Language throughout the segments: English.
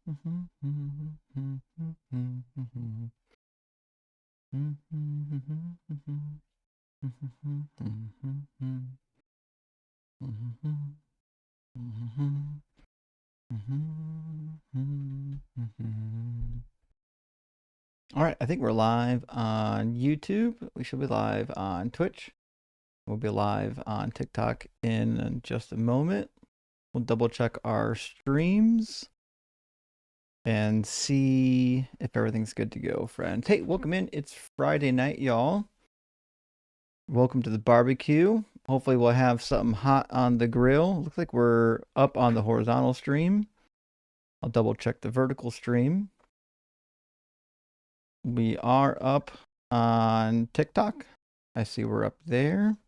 All right, I think we're live on YouTube. We should be live on Twitch. We'll be live on TikTok in just a moment. We'll double check our streams and see if everything's good to go, friends. Hey, welcome in. It's Friday night, y'all. Welcome to the barbecue. Hopefully we'll have something hot on the grill. Looks like we're up on the horizontal stream. I'll double check the vertical stream. We are up on TikTok. I see we're up there.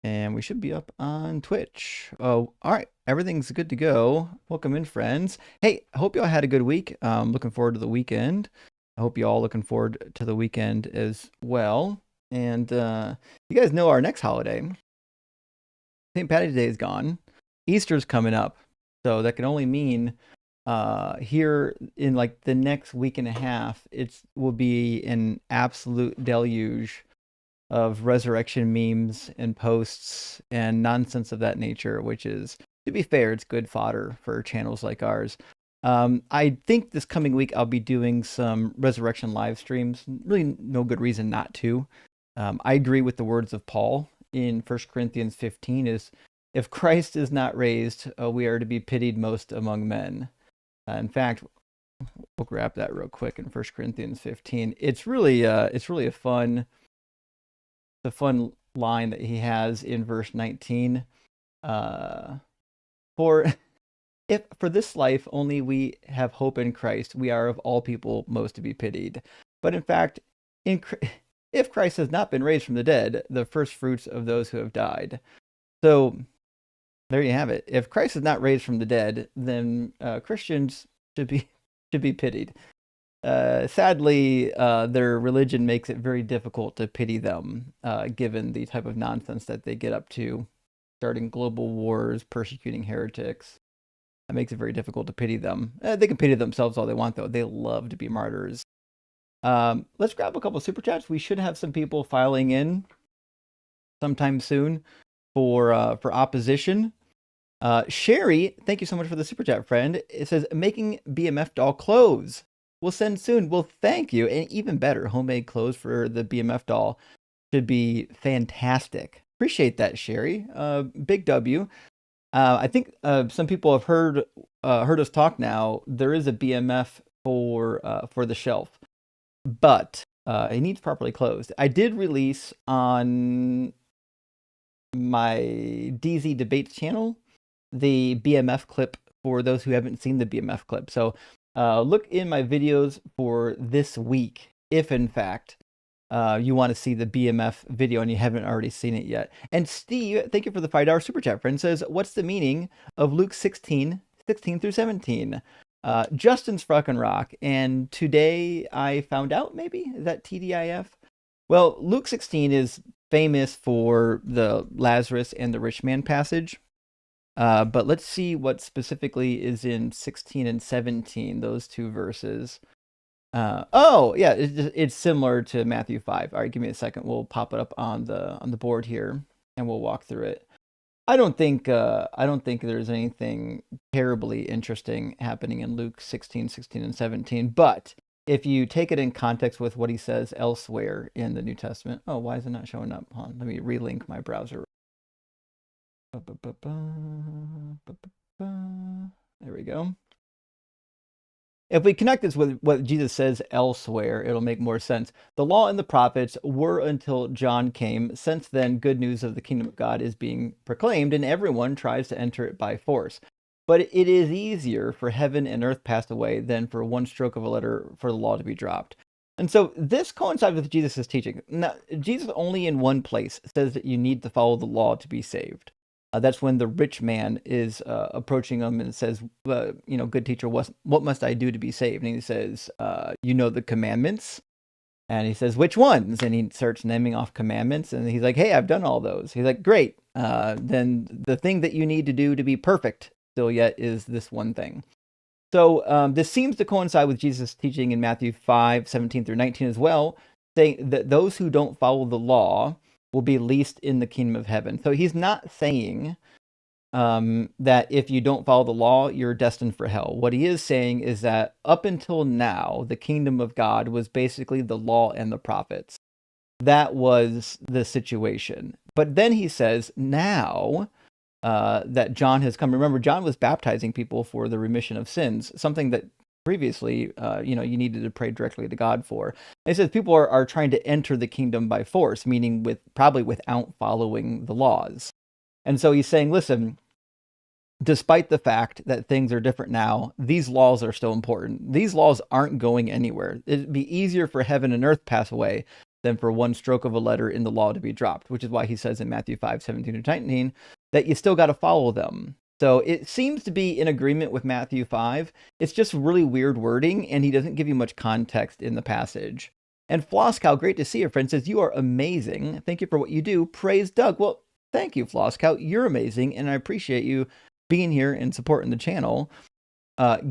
And we should be up on Twitch. Oh, all right. Everything's good to go. Welcome in, friends. Hey, I hope y'all had a good week. Looking forward to the weekend. I hope you all looking forward to the weekend as well. And you guys know our next holiday. St. Patty's Day is gone. Easter's coming up. So that can only mean here in like the next week and a half, it will be an absolute deluge of resurrection memes and posts and nonsense of that nature, which is, to be fair, it's good fodder for channels like ours. I think this coming week I'll be doing some resurrection live streams. Really no good reason not to. I agree with the words of Paul in 1 Corinthians 15 is, if Christ is not raised, we are to be pitied most among men. In fact, we'll grab that real quick in 1 Corinthians 15. It's really a fun line that he has in verse 19. For if for this life only we have hope in Christ, we are of all people most to be pitied. But in fact, if Christ has not been raised from the dead, the first fruits of those who have died. So there you have it. If Christ is not raised from the dead, then Christians should be pitied. Sadly, their religion makes it very difficult to pity them, given the type of nonsense that they get up to, starting global wars, persecuting heretics. That makes it very difficult to pity them. They can pity themselves all they want, though. They love to be martyrs. Let's grab a couple of super chats. We should have some people filing in sometime soon for opposition. Sherry, thank you so much for the super chat, friend. It says, making BMF doll clothes. We'll send soon. Well, thank you. And even better, homemade clothes for the BMF doll should be fantastic. Appreciate that, Sherry. Big W. I think some people have heard us talk now. There is a BMF for the shelf, but it needs properly closed. I did release on my DZ Debates channel the BMF clip for those who haven't seen the BMF clip. So look in my videos for this week if, in fact, you want to see the BMF video and you haven't already seen it yet. And Steve, thank you for the $5 super chat, friend, says, what's the meaning of Luke 16 through 17? Justin's frockin' rock. And today I found out, maybe? Is that TDIF? Well, Luke 16 is famous for the Lazarus and the rich man passage. But let's see what specifically is in 16 and 17, those two verses. Oh, yeah, it's similar to Matthew 5. All right, give me a second. We'll pop it up on the board here, and we'll walk through it. I don't think there's anything terribly interesting happening in Luke 16, and 17. But if you take it in context with what he says elsewhere in the New Testament, oh, why is it not showing up? Hold on, let me relink my browser. There we go. If we connect this with what Jesus says elsewhere, it'll make more sense. The law and the prophets were until John came. Since then, good news of the kingdom of God is being proclaimed, and everyone tries to enter it by force. But it is easier for heaven and earth pass away than for one stroke of a letter for the law to be dropped. And so this coincides with Jesus' teaching. Now, Jesus only in one place says that you need to follow the law to be saved. That's when the rich man is approaching him and says, good teacher, what must I do to be saved? And he says, the commandments. And he says, which ones? And he starts naming off commandments. And he's like, hey, I've done all those. He's like, great. Then the thing that you need to do to be perfect still yet is this one thing. So this seems to coincide with Jesus' teaching in Matthew 5:17 through 19 as well, saying that those who don't follow the law will be least in the kingdom of heaven. So he's not saying that if you don't follow the law, you're destined for hell. What he is saying is that up until now, the kingdom of God was basically the law and the prophets. That was the situation. But then he says, now that John has come, remember, John was baptizing people for the remission of sins, something that previously, you needed to pray directly to God for. And he says people are trying to enter the kingdom by force, meaning probably without following the laws. And so he's saying, listen, despite the fact that things are different now, these laws are still important. These laws aren't going anywhere. It'd be easier for heaven and earth to pass away than for one stroke of a letter in the law to be dropped, which is why he says in Matthew 5:17-19 that you still got to follow them. So it seems to be in agreement with Matthew 5. It's just really weird wording, and he doesn't give you much context in the passage. And Floscow, great to see you, friend, says, you are amazing. Thank you for what you do. Praise Doug. Well, thank you, Floscow. You're amazing, and I appreciate you being here and supporting the channel.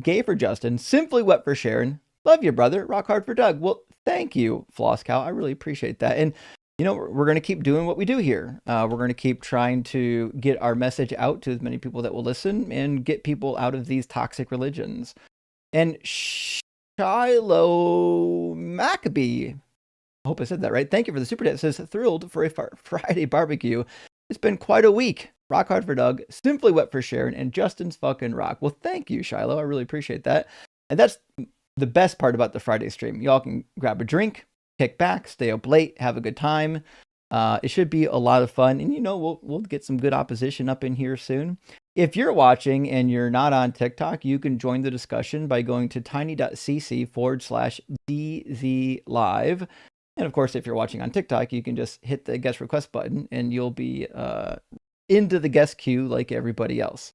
Gay for Justin, simply wet for Sharon. Love you, brother. Rock hard for Doug. Well, thank you, Floscow. I really appreciate that. And we're going to keep doing what we do here. We're going to keep trying to get our message out to as many people that will listen and get people out of these toxic religions. And Shiloh Maccabee, I hope I said that right. Thank you for the super chat. Says, thrilled for a Friday barbecue. It's been quite a week. Rock hard for Doug, simply wet for Sharon, and Justin's fucking rock. Well, thank you, Shiloh. I really appreciate that. And that's the best part about the Friday stream. Y'all can grab a drink, kick back, stay up late, have a good time. It should be a lot of fun. And, we'll get some good opposition up in here soon. If you're watching and you're not on TikTok, you can join the discussion by going to tiny.cc/DZ live. And of course, if you're watching on TikTok, you can just hit the guest request button and you'll be into the guest queue like everybody else.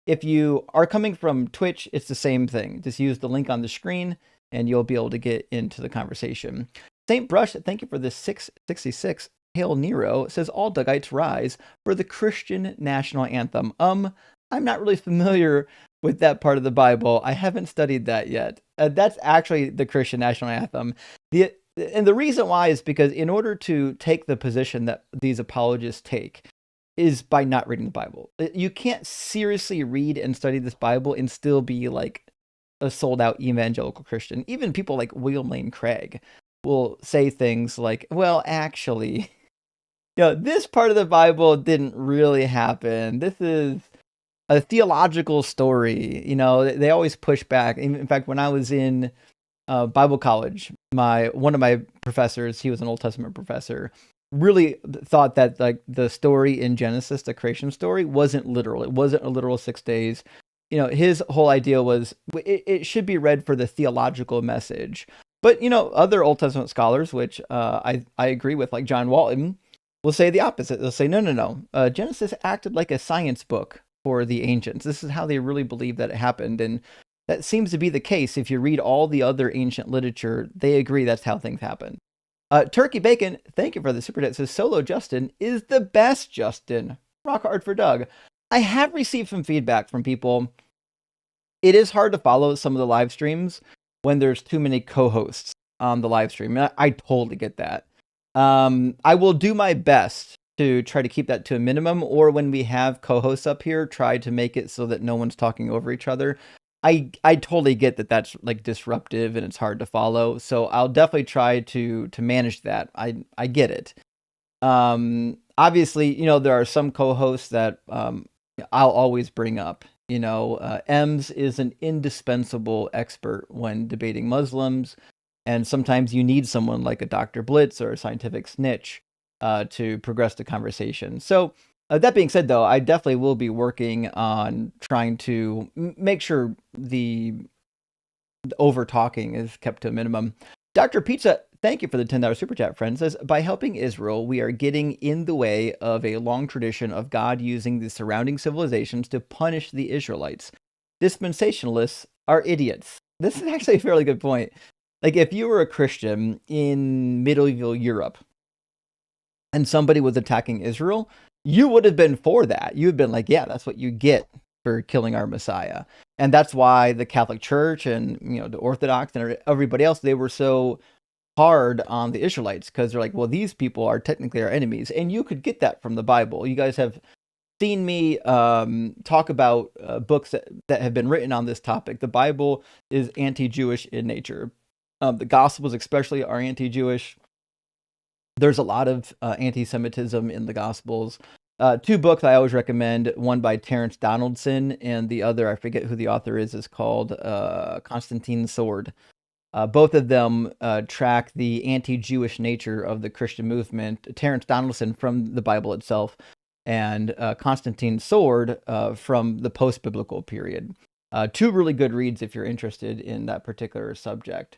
If you are coming from Twitch, it's the same thing. Just use the link on the screen and you'll be able to get into the conversation. Saint Brush, thank you for the 666. Hail Nero says, all Dougites rise for the Christian national anthem. I'm not really familiar with that part of the Bible. I haven't studied that yet. That's actually the Christian national anthem. And the reason why is because in order to take the position that these apologists take is by not reading the Bible. You can't seriously read and study this Bible and still be like a sold out evangelical Christian. Even people like William Lane Craig will say things like, well, actually, this part of the Bible didn't really happen. This is a theological story. They always push back. In fact, when I was in Bible college, one of my professors, he was an Old Testament professor, really thought that like the story in Genesis, the creation story, wasn't literal. It wasn't a literal 6 days. His whole idea was it should be read for the theological message. But other Old Testament scholars, which I agree with, like John Walton, will say the opposite. They'll say no. Genesis acted like a science book for the ancients. This is how they really believe that it happened, and that seems to be the case. If you read all the other ancient literature, they agree that's how things happen. Turkey Bacon, thank you for the super chat. Says Solo Justin is the best Justin. Rock hard for Doug. I have received some feedback from people. It is hard to follow some of the live streams when there's too many co-hosts on the live stream. I totally get that. I will do my best to try to keep that to a minimum, or when we have co-hosts up here, try to make it so that no one's talking over each other. I totally get that that's like disruptive and it's hard to follow. So I'll definitely try to manage that. I get it. Obviously, there are some co-hosts that I'll always bring up. Ems is an indispensable expert when debating Muslims. And sometimes you need someone like a Dr. Blitz or a scientific snitch to progress the conversation. So that being said, though, I definitely will be working on trying to make sure the over talking is kept to a minimum. Dr. Pizza, thank you for the $10 super chat, friend. Says, by helping Israel, we are getting in the way of a long tradition of God using the surrounding civilizations to punish the Israelites. Dispensationalists are idiots. This is actually a fairly good point. Like, if you were a Christian in medieval Europe and somebody was attacking Israel, you would have been for that. You would have been like, yeah, that's what you get for killing our Messiah. And that's why the Catholic Church and the Orthodox and everybody else, they were so hard on the Israelites, because they're like, well, these people are technically our enemies. And you could get that from the Bible. You guys have seen me talk about books that have been written on this topic. The Bible is anti-Jewish in nature. The Gospels especially are anti-Jewish. There's a lot of anti-Semitism in the Gospels. Two books I always recommend, one by Terence Donaldson, and the other, I forget who the author is called Constantine's Sword. Both of them track the anti-Jewish nature of the Christian movement. Terence Donaldson from the Bible itself, and Constantine's Sword from the post-biblical period. Two really good reads if you're interested in that particular subject.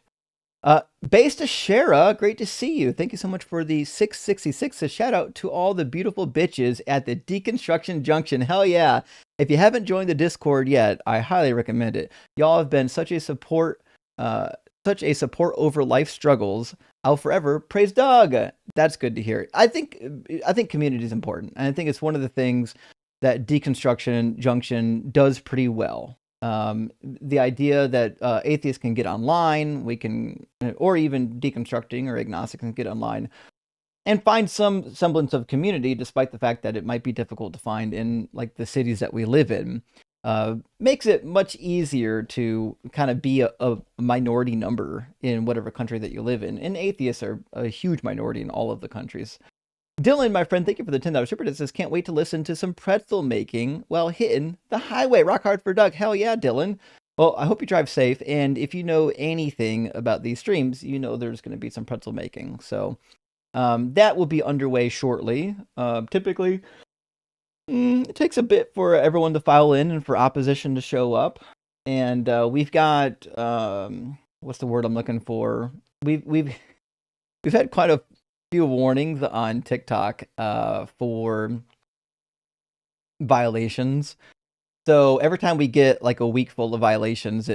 Base to Shara, great to see you. Thank you so much for the 666. A shout out to all the beautiful bitches at the Deconstruction Junction. Hell yeah. If you haven't joined the Discord yet, I highly recommend it. Y'all have been such a support over life struggles. I'll forever praise Doug. That's good to hear. I think community is important. And I think it's one of the things that Deconstruction Junction does pretty well. The idea that atheists can get online, or even deconstructing or agnostics can get online and find some semblance of community, despite the fact that it might be difficult to find in like the cities that we live in, makes it much easier to kind of be a minority number in whatever country that you live in. And atheists are a huge minority in all of the countries. Dylan, my friend, thank you for the $10 super. It says, can't wait to listen to some pretzel making while hitting the highway. Rock hard for Doug. Hell yeah, Dylan. Well, I hope you drive safe. And if you know anything about these streams, you know there's going to be some pretzel making. So that will be underway shortly. Typically, it takes a bit for everyone to file in and for opposition to show up. And we've got, what's the word I'm looking for? We've had quite a few warnings on TikTok for violations. So every time we get like a week full of violations,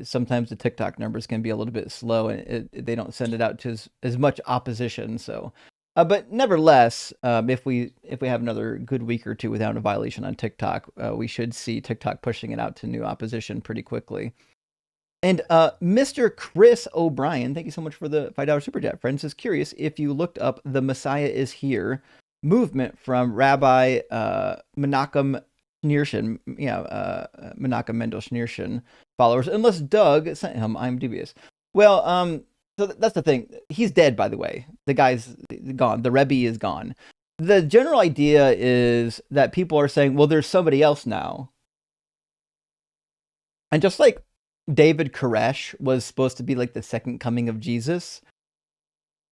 sometimes the TikTok numbers can be a little bit slow, and they don't send it out to as much opposition. So, but nevertheless, if we have another good week or two without a violation on TikTok, we should see TikTok pushing it out to new opposition pretty quickly. And Mr. Chris O'Brien, thank you so much for the $5 super chat, friends. Is curious if you looked up the Messiah is Here movement from Rabbi Menachem Schneerson, Menachem Mendel Schneerson followers. Unless Doug sent him, I'm dubious. Well, so that's the thing. He's dead, by the way. The guy's gone. The Rebbe is gone. The general idea is that people are saying, well, there's somebody else now. And just like David Koresh was supposed to be like the second coming of Jesus,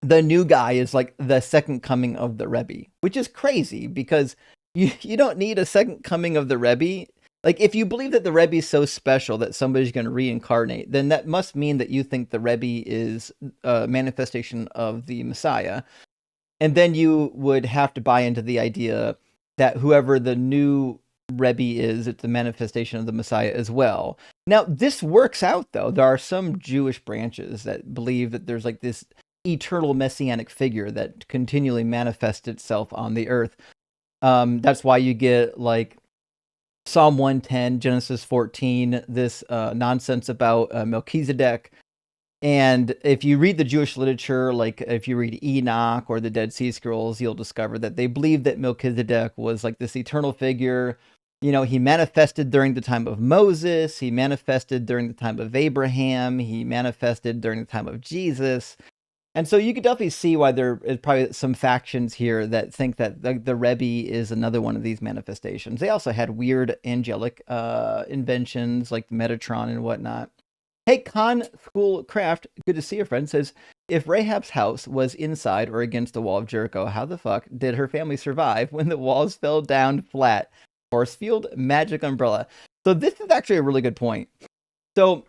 the new guy is like the second coming of the Rebbe, which is crazy because you don't need a second coming of the Rebbe. Like, if you believe that the Rebbe is so special that somebody's going to reincarnate, then that must mean that you think the Rebbe is a manifestation of the Messiah. And then you would have to buy into the idea that whoever the new Rebbe is, it's the manifestation of the Messiah as well. Now, this works out, though. There are some Jewish branches that believe that there's like this eternal messianic figure that continually manifests itself on the earth. That's why you get like Psalm 110, Genesis 14, this nonsense about Melchizedek. And if you read the Jewish literature, like if you read Enoch or the Dead Sea Scrolls, you'll discover that they believe that Melchizedek was like this eternal figure. You know, he manifested during the time of Moses. He manifested during the time of Abraham. He manifested during the time of Jesus. And so you could definitely see why there is probably some factions here that think that the Rebbe is another one of these manifestations. They also had weird angelic inventions like Metatron and whatnot. Hey, Con School Craft, good to see you, friend, says, if Rahab's house was inside or against the wall of Jericho, how the fuck did her family survive when the walls fell down flat? Force field, magic umbrella. So this is actually a really good point. So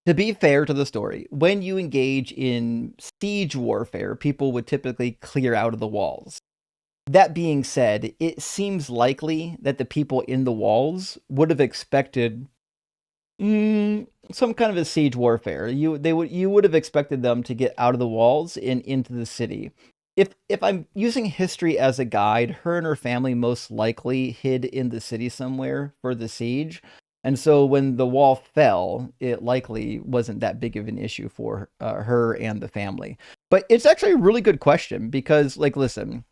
to be fair to the story, when you engage in siege warfare, people would typically clear out of the walls. That being said, it seems likely that the people in the walls would have expected some kind of a siege warfare. You would have expected them to get out of the walls and into the city. if I'm using history as a guide, her and her family most likely hid in the city somewhere for the siege. And so when the wall fell, it likely wasn't that big of an issue for her and the family. But it's actually a really good question because, like, listen,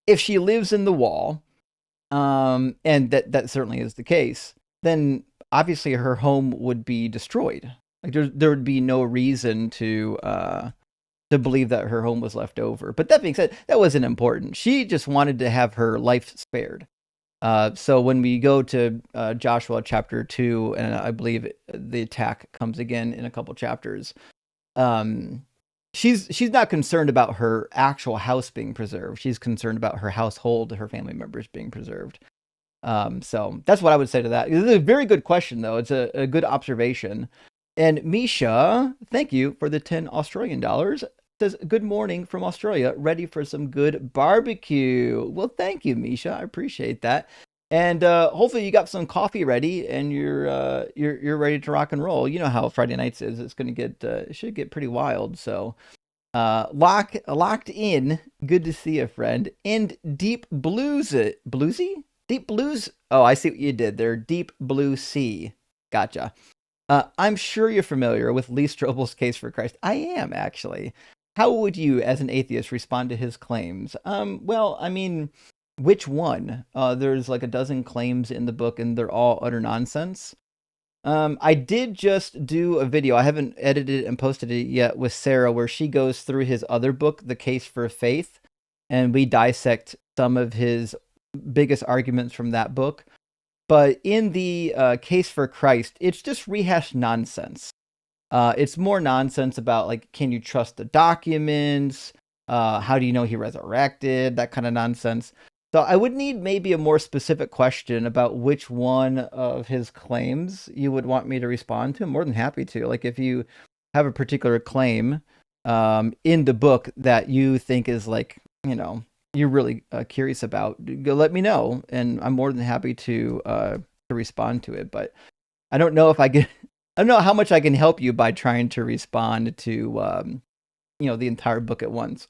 if she lives in the wall, and that certainly is the case, then obviously her home would be destroyed. Like there would be no reason to believe that her home was left over. But that being said, that wasn't important. She just wanted to have her life spared. So when we go to Joshua chapter 2, and I believe the attack comes again in a couple chapters, she's not concerned about her actual house being preserved. She's concerned about her household, her family members being preserved. So that's what I would say to that. It's a very good question, though. It's a good observation. And Misha, thank you for the 10 Australian dollars. Says, good morning from Australia, ready for some good barbecue. Well, thank you, Misha. I appreciate that. And hopefully you got some coffee ready and you're ready to rock and roll. You know how Friday nights is. It's gonna get it should get pretty wild. So locked in. Good to see you, friend. And Deep Bluesy? Deep Blues. Oh, I see what you did there. Deep Blue Sea. Gotcha. I'm sure you're familiar with Lee Strobel's case for Christ. I am, actually. How would you, as an atheist, respond to his claims? Well, I mean, which one? There's like a dozen claims in the book, and they're all utter nonsense. I did just do a video. I haven't edited and posted it yet with Sarah, where she goes through his other book, The Case for Faith, and we dissect some of his biggest arguments from that book. But in the Case for Christ, it's just rehashed nonsense. It's more nonsense about, like, can you trust the documents? How do you know he resurrected? That kind of nonsense. So I would need maybe a more specific question about which one of his claims you would want me to respond to. I'm more than happy to. Like, if you have a particular claim in the book that you think is, like, you know, you're really curious about, go let me know, and I'm more than happy to respond to it. But I don't know if I can. I don't know how much I can help you by trying to respond to the entire book at once.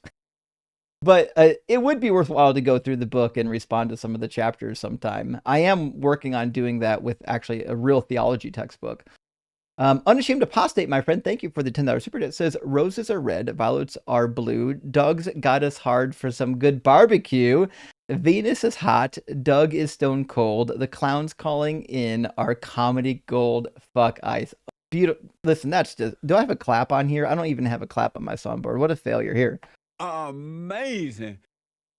But it would be worthwhile to go through the book and respond to some of the chapters sometime. I am working on doing that with actually a real theology textbook. Unashamed Apostate, my friend, thank you for the $10 super chat. It says, roses are red, violets are blue. Doug's got us hard for some good barbecue. Venus is hot. Doug is stone cold. The clowns calling in are comedy gold. Fuck ice. Beautiful. Listen, that's just. Do I have a clap on here? I don't even have a clap on my soundboard. What a failure here. Amazing.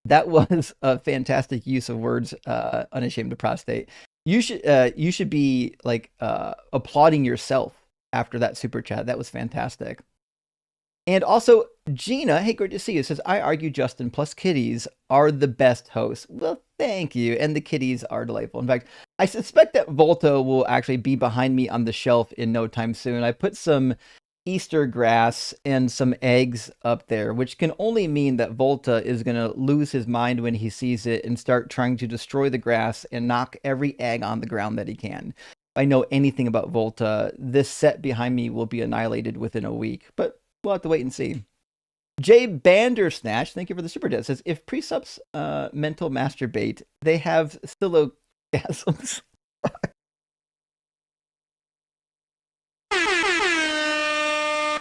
That was a fantastic use of words, Unashamed Apostate. You should be like applauding yourself after that super chat. That was fantastic. And also, Gina, hey, great to see you, says, I argue Justin plus kitties are the best hosts. Well, thank you. And the kitties are delightful. In fact, I suspect that Volta will actually be behind me on the shelf in no time soon. I put some Easter grass and some eggs up there, which can only mean that Volta is going to lose his mind when he sees it and start trying to destroy the grass and knock every egg on the ground that he can. If I know anything about Volta, this set behind me will be annihilated within a week, but we'll have to wait and see. Jay Bandersnatch, thank you for the super chat, says, if precepts mental masturbate, they have syllogisms.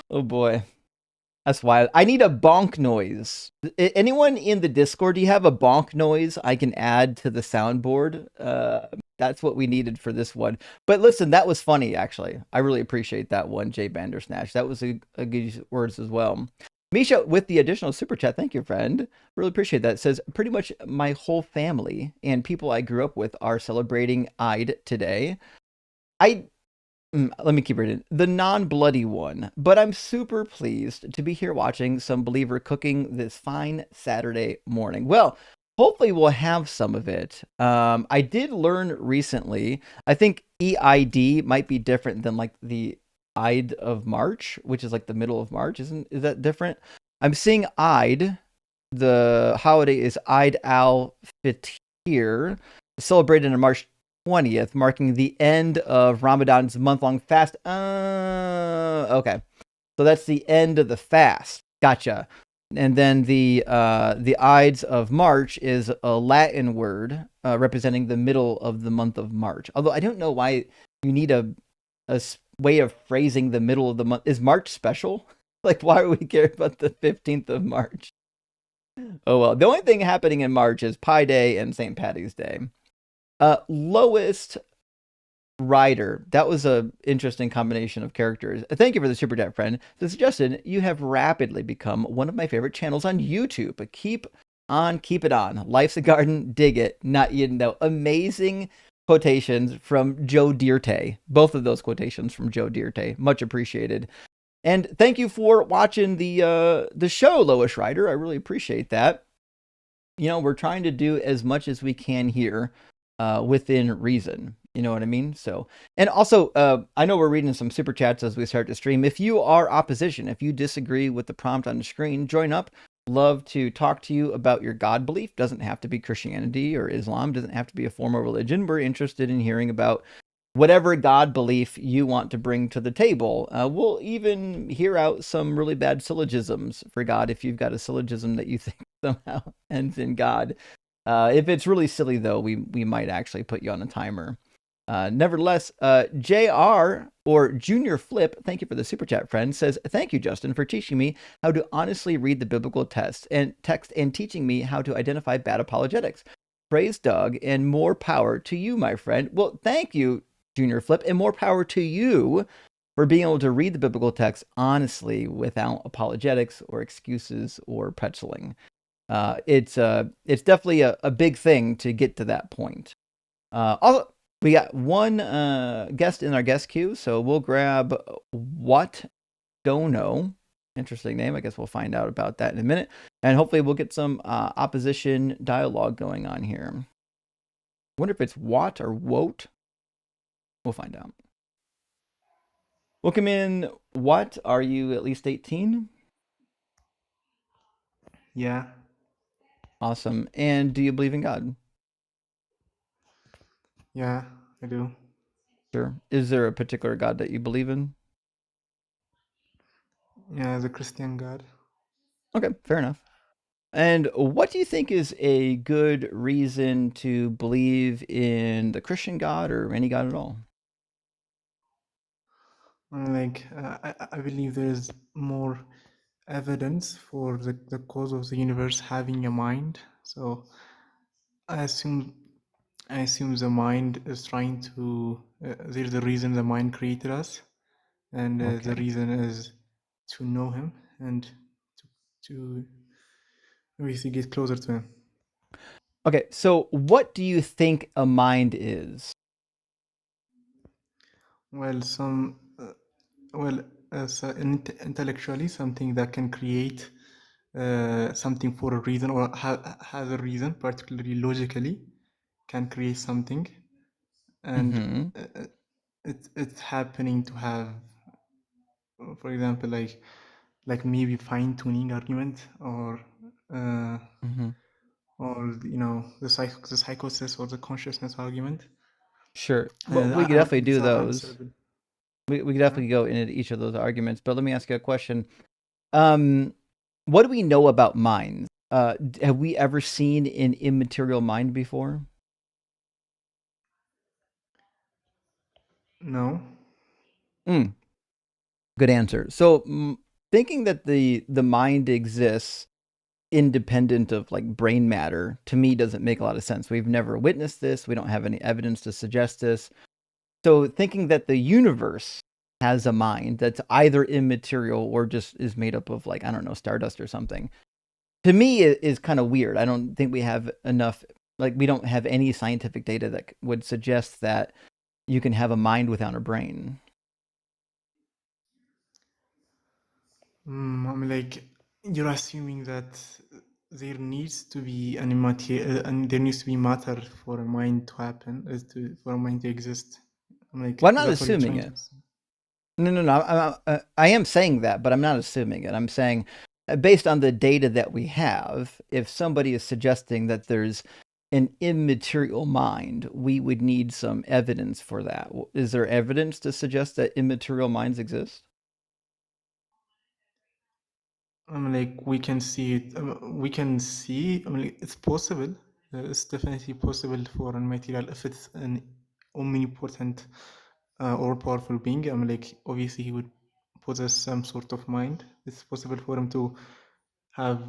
Oh boy. That's wild. I need a bonk noise. Anyone in the Discord, do you have a bonk noise I can add to the soundboard? That's what we needed for this one. But listen, that was funny, actually. I really appreciate that one, Jay Bandersnatch. That was a good use of words as well. Misha, with the additional super chat, thank you, friend. Really appreciate that. It says, pretty much my whole family and people I grew up with are celebrating Eid today. Let me keep reading. The non-bloody one. But I'm super pleased to be here watching some believer cooking this fine Saturday morning. Well, hopefully we'll have some of it. I did learn recently, I think EID might be different than like the Eid of March, which is like the middle of March. Is that different? I'm seeing Eid. The holiday is Eid al-Fitr, celebrated on March 20th, marking the end of Ramadan's month-long fast. Okay. So that's the end of the fast. Gotcha. And then the Ides of March is a Latin word representing the middle of the month of March. Although I don't know why you need a way of phrasing the middle of the month. Is March special? Like, why do we care about the 15th of March? Oh well. The only thing happening in March is Pi Day and St. Patty's Day. Lowest Rider. That was a interesting combination of characters. Thank you for the super chat, friend. So, Justin, you have rapidly become one of my favorite channels on YouTube. But keep on, keep it on. Life's a garden, dig it. Not you know. Amazing quotations from Joe Dierte. Both of those quotations from Joe Dierte. Much appreciated. And thank you for watching the show, Lois Rider. I really appreciate that. You know, we're trying to do as much as we can here within reason. You know what I mean? So, and also, I know we're reading some super chats as we start to stream. If you are opposition, if you disagree with the prompt on the screen, join up. Love to talk to you about your God belief. Doesn't have to be Christianity or Islam. Doesn't have to be a form of religion. We're interested in hearing about whatever God belief you want to bring to the table. We'll even hear out some really bad syllogisms for God if you've got a syllogism that you think somehow ends in God. If it's really silly, though, we might actually put you on a timer. Nevertheless, JR or Junior Flip, thank you for the super chat, friend, says, thank you, Justin, for teaching me how to honestly read the biblical text and teaching me how to identify bad apologetics. Praise Doug and more power to you, my friend. Well, thank you, Junior Flip, and more power to you for being able to read the biblical text honestly without apologetics or excuses or pretzeling. It's definitely a big thing to get to that point. Also, we got one guest in our guest queue, so we'll grab What Dono. Interesting name. I guess we'll find out about that in a minute. And hopefully we'll get some opposition dialogue going on here. Wonder if it's Wat or Wote. We'll find out. Welcome in. What? Are you at least 18? Yeah, Awesome. And do you believe in God? yeah, I do. Sure. Is there a particular God that you believe in? Yeah, the Christian God. Okay, fair enough. And what do you think is a good reason to believe in the Christian God or any God at all? I believe there is more evidence for the cause of the universe having a mind. So I assume the mind is trying to. There's a reason the mind created us, and the Okay. reason is to know Him and to obviously get closer to Him. Okay, so what do you think a mind is? Well, intellectually, something that can create something for a reason or has a reason, particularly logically, can create something, and Mm-hmm. it's happening to have, for example, like maybe fine tuning argument uh, Mm-hmm. or the psychosis or the consciousness argument. Sure. Well, we I could don't definitely think these do are those. answerable. We could Yeah. definitely go into each of those arguments, but let me ask you a question. What do we know about minds? Have we ever seen an immaterial mind before? No. Mm, good answer. So, thinking that the mind exists independent of like brain matter to me doesn't make a lot of sense. We've never witnessed this. We don't have any evidence to suggest this. So, thinking that the universe has a mind that's either immaterial or just is made up of like I don't know stardust or something to me is kind of weird. I don't think we have enough like we don't have any scientific data that would suggest that you can have a mind without a brain. I'm like, you're assuming that there needs to be an immaterial, and there needs to be matter for a mind to happen, for a mind to exist. I'm like, Well, I'm is not that what you're assuming trying to it. say? No. I am saying that, but I'm not assuming it. I'm saying, based on the data that we have, if somebody is suggesting that there's an immaterial mind, we would need some evidence for that. Is there evidence to suggest that immaterial minds exist? Like we can see it. We can see. It's possible. It's definitely possible for a material if it's an omnipotent or powerful being. Like obviously he would possess some sort of mind. It's possible for him to have.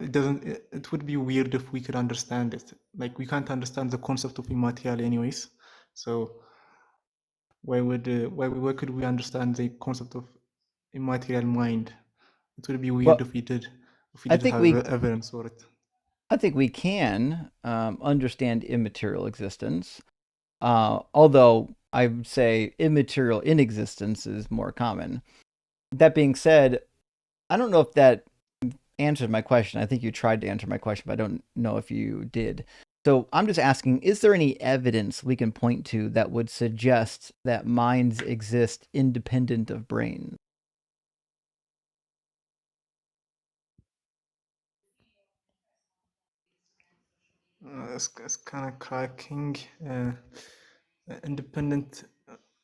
It doesn't. It would be weird if we could understand it. Like we can't understand the concept of immaterial, anyways. So why could we understand the concept of immaterial mind? It would be weird Well, if we did I think have we evidence for it. I think we can understand immaterial existence, although I would say immaterial inexistence is more common. That being said, I don't know if that answered my question. I think you tried to answer my question, but I don't know if you did. So I'm just asking, is there any evidence we can point to that would suggest that minds exist independent of brains? It's kind of cracking. Independent.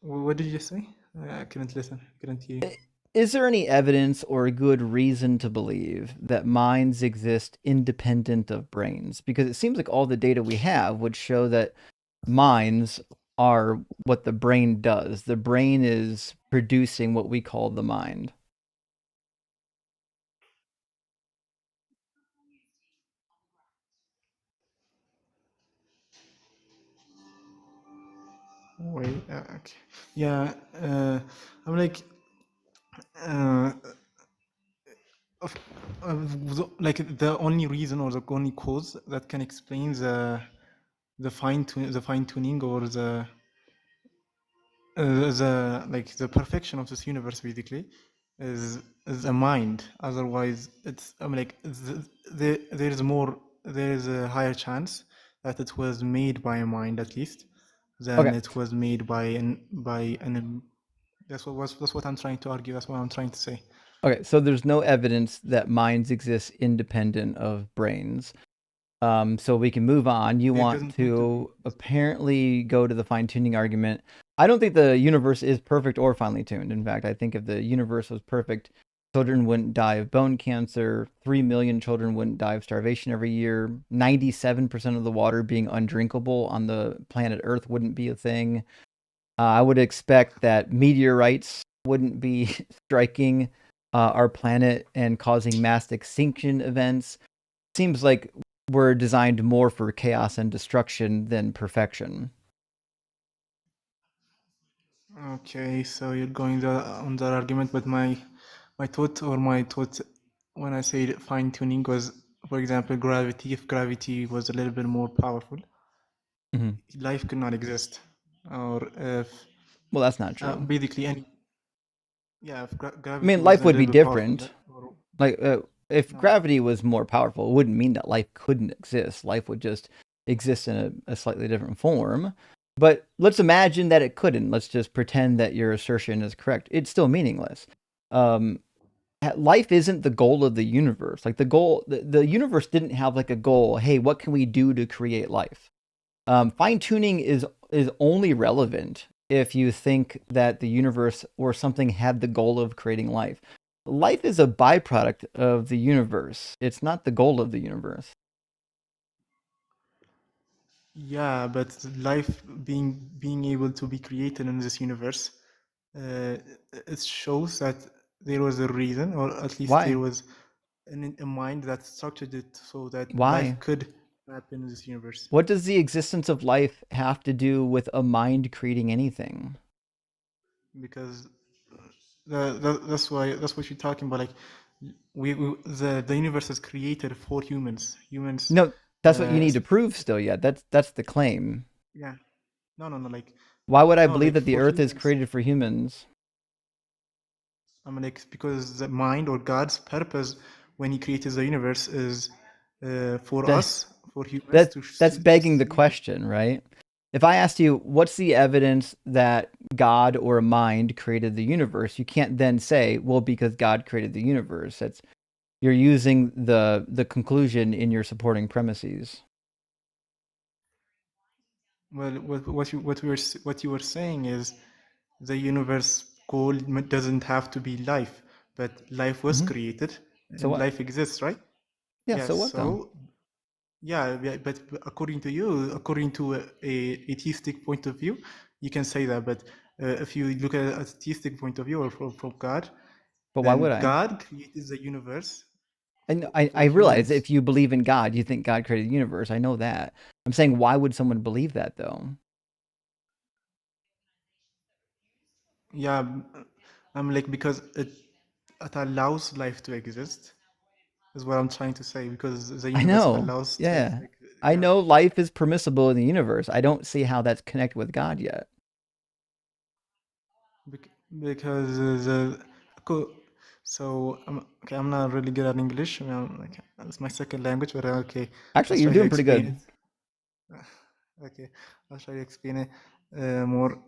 What did you say? I couldn't listen. I couldn't hear you. Is there any evidence or good reason to believe that minds exist independent of brains? Because it seems like all the data we have would show that minds are what the brain does. The brain is producing what we call the mind. Wait. Okay. Yeah. I'm like. Uh, of, like the only reason or the only cause that can explain the fine tuning or the perfection of this universe basically is a mind. Otherwise it's there is a higher chance that it was made by a mind at least than Okay. it was made by an that's what I'm trying to argue. That's what I'm trying to say. Okay. So there's no evidence that minds exist independent of brains. So we can move on. You There want doesn't need to be. to apparently go to the fine tuning argument. I don't think the universe is perfect or finely tuned. In fact, I think if the universe was perfect, children wouldn't die of bone cancer, 3 million children wouldn't die of starvation every year, 97% of the water being undrinkable on the planet Earth wouldn't be a thing. I would expect that meteorites wouldn't be striking our planet and causing mass extinction events. Seems like we're designed more for chaos and destruction than perfection. Okay, so you're going on that argument, but my thought when I said fine tuning was, for example, gravity. If gravity was a little bit more powerful, Mm-hmm. life could not exist. Or if Well, that's not true. basically any if I gravity mean, was life a would be little bit powerful, different. or Like, if no, gravity was more powerful, it wouldn't mean that life couldn't exist. Life would just exist in a slightly different form. But let's imagine that it couldn't. Let's just pretend that your assertion is correct. It's still meaningless. Um, Life isn't the goal of the universe. Like the universe didn't have like a goal. Hey, what can we do to create life? Fine tuning is only relevant if you think that the universe or something had the goal of creating life. Life is a byproduct of the universe. It's not the goal of the universe. yeah, but life being able to be created in this universe, it shows that there was a reason, or at least Why? there was a mind that structured it so that life Why? could happen in this universe. What does the existence of life have to do with a mind creating anything? Because that's what you're talking about. Like the universe is created for humans. Humans, No, that's what you need s- to prove still yet. That's the claim. yeah. No, like Why would I no, believe like that the for earth is humans. created for humans? Like because the mind or God's purpose when He created the universe is for That us, for humans that to that's to begging the see Him. question, right? If I asked you what's the evidence that God or a mind created the universe, you can't then say, well, because God created the universe. That's you're using the conclusion in your supporting premises. Well, what you were saying is the universe goal doesn't have to be life, but life was Hmm. created. So what? life exists, right? Yeah, so what though? So but according to you, according to a atheistic point of view, you can say that. But if you look at a atheistic point of view or from God, But why would then I? God created the universe I for realize humans. if you believe in God, you think God created the universe. I know that. I'm saying, why would someone believe that though? Yeah, I'm like, because it allows life to exist, is what I'm trying to say. Because the I universe know. allows things Yeah. like, I yeah, know life is permissible in the universe. I don't see how that's connected with God yet. because co- so okay, I'm not really good at English. Like, it's my second language, but okay, I'll Actually, you're try to doing pretty explain good. it. Okay, I'll try to explain it more.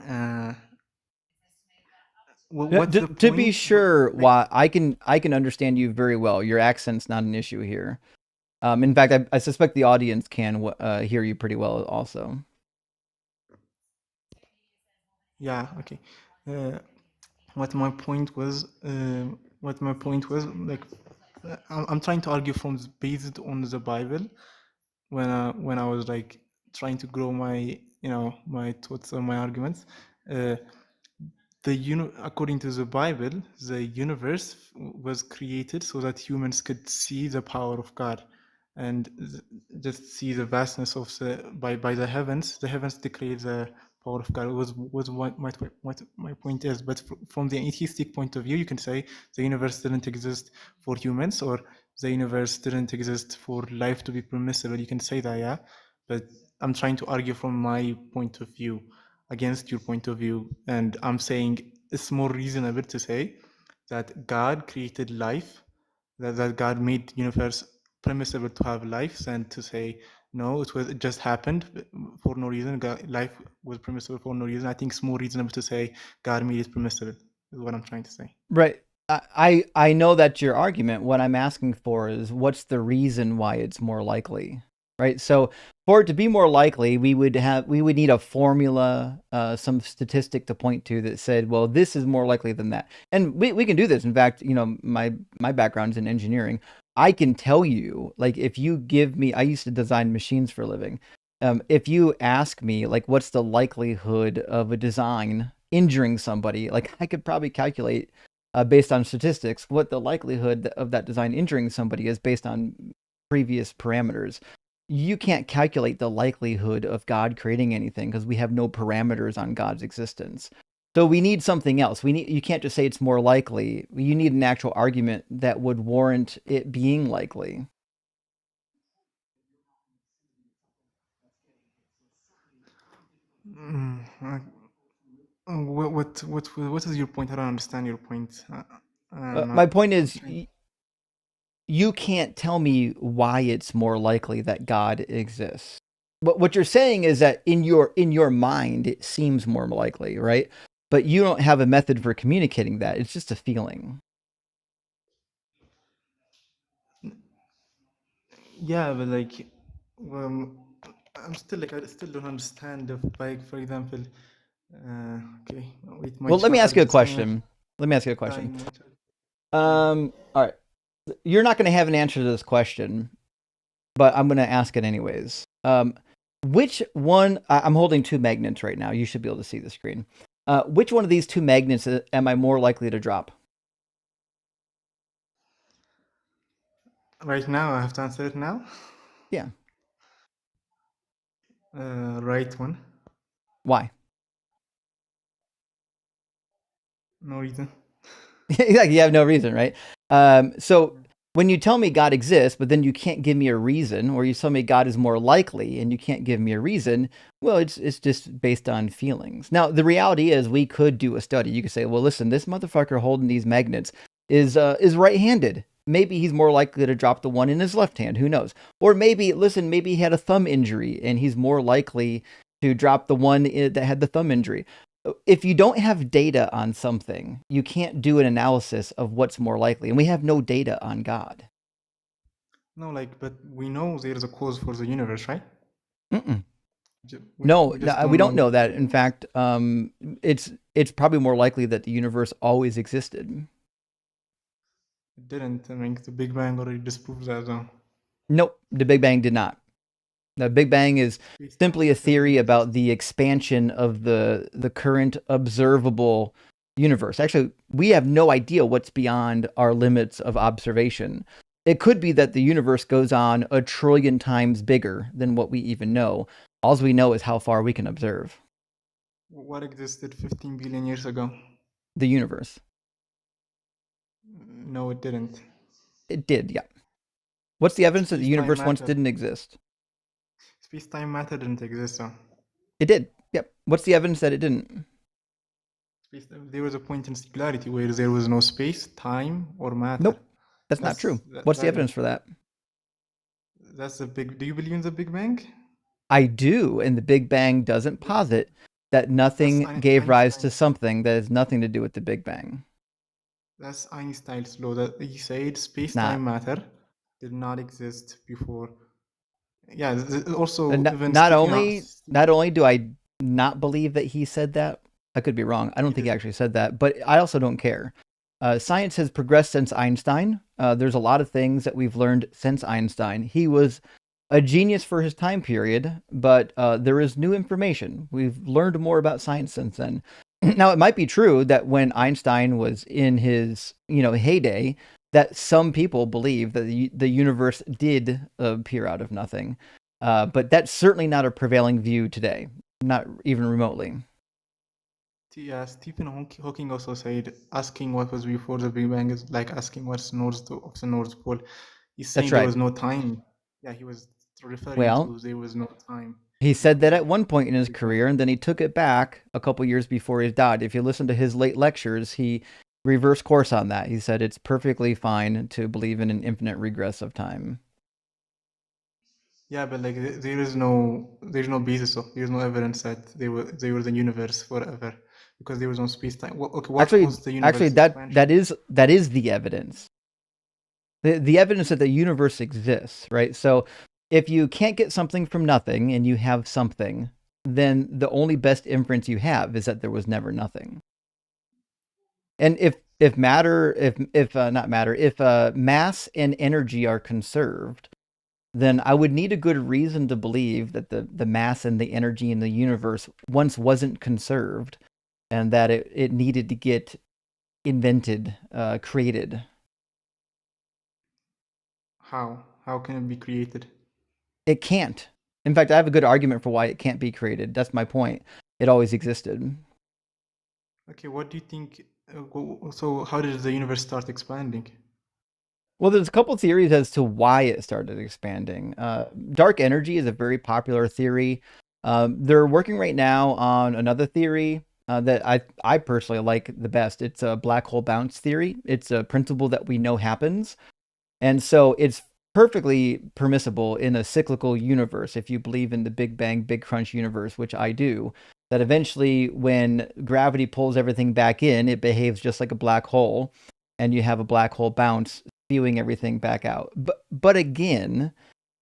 Uh, Yeah, what's the to be point? sure, Like, why I can understand you very well. Your accent's not an issue here. In fact, I suspect the audience can hear you pretty well also. yeah, okay. Uh, what my point was, like, I'm trying to argue from based on the Bible, when I was like trying to grow my my thoughts or my arguments. Uh, according to the Bible, the universe was created so that humans could see the power of God, and just see the vastness of by the heavens. The heavens declare the power of God. Was what my point is. But from the atheistic point of view, you can say the universe didn't exist for humans, or the universe didn't exist for life to be permissible. You can say that, yeah. But I'm trying to argue from my point of view against your point of view, and I'm saying it's more reasonable to say that God created life, that God made the universe permissible to have life, than to say no, it just happened for no reason. Life was permissible for no reason. I think it's more reasonable to say God made it permissible, is what I'm trying to say. Right. I know that's your argument. What I'm asking for is what's the reason why it's more likely, right? So for it to be more likely, we would need a formula, some statistic to point to that said, well, this is more likely than that. And we can do this. In fact, my background's in engineering. I can tell you, like, if you give me, I used to design machines for a living. If you ask me, like, what's the likelihood of a design injuring somebody, like, I could probably calculate based on statistics what the likelihood of that design injuring somebody is based on previous parameters. You can't calculate the likelihood of God creating anything because we have no parameters on God's existence. So we need something else. You can't just say it's more likely. You need an actual argument that would warrant it being likely. What is your point? I don't understand your point. My point I'm is, trying. you can't tell me why it's more likely that God exists. But what you're saying is that in your mind it seems more likely, right? But you don't have a method for communicating that. It's just a feeling. Yeah, but like, um, I'm still like, I still don't understand. If, like, for example, okay, wait, my Well, let me ask child you a just question. Let me ask you a question. dying. My child. Yeah. All right. You're not going to have an answer to this question, but I'm going to ask it anyways. Which one? I'm holding two magnets right now. You should be able to see the screen. Which one of these two magnets am I more likely to drop? Right now, I have to answer it now. Yeah. Right one. Why? No reason. Exactly. You have no reason, right? So when you tell me God exists, but then you can't give me a reason, or you tell me God is more likely and you can't give me a reason, well, it's just based on feelings. Now, the reality is we could do a study. You could say, well, listen, this motherfucker holding these magnets is right-handed. Maybe he's more likely to drop the one in his left hand. Who knows? Or maybe, listen, maybe he had a thumb injury and he's more likely to drop the one that had the thumb injury. If you don't have data on something, you can't do an analysis of what's more likely. And we have no data on God. No, like, but we know there is a cause for the universe, right? Mm-mm. We No, we just we don't don't know. know that. In fact, it's probably more likely that the universe always existed. It didn't. I mean, the Big Bang already disproves that, though. Nope, the Big Bang did not. The Big Bang is Space-time simply a matter theory didn't exist. about the expansion of the current observable universe. Actually, we have no idea what's beyond our limits of observation. It could be that the universe goes on 1,000,000,000,000 times bigger than what we even know. All we know is how far we can observe What existed 15 billion years ago? the universe. No, it didn't. It did, yeah. What's the evidence that the Space-time universe once matter. didn't exist? Space-time matter didn't exist, though. It did. Yep. What's the evidence that it didn't? There was a point in singularity where there was no space, time, or matter. Nope. That's not true. What's the evidence for that? That's the big. Do you believe in the Big Bang? I do, and the Big Bang doesn't posit that nothing gave rise to something that has nothing to do with the Big Bang. That's Einstein's law that he said space-time matter did not exist before. Yeah, also even not only do I not believe that he said that, I could be wrong. I don't think he actually said that, but I also don't care. Science has progressed since Einstein. There's a lot of things that we've learned since Einstein. He was a genius for his time period, but there is new information. We've learned more about science since then. Now, it might be true that when Einstein was in his, heyday, that some people believe that the universe did appear out of nothing. But that's certainly not a prevailing view today, not even remotely. Yeah, Stephen Hawking also said asking what was before the Big Bang is like asking what's north of the North Pole. He's saying there was no time. Yeah, he was referring to there was no time. He said that at one point in his career, and then he took it back a couple years before he died. If you listen to his late lectures, he reversed course on that. He said it's perfectly fine to believe in an infinite regress of time. Yeah, but like there's no basis of there's no evidence that they were the universe forever because there was no space time. Well, okay, what was the universe? Actually, that is the evidence. The evidence that the universe exists, right? So if you can't get something from nothing and you have something, then the only best inference you have is that there was never nothing. And if mass and energy are conserved, then I would need a good reason to believe that the mass and the energy in the universe once wasn't conserved, and that it needed to get invented, created. How can it be created? It can't. In fact, I have a good argument for why it can't be created. That's my point. It always existed. Okay, what do you think? So how did the universe start expanding? Well, there's a couple theories as to why it started expanding. Dark energy is a very popular theory. They're working right now on another theory that I personally like the best. It's a black hole bounce theory. It's a principle that we know happens. And so it's perfectly permissible in a cyclical universe, if you believe in the Big Bang, Big Crunch universe, which I do, that eventually when gravity pulls everything back in, it behaves just like a black hole, and you have a black hole bounce spewing everything back out. But again,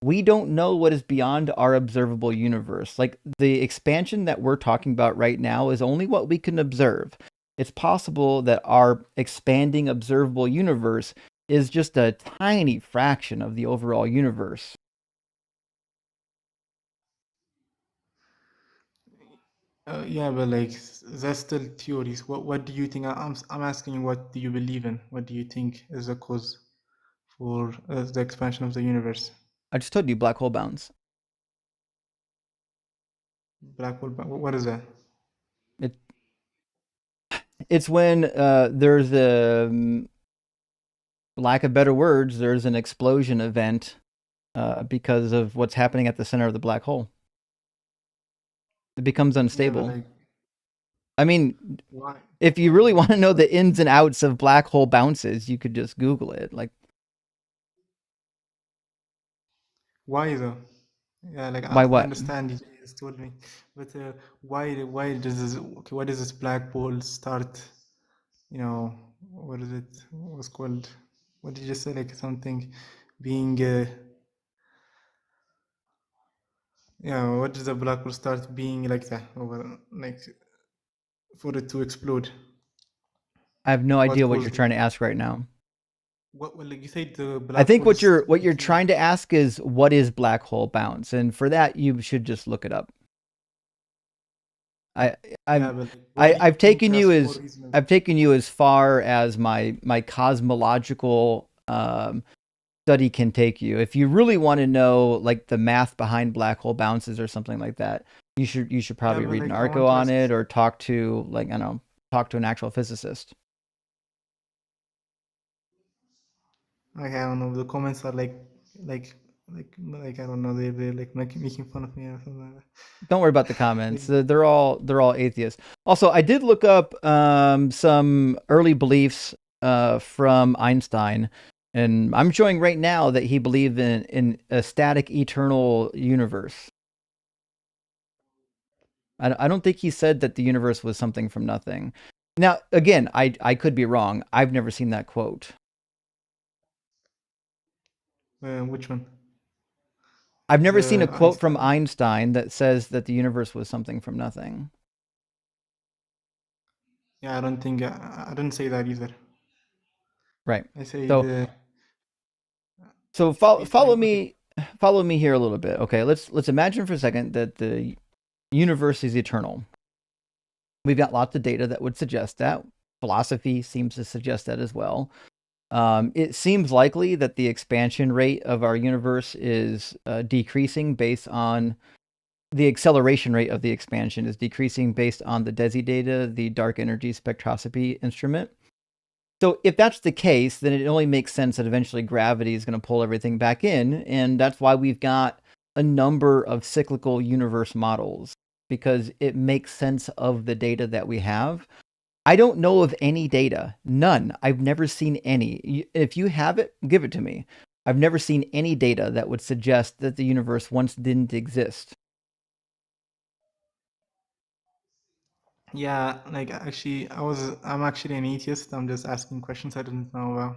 we don't know what is beyond our observable universe. Like the expansion that we're talking about right now is only what we can observe. It's possible that our expanding observable universe is just a tiny fraction of the overall universe. Yeah, but like that's still theories. What do you think? I'm asking, what do you believe in? What do you think is the cause for the expansion of the universe? I just told you black hole bounce. Black hole bounce. What is that? It's when there's a lack of better words, there's an explosion event because of what's happening at the center of the black hole. It becomes unstable. Yeah, I mean, why? If you really want to know the ins and outs of black hole bounces, you could just Google it. Like, why though? Yeah, like why I what? understand you just told me, but why does this? Okay, why does this black hole start? You know, what is it? What was called? What did you just say? Like something being. Yeah, what does the black hole start being like that over like for it to explode? I have no idea what you're trying to ask right now. Well, like you said, the I black think hole is what you're empty. trying to ask is what is black hole bounce, and for that you should just look it up. I Yeah, I'm but like, what do you I've think taken that's you more as reasonable? I've taken you as far as my cosmological study can take you. If you really want to know like the math behind black hole bounces or something like that, you should Yeah, probably but read an like I article want to on ask. it or talk to like I don't know, talk to an actual physicist. Like I don't know. The comments are like like I don't know. They're like making fun of me or something like that. Don't worry about the comments. Like, They're all atheists. Also, I did look up some early beliefs from Einstein, and I'm showing right now that he believed in a static eternal universe. I don't think he said that the universe was something from nothing. Now, again, I could be wrong. I've never seen that quote. which one? I've never seen a The quote from Einstein? Einstein that says that the universe was something from nothing. Yeah, I don't think I don't say that either. Right. I say So the follow space time. Okay. follow me here a little bit. Okay, let's imagine for a second that the universe is eternal. We've got lots of data that would suggest that. Philosophy seems to suggest that as well. It seems likely that the expansion rate of our universe is decreasing based on the acceleration rate of the expansion is decreasing based on the DESI data, the dark energy spectroscopy instrument. So if that's the case, then it only makes sense that eventually gravity is going to pull everything back in. And that's why we've got a number of cyclical universe models, because it makes sense of the data that we have. I don't know of any data, none. I've never seen any. If you have it, give it to me. I've never seen any data that would suggest that the universe once didn't exist. Is Yeah, like actually, I'm actually an atheist. I'm just asking questions I didn't know about.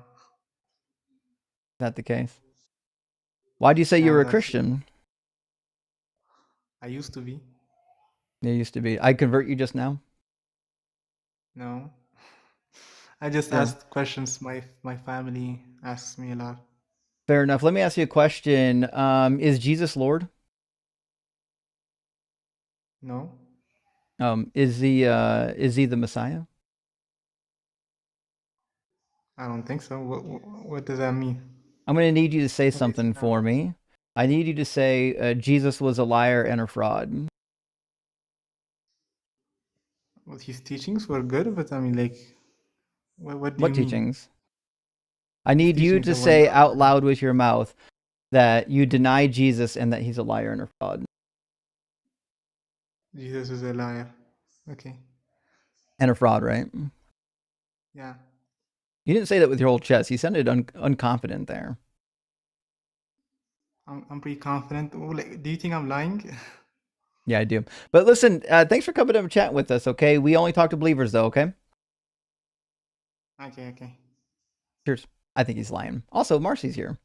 that the case? Why do you say you Yeah, were a that's Christian? I used to be. You used to be. I convert you just now? No, I just Sure. asked questions. My family asks me a lot. Fair enough. Let me ask you a question. Is Jesus Lord? No, Is he the Messiah? I don't think so. What does that mean? I'm going to need you to say What is he something now? for me. I need you to say Jesus was a liar and a fraud. Well, his teachings were good, but I mean, like, what do What you mean? teachings? I His need you teachings to of when say God. out loud with your mouth that you deny Jesus and that he's a liar and a fraud. Jesus is a liar. Okay. And a fraud, right? Yeah. You didn't say that with your whole chest. You sounded unconfident there. I'm pretty confident. Oh, like, do you think I'm lying? Yeah, I do. But listen, thanks for coming up and chatting with us, okay? We only talk to believers, though, okay? Okay, okay. Cheers. I think he's lying. Also, Marcy's here.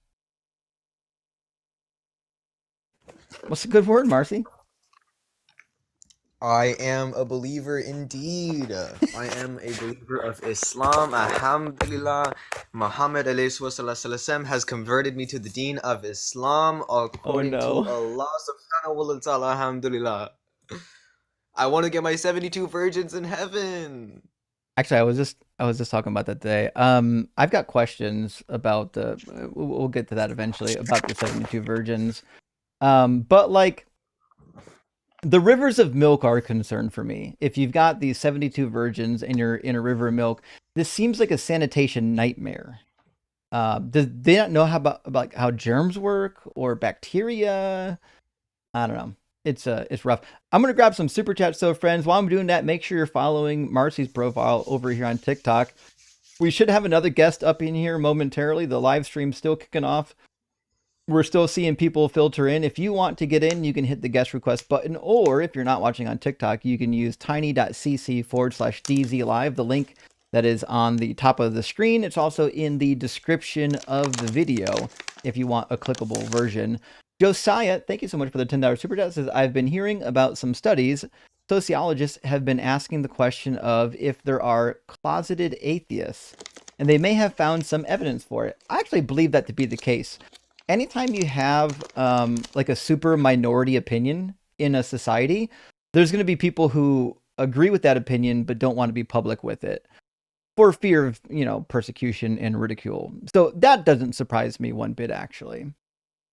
What's a good word, Marcy? I am a believer indeed. I am a believer of Islam. Alhamdulillah. Muhammad ﷺ has converted me to the deen of Islam Oh, according to no. Allah subhanahu wa ta'ala. Alhamdulillah. I want to get my 72 virgins in heaven. Actually, I was just talking about that today. I've got questions about the. We'll get to that eventually about the 72 virgins. But like the rivers of milk are a concern for me. If you've got these 72 virgins and you're in a river of milk, this seems like a sanitation nightmare. Does they not know how about like how germs work or bacteria? I don't know. It's rough. I'm gonna grab some super chats, so friends. While I'm doing that, make sure you're following Marcy's profile over here on TikTok. We should have another guest up in here momentarily. The live stream's still kicking off. We're still seeing people filter in. If you want to get in, you can hit the guest request button, or if you're not watching on TikTok, you can use tiny.cc/DZ live, the link that is on the top of the screen. It's also in the description of the video if you want a clickable version. Josiah, thank you so much for the $10 super chat. Says, I've been hearing about some studies. Sociologists have been asking the question of if there are closeted atheists. and they may have found some evidence for it. I actually believe that to be the case. Anytime you have like a super minority opinion in a society, there's going to be people who agree with that opinion but don't want to be public with it for fear of, persecution and ridicule. So that doesn't surprise me one bit, actually.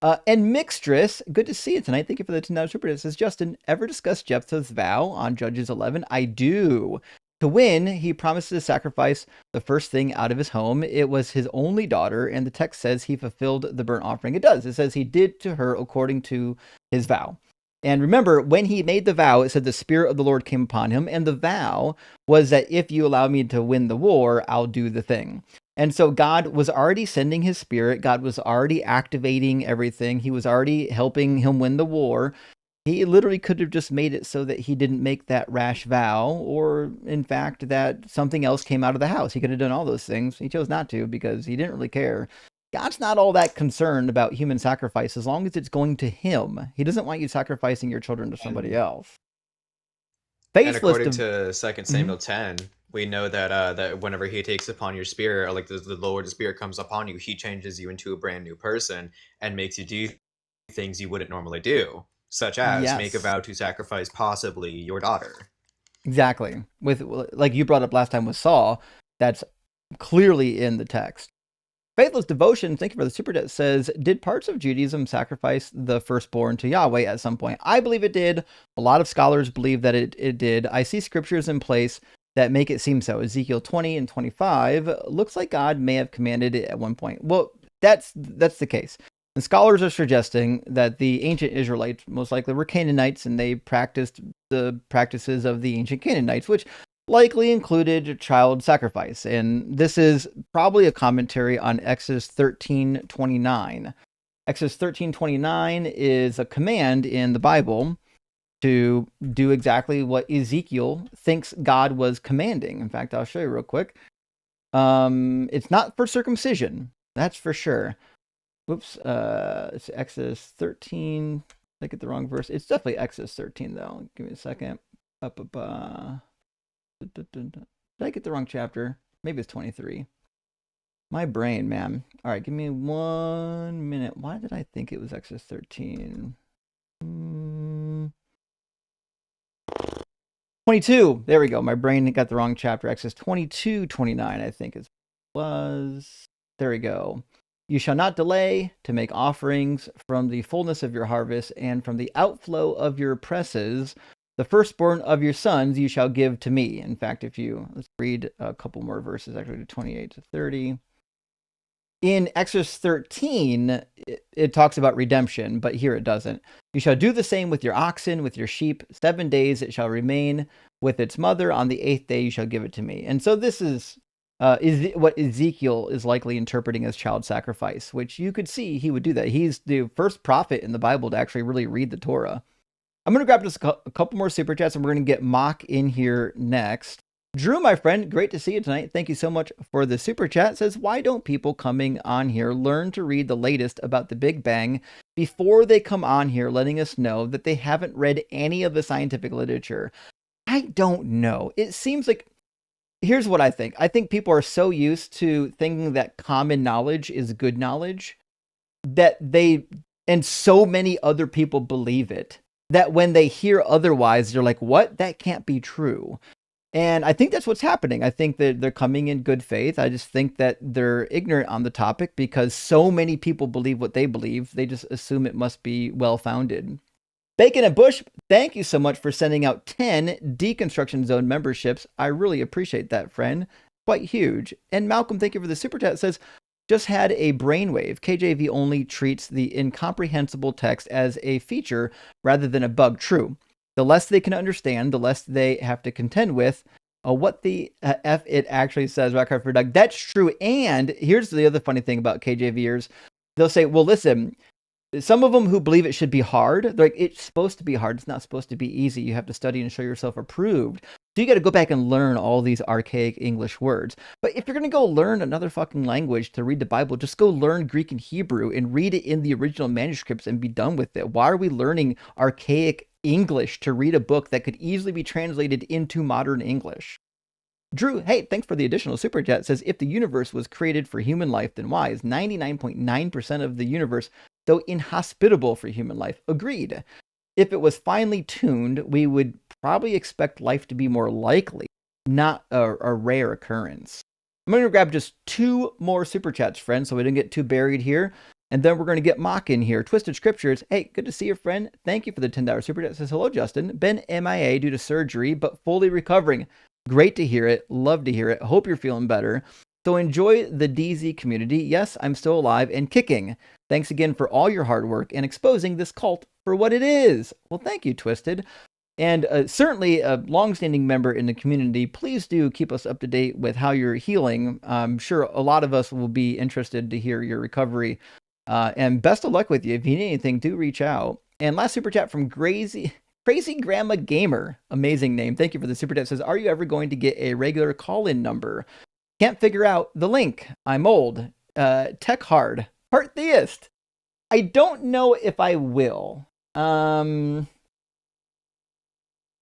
And Mixtress, good to see you tonight. Thank you for the $10 super. It says, Justin, ever discuss Jephthah's vow on Judges 11? I do. To win, he promised to sacrifice the first thing out of his home. It was his only daughter, and the text says he fulfilled the burnt offering. It does. It says he did to her according to his vow. And remember, when he made the vow, it said the Spirit of the Lord came upon him, and the vow was that if you allow me to win the war, I'll do the thing. And so God was already sending his Spirit. God was already activating everything. He was already helping him win the war. He literally could have just made it so that he didn't make that rash vow, or in fact, that something else came out of the house. He could have done all those things. He chose not to because he didn't really care. God's not all that concerned about human sacrifice as long as it's going to him. He doesn't want you sacrificing your children to somebody else. And according to 2 Samuel 10, we know that that whenever he takes upon your spirit, or like the Lord's Spirit comes upon you, he changes you into a brand new person and makes you do things you wouldn't normally do, such as make a vow to sacrifice possibly your daughter. Exactly. With, like you brought up last time with Saul, that's clearly in the text. Faithless Devotion, thank you for the super chat, says, did parts of Judaism sacrifice the firstborn to Yahweh at some point? I believe it did. A lot of scholars believe that it did. I see scriptures in place that make it seem so. Ezekiel 20 and 25 looks like God may have commanded it at one point. Well, that's the case. And scholars are suggesting that the ancient Israelites most likely were Canaanites, and they practiced the practices of the ancient Canaanites, which likely included child sacrifice. And this is probably a commentary on Exodus 13:29. Exodus 13:29 is a command in the Bible to do exactly what Ezekiel thinks God was commanding. In fact, I'll show you real quick. It's not for circumcision, that's for sure. Whoops, it's Exodus 13. Did I get the wrong verse? It's definitely Exodus 13, though. Give me a second. Did I get the wrong chapter? Maybe it's 23. My brain, man. All right, give me 1 minute. Why did I think it was Exodus 13? 22. There we go. My brain got the wrong chapter. Exodus 22:29, I think it was. There we go. You shall not delay to make offerings from the fullness of your harvest and from the outflow of your presses. The firstborn of your sons you shall give to me. In fact, let's read a couple more verses, actually, to 28 to 30. In Exodus 13, it talks about redemption, but here it doesn't. You shall do the same with your oxen, with your sheep. 7 days it shall remain with its mother. On the 8th day you shall give it to me. And so this is what Ezekiel is likely interpreting as child sacrifice, which you could see he would do that. He's the first prophet in the Bible to actually really read the Torah. I'm going to grab just a couple more super chats, and we're going to get Mock in here next. Drew, my friend, great to see you tonight. Thank you so much for the super chat. Says, why don't people coming on here learn to read the latest about the Big Bang before they come on here letting us know that they haven't read any of the scientific literature? I don't know. It seems like, here's what I think. I think people are so used to thinking that common knowledge is good knowledge that and so many other people believe it, that when they hear otherwise, they're like, what? That can't be true. And I think that's what's happening. I think that they're coming in good faith. I just think that they're ignorant on the topic because so many people believe what they believe. They just assume it must be well-founded. Bacon and Bush, thank you so much for sending out 10 Deconstruction Zone memberships. I really appreciate that, friend. Quite huge. And Malcolm, thank you for the super chat. It says, just had a brainwave. KJV only treats the incomprehensible text as a feature rather than a bug. True. The less they can understand, the less they have to contend with what the F it actually says. Rock for Doug. That's true. And here's the other funny thing about KJVers. They'll say, well, listen, some of them who believe it should be hard, they're like, it's supposed to be hard. It's not supposed to be easy. You have to study and show yourself approved. So you got to go back and learn all these archaic English words. But if you're going to go learn another fucking language to read the Bible, just go learn Greek and Hebrew and read it in the original manuscripts and be done with it. Why are we learning archaic English to read a book that could easily be translated into modern English? Drew, hey, thanks for the additional super chat. Says, if the universe was created for human life, then why is 99.9% of the universe so inhospitable for human life? Agreed. If it was finely tuned, we would probably expect life to be more likely, not a rare occurrence. I'm going to grab just 2 more super chats, friends, so we didn't get too buried here. And then we're going to get Mock in here. Twisted Scriptures. Hey, good to see you, friend. Thank you for the $10 super chat. Says, hello, Justin. Been MIA due to surgery, but fully recovering. Great to hear it. Love to hear it. Hope you're feeling better. So enjoy the DZ community. Yes, I'm still alive and kicking. Thanks again for all your hard work and exposing this cult for what it is. Well, thank you, Twisted. And certainly a longstanding member in the community, please do keep us up to date with how you're healing. I'm sure a lot of us will be interested to hear your recovery. And best of luck with you. If you need anything, do reach out. And last super chat from Crazy Grandma Gamer. Amazing name. Thank you for the super chat. Says, are you ever going to get a regular call-in number? Can't figure out the link. I'm old. Tech hard. Heart theist. I don't know if I will. I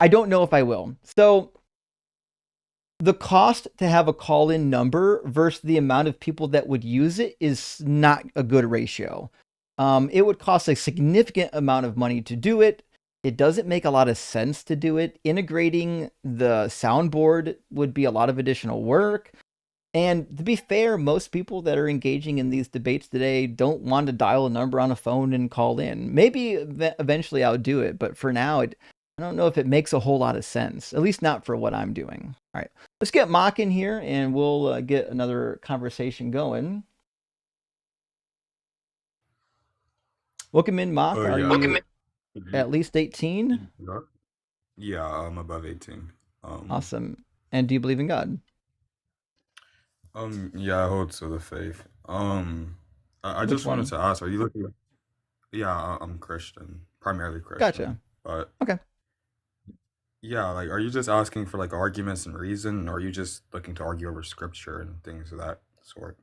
don't know if I will. So the cost to have a call-in number versus the amount of people that would use it is not a good ratio. It would cost a significant amount of money to do it. It doesn't make a lot of sense to do it. Integrating the soundboard would be a lot of additional work. And to be fair, most people that are engaging in these debates today don't want to dial a number on a phone and call in. Maybe eventually I'll do it, but for now, I don't know if it makes a whole lot of sense, at least not for what I'm doing. All right, let's get Mock in here and we'll get another conversation going. Welcome in, Mock. Are you at least 18? Yeah, I'm above 18. Awesome. And do you believe in God? Yeah, I hold to the faith. I Which just wanted one? to ask, are you looking? Yeah, I'm Christian, primarily Christian. Gotcha. But Okay. yeah, like, are you just asking for like arguments and reason, or are you just looking to argue over scripture and things of that sort?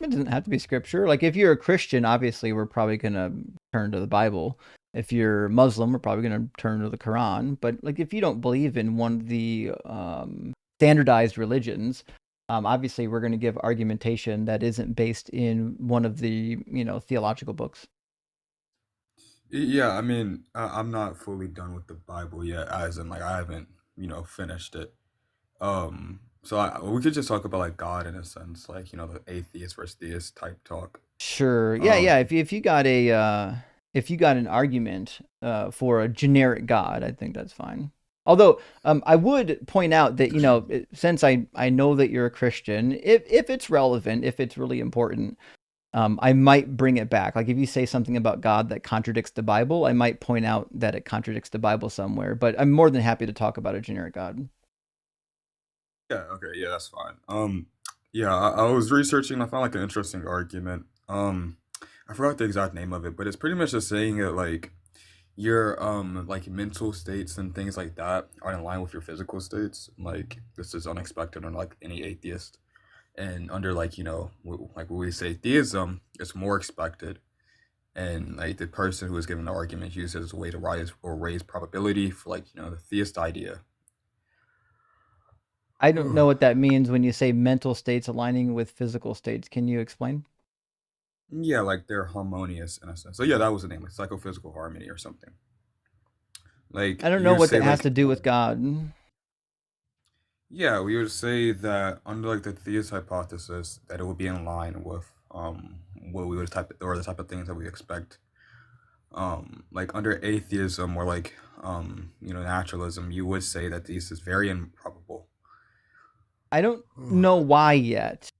It doesn't have to be scripture. Like if you're a Christian, obviously we're probably going to turn to the Bible. If you're Muslim, we're probably going to turn to the Quran. But like if you don't believe in one of the standardized religions, obviously we're going to give argumentation that isn't based in one of the, theological books. Yeah, I mean, I'm not fully done with the Bible yet, as in like I haven't, finished it. So we could just talk about like God in a sense, like the atheist versus theist type talk. Sure. Yeah. If you got an argument for a generic God, I think that's fine. Although I would point out that since I know that you're a Christian, if it's relevant, if it's really important, I might bring it back. Like if you say something about God that contradicts the Bible, I might point out that it contradicts the Bible somewhere. But I'm more than happy to talk about a generic God. Yeah, okay, yeah, that's fine. Yeah, I was researching and I found like an interesting argument. I forgot the exact name of it, but it's pretty much just saying that like your like mental states and things like that are in line with your physical states. Like this is unexpected on like any atheist. And under like, like when we say theism, it's more expected. And like the person who is given the argument uses it as a way to raise probability for like, the theist idea. I don't know what that means when you say mental states aligning with physical states. Can you explain? Yeah, like they're harmonious in a sense. So yeah, that was the name, like psychophysical harmony or something. Like I don't you know would what say that has like to do with God. yeah, we would say that under like the theist hypothesis that it would be in line with what we would or the type of things that we expect. Like under atheism or like naturalism, you would say that this is very improbable. I don't know why yet.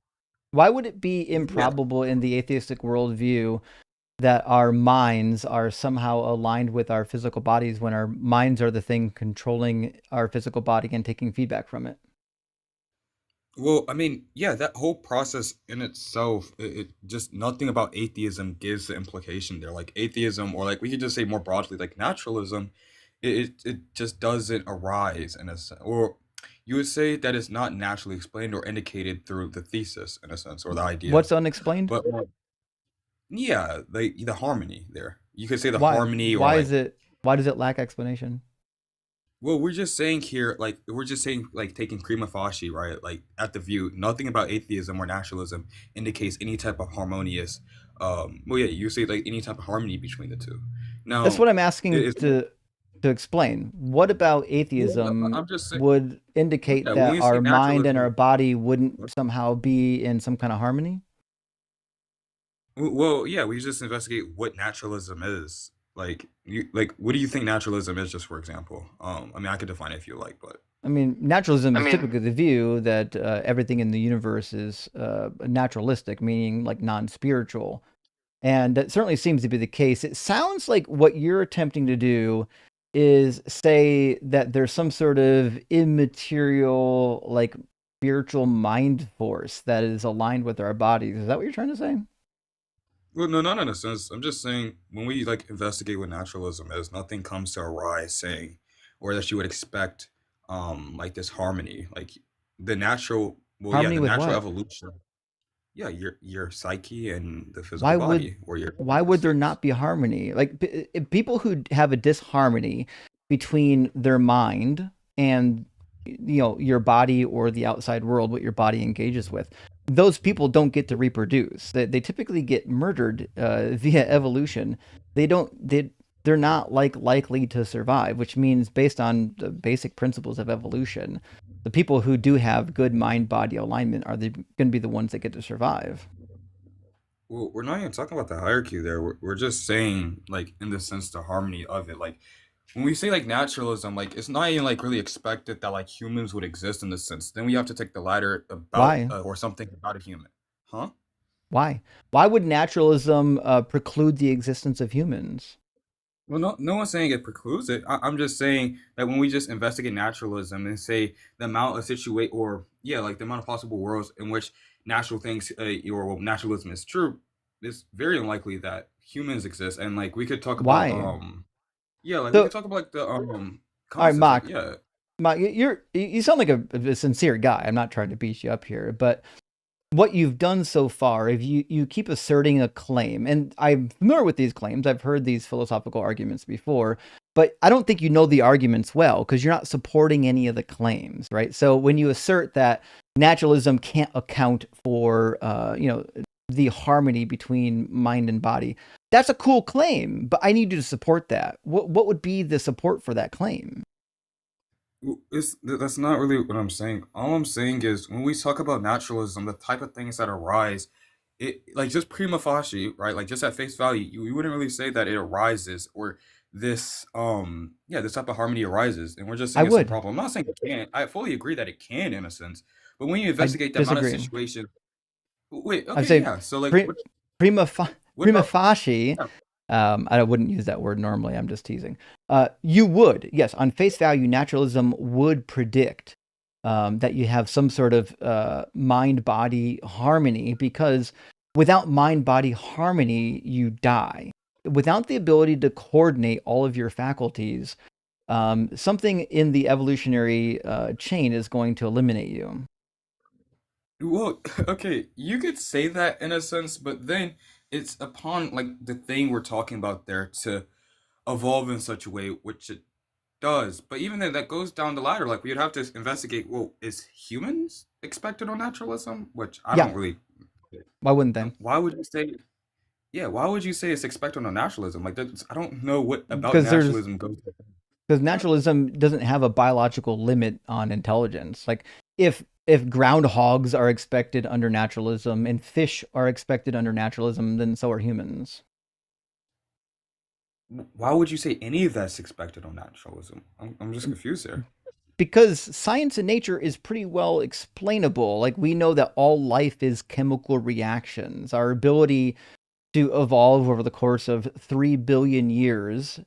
Why would it be Yeah. improbable in the atheistic worldview that our minds are somehow aligned with our physical bodies when our minds are the thing controlling our physical body and taking feedback from it? Well, I mean, yeah, that whole process in itself, it just nothing about atheism gives the implication there. Like atheism, or like we could just say more broadly, like naturalism, it just doesn't arise in a sense, or you would say that it's not naturally explained or indicated through the thesis in a sense, or the idea. What's unexplained? But yeah, the harmony there. You could say the Why? harmony, or Why like is it? Why does it lack explanation? Well, we're just saying here, like we're just saying, like taking prima facie, right? Like at the view, nothing about atheism or naturalism indicates any type of harmonious. Well, yeah, you say like any type of harmony between the two. That's Now, what I'm asking it's to explain. What about well, atheism I'm just saying, would indicate yeah, when that we say our mind and our naturalism, body wouldn't somehow be in some kind of harmony? well, yeah, we just investigate what naturalism is. Like, like, what do you think naturalism is, just for example? I mean, I could define it if you like, but I mean, naturalism is typically the view that everything in the universe is naturalistic, meaning like non-spiritual. And that certainly seems to be the case. It sounds like what you're attempting to do is say that there's some sort of immaterial, like spiritual mind force that is aligned with our bodies. Is that what you're trying to say? well, no, not in a sense. I'm just saying when we like investigate what naturalism is, nothing comes to arise saying, or that you would expect, like this harmony, like the natural, well, yeah, Harmony the with natural what? evolution, yeah, your psyche and the physical Why would body or your why mental would there states. not be harmony? Like people who have a disharmony between their mind and your body or the outside world, what your body engages with, those people don't get to reproduce. They typically get murdered via evolution. They're not likely to survive, which means based on the basic principles of evolution, the people who do have good mind body alignment are going to be the ones that get to survive. Well, we're not even talking about the hierarchy there. We're just saying, like, in the sense, the harmony of it. Like, when we say like naturalism, like it's not even like really expected that like humans would exist in this sense. Then we have to take the latter about Why? or something about a human, huh? Why? Why would naturalism preclude the existence of humans? Well, no one's saying it precludes it. I'm just saying that when we just investigate naturalism and say the amount of situate or yeah, like the amount of possible worlds in which natural things or well, naturalism is true, it's very unlikely that humans exist. And like we could talk about Why? yeah, like we So, could talk about like the all right, concepts like Mock, yeah. you sound like a sincere guy. I'm not trying to beat you up here, but what you've done so far, if you keep asserting a claim, and I'm familiar with these claims, I've heard these philosophical arguments before, but I don't think you know the arguments well because you're not supporting any of the claims, right? So when you assert that naturalism can't account for, the harmony between mind and body, that's a cool claim, but I need you to support that. What would be the support for that claim? That's not really what I'm saying. All I'm saying is when we talk about naturalism, the type of things that arise, it like just prima facie, right? Like just at face value, you wouldn't really say that it arises or this yeah, this type of harmony arises, and we're just I saying it's a would. problem. I'm not saying it can't. I fully agree that it can in a sense, but when you I investigate the amount of disagree. situation, wait, I'd okay, say yeah. So like, pre- prima what prima about facie. yeah, I wouldn't use that word normally. I'm just teasing. You would, yes, on face value, naturalism would predict that you have some sort of mind-body harmony because without mind-body harmony, you die. Without the ability to coordinate all of your faculties, something in the evolutionary chain is going to eliminate you. well, okay, you could say that in a sense, but then it's upon like the thing we're talking about there to evolve in such a way which it does. But even then, that goes down the ladder. Like we'd have to investigate. Well, is humans expected on naturalism? Which I Yeah, don't really. why wouldn't they? Why would you say? Yeah, why would you say it's expected on naturalism? Like that's, I don't know what about Because there's naturalism goes. because Huh? naturalism doesn't have a biological limit on intelligence. Like if groundhogs are expected under naturalism and fish are expected under naturalism, then so are humans. Why would you say any of that's expected on naturalism? I'm just confused there. Because science and nature is pretty well explainable. Like we know that all life is chemical reactions. Our ability to evolve over the course of 3 billion years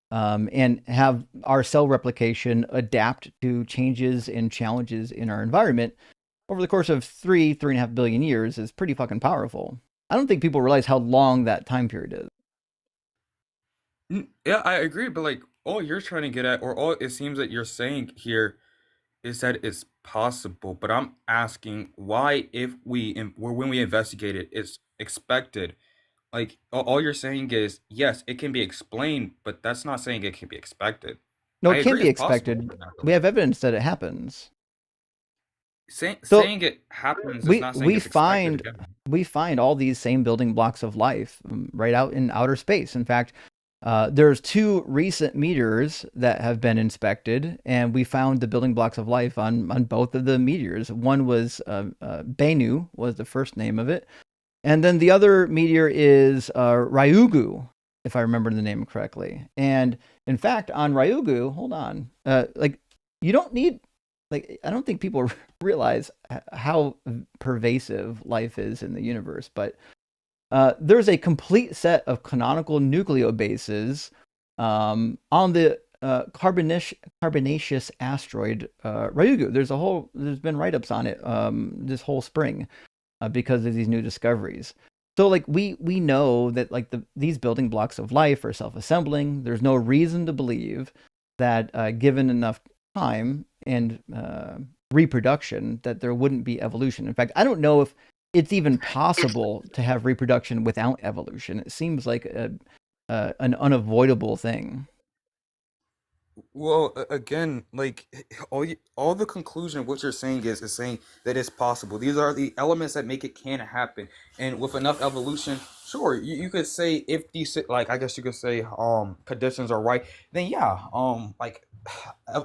and have our cell replication adapt to changes and challenges in our environment over the course of 3.5 billion years is pretty fucking powerful. I don't think people realize how long that time period is. Yeah, I agree, but like all you're trying to get at, or all it seems that you're saying here is that it's possible. But I'm asking why, if or when we investigate it, it's expected. Like all you're saying is yes, it can be explained, but that's not saying it can be expected. No, I it can't agree be it's possible. expected. We have evidence that it happens. So Saying it happens is not saying we it's expected find again. all these same building blocks of life right out in outer space. In fact, there's 2 recent meteors that have been inspected, and we found the building blocks of life on both of the meteors. One was Bennu was the first name of it, and then the other meteor is Ryugu, if I remember the name correctly. And in fact, on Ryugu, hold on, like you don't need, like I don't think people realize how pervasive life is in the universe, but there's a complete set of canonical nucleobases on the carbonaceous asteroid Ryugu. There's been write-ups on it this whole spring because of these new discoveries. So like we know that like these building blocks of life are self-assembling. There's no reason to believe that given enough time and reproduction that there wouldn't be evolution. In fact, I don't know if it's even possible to have reproduction without evolution. It seems like an unavoidable thing. Well, again, like all the conclusion of what you're saying is saying that it's possible. These are the elements that make it can happen, and with enough evolution, sure, you could say if these, like I guess you could say conditions are right, then yeah, like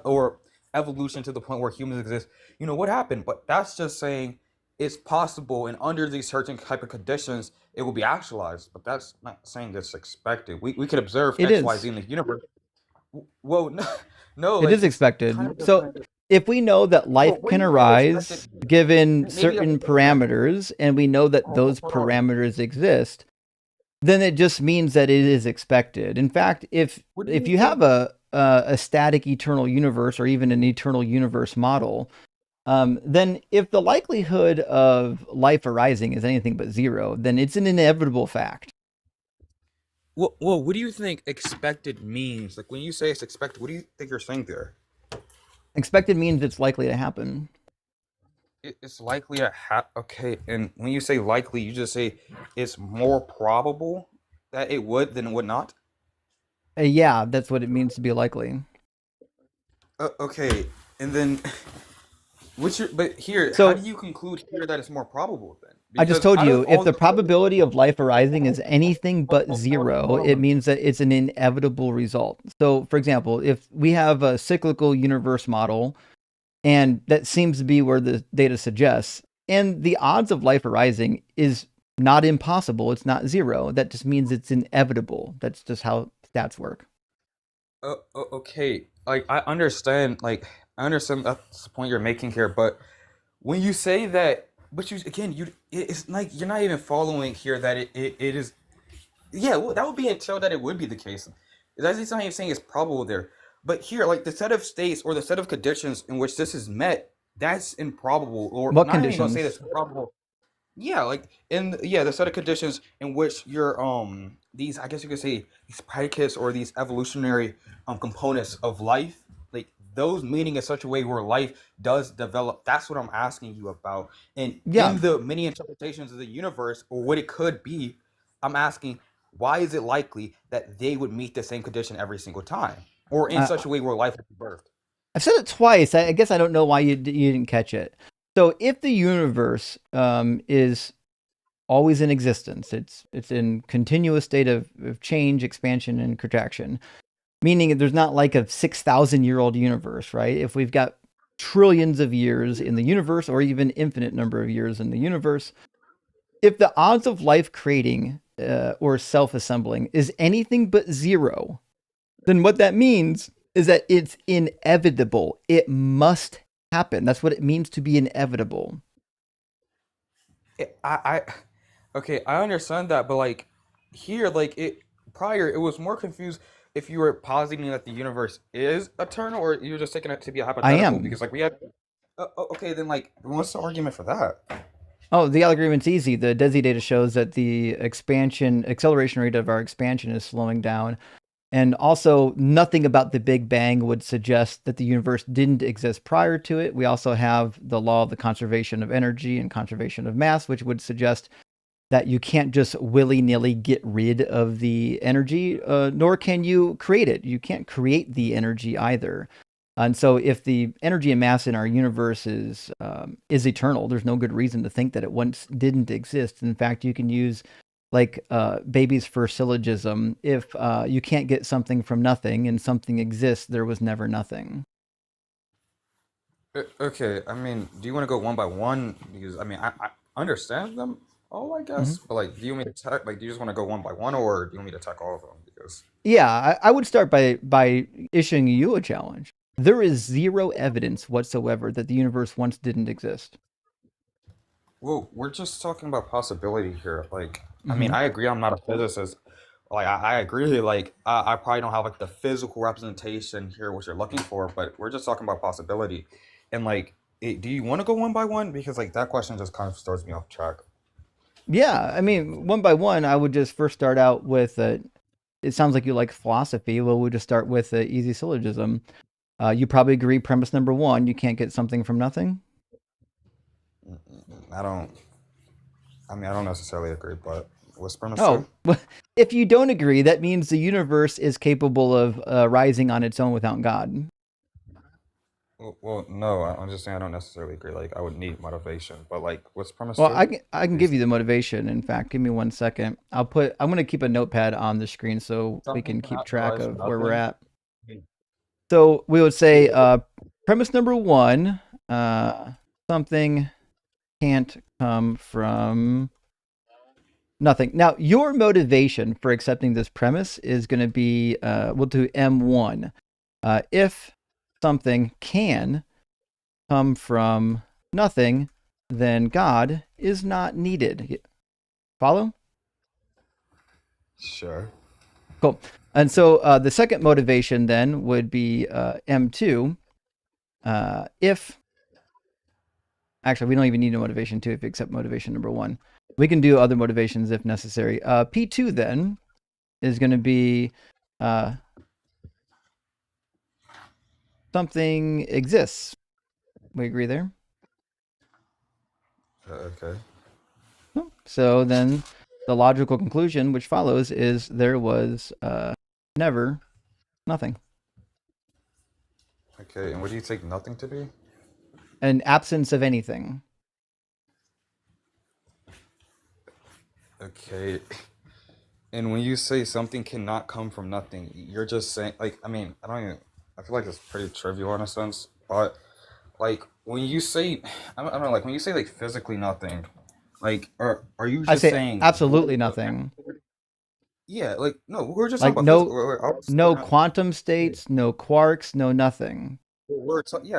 or evolution to the point where humans exist. You know what happened, but that's just saying it's possible, and under these certain type of conditions, it will be actualized. But that's not saying it's expected. We could observe It X, Y, Z is. in the universe. Well, no, no, It is like it's kind expected. of So different. if we know that Well, life what do can you think arise expected means? given Maybe a certain better example. parameters, and we know that those Hold on. parameters exist, then it just means that it is expected. In fact, if What do you you have think? a static eternal universe or even an eternal universe model, then if the likelihood of life arising is anything but 0, then it's an inevitable fact. Well, what do you think expected means? Like when you say it's expected, what do you think you're saying there? Expected means it's likely to happen. It's likely to Okay, and when you say likely, you just say it's more probable that it would than it would not. Yeah, that's what it means to be likely. Okay, and then but here, how do So you conclude here that it's more probable then? I just Because told out of you, if all the the probability of life arising is anything but hold 0, it on. means that it's an inevitable result. So, for example, if we have a cyclical universe model, and that seems to be where the data suggests, and the odds of life arising is not impossible, it's not 0. That just means it's inevitable. That's just how stats work. Okay, like I understand that's the point you're making here, but when you say that, but you again, it's like you're not even following here that it is. Yeah, well, that would be show that it would be the case. That's not even saying it's probable there, but here, like the set of states or the set of conditions in which this is met, that's improbable, or What not even gonna say conditions? that's improbable. Yeah, like the set of conditions in which your these, I guess you could say, these predicates or these evolutionary components of life, like those meaning in such a way where life does develop. That's what I'm asking you about. And Yeah. in the many interpretations of the universe or what it could be, I'm asking why is it likely that they would meet the same condition every single time, or in such a way where life would be birthed? I've said it twice. I guess I don't know why you didn't catch it. So if the universe is always in existence, it's in continuous state of change, expansion, and contraction, meaning there's not like a 6,000-year-old universe, right? If we've got trillions of years in the universe, or even infinite number of years in the universe, if the odds of life creating or self-assembling is anything but 0, then what that means is that it's inevitable. It must happen. That's what it means to be inevitable. I okay, I understand that, but like here, like it was more confused if you were positing that the universe is eternal or you were just taking it to be a I hypothetical am. because like we had okay, then like what's the argument for that? Oh, the agreement's easy. The DESI data shows that the acceleration rate of our expansion is slowing down. And also, nothing about the Big Bang would suggest that the universe didn't exist prior to it. We also have the law of the conservation of energy and conservation of mass, which would suggest that you can't just willy-nilly get rid of the energy, nor can you create it. You can't create the energy either. And so if the energy and mass in our universe is eternal, there's no good reason to think that it once didn't exist. In fact, you can use like Baby's first syllogism. If you can't get something from nothing and something exists, there was never nothing. Okay, I mean, do you want to go one by one? Because I mean, I understand them all, I guess. But like, do you want me to attack? Like, do you just want to go one by one, or do you want me to attack all of them? Because Yeah, I would start by issuing you a challenge. There is zero evidence whatsoever that the universe once didn't exist. well, we're just talking about possibility here. Like, I mean, I agree. I'm not a physicist. Like, I agree. Like, I probably don't have like the physical representation here, what you're looking for. But we're just talking about possibility. And like, do you want to go one by one? Because like that question just kind of throws me off track. Yeah, I mean, one by one, I would just first start out with it sounds like you like philosophy. Well, we'll just start with the easy syllogism. You probably agree, premise number one, you can't get something from nothing? I don't. I mean, I don't necessarily agree, but what's premise Oh, two? well, if you don't agree, that means the universe is capable of rising on its own without God. Well, no, I'm just saying I don't necessarily agree. Like, I would need motivation, but like, what's premise Well, two? I can give you the motivation. In fact, give me 1 second. I'm going to keep a notepad on the screen so we Something can keep cannot track arise of from where we're nothing. at. So we would say premise number one, something can't come from nothing. Now, your motivation for accepting this premise is going to be, we'll do M1. If something can come from nothing, then God is not needed. Follow? Sure. Cool. And so the second motivation then would be M2. If actually, we don't even need a motivation 2 if you accept motivation number 1. We can do other motivations if necessary. P2 then is going to be something exists. We agree there? Okay. So then the logical conclusion which follows is there was never nothing. Okay, and what do you take nothing to be? An absence of anything. Okay. And when you say something cannot come from nothing, you're just saying, like, I mean, I feel like it's pretty trivial in a sense, but like when you say, I don't know, like when you say like physically nothing, like, are you I just say saying, absolutely nothing. yeah, like, no, we're just Like talking about physical, no quantum states, no quarks, no nothing. we're talking,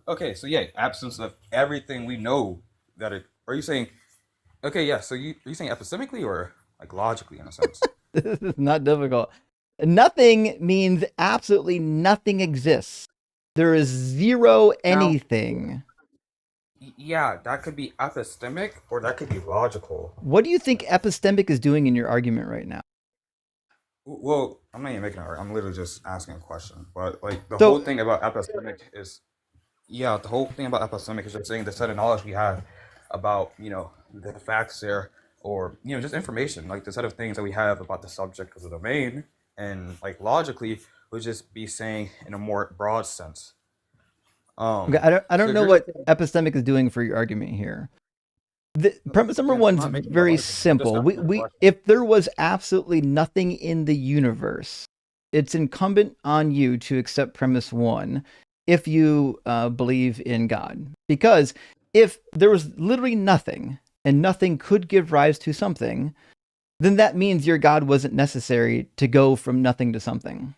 okay, so yeah, absence of everything we know that it, are you saying, okay, yeah, so are you saying epistemically or like logically in a sense? This is not difficult. Nothing means absolutely nothing exists. There is zero anything. Yeah, that could be epistemic or that could be logical. What do you think epistemic is doing in your argument right now? Well, I'm not even making an argument. I'm literally just asking a question. But like the So- whole thing about epistemic is, yeah, the whole thing about epistemic is just saying the set of knowledge we have about, the facts there, or just information, like the set of things that we have about the subject of the domain, and like logically would just be saying in a more broad sense. Okay, I don't so know you're what just epistemic is doing for your argument here. The premise number again, I'm one's not making an very argument. I'm just simple. asking a We question. if there was absolutely nothing in the universe, it's incumbent on you to accept premise 1 if you believe in God. Because if there was literally nothing and nothing could give rise to something, then that means your God wasn't necessary to go from nothing to something.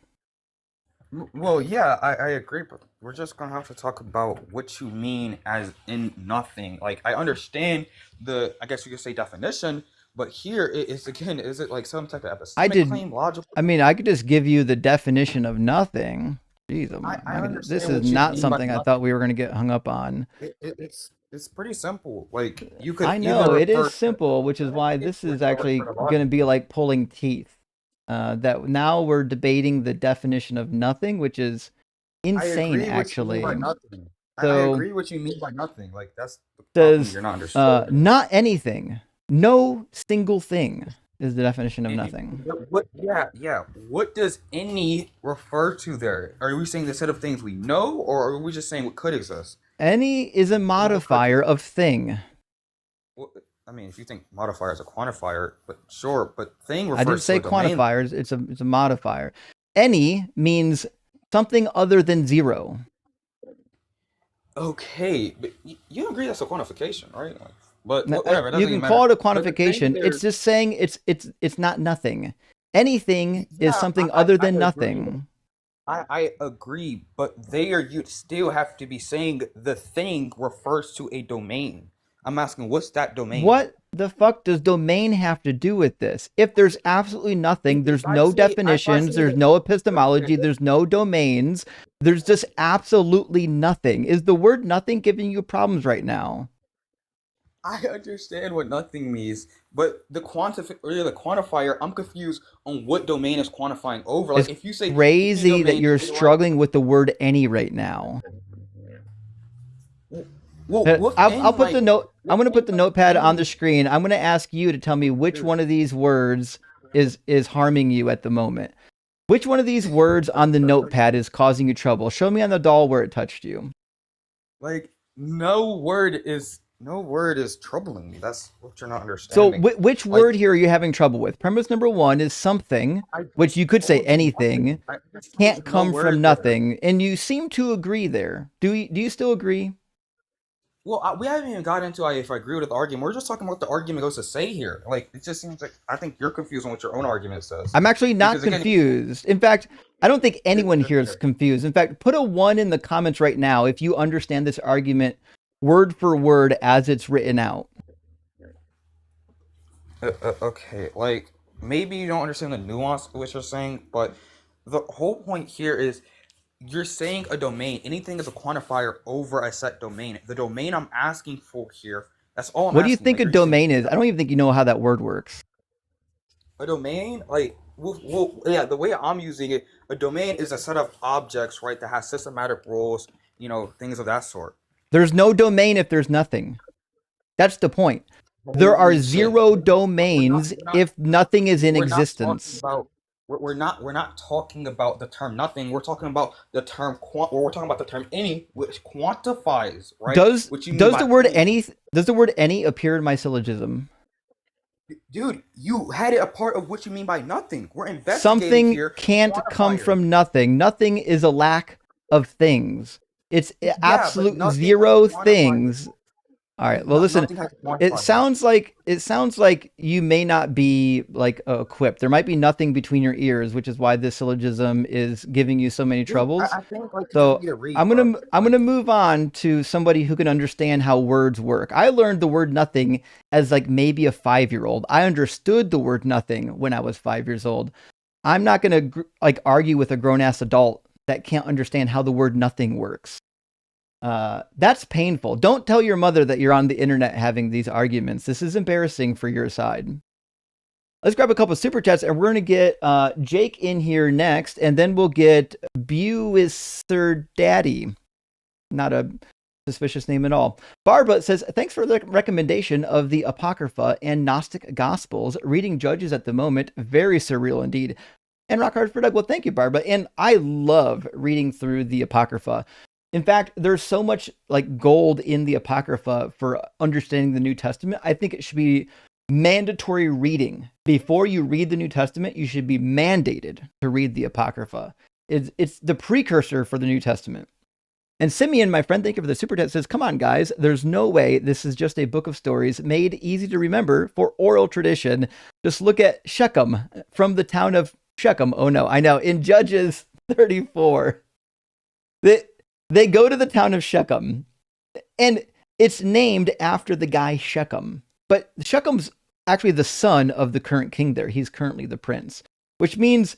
Well, yeah, I agree, but we're just gonna have to talk about what you mean as in nothing. Like, I understand I guess you could say definition, but here it's again, is it like some type of epistemic claim, logical? I mean, I could just give you the definition of nothing. Jeez, I this understand is what you not mean by something I nothing. thought we were going to get hung up on. It's pretty simple. Like, you could I either know it refer is simple, which is why this is actually going to be like pulling teeth. That now we're debating the definition of nothing, which is insane, actually. nothing. I So agree what you mean by nothing. Like, that's the problem says you're not understanding. not anything. No single thing is the definition of nothing. What? Yeah. What does any refer to there? Are we saying the set of things we know, or are we just saying what could exist? Any is a modifier of thing. Well, I mean, if you think modifier is a quantifier, but sure, but thing refers I didn't say to a domain. quantifiers. It's a modifier. Any means something other than zero. Okay, but you agree that's a quantification, right? Like, but Now, whatever. It you doesn't can even call it matter. a quantification. It's just saying it's not nothing. Anything Yeah, is something I other than agree. nothing. I agree, but there you still have to be saying the thing refers to a domain. I'm asking, what's that domain? What the fuck does domain have to do with this? If there's absolutely nothing, there's no definitions, there's no epistemology, there's no domains, there's just absolutely nothing. Is the word nothing giving you problems right now? I understand what nothing means, but the quantifier, I'm confused on what domain is quantifying over. Like, It's if you say crazy that domain, you're struggling with the word any right now. well, I'll put the note. I'm going to put the notepad on the screen. I'm going to ask you to tell me which one of these words is harming you at the moment. Which one of these words on the notepad is causing you trouble? Show me on the doll where it touched you. like no word is troubling me. That's what you're not So understanding. which Like, word here are you having trouble with? Premise number one is something, which you could say anything, can't come from nothing, and you seem to agree there. Do you still agree? Well, we haven't even got into if I agree with the argument. We're just talking about what the argument goes to say here. Like, it just seems like I think you're confused on what your own argument says. I'm actually not Because, again, confused. In fact, I don't think anyone here is confused. In fact, put a 1 in the comments right now if you understand this argument word for word as it's written out. Okay, like maybe you don't understand the nuance of what you're saying, but the whole point here is you're saying a domain. Anything is a quantifier over a set domain. The domain I'm asking for here, that's all I'm What do you asking. think Like, a are you saying domain is? I don't even think you know how that word works. a domain? Like, yeah, the way I'm using it, a domain is a set of objects, right, that has systematic rules, things of that sort. There's no domain if there's nothing. That's the point. There are zero domains if nothing is in existence. We're not talking about the term nothing. We're talking about the term we're talking about the term any, which quantifies, right? Does Which you mean does by the word any. does the word any appear in my syllogism? Dude, you had it a part of what you mean by nothing. We're investigating Something here. can't come Quantifier. from nothing. Nothing is a lack of things. It's but absolute nothing zero has a quantifier. things. All right. Well, listen. Nothing has a quantifier. It sounds like you may not be like equipped. There might be nothing between your ears, which is why this syllogism is giving you so many Dude, troubles. I think like So you need to read, I'm bro. gonna move on to somebody who can understand how words work. I learned the word nothing as like maybe a 5-year-old. I understood the word nothing when I was 5 years old. I'm not gonna like argue with a grown ass adult that can't understand how the word nothing works. That's painful. Don't tell your mother that you're on the internet having these arguments. This is embarrassing for your side. Let's grab a couple of super chats, and we're going to get Jake in here next, and then we'll get Sir Daddy. Not a suspicious name at all. Barbara says, thanks for the recommendation of the Apocrypha and Gnostic Gospels. Reading Judges at the moment, very surreal indeed. And rock hard for Doug. Well, thank you, Barbara. And I love reading through the Apocrypha. In fact, there's so much like gold in the Apocrypha for understanding the New Testament. I think it should be mandatory reading. Before you read the New Testament, you should be mandated to read the Apocrypha. It's the precursor for the New Testament. And Simeon, my friend, thank you for the super chat, says, come on, guys. There's no way this is just a book of stories made easy to remember for oral tradition. Just look at Shechem from the town of Shechem. Oh, no, I know. In Judges 34, they go to the town of Shechem, and it's named after the guy Shechem. But Shechem's actually the son of the current king there. He's currently the prince, which means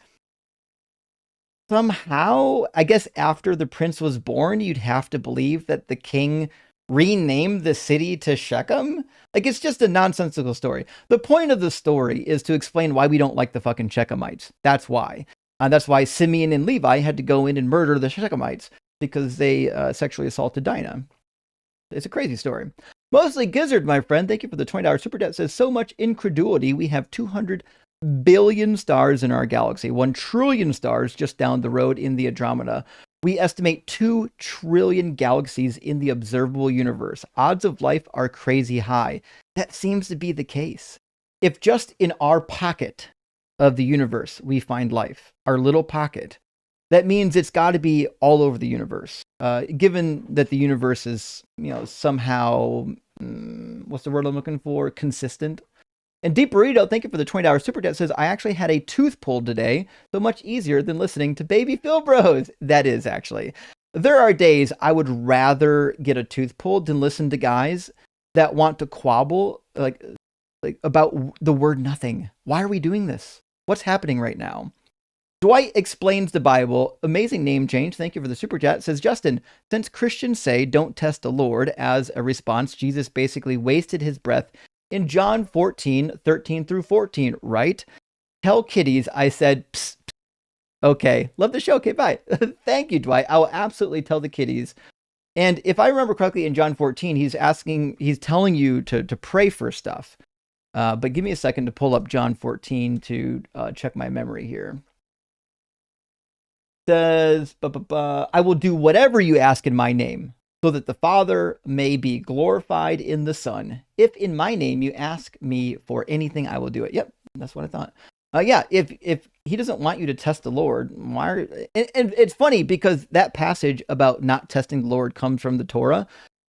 somehow, I guess after the prince was born, you'd have to believe that the king renamed the city to Shechem. Like, it's just a nonsensical story. The point of the story is to explain why we don't like the fucking Shechemites. That's why. That's why Simeon and Levi had to go in and murder the Shechemites, because they sexually assaulted Dinah. It's a crazy story. Mostly Gizzard, my friend, thank you for the $20 super chat. Says, so much incredulity. We have 200 billion stars in our galaxy, 1 trillion stars just down the road in the Andromeda. We estimate 2 trillion galaxies in the observable universe. Odds of life are crazy high. That seems to be the case. If just in our pocket of the universe we find life, our little pocket, that means it's got to be all over the universe. Given that the universe is, somehow, what's the word I'm looking for? Consistent. And Deep Burrito, thank you for the $20 super chat, says, I actually had a tooth pulled today, so much easier than listening to Baby Phil Bros. That is actually. There are days I would rather get a tooth pulled than listen to guys that want to quabble like about the word nothing. Why are we doing this? What's happening right now? Dwight explains the Bible. Amazing name change. Thank you for the super chat. Says, Justin, since Christians say don't test the Lord, as a response, Jesus basically wasted his breath in John 14:13 through 14, right? Tell kitties I said, psst, psst. Okay. Love the show. Okay, bye. Thank you, Dwight. I will absolutely tell the kitties. And if I remember correctly, in John 14, he's telling you to pray for stuff. But give me a second to pull up John 14 to check my memory here. Says, I will do whatever you ask in my name, so that the Father may be glorified in the Son. If in my name you ask me for anything, I will do it. Yep, that's what I thought. Yeah, if he doesn't want you to test the Lord, why? And it's funny because that passage about not testing the Lord comes from the Torah.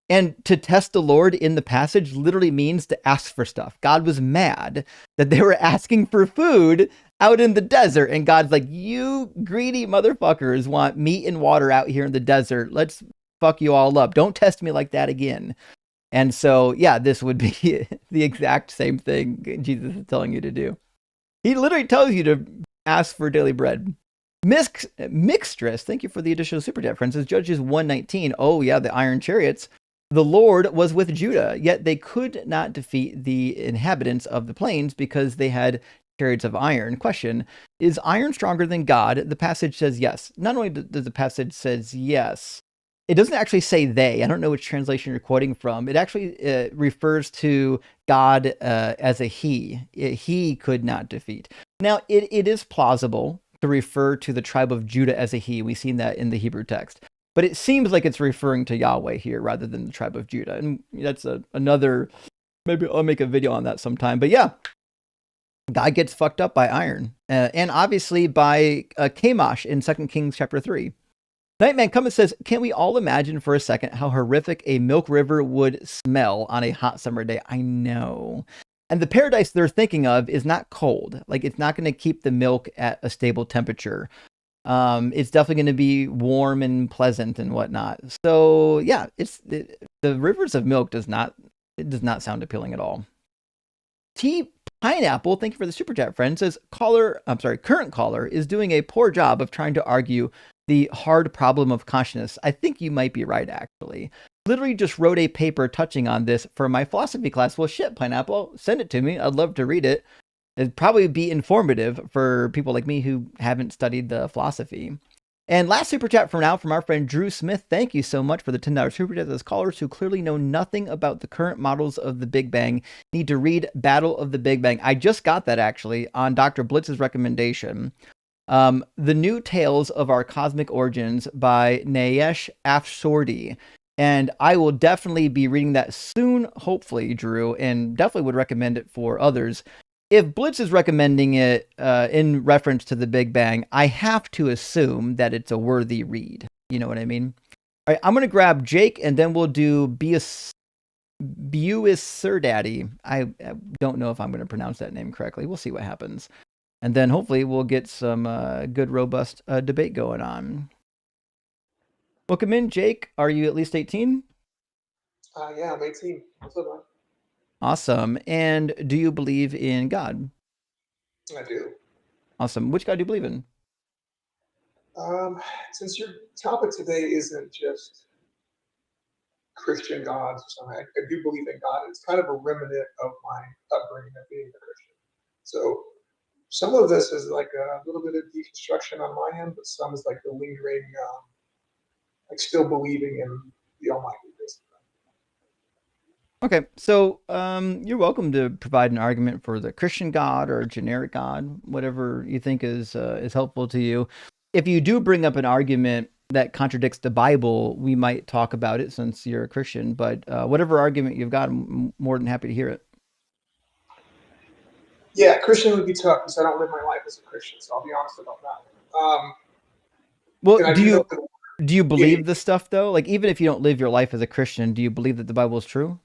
And to test the Lord in the passage literally means to ask for stuff. God was mad that they were asking for food out in the desert. And God's like, you greedy motherfuckers want meat and water out here in the desert. Let's fuck you all up. Don't test me like that again. And so, yeah, this would be the exact same thing Jesus is telling you to do. He literally tells you to ask for daily bread. Mixtress, thank you for the additional super chat, friends. Says Judges 1:19. Oh, yeah, the iron chariots. The Lord was with Judah, yet they could not defeat the inhabitants of the plains because they had chariots of iron. Question, is iron stronger than God? The passage says yes. Not only does the passage says yes, it doesn't actually say they. I don't know which translation you're quoting from. It actually refers to God as a he. He could not defeat. Now, it is plausible to refer to the tribe of Judah as a he. We've seen that in the Hebrew text. But it seems like it's referring to Yahweh here rather than the tribe of Judah. And that's another, maybe I'll make a video on that sometime. But yeah, God gets fucked up by iron. And obviously by Chemosh in 2 Kings chapter 3. Nightman Cummins says, can we all imagine for a second how horrific a milk river would smell on a hot summer day? I know. And the paradise they're thinking of is not cold. Like, it's not going to keep the milk at a stable temperature. It's definitely going to be warm and pleasant and whatnot. So yeah, the rivers of milk does not sound appealing at all. T Pineapple, thank you for the super chat, friend. Says current caller is doing a poor job of trying to argue the hard problem of consciousness. I think you might be right, actually. Literally just wrote a paper touching on this for my philosophy class. Well, shit, Pineapple, send it to me. I'd love to read it. It'd probably be informative for people like me who haven't studied the philosophy. And last super chat for now from our friend Drew Smith. Thank you so much for the $10 super chat. Those callers who clearly know nothing about the current models of the Big Bang need to read Battle of the Big Bang. I just got that actually on Dr. Blitz's recommendation. The New Tales of Our Cosmic Origins by Nayesh Afshordi. And I will definitely be reading that soon, hopefully, Drew, and definitely would recommend it for others. If Blitz is recommending it in reference to the Big Bang, I have to assume that it's a worthy read. You know what I mean? All right, I'm going to grab Jake, and then we'll do Buis Sir Daddy. I don't know if I'm going to pronounce that name correctly. We'll see what happens. And then hopefully we'll get some good, robust debate going on. Welcome in, Jake. Are you at least 18? Yeah, I'm 18. What's up, man? Awesome. And do you believe in God? I do. Awesome. Which God do you believe in? Since your topic today isn't just Christian gods or something, I do believe in God. It's kind of a remnant of my upbringing of being a Christian. So some of this is like a little bit of deconstruction on my end, but some is like the lingering, like still believing in the Almighty. Okay, so you're welcome to provide an argument for the Christian God or a generic God, whatever you think is helpful to you. If you do bring up an argument that contradicts the Bible, we might talk about it since you're a Christian. But whatever argument you've got, I'm more than happy to hear it. Yeah, Christian would be tough because I don't live my life as a Christian, so I'll be honest about that. Well, And I do know you believe Yeah. this stuff though? Like, even if you don't live your life as a Christian, do you believe that the Bible is true?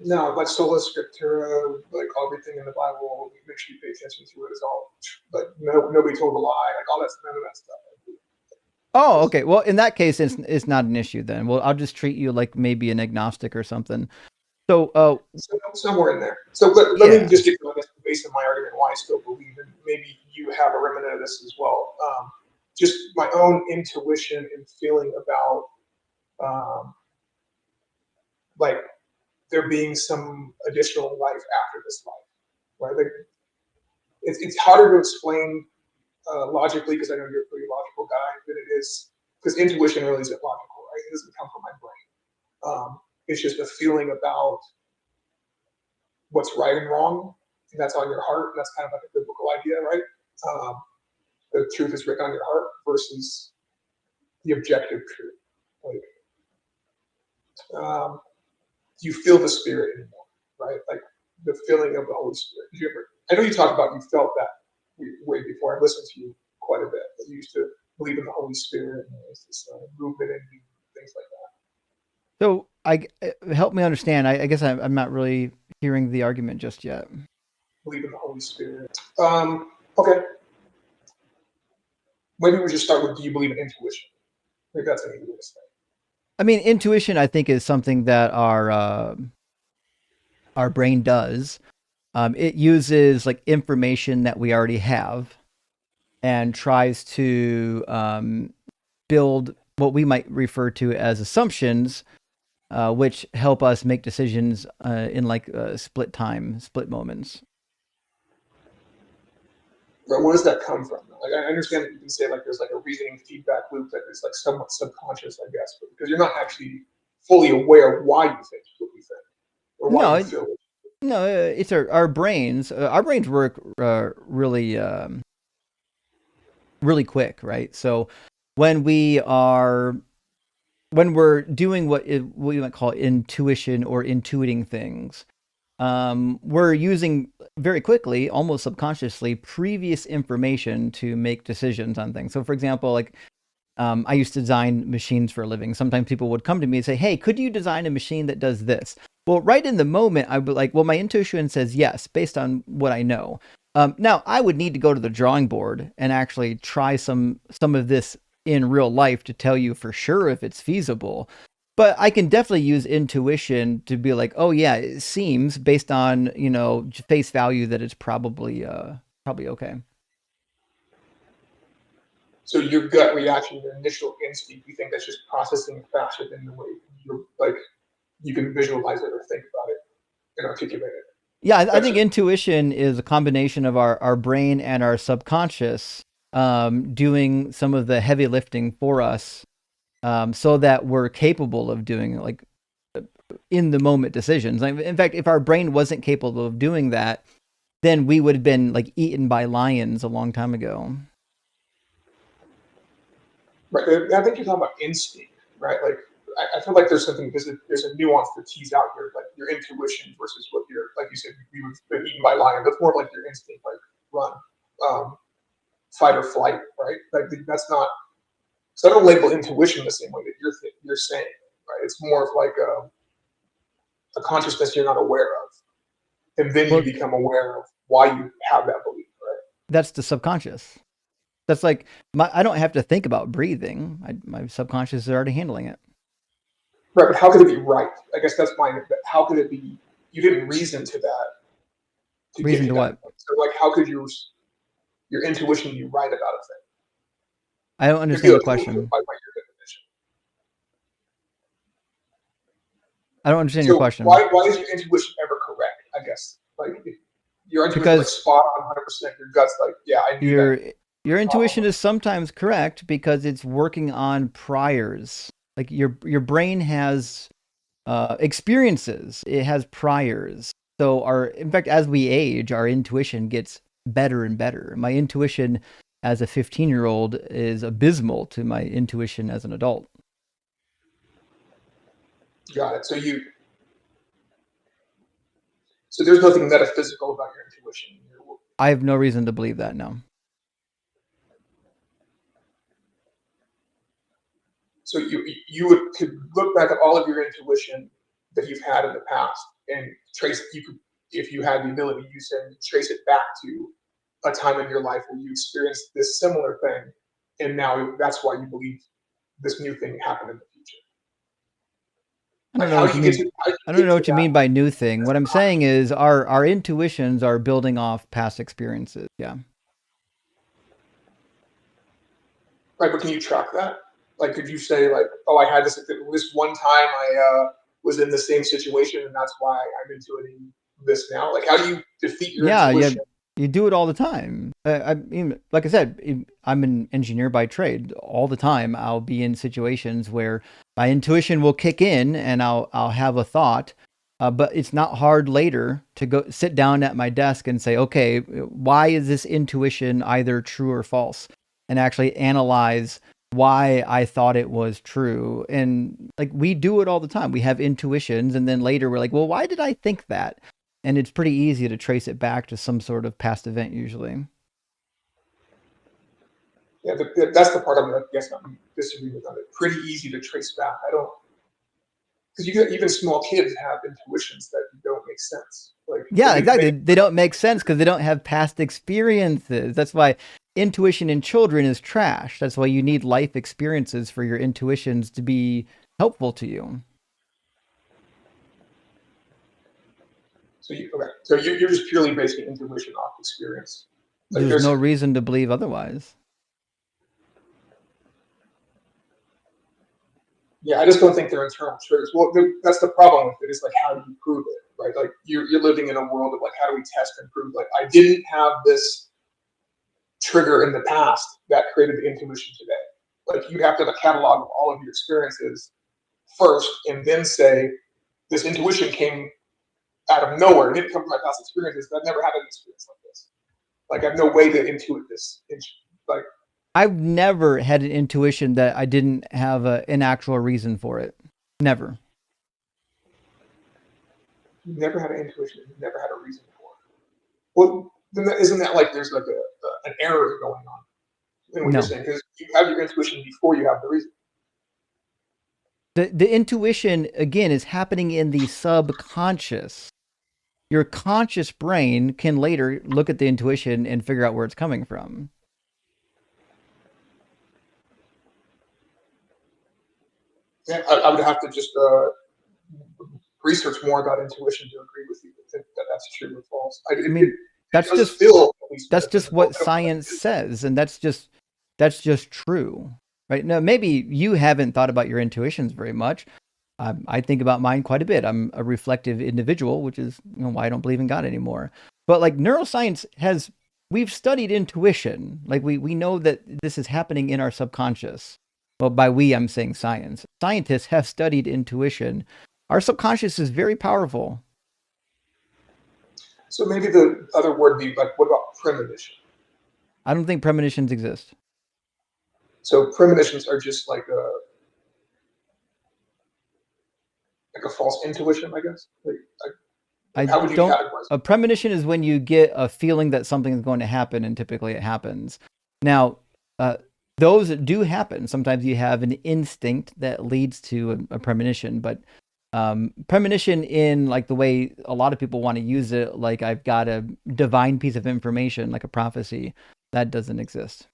No, like sola scriptura, like everything in the Bible, make sure you pay attention to it is all, like nobody told a lie, like all that, none of that stuff. Oh, okay. Well, in that case, it's not an issue then. Well, I'll just treat you like maybe an agnostic or something. So, So somewhere in there. So let me just get to, I guess, the base of my argument why I still believe, and maybe you have a remnant of this as well. Just my own intuition and feeling about like there being some additional life after this life, right? Like it's harder to explain logically because I know you're a pretty logical guy than it is because intuition really isn't logical, right? It doesn't come from my brain. It's just a feeling about what's right and wrong, and that's on your heart. And that's kind of like a biblical idea, right? The truth is written on your heart versus the objective truth. Like, do you feel the Spirit anymore, right? Like the feeling of the Holy Spirit. Did you ever? I know you talked about you felt that way before. I've listened to you quite a bit. You used to believe in the Holy Spirit and there's this movement in you, things like that. So help me understand. I guess I'm not really hearing the argument just yet. Believe in the Holy Spirit. Okay. Maybe we just start with, do you believe in intuition? Maybe that's an easy way to say. I mean, intuition, I think, is something that our brain does. It uses like information that we already have and tries to build what we might refer to as assumptions, which help us make decisions in like split moments. But where does that come from? Like, I understand that you can say like there's like a reasoning feedback loop that is like somewhat subconscious, I guess, but because you're not actually fully aware of why you think what you think or why you feel it. No, it's our brains. Our brains work really really quick, right? So when we're doing what you might call intuition or intuiting things, we're using very quickly, almost subconsciously, previous information to make decisions on things. So, for example, like I used to design machines for a living. Sometimes people would come to me and say, "Hey, could you design a machine that does this?" Well, right in the moment, I'd be like, "Well, my intuition says yes, based on what I know." Now, I would need to go to the drawing board and actually try some of this in real life to tell you for sure if it's feasible. But I can definitely use intuition to be like, oh yeah, it seems based on, face value that it's probably okay. So your gut reaction, your initial instinct, you think that's just processing faster than the way you're like you can visualize it or think about it and articulate it. Yeah, I think intuition is a combination of our brain and our subconscious doing some of the heavy lifting for us, so that we're capable of doing like in the moment decisions. Like, in fact, if our brain wasn't capable of doing that, then we would have been like eaten by lions a long time ago. Right. I think you're talking about instinct, right? Like I feel like there's a nuance to tease out here, like your intuition versus what you're, like you said, you've been eaten by lions. That's more like your instinct, like run, fight or flight, right? Like that's not. So I don't label intuition the same way that you're saying, right? It's more of like a consciousness you're not aware of, and then you become aware of why you have that belief, right? That's the subconscious. That's like I don't have to think about breathing. My subconscious is already handling it. Right, but how could it be right? I guess that's my. How could it be? You didn't reason to that. Reason to what? So, like, how could your intuition be right about a thing? I don't understand the question. I don't understand your question. Why is your intuition ever correct? I guess like your intuition is like spot on 100%. Your gut's like, yeah, I knew that. Your intuition is sometimes correct because it's working on priors. Like your brain has experiences, it has priors. So in fact, as we age, our intuition gets better and better. My intuition as a 15-year-old is abysmal to my intuition as an adult. Got it. So there's nothing metaphysical about your intuition. I have no reason to believe that, no. So you could look back at all of your intuition that you've had in the past and trace. You could, if you had the ability, you said trace it back to a time in your life where you experienced this similar thing, and now that's why you believe this new thing happened in the future. I don't know what you mean. I don't know what you mean by new thing. What I'm saying is our intuitions are building off past experiences. Yeah. Right, but can you track that? Like, could you say like, oh, I had this one time I was in the same situation, and that's why I'm intuiting this now? Like, how do you defeat your intuition? Yeah. You do it all the time. I mean, like I said, I'm an engineer by trade. All the time, I'll be in situations where my intuition will kick in, and I'll have a thought. But it's not hard later to go sit down at my desk and say, okay, why is this intuition either true or false? And actually analyze why I thought it was true. And like we do it all the time. We have intuitions, and then later we're like, well, why did I think that? And it's pretty easy to trace it back to some sort of past event usually. Yeah, that's the part I guess I'm disagreeing with on it. Pretty easy to trace back. I don't, because even small kids have intuitions that don't make sense. Like, yeah, exactly. They don't make sense because they don't have past experiences. That's why intuition in children is trash. That's why you need life experiences for your intuitions to be helpful to you. So you're just purely basing intuition off experience. Like there's no reason to believe otherwise. Yeah, I just don't think they're internal triggers. Well, that's the problem with it. Is like, how do you prove it, right? Like you're living in a world of like, how do we test and prove? Like, I didn't have this trigger in the past that created the intuition today. Like, you have to have a catalog of all of your experiences first, and then say, this intuition came out of nowhere. It didn't come from my past experiences. I've never had an experience like this. Like, I have no way to intuit this. Like, I've never had an intuition that I didn't have an actual reason for it. Never. You've never had an intuition. You've never had a reason for it. Well, then isn't that like there's like an error going on in what you're saying? Because you have your intuition before you have the reason. The intuition, again, is happening in the subconscious. Your conscious brain can later look at the intuition and figure out where it's coming from. Yeah, I would have to just research more about intuition to agree with you that that's true or false. I mean, that's just what science says, and that's just true, right? Now, maybe you haven't thought about your intuitions very much. I think about mine quite a bit. I'm a reflective individual, which is why I don't believe in God anymore. But like neuroscience we've studied intuition. Like we know that this is happening in our subconscious. Well, by we, I'm saying science. Scientists have studied intuition. Our subconscious is very powerful. So maybe the other word would be like, what about premonition? I don't think premonitions exist. So premonitions are just like a false intuition, I guess. How would you categorize it? A premonition is when you get a feeling that something is going to happen, and typically it happens. Now, those do happen. Sometimes you have an instinct that leads to a premonition, but premonition in like the way a lot of people want to use it, like I've got a divine piece of information, like a prophecy, that doesn't exist.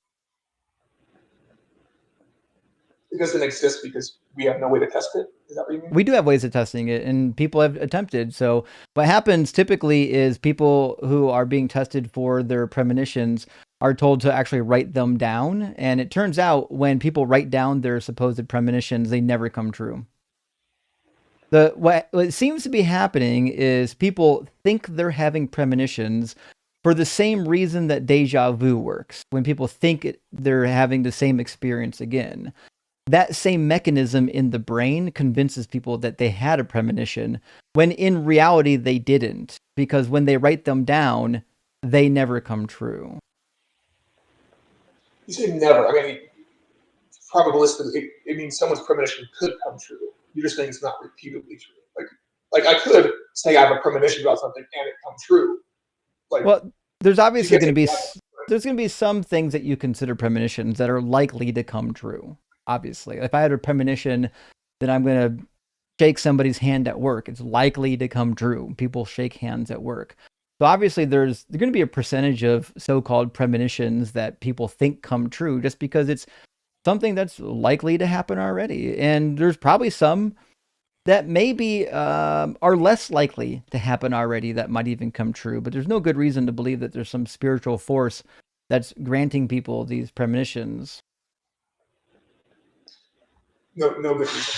It doesn't exist because we have no way to test it? Is that what you mean? We do have ways of testing it, and people have attempted. So what happens typically is people who are being tested for their premonitions are told to actually write them down. And it turns out when people write down their supposed premonitions, they never come true. What seems to be happening is people think they're having premonitions for the same reason that deja vu works. When people think they're having the same experience again. that same mechanism in the brain convinces people that they had a premonition, when in reality they didn't, because when they write them down, they never come true. You say never. I mean, probabilistically, it means someone's premonition could come true. You're just saying it's not repeatedly true. Like I could say I have a premonition about something and it come true. Like, well, there's obviously going to be that, there's going to be some things that you consider premonitions that are likely to come true. Obviously, if I had a premonition that I'm going to shake somebody's hand at work, it's likely to come true. People shake hands at work. So obviously there's going to be a percentage of so-called premonitions that people think come true just because it's something that's likely to happen already. And there's probably some that maybe are less likely to happen already that might even come true. But there's no good reason to believe that there's some spiritual force that's granting people these premonitions. no good reason.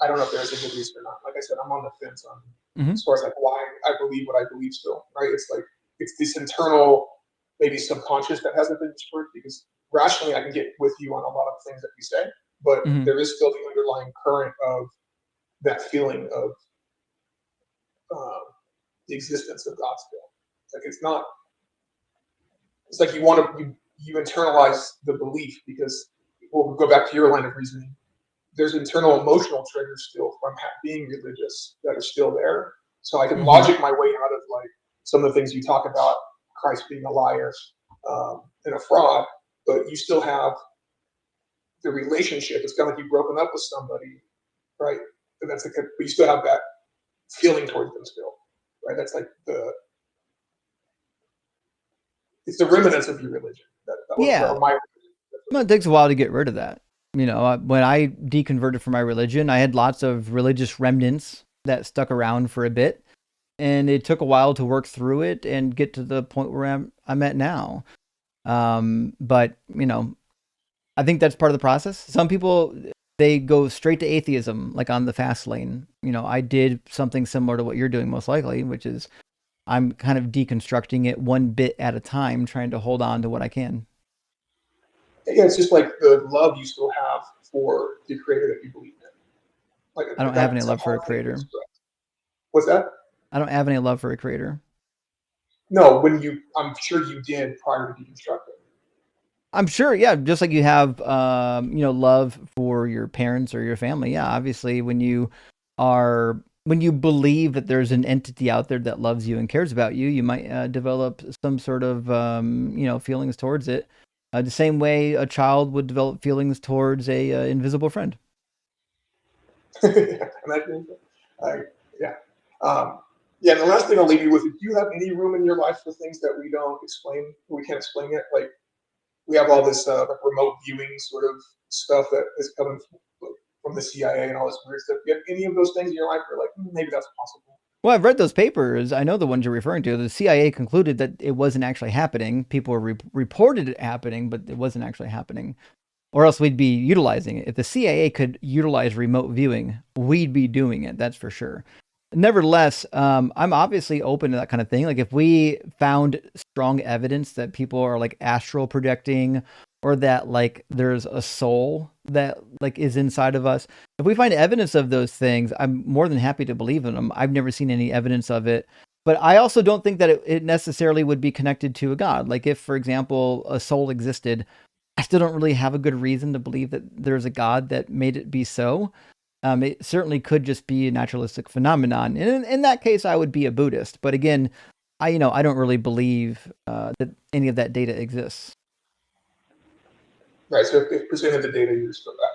I don't know if there's a good reason or not. Like I said, I'm on the fence on as far as like why I believe what I believe still, right? It's like it's this internal, maybe subconscious that hasn't been destroyed, because rationally I can get with you on a lot of things that you say, but there is still the underlying current of that feeling of the existence of God still. Like it's not. It's like you want to you internalize the belief because we'll go back to your line of reasoning. There's internal emotional triggers still from being religious that are still there. So I can logic my way out of like some of the things you talk about, Christ being a liar and a fraud, but you still have the relationship. It's kind of like you've broken up with somebody, right? And that's but you still have that feeling towards them still, right? That's like it's the remnants of your religion. That was Yeah. my religion. Well, it takes a while to get rid of that. You know, when I deconverted from my religion, I had lots of religious remnants that stuck around for a bit, and it took a while to work through it and get to the point where I'm at now. But you know, I think that's part of the process. Some people, they go straight to atheism, like on the fast lane. You know, I did something similar to what you're doing, most likely, which is I'm kind of deconstructing it one bit at a time, trying to hold on to what I can. Yeah, it's just like the love you still have for the creator that you believe in. Like I don't have any love for a creator. What's that? I don't have any love for a creator. No, I'm sure you did prior to deconstructing. I'm sure, yeah, just like you have, you know, love for your parents or your family. Yeah, obviously, when you believe that there's an entity out there that loves you and cares about you, you might develop some sort of, you know, feelings towards it. The same way a child would develop feelings towards a invisible friend. Imagine, yeah. Yeah, and the last thing I'll leave you with: do you have any room in your life for things that we don't explain? We can't explain it. Like we have all this like remote viewing sort of stuff that is coming from the CIA and all this weird stuff. Do you have any of those things in your life where like maybe that's possible? Well, I've read those papers. I know the ones you're referring to. The CIA concluded that it wasn't actually happening. People reported it happening, but it wasn't actually happening. Or else we'd be utilizing it. If the CIA could utilize remote viewing, we'd be doing it. That's for sure. Nevertheless, I'm obviously open to that kind of thing. Like if we found strong evidence that people are like astral projecting, or that like there's a soul that like is inside of us, if we find evidence of those things, I'm more than happy to believe in them. I've never seen any evidence of it. But I also don't think that it necessarily would be connected to a god. Like if, for example, a soul existed, I still don't really have a good reason to believe that there's a god that made it be so. It certainly could just be a naturalistic phenomenon. And in that case, I would be a Buddhist. But again, I don't really believe that any of that data exists. Right. So if presented the data,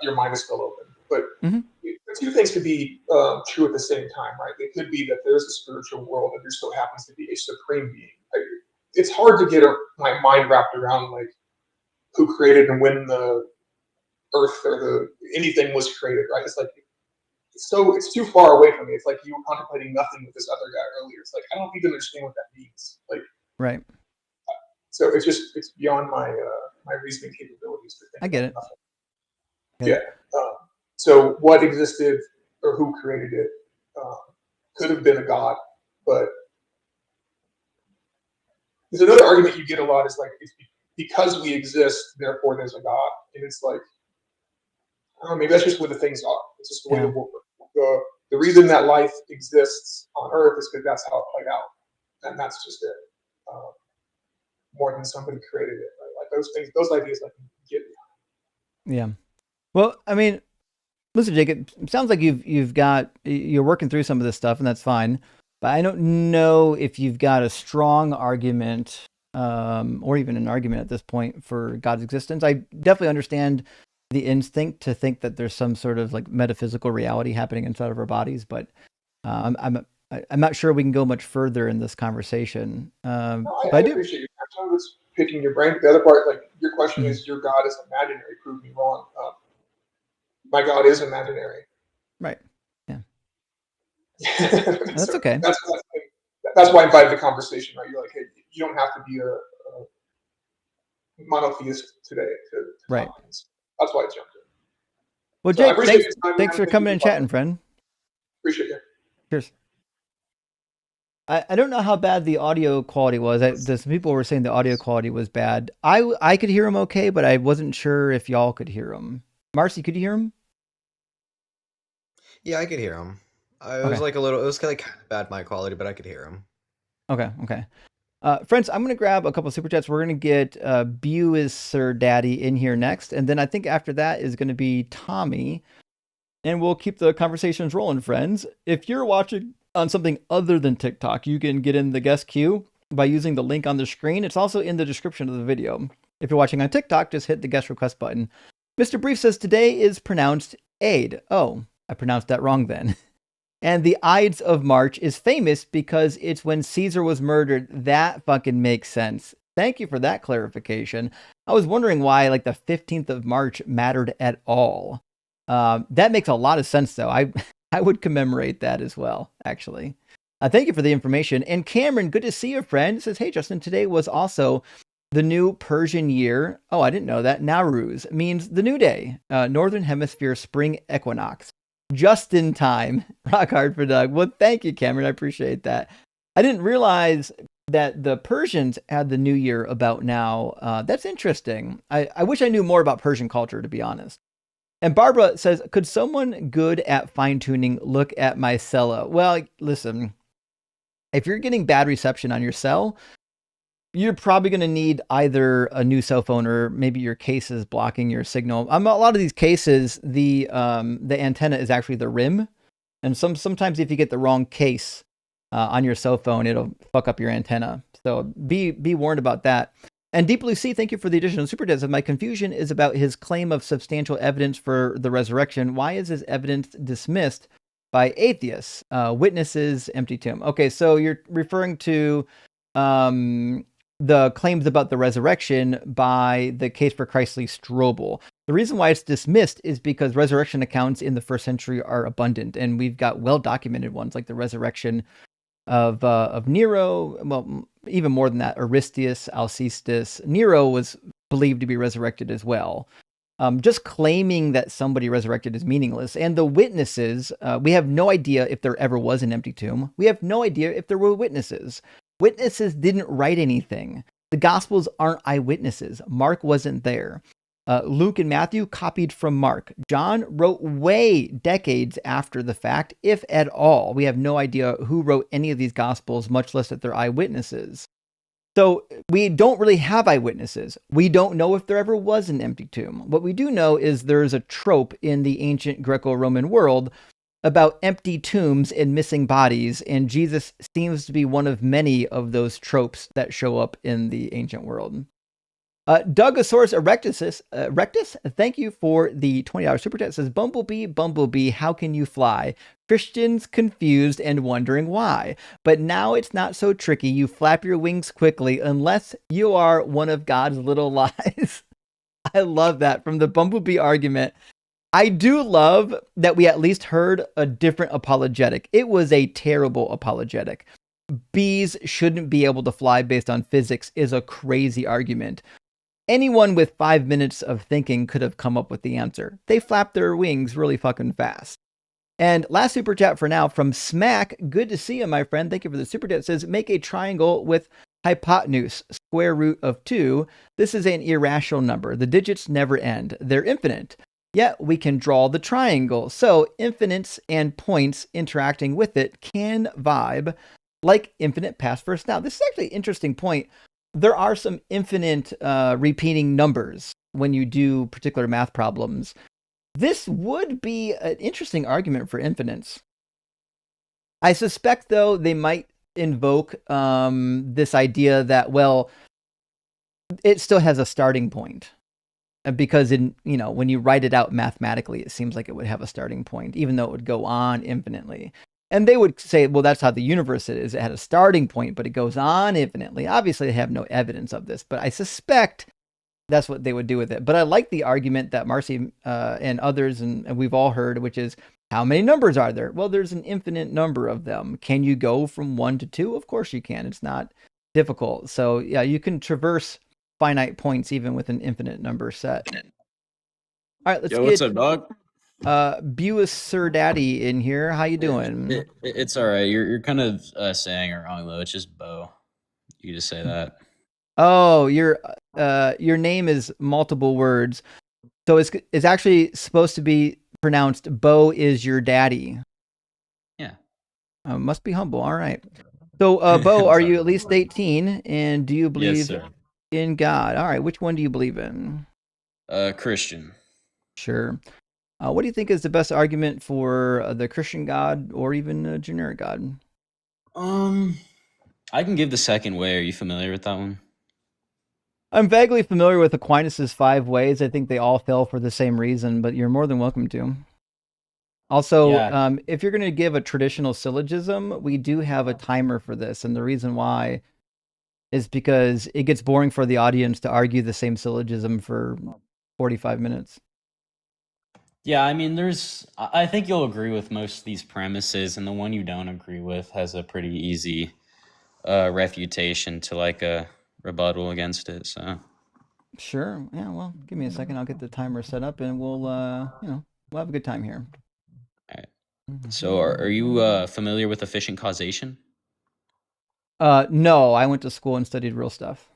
your mind is still open. But the two things could be true at the same time, right? It could be that there's a spiritual world and there still happens to be a supreme being. It's hard to get my mind wrapped around like who created and when the earth or anything was created, right? It's like it's too far away from me. It's like you were contemplating nothing with this other guy earlier. It's like I don't even understand what that means. Like right. So it's beyond my my reasoning capabilities to think. I get it. Okay. Yeah. So what existed or who created it could have been a god, but there's another argument you get a lot is like it's because we exist, therefore there's a god, and it's like Maybe that's just where the things are. It's just the way Yeah. the reason that life exists on Earth is because that's how it played out, and that's just it. More than somebody created it, right? Like those things, those ideas, like get Yeah. Well, I mean, listen, Jake, it sounds like you're working through some of this stuff, and that's fine. But I don't know if you've got a strong argument, or even an argument at this point for God's existence. I definitely understand the instinct to think that there's some sort of like metaphysical reality happening inside of our bodies, but I'm not sure we can go much further in this conversation. No, But I I do. appreciate you. Some of it's picking your brain. The other part, like your question Mhm. is, your God is imaginary. Prove me wrong. My God is imaginary. Right. Yeah. That's So okay. that's why I invited the conversation, right? You're like, hey, you don't have to be a monotheist today to Right. talk. That's why I jumped in. Well, So I Jake, appreciate your time, thanks man. for Thank coming you and for chatting, friend. Appreciate you. Cheers. I don't know how bad the audio quality was. Some people were saying the audio quality was bad. I could hear him okay, but I wasn't sure if y'all could hear him. Marcy, could you hear him? Yeah, I could hear him. It Okay. was like a little. It was kind of bad mic quality, but I could hear him. Okay. Friends, I'm going to grab a couple of super chats. We're going to get Bew is Sir Daddy in here next. And then I think after that is going to be Tommy. And we'll keep the conversations rolling, friends. If you're watching on something other than TikTok, you can get in the guest queue by using the link on the screen. It's also in the description of the video. If you're watching on TikTok, just hit the guest request button. Mr. Brief says today is pronounced Aid. Oh, I pronounced that wrong then. And the Ides of March is famous because it's when Caesar was murdered. That fucking makes sense. Thank you for that clarification. I was wondering why like the 15th of March mattered at all. That makes a lot of sense though. I would commemorate that as well, actually. Thank you for the information. And Cameron, good to see you, friend. Says, hey, Justin, today was also the new Persian year. Oh, I didn't know that. Nowruz means the new day, Northern Hemisphere spring equinox. Just in time. Rock hard for Doug. Well, thank you, Cameron. I appreciate that. I didn't realize that the Persians had the new year about now. That's interesting. I wish I knew more about Persian culture, to be honest. And Barbara says, could someone good at fine-tuning look at my cella? Well, listen, if you're getting bad reception on your cell, you're probably going to need either a new cell phone or maybe your case is blocking your signal. A lot of these cases, the antenna is actually the rim. And sometimes if you get the wrong case on your cell phone, it'll fuck up your antenna. So be warned about that. And Deep Blue Sea, thank you for the additional super chats. My confusion is about his claim of substantial evidence for the resurrection. Why is his evidence dismissed by atheists, witnesses, empty tomb? Okay, so you're referring to the claims about the resurrection by the case for Christly Strobel. The reason why it's dismissed is because resurrection accounts in the first century are abundant, and we've got well-documented ones like the resurrection of Nero. Well, even more than that, Aristius, Alcestis. Nero was believed to be resurrected as well. Just claiming that somebody resurrected is meaningless. And the witnesses, we have no idea if there ever was an empty tomb. We have no idea if there were witnesses. Witnesses didn't write anything. The Gospels aren't eyewitnesses. Mark wasn't there. Luke and Matthew copied from Mark. John wrote decades after the fact, if at all. We have no idea who wrote any of these Gospels, much less that they're eyewitnesses. So we don't really have eyewitnesses. We don't know if there ever was an empty tomb. What we do know is there's a trope in the ancient Greco-Roman world about empty tombs and missing bodies, and Jesus seems to be one of many of those tropes that show up in the ancient world. Dougosaurus Erectus, thank you for the $20 super chat. Says, Bumblebee, how can you fly? Christians confused and wondering why. But now it's not so tricky. You flap your wings quickly unless you are one of God's little lies. I love that from the Bumblebee argument. I do love that we at least heard a different apologetic. It was a terrible apologetic. Bees shouldn't be able to fly based on physics is a crazy argument. Anyone with 5 minutes of thinking could have come up with the answer. They flap their wings really fucking fast. And last super chat for now from Smack. Good to see you, my friend. Thank you for the super chat. It says, make a triangle with hypotenuse, square root of 2. This is an irrational number. The digits never end. They're infinite. Yet we can draw the triangle. So infinites and points interacting with it can vibe like infinite past, first, now. This is actually an interesting point. There are some infinite repeating numbers when you do particular math problems. This would be an interesting argument for infinites. I suspect, though, they might invoke this idea that, well, it still has a starting point. Because when you write it out mathematically, it seems like it would have a starting point, even though it would go on infinitely. And they would say, well, that's how the universe is. It had a starting point, but it goes on infinitely. Obviously, they have no evidence of this, but I suspect that's what they would do with it. But I like the argument that Marcy and others, and we've all heard, which is, how many numbers are there? Well, there's an infinite number of them. Can you go from 1 to 2? Of course you can. It's not difficult. So yeah, you can traverse finite points even with an infinite number set. All right, let's Yo, what's up, dog? Buis Sir Daddy in here. How you doing? It's all right. You're kind of saying it wrong though. It's just Bo. You just say that. Oh, your name is multiple words, so it's actually supposed to be pronounced Bo is your daddy. Yeah. Must be humble. All right. So, Bo, are you at least 18? And do you believe in God? All right. Which one do you believe in? Christian. Sure. What do you think is the best argument for the Christian God or even a generic God? I can give the second way. Are you familiar with that one? I'm vaguely familiar with Aquinas' 5 ways. I think they all fell for the same reason, but you're more than welcome to. Also, if you're going to give a traditional syllogism, we do have a timer for this. And the reason why is because it gets boring for the audience to argue the same syllogism for 45 minutes. Yeah, I mean, I think you'll agree with most of these premises, and the one you don't agree with has a pretty easy refutation to like a rebuttal against it. So sure. Yeah, well, give me a second. I'll get the timer set up and we'll have a good time here. All right. So are you familiar with efficient causation? No, I went to school and studied real stuff.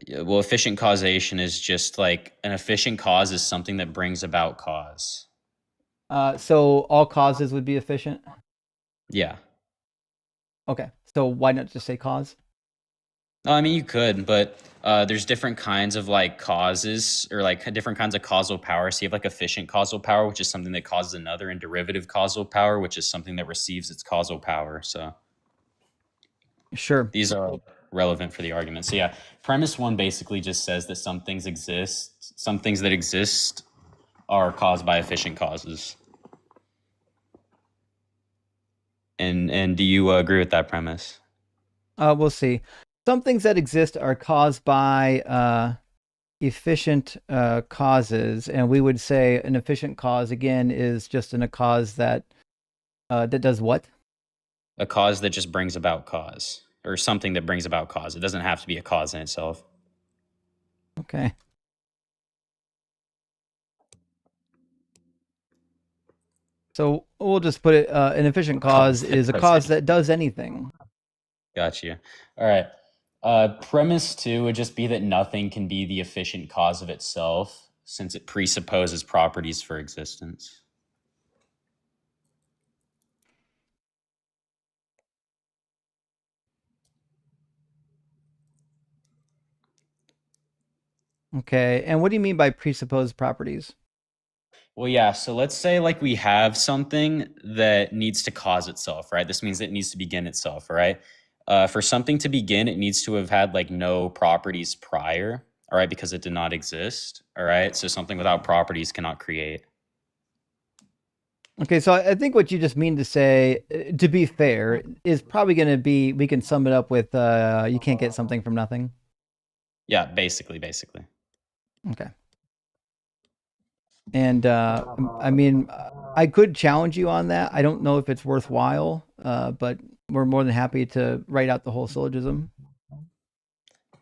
Yeah, well, efficient causation is just like an efficient cause is something that brings about cause. So all causes would be efficient? Yeah. Okay. So why not just say cause? No, I mean, you could, but there's different kinds of like causes or like different kinds of causal power. So you have like efficient causal power, which is something that causes another, and derivative causal power, which is something that receives its causal power. So sure, these are relevant for the argument. So yeah, premise 1 basically just says that some things exist. Some things that exist are caused by efficient causes. And do you agree with that premise? We'll see. Some things that exist are caused by efficient causes, and we would say an efficient cause again is just a cause that does what? A cause that just brings about cause, or something that brings about cause. It doesn't have to be a cause in itself. Okay. So we'll just put it, an efficient cause is a cause that does anything. Got you. All right. Premise 2 would just be that nothing can be the efficient cause of itself, since it presupposes properties for existence. Okay. And what do you mean by presupposed properties? Well, yeah. So let's say like we have something that needs to cause itself, right? This means it needs to begin itself, right? For something to begin, it needs to have had like no properties prior, all right, because it did not exist, all right? So something without properties cannot create. Okay, so I think what you just mean to say, to be fair, is probably going to be, we can sum it up with, you can't get something from nothing. Yeah, basically. Okay. And I mean, I could challenge you on that. I don't know if it's worthwhile, but we're more than happy to write out the whole syllogism.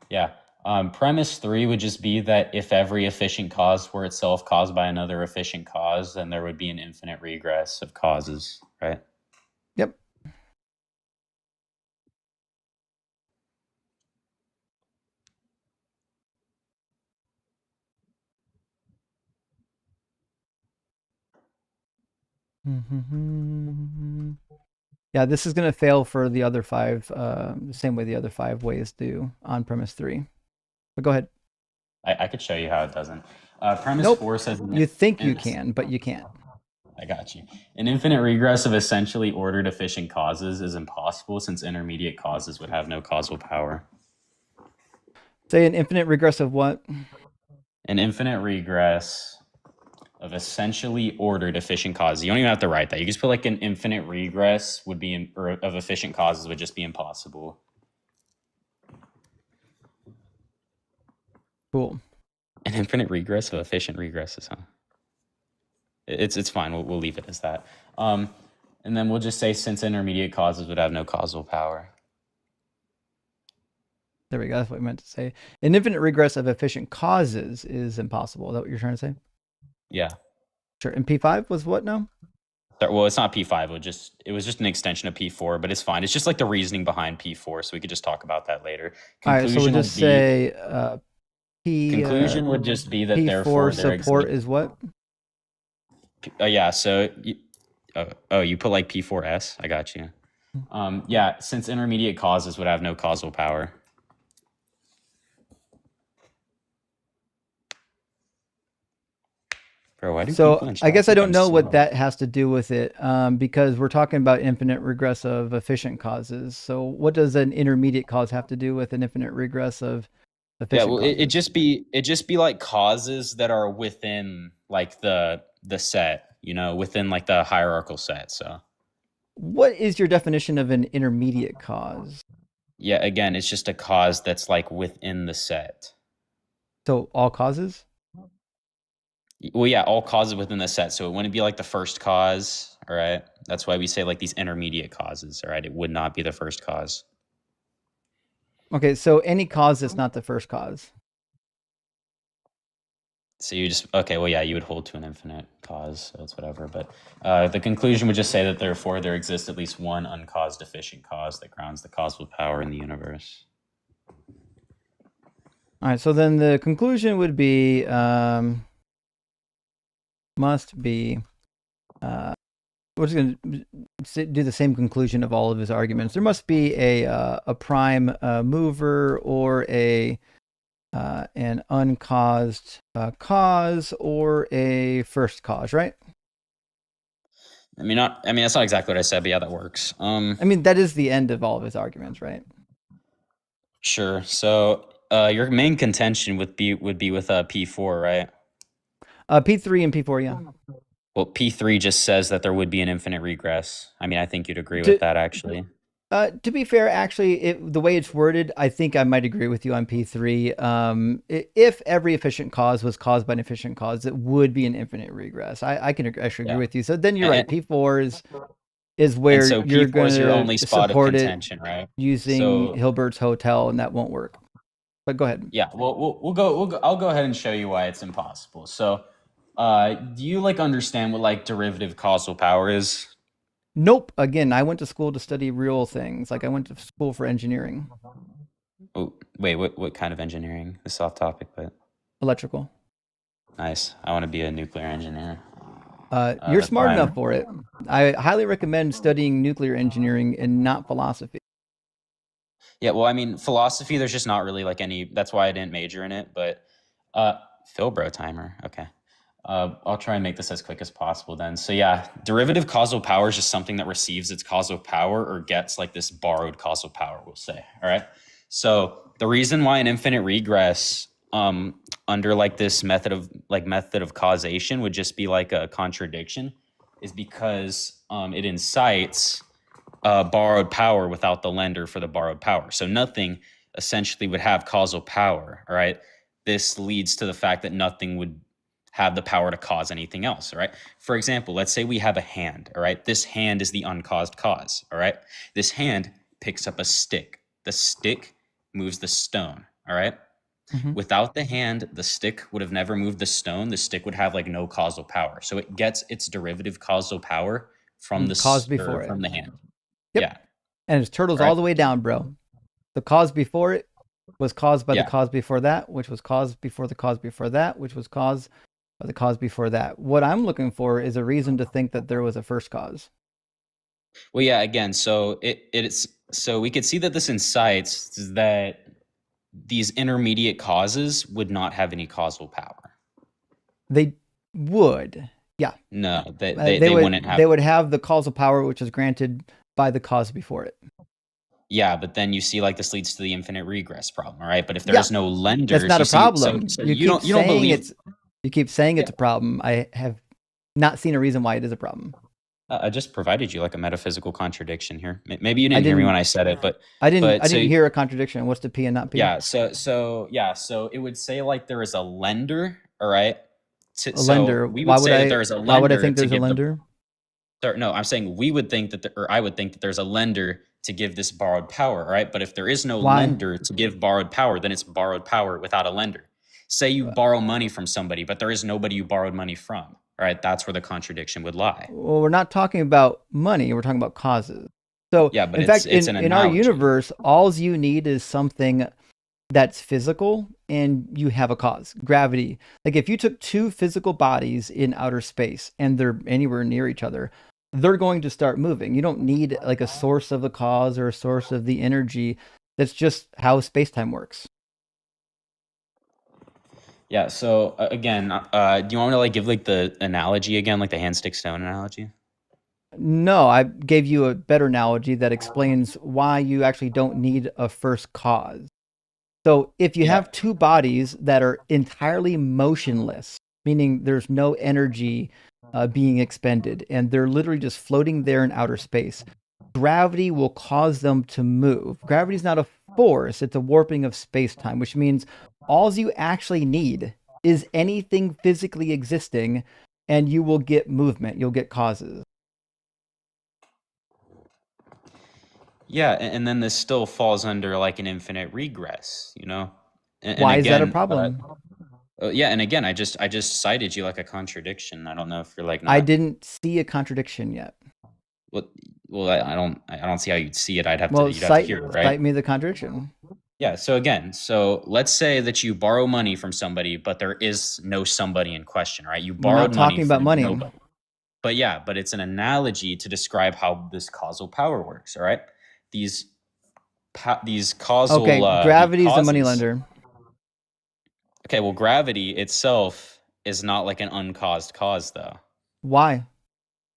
Yeah. Premise 3 would just be that if every efficient cause were itself caused by another efficient cause, then there would be an infinite regress of causes, right? Yep. Yeah, this is going to fail for the other 5, the same way the other 5 ways do on premise 3. But go ahead. I could show you how it doesn't. Premise Nope. 4 says You think you can, but you can't. I got you. An infinite regress of essentially ordered efficient causes is impossible since intermediate causes would have no causal power. Say an infinite regress of what? An infinite regress of essentially ordered efficient causes. You don't even have to write that. You just put like an infinite regress would be, or of efficient causes would just be impossible. Cool. An infinite regress of efficient regresses, huh? It's fine. We'll leave it as that. And then we'll just say since intermediate causes would have no causal power. There we go. That's what I meant to say. An infinite regress of efficient causes is impossible. Is that what you're trying to say? Yeah. Sure. And P5 was what now? Well, it's not P5. It was just an extension of P4, but it's fine. It's just like the reasoning behind P4, so we could just talk about that later. All right. So we'll just say conclusion would just be that P4 therefore support is what? Yeah. So you put like P4S. I got you. Yeah. Since intermediate causes would have no causal power. Bro, why do so I guess I don't know what that has to do with it, because we're talking about infinite regress of efficient causes. So what does an intermediate cause have to do with an infinite regress of efficient causes? it just be like causes that are within like the set, within like the hierarchical set. So what is your definition of an intermediate cause? Yeah, again, it's just a cause that's like within the set. So all causes? Well, yeah, all causes within the set. So it wouldn't be like the first cause, all right? That's why we say like these intermediate causes, all right? It would not be the first cause. Okay, so any cause that's not the first cause. So you would hold to an infinite cause, so it's whatever. But the conclusion would just say that therefore there exists at least one uncaused efficient cause that grounds the causal power in the universe. All right, so then the conclusion would be, must be, we're just going to do the same conclusion of all of his arguments. There must be a prime mover or an uncaused cause or a first cause, right? I mean, that's not exactly what I said, but yeah, that works. I mean, that is the end of all of his arguments, right? Sure. So your main contention would be with P4, right? P3 and P4, yeah. Well, P3 just says that there would be an infinite regress. I mean, I think you'd agree with that, actually. To be fair, actually, the way it's worded, I think I might agree with you on P3. If every efficient cause was caused by an efficient cause, it would be an infinite regress. I can actually agree with you. So then you're right. P4 is where so you're going to your only spot of contention, right? Using Hilbert's Hotel, and that won't work. But go ahead. Yeah, well, I'll go ahead and show you why it's impossible. So, do you understand what derivative causal power is? Nope. Again, I went to school to study real things. I went to school for engineering. Oh, wait, what kind of engineering? This is off topic, but electrical. Nice. I want to be a nuclear engineer. You're smart enough for it. I highly recommend studying nuclear engineering and not philosophy. Yeah, well, I mean, philosophy, there's just not really any, that's why I didn't major in it, but Philbro timer, okay. I'll try and make this as quick as possible then. So yeah, derivative causal power is just something that receives its causal power or gets this borrowed causal power, we'll say, all right? So the reason why an infinite regress under this method of causation would just be a contradiction is because it incites borrowed power without the lender for the borrowed power. So nothing essentially would have causal power, all right? This leads to the fact that nothing would have the power to cause anything else, all right? For example, let's say we have a hand, all right? This hand is the uncaused cause, all right? This hand picks up a stick. The stick moves the stone, all right? Mm-hmm. Without the hand, the stick would have never moved the stone. The stick would have no causal power. So it gets its derivative causal power from the cause before it. From the hand. Yep. Yeah. And it's turtles all the way down, bro. The cause before it was caused by the cause before that, which was caused before the cause before that, which was caused or the cause before that. What I'm looking for is a reason to think that there was a first cause. Well, yeah, again, so it's so we could see that this incites that these intermediate causes would not have any causal power. They would. Yeah. No, They wouldn't have. They would have the causal power, which is granted by the cause before it. Yeah, but then you see like this leads to the infinite regress problem, right? But if Yeah, there's no lenders, That's not you a see, problem. so You you keep don't saying believe. you keep saying it's Yeah. a problem. I have not seen a reason why it is a problem. I just provided you like a metaphysical contradiction here. Maybe you I didn't hear me when didn't. I said it, but I didn't. but I so didn't hear a contradiction. What's the P and not P? yeah, so it would say like there is a lender, all right? A So lender. we Why would would say that I? there is a Why would I lender think to there's a give the. lender? Sorry, no, I'm saying we would think that, or I would think that there's a lender to give this borrowed power, all right? But if there is no Why? lender to give borrowed power, then it's borrowed power without a lender. Say you borrow money from somebody, but there is nobody you borrowed money from, all right? That's where the contradiction would lie. Well, we're not talking about money. We're talking about causes. So, Yeah, but in fact, it's an in our analogy. universe, all you need is something that's physical, and you have a cause. Gravity. Like if you took two physical bodies in outer space and they're anywhere near each other, they're going to start moving. You don't need like a source of the cause or a source of the energy. That's just how space-time works. Yeah, so again, do you want me to like give like the analogy again, like the hand stick stone analogy? No, I gave you a better analogy that explains why you actually don't need a first cause. So if you Yeah. have two bodies that are entirely motionless, meaning there's no energy being expended, and they're literally just floating there in outer space, gravity will cause them to move. Gravity is not a force, it's a warping of space-time, which means all you actually need is anything physically existing, and you will get movement, you'll get causes. Yeah, and then this still falls under like an infinite regress, you know? And Why is that a again, problem? yeah, and again, I just cited you like a contradiction. I don't know if you're like I not. didn't see a contradiction yet. Well, I don't see how you'd see it. You'd have to Cite hear it, right? cite me the contradiction. Yeah. So again, let's say that you borrow money from somebody, but there is no somebody in question, right? You We're borrowed not talking about from money. nobody. But it's an analogy to describe how this causal power works. All right, these causal. Okay, gravity's the money causes- lender. Okay, well, gravity itself is not like an uncaused cause, though. Why?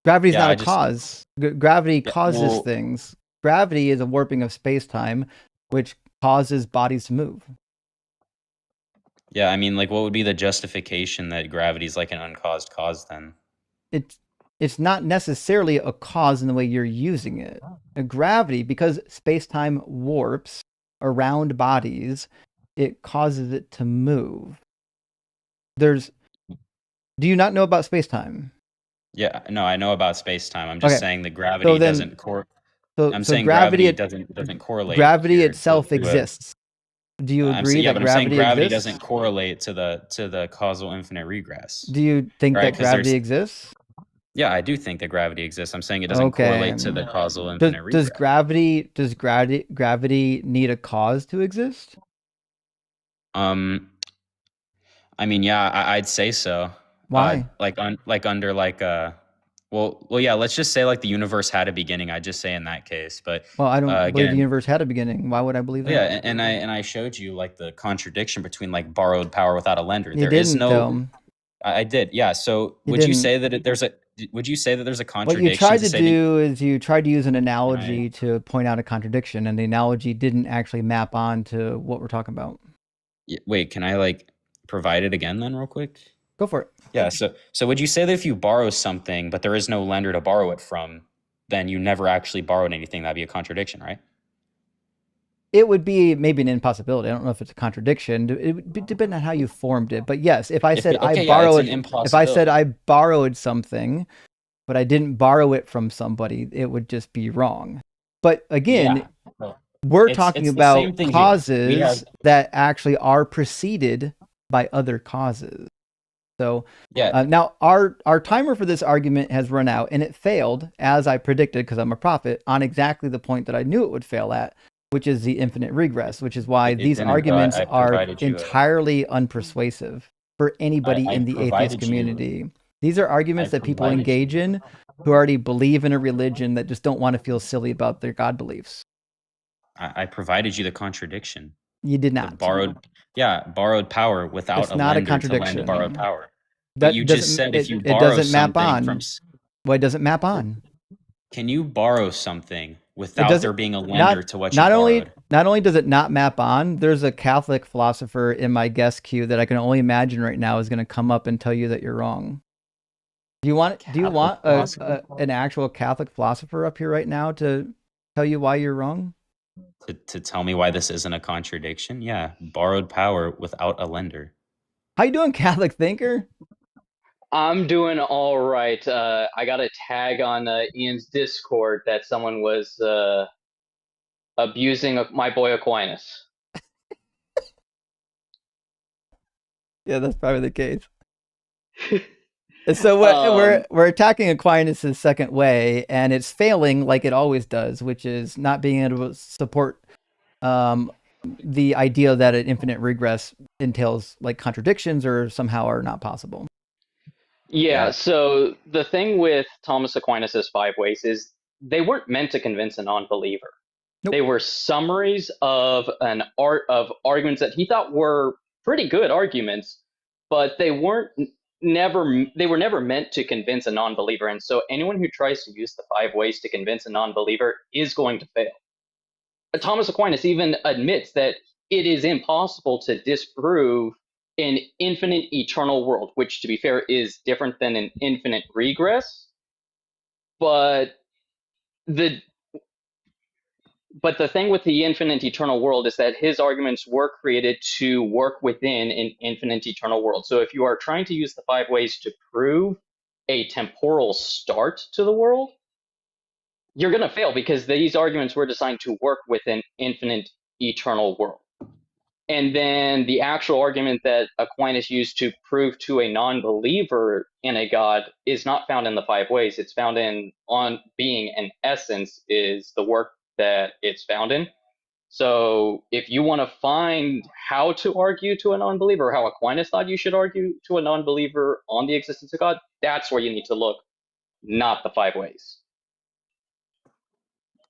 Gravity's Yeah, not I a just- cause. Gravity Yeah, causes well- things. Gravity is a warping of space-time, which causes bodies to move. Yeah, I mean, like, what would be the justification that gravity is like an uncaused cause then? It's not necessarily a cause in the way you're using it. Gravity, because space-time warps around bodies, it causes it to move. Do you not know about space-time? Yeah, no, I know about space time. I'm just Okay, saying that gravity then- doesn't core. So, I'm so saying gravity doesn't correlate. gravity here itself to it. exists. Do you agree yeah, that but I'm saying gravity gravity exists? doesn't correlate to the causal infinite regress. Do you think Right, that 'cause there's- gravity exists? Yeah, I do think that gravity exists. I'm saying it doesn't Okay. correlate to the causal infinite regress. Does gravity need a cause to exist? I mean, yeah, I'd say so. Why? Well, yeah. Let's just say like the universe had a beginning. I'd just say in that case, but Well, I don't believe the again, universe had a beginning. Why would I believe that? yeah, and I showed you like the contradiction between like borrowed power without a lender. You There is didn't, no. though. I did, yeah. So You would you didn't. say that there's a? Would you say that there's a What contradiction? you tried to say do is you tried to use an analogy to point out a contradiction, and the analogy didn't actually map on to what we're talking about. wait, can I like provide it again then, real quick? Go for it. Yeah. So would you say that if you borrow something, but there is no lender to borrow it from, then you never actually borrowed anything? That'd be a contradiction, right? It would be maybe an impossibility. I don't know if it's a contradiction. It would depend on how you formed it. But yes, if I said I borrowed, if I said I borrowed something, but I didn't borrow it from somebody, it would just be wrong. But again, we're talking it's the about same thing here. causes that actually are preceded by other causes. So yeah. now our timer for this argument has run out, and it failed, as I predicted, because I'm a prophet, on exactly the point that I knew it would fail at, which is the infinite regress, which is why these arguments are entirely unpersuasive. for anybody I in the atheist provided you. community. These are arguments I that people provided engage you. in who already believe in a religion that just don't want to feel silly about their God beliefs. I provided you the contradiction. You did The not. borrowed power without It's a not a lender to lend borrowed contradiction. power. But That you just doesn't said if you it borrow doesn't map something from on. Well, it doesn't map on. can you borrow something It without doesn't there being a lender not to what you not borrowed? only does it not map on, there's a Catholic philosopher in my guest queue that I can only imagine right now is going to come up and tell you that you're wrong. Do you want an actual Catholic philosopher up here right now to tell you why you're wrong? To tell me why this isn't a contradiction? Yeah, borrowed power without a lender. How you doing, Catholic thinker? I'm doing all right. I got a tag on Ian's Discord that someone was abusing my boy Aquinas. Yeah, that's probably the case. So we're attacking Aquinas' second way, and it's failing like it always does, which is not being able to support the idea that an infinite regress entails like contradictions or somehow are not possible. Yeah, so the thing with Thomas Aquinas' five ways is they weren't meant to convince a non-believer. Nope. They were summaries of arguments that he thought were pretty good arguments, but they were never meant to convince a non-believer. And so anyone who tries to use the five ways to convince a non-believer is going to fail. Thomas Aquinas even admits that it is impossible to disprove an infinite eternal world, which, to be fair, is different than an infinite regress. But the thing with the infinite eternal world is that his arguments were created to work within an infinite eternal world. So if you are trying to use the five ways to prove a temporal start to the world, you're going to fail because these arguments were designed to work with an infinite eternal world. And then the actual argument that Aquinas used to prove to a non-believer in a God is not found in the five ways. It's found in on being and essence is the work that it's found in. So if you want to find how to argue to a non-believer, how Aquinas thought you should argue to a non-believer on the existence of God, that's where you need to look, not the five ways.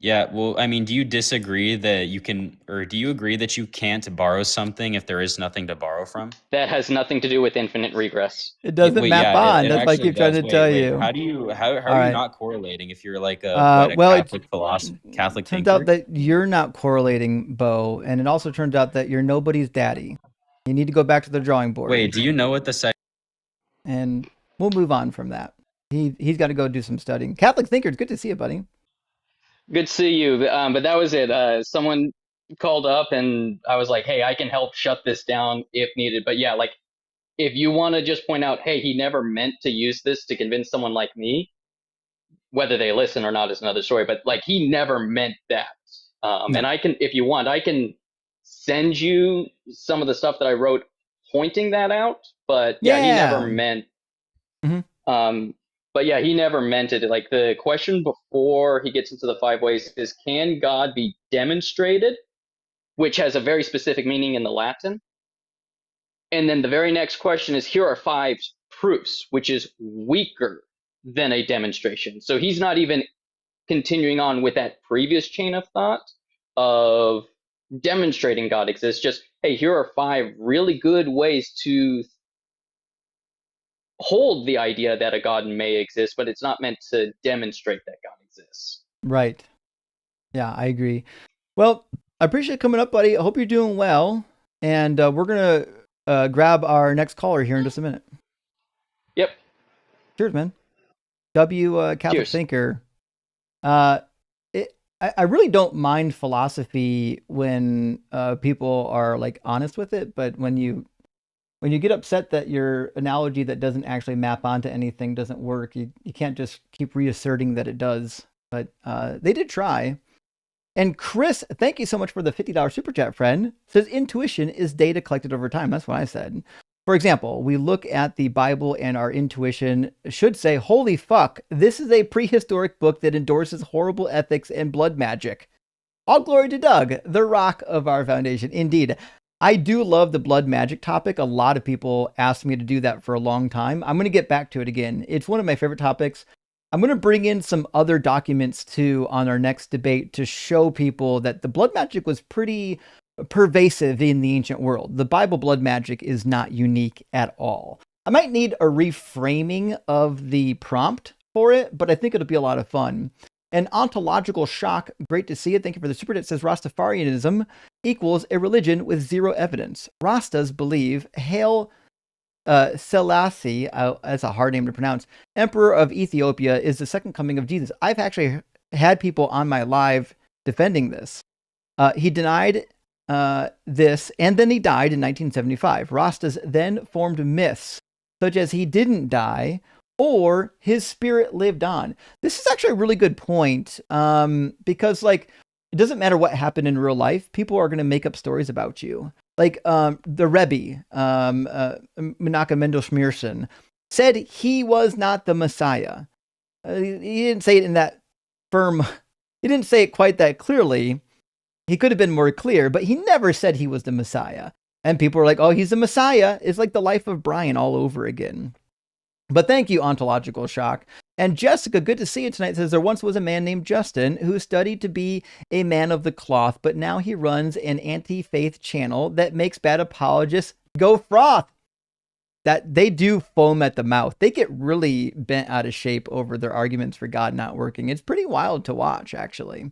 Yeah, well, I mean, do you disagree that you can, or do you agree that you can't borrow something if there is nothing to borrow from? That has nothing to do with infinite regress. It doesn't map on. That's what I keep trying to tell you. How do you, how are right. you not correlating if you're like a Catholic philosopher, Catholic turns thinker? out that you're not correlating, Bo, and it also turns out that you're nobody's daddy. You need to go back to the drawing board. Wait, do you know what the second? And we'll move on from that. He's got to go do some studying. Catholic thinker, it's good to see you, buddy. Good to see you. But that was it. Someone called up and I was like, hey, I can help shut this down if needed. But yeah, like if you want to just point out, hey, he never meant to use this to convince someone like me, whether they listen or not is another story. But like he never meant that. And I can, if you want, I can send you some of the stuff that I wrote pointing that out. But yeah. He never meant. Mm-hmm. But yeah, he never meant it. Like the question before he gets into the five ways is, can God be demonstrated? Which has a very specific meaning in the Latin. And then the very next question is, here are five proofs, which is weaker than a demonstration. So he's not even continuing on with that previous chain of thought of demonstrating God exists. Just, hey, here are five really good ways to hold the idea that a God may exist, but it's not meant to demonstrate that God exists. Right. Yeah, I agree. Well, I appreciate coming up, buddy. I hope you're doing well. And we're going to grab our next caller here in just a minute. Yep. Cheers, man. Catholic Cheers. thinker. I really don't mind philosophy when people are like honest with it, but when you get upset that your analogy that doesn't actually map onto anything doesn't work, you can't just keep reasserting that it does. But they did try. And Chris, thank you so much for the $50 super chat, friend. Says intuition is data collected over time. That's what I said. For example, we look at the Bible and our intuition should say, holy fuck, this is a prehistoric book that endorses horrible ethics and blood magic. All glory to Doug, the rock of our foundation. Indeed. I do love the blood magic topic. A lot of people asked me to do that for a long time. I'm going to get back to it again. It's one of my favorite topics. I'm going to bring in some other documents too on our next debate to show people that the blood magic was pretty pervasive in the ancient world. The Bible blood magic is not unique at all. I might need a reframing of the prompt for it, but I think it'll be a lot of fun. An ontological shock. Great to see it. Thank you for the super chat. It says Rastafarianism equals a religion with zero evidence. Rastas believe Haile Selassie, that's a hard name to pronounce, Emperor of Ethiopia, is the second coming of Jesus. I've actually had people on my live defending this. He denied this, and then he died in 1975. Rastas then formed myths such as he didn't die, or his spirit lived on. This is actually a really good point, because like it doesn't matter what happened in real life. People are going to make up stories about you. Like the Rebbe, Menachem Mendel Schneerson, said he was not the Messiah. He didn't say it in that firm. He didn't say it quite that clearly. He could have been more clear, but he never said he was the Messiah. And people are like, "Oh, he's the Messiah." It's like the life of Brian all over again. But thank you, Ontological Shock. And Jessica, good to see you tonight, says there once was a man named Justin who studied to be a man of the cloth, but now he runs an anti-faith channel that makes bad apologists go froth. That they do foam at the mouth. They get really bent out of shape over their arguments for God not working. It's pretty wild to watch, actually.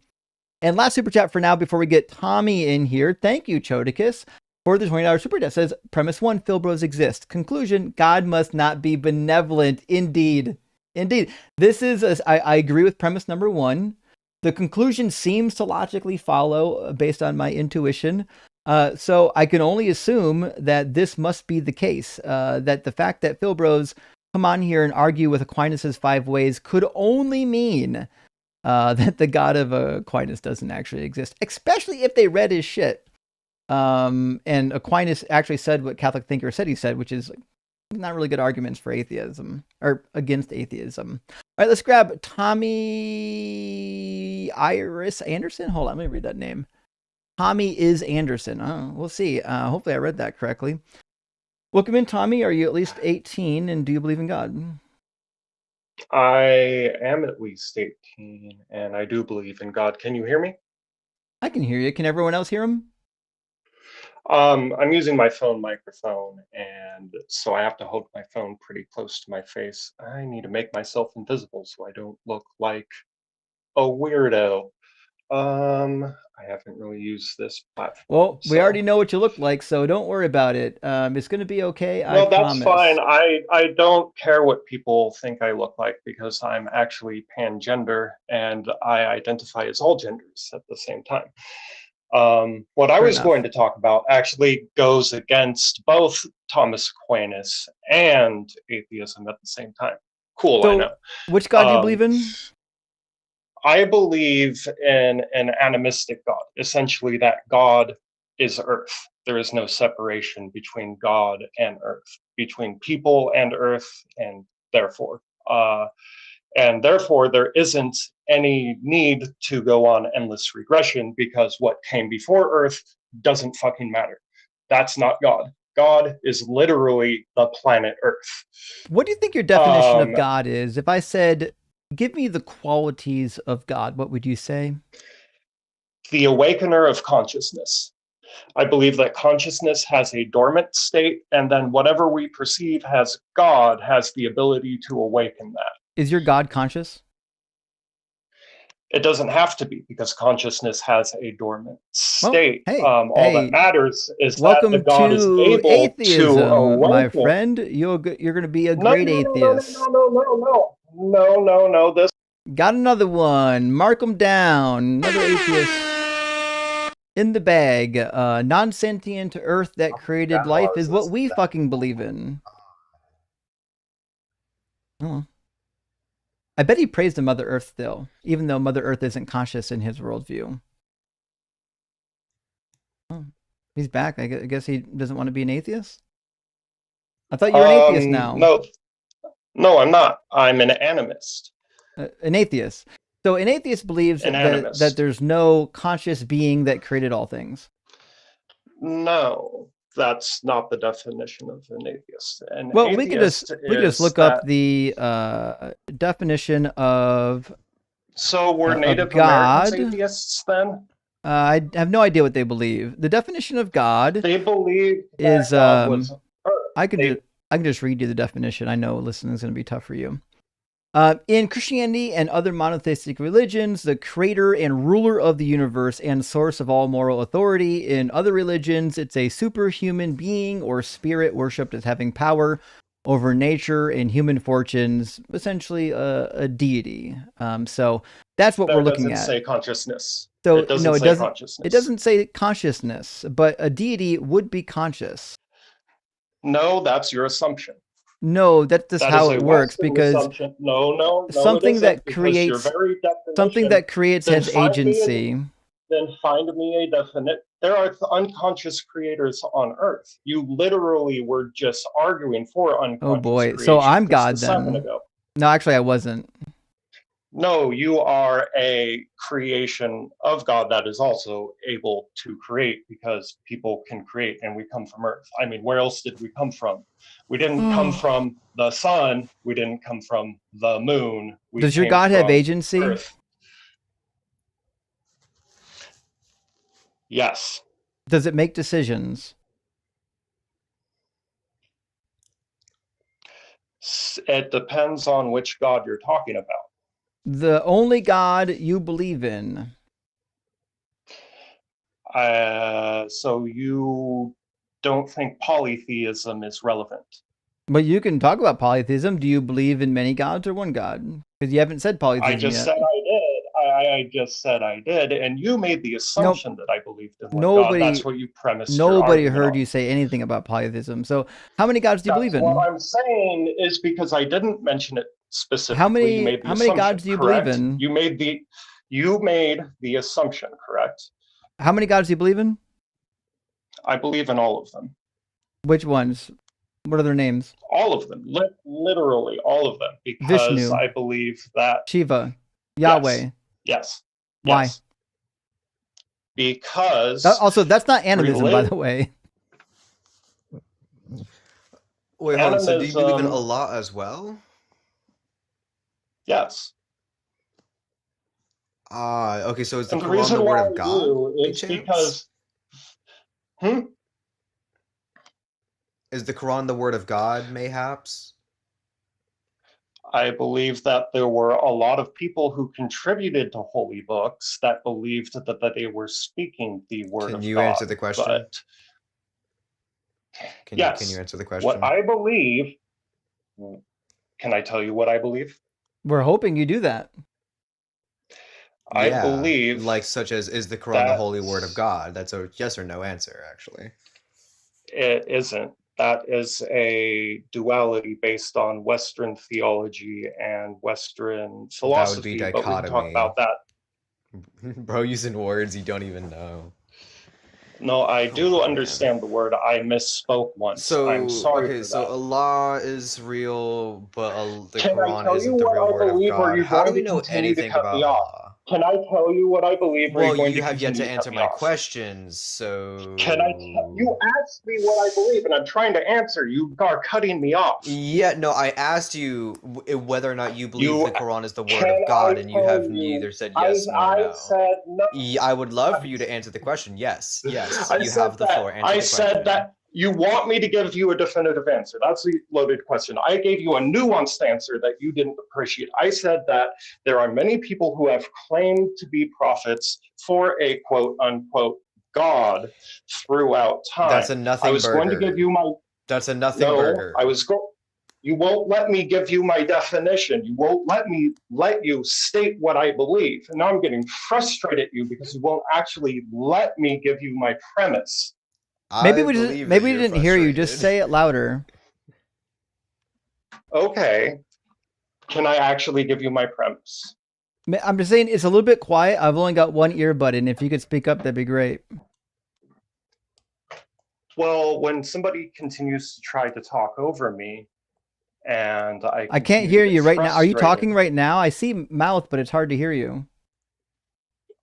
And last super chat for now before we get Tommy in here. Thank you, Chodicus, for the $20 super chat. Says, premise 1, Philbros exist. Conclusion, God must not be benevolent. Indeed. Indeed. This is, I agree with premise number 1. The conclusion seems to logically follow based on my intuition. So I can only assume that this must be the case. That the fact that Philbros come on here and argue with Aquinas' 5 ways could only mean that the God of Aquinas doesn't actually exist, especially if they read his shit. And Aquinas actually said what Catholic thinkers said he said, which is not really good arguments for atheism or against atheism. All right, let's grab Tommy Iris Anderson. Hold on, let me read that name. Tommy is Anderson. Oh, we'll see. Hopefully I read that correctly. Welcome in, Tommy. Are you at least 18 and do you believe in God? I am at least 18 and I do believe in God. Can you hear me? I can hear you. Can everyone else hear him? I'm using my phone microphone, and so I have to hold my phone pretty close to my face. I need to make myself invisible so I don't look like a weirdo. I haven't really used this platform. Well, we already know what you look like, so don't worry about it. It's going to be okay. No, that's fine. I don't care what people think I look like because I'm actually pangender and I identify as all genders at the same time. What I was going to talk about actually goes against both Thomas Aquinas and atheism at the same time. Cool, so, I know. Which God do you believe in? I believe in an animistic God, essentially that God is earth. There is no separation between God and earth, between people and earth, and therefore there isn't any need to go on endless regression because what came before Earth doesn't fucking matter. That's not God. God is literally the planet Earth. What do you think your definition of God is? If I said, give me the qualities of God, what would you say? The awakener of consciousness. I believe that consciousness has a dormant state, and then whatever we perceive as God has the ability to awaken that. Is your God conscious? It doesn't have to be because consciousness has a dormant state. Well, all that matters is welcome that the God is able atheism, to awaken. my friend. You're going to be a great atheist. No. This got another one. Mark them down. Another atheist in the bag. Non-sentient Earth that created life is what we fucking believe in. Oh. I bet he prays to Mother Earth still, even though Mother Earth isn't conscious in his worldview. Oh, he's back. I guess he doesn't want to be an atheist? I thought you were an atheist now. No, I'm not. I'm an animist. An atheist. So an atheist believes that there's no conscious being that created all things. No, that's not the definition of an atheist. An Well, we can just is look up the definition of So were of Native God. Americans atheists then? I have no idea what they believe. The definition of God They believe that is God was Earth. I can just read you the definition. I know listening is going to be tough for you. In Christianity and other monotheistic religions, the creator and ruler of the universe and source of all moral authority. In other religions, it's a superhuman being or spirit worshipped as having power over nature and human fortunes, essentially a deity. So that's what we're looking at. It doesn't say consciousness. So it doesn't no, it say doesn't. consciousness. It doesn't say consciousness, but a deity would be conscious. No, that's your assumption. No, that's how it works, because no, something that creates has agency. Then find me a definite. There are unconscious creators on Earth. You literally were just arguing for unconscious. Oh boy, creation so I'm just God a second then. ago. No, actually, I wasn't. No, you are a creation of God that is also able to create, because people can create and we come from Earth. I mean, where else did we come from? We didn't come from the sun. We didn't come from the moon. Does your God have agency? Earth. Yes. Does it make decisions? It depends on which God you're talking about. The only God you believe in. So you don't think polytheism is relevant? But you can talk about polytheism. Do you believe in many gods or one God? Because you haven't said polytheism I just yet. said I did. I just said I did, and you made the assumption that I believed in one Nobody, God. That's what you premised. Nobody your heard on. you say anything about polytheism. So how many gods do you believe in? What I'm saying is, because I didn't mention it specifically. How many? You made the how many gods do you correct? believe in? You made the assumption, correct? How many gods do you believe in? I believe in all of them. Which ones? What are their names? All of them, literally all of them, because Vishnu, I believe that Shiva, Yahweh. Yes. Why? Yes. Because also, that's not animism, by the way. Wait, hold on. So do you believe in Allah as well? Yes. Okay, so is the And the Quran reason the word why of I God? do by is chance? because Is the Quran the word of God, mayhaps? I believe that there were a lot of people who contributed to holy books that believed that they were speaking the word of God. Can you answer the question? But Can you answer the question? What I believe, can I tell you what I believe? We're hoping you do that. I believe, like, such as, is the Quran the holy word of God? That's a yes or no answer, actually. It isn't. That is a duality based on Western theology and Western philosophy. That would be but we can talk dichotomy. about that. Bro, using words you don't even know. No, I do understand the word. I misspoke once. So I'm sorry okay, for so that. Allah is real, but the Can I Quran tell isn't you the what real I word of believe, or are God. you How do going we to know continue to anything cut me about off? Allah? Can I tell you what I believe, or are Well, you going you to have yet continue to to answer cut me my off? questions, so... Can I tell you? Asked me what I believe, and I'm trying to answer. You are cutting me off. Yeah, no, I asked you whether or not you believe the Quran is the word of Can God, I and you tell have you- neither said yes nor I no. said no. I would love for you to answer the question. Yes, yes, I you said have the that- floor. Answer I the question. said that you want me to give you a definitive answer. That's a loaded question. I gave you a nuanced answer that you didn't appreciate. I said that there are many people who have claimed to be prophets for a quote unquote God throughout time. That's a nothing I was going to burger. give you my. That's a nothing No, burger. I was going. You won't let me give you my definition. You won't let you state what I believe. And now I'm getting frustrated at you because you won't actually let me give you my premise. Maybe we didn't hear you. Just say it louder. Okay. Can I actually give you my premise? I'm just saying it's a little bit quiet. I've only got one earbud in. If you could speak up, that'd be great. Well, when somebody continues to try to talk over me, and I can't hear you right now. Are you talking right now? I see mouth, but it's hard to hear you.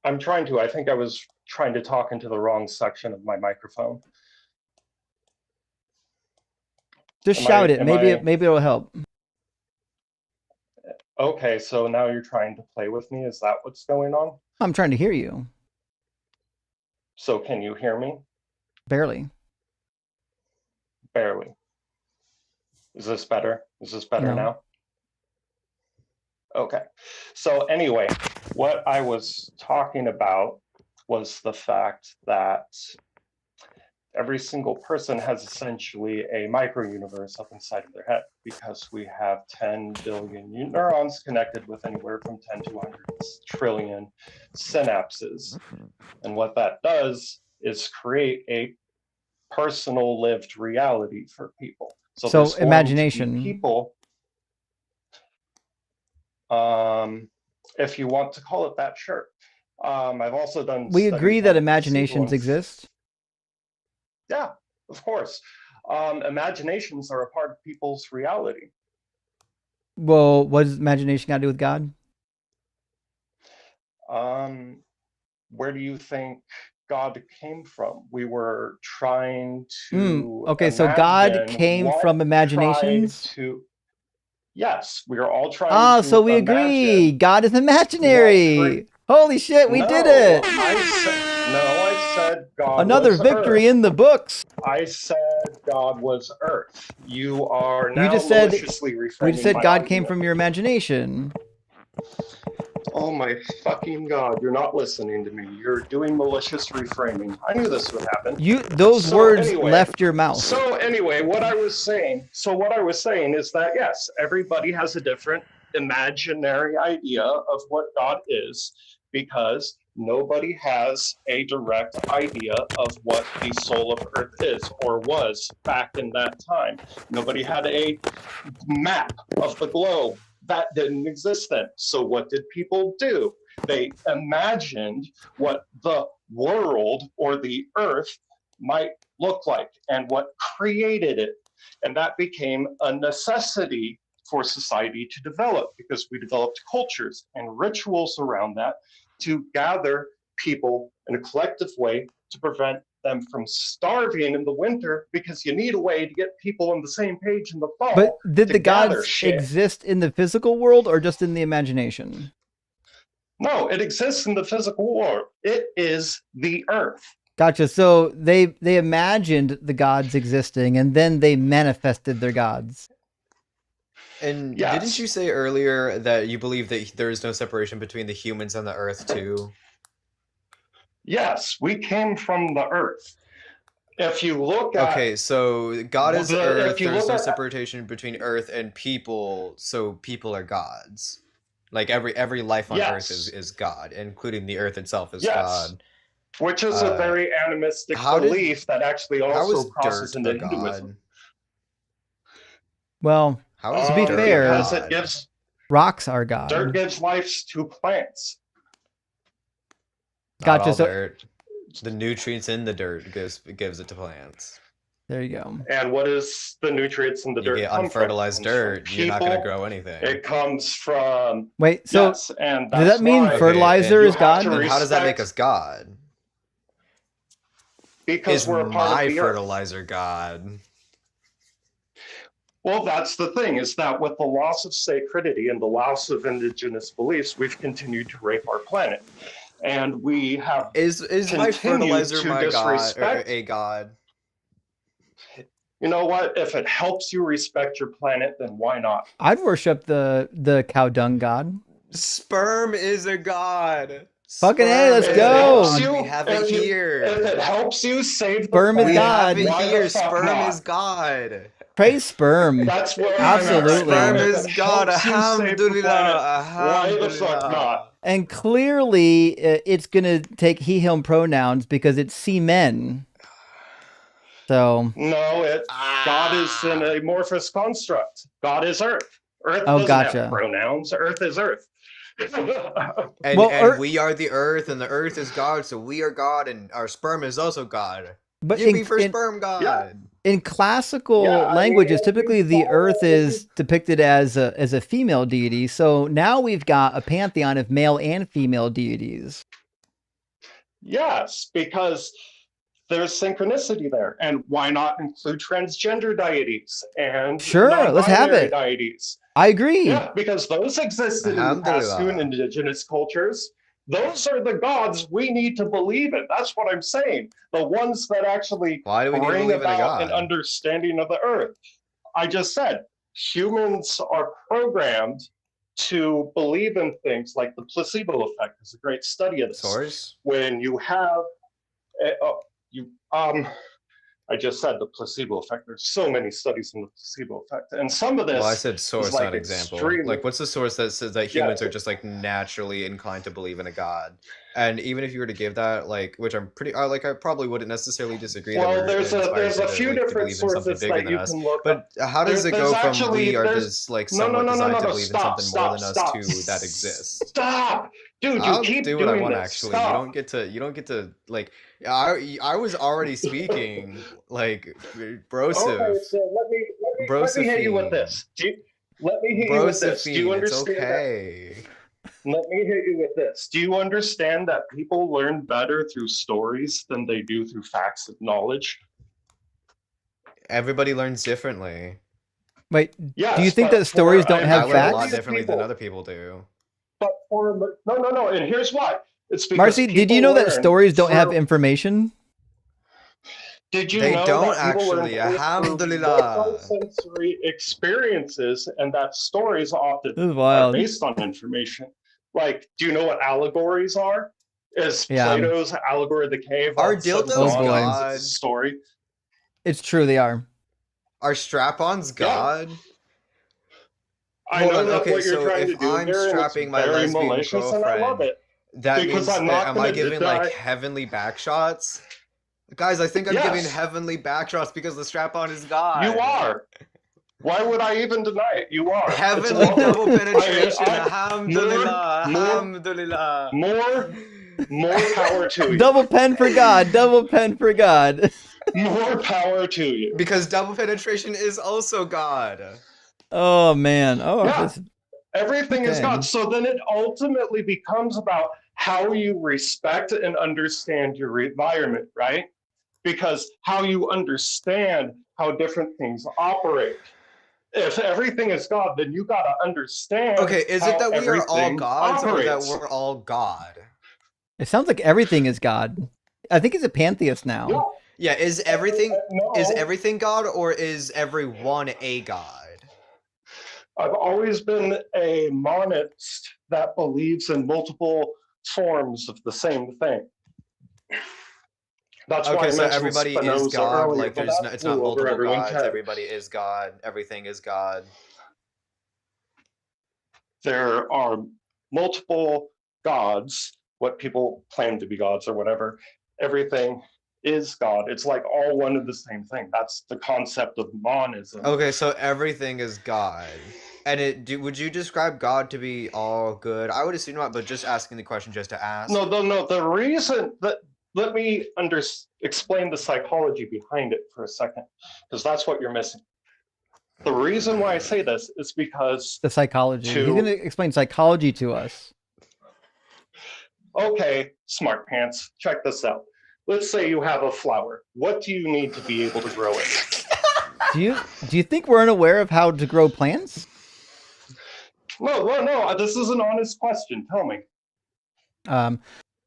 I'm trying to. I think I was trying to talk into the wrong section of my microphone. Just Am shout I- it. am Maybe I- maybe it'll help. Okay, so now you're trying to play with me. Is that what's going on? I'm trying to hear you. So can you hear me? Barely. Barely. Is this better? Is this better No. now? Okay. So anyway, what I was talking about was the fact that every single person has essentially a micro-universe up inside of their head, because we have 10 billion neurons connected with anywhere from 10 to 100 trillion synapses. And what that does is create a personal lived reality for people. So there's going to be imagination. people, if you want to call it that, sure. I've also done. We agree that studies on imaginations placebo and- exist. Yeah, of course. Imaginations are a part of people's reality. Well, what does imagination got to do with God? Where do you think God came from? We were trying to. Okay, so God imagine came what from imaginations? tried to. Yes, we are all trying Ah, to. so we agree. imagine God is imaginary. Holy shit, we did it. I said God. Another was victory Earth. in the books. I said God was Earth. You are now You just said maliciously we reframing just said my God argument. came from your imagination. Oh my fucking God, you're not listening to me. You're doing malicious reframing. I knew this would happen. Those words anyway, left your mouth. So anyway, what I was saying is that yes, everybody has a different imaginary idea of what God is, because nobody has a direct idea of what the soul of Earth is or was back in that time. Nobody had a map of the globe. That didn't exist then. So what did people do? They imagined what the world or the earth might look like and what created it. And that became a necessity for society to develop, because we developed cultures and rituals around that to gather people in a collective way to prevent them from starving in the winter, because you need a way to get people on the same page in the fall. But did to the gather gods shit. exist in the physical world or just in the imagination? No, it exists in the physical world. It is the earth. Gotcha. So they imagined the gods existing and then they manifested their gods. And Yes. didn't you say earlier that you believe that there is no separation between the humans and the earth too? Yes, we came from the earth. If you look at Okay, so God is Well, earth, if you there's look no at- separation between earth and people, so people are gods. Like every life on earth Yes. is God, including the earth itself is Yes. God. which is a very animistic how did- belief that actually How also is crosses dirt into a Hinduism. god? Well, How is to be dirt fair, a because god? it gives rocks are dirt God. gives life to plants. Not Gotcha. all So dirt. The nutrients in the dirt gives it to plants. there you go. And what is the nutrients in the You dirt? get come from? unfertilized It comes from dirt, you're not going to people. grow anything. It comes from Wait, so yes, and does that's that mean why, fertilizer you is have God? to Then how does that make respect- us God? because Is we're a part my of the earth. fertilizer God? Well, that's the thing, is that with the loss of sacredity and the loss of indigenous beliefs, we've continued to rape our planet. And we have Is my continued fertilizer to my God or disrespect- a God? You know what? If it helps you respect your planet, then why not? I'd worship the cow dung god. Sperm is a god. Fucking A, let's Sperm is a go. god. You- We have it if you- here. If it helps you save the Sperm is planet, We have God. it why the here. fuck Sperm not? is God. Praise sperm. That's where Absolutely. I'm Sperm at right now. is If it God. helps you save the planet, why the fuck not? And clearly, it's gonna take he/him pronouns because it's semen. So, No, God is an amorphous construct. God is Earth. Earth Oh, doesn't gotcha. have pronouns. Earth is Earth. And, Well, and we are the earth, and the earth is God, so we are God, and our sperm is also God. but You be for in, sperm God. Yeah. in classical Yeah, I languages, mean, typically the Earth is depicted as a female deity. So now we've got a pantheon of male and female deities. Yes, because there's synchronicity there. And why not include transgender deities and Sure, let's have non-binary it. deities? I agree. Yeah, because those existed in the past too in indigenous cultures. Those are the gods we need to believe in. That's what I'm saying. The ones that actually Why do we need to bring believe in a about god? an understanding of the earth. I just said humans are programmed to believe in things like the placebo effect. Is a great study of this. Source? When you have I just said the placebo effect. There's so many studies on the placebo effect, and some of this. Well, I said source, like not example. Like, what's the source that says that humans are just like naturally inclined to believe in a god? And even if you were to give that, like, which I'm pretty, I probably wouldn't necessarily disagree. Well, there's a few different sources that you can look up. But how does it go from we are just like somewhat designed to believe in something more than us to that exists? Stop, dude! I'll you keep do what doing I want. this. Actually, Stop. You don't get to like. I was already speaking like brosif. Okay, so let me hit you with this. Let me hit you with this. Do you understand? It's okay. Let me hit you with this. Do you understand that people learn better through stories than they do through facts of knowledge? Everybody learns differently. Wait, yes, do you think that stories don't have I learn facts? a lot differently than other people do. But no, and here's why. It's because Marcy, did you know that stories don't have information? Did you they know don't that actually? Alhamdulillah. Sensory experiences, and that stories often are based on information. Like, do you know what allegories are? Is Plato's allegory of the cave? Are dildos God? Story. It's true, they are. Are strap-ons God? Yeah. I know that what you're trying to do I'm here, strapping my lesbian girlfriend, and I love it. That means, am I giving like heavenly backshots? Guys, I think I'm giving heavenly backshots because the strap-on is God. You are. Why would I even deny it? You are. Heavenly double penetration. Alhamdulillah. Alhamdulillah. More power to you. Double pen for God. Double pen for God. More power to you. Because double penetration is also God. Oh man. Oh. Yeah. Everything is God. So then it ultimately becomes about how you respect and understand your environment, right? Because how you understand how different things operate. If everything is God, then you got to understand. Okay, is it that we are all gods or that we're all God? It sounds like everything is God. I think he's a pantheist now. Yeah, is everything God or is everyone a god? I've always been a monist that believes in multiple forms of the same thing. That's why so everybody is God. Earlier, like it's not multiple gods. Everybody is God. Everything is God. There are multiple gods, what people claim to be gods or whatever. Everything is God. It's like all one of the same thing. That's the concept of monism. Okay, so everything is God. And would you describe God to be all good? I would assume not, but just asking the question just to ask. No. The reason that let me explain the psychology behind it for a second, because that's what you're missing. The reason why I say this is because the psychology. He's going to explain psychology to us. Okay, smart pants. Check this out. Let's say you have a flower. What do you need to be able to grow it? Do you think we're unaware of how to grow plants? No. This is an honest question. Tell me.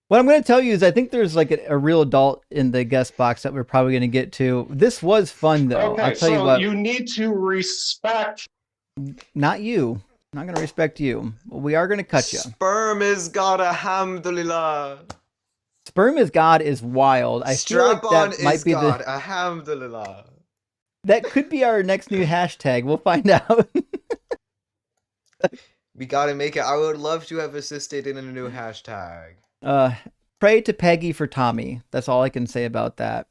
What I'm going to tell you is I think there's like a real adult in the guest box that we're probably going to get to. This was fun, though. Okay, I'll tell you what. You need to respect. Not you. I'm not going to respect you. We are going to cut you. Sperm is God, alhamdulillah. Sperm is God is wild. I feel like that might be God, alhamdulillah. That could be our next new hashtag. We'll find out. We gotta make it. I would love to have assisted in a new hashtag. Pray to Peggy for Tommy. That's all I can say about that.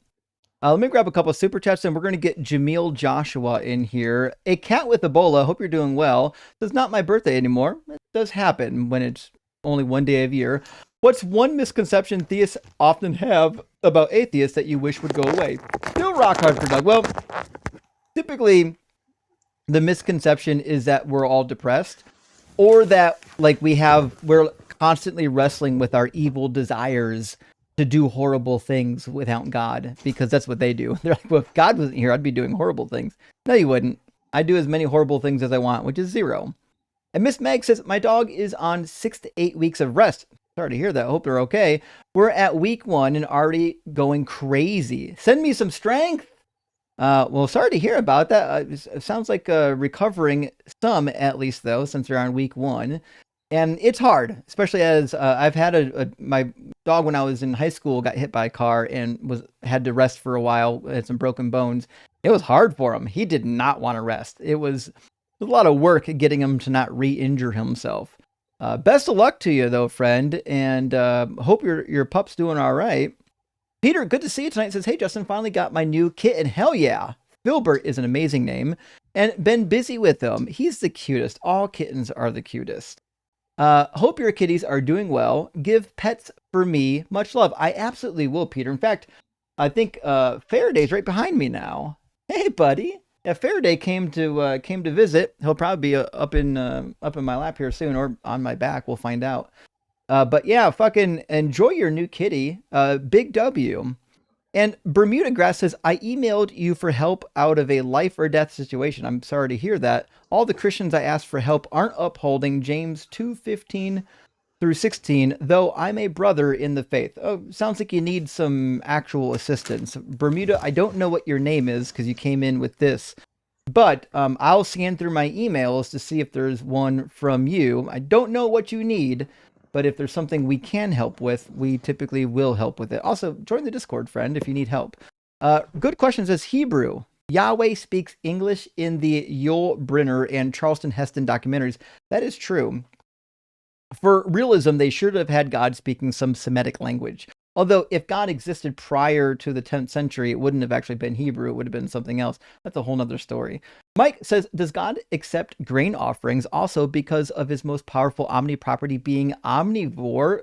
Let me grab a couple of super chats and we're going to get Jamil Joshua in here. A cat with Ebola. Hope you're doing well. It's not my birthday anymore. It does happen when it's only one day of year. What's one misconception theists often have about atheists that you wish would go away? Still rock hard for Doug. Well, typically the misconception is that we're all depressed, or that like we're constantly wrestling with our evil desires to do horrible things without God, because that's what they do. They're like, well, if God wasn't here, I'd be doing horrible things. No, you wouldn't. I do as many horrible things as I want, which is 0. And Miss Meg says, my dog is on 6 to 8 weeks of rest. Sorry to hear that. I hope they're okay. We're at week 1 and already going crazy. Send me some strength. Well, sorry to hear about that. It sounds like recovering some, at least, though, since they're on week 1. And it's hard, especially as I've had my dog when I was in high school got hit by a car and had to rest for a while, had some broken bones. It was hard for him. He did not want to rest. It was a lot of work getting him to not re-injure himself. Best of luck to you, though, friend, and hope your pup's doing all right. Peter, good to see you tonight. Says, hey, Justin, finally got my new kitten. Hell yeah. Filbert is an amazing name, and been busy with him. He's the cutest. All kittens are the cutest. Hope your kitties are doing well. Give pets for me much love. I absolutely will, Peter. In fact, I think Faraday's right behind me now. Hey, buddy. Yeah, Faraday came to visit. He'll probably be up in my lap here soon, or on my back. We'll find out. But yeah, fucking enjoy your new kitty. Big W. And Bermuda Grass says, I emailed you for help out of a life or death situation. I'm sorry to hear that. All the Christians I asked for help aren't upholding James 2:15 through 16, though I'm a brother in the faith. Oh, sounds like you need some actual assistance. Bermuda, I don't know what your name is because you came in with this, but I'll scan through my emails to see if there's one from you. I don't know what you need, but if there's something we can help with, we typically will help with it. Also, join the Discord, friend, if you need help. Good question says Hebrew. Yahweh speaks English in the Yul Brynner and Charleston Heston documentaries. That is true. For realism, they should have had God speaking some Semitic language. Although, if God existed prior to the 10th century, it wouldn't have actually been Hebrew. It would have been something else. That's a whole nother story. Mike says, does God accept grain offerings also because of his most powerful omni-property being omnivore?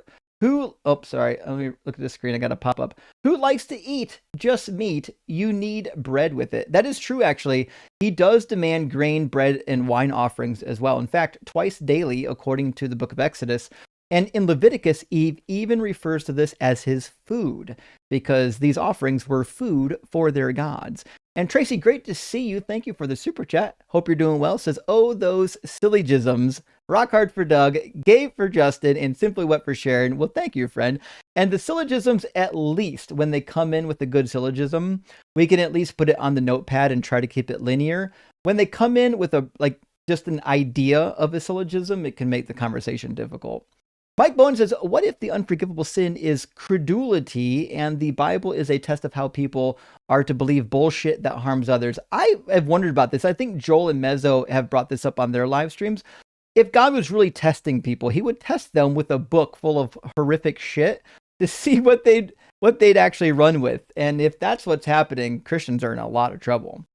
Sorry, let me look at the screen. I got to pop up. Who likes to eat just meat? You need bread with it. That is true, actually. He does demand grain, bread, and wine offerings as well. In fact, twice daily, according to the book of Exodus. And in Leviticus, Eve even refers to this as his food, because these offerings were food for their gods. And Tracy, great to see you. Thank you for the super chat. Hope you're doing well. Says, oh, those syllogisms. Rock hard for Doug, Gabe for Justin, and Simply Wet for Sharon. Well, thank you, friend. And the syllogisms, at least when they come in with a good syllogism, we can at least put it on the notepad and try to keep it linear. When they come in with just an idea of a syllogism, it can make the conversation difficult. Mike Bowen says, what if the unforgivable sin is credulity and the Bible is a test of how people are to believe bullshit that harms others? I have wondered about this. I think Joel and Mezzo have brought this up on their live streams. If God was really testing people, he would test them with a book full of horrific shit to see what they'd actually run with. And if that's what's happening, Christians are in a lot of trouble.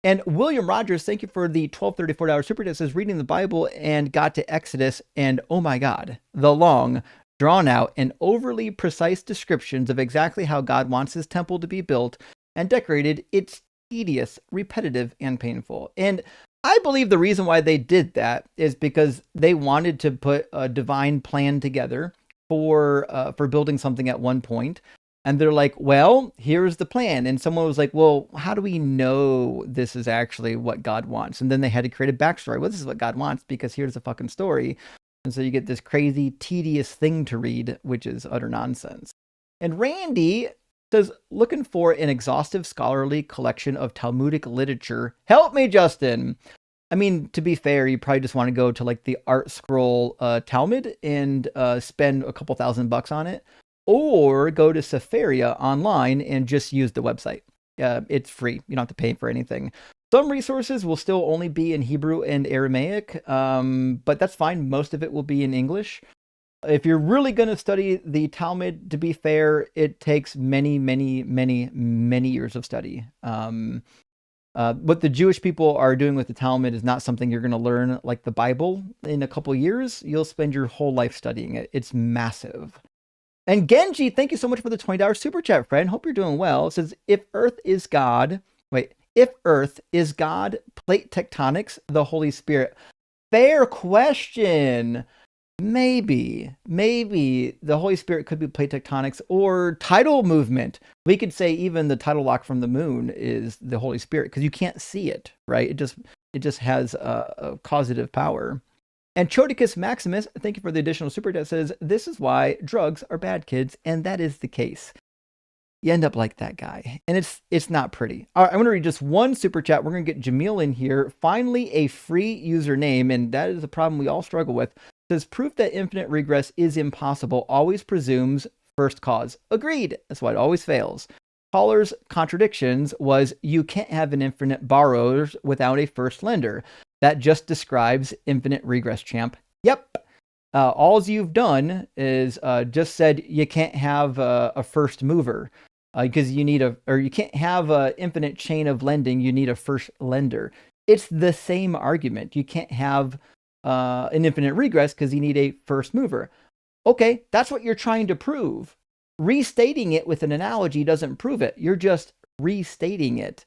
And William Rogers, thank you for the $12.34 super chat, says, reading the Bible and got to Exodus, and oh my God, the long, drawn out, and overly precise descriptions of exactly how God wants his temple to be built and decorated. It's tedious, repetitive, and painful. And I believe the reason why they did that is because they wanted to put a divine plan together for building something at one point. And they're like, well, here's the plan. And someone was like, well, how do we know this is actually what God wants? And then they had to create a backstory. Well, this is what God wants because here's the fucking story. And so you get this crazy, tedious thing to read, which is utter nonsense. And Randy says, looking for an exhaustive scholarly collection of Talmudic literature. Help me, Justin. I mean, to be fair, you probably just want to go to like the Art Scroll Talmud and spend a couple $1,000 on it. Or go to Sefaria online and just use the website. It's free. You don't have to pay for anything. Some resources will still only be in Hebrew and Aramaic, but that's fine. Most of it will be in English. If you're really going to study the Talmud, to be fair, it takes many, many, many, many years of study. What the Jewish people are doing with the Talmud is not something you're going to learn like the Bible in a couple years. You'll spend your whole life studying it. It's massive. And Genji, thank you so much for the $20 super chat, friend. Hope you're doing well. It says, if Earth is God, plate tectonics, the Holy Spirit? Fair question. maybe the Holy Spirit could be plate tectonics or tidal movement. We could say even the tidal lock from the moon is the Holy Spirit because you can't see it, right? It just has a causative power. And Chodicus Maximus, thank you for the additional super chat, says, this is why drugs are bad, kids, and that is the case. You end up like that guy, and it's not pretty. All right, I'm going to read just one super chat. We're going to get Jamil in here. Finally, a free username, and that is a problem we all struggle with. It says, proof that infinite regress is impossible always presumes first cause. Agreed. That's why it always fails. Caller's contradictions was you can't have an infinite borrowers without a first lender. That just describes infinite regress, champ. Yep. All you've done is just said you can't have a first mover because you need you can't have an infinite chain of lending. You need a first lender. It's the same argument. You can't have an infinite regress because you need a first mover. Okay, that's what you're trying to prove. Restating it with an analogy doesn't prove it. You're just restating it.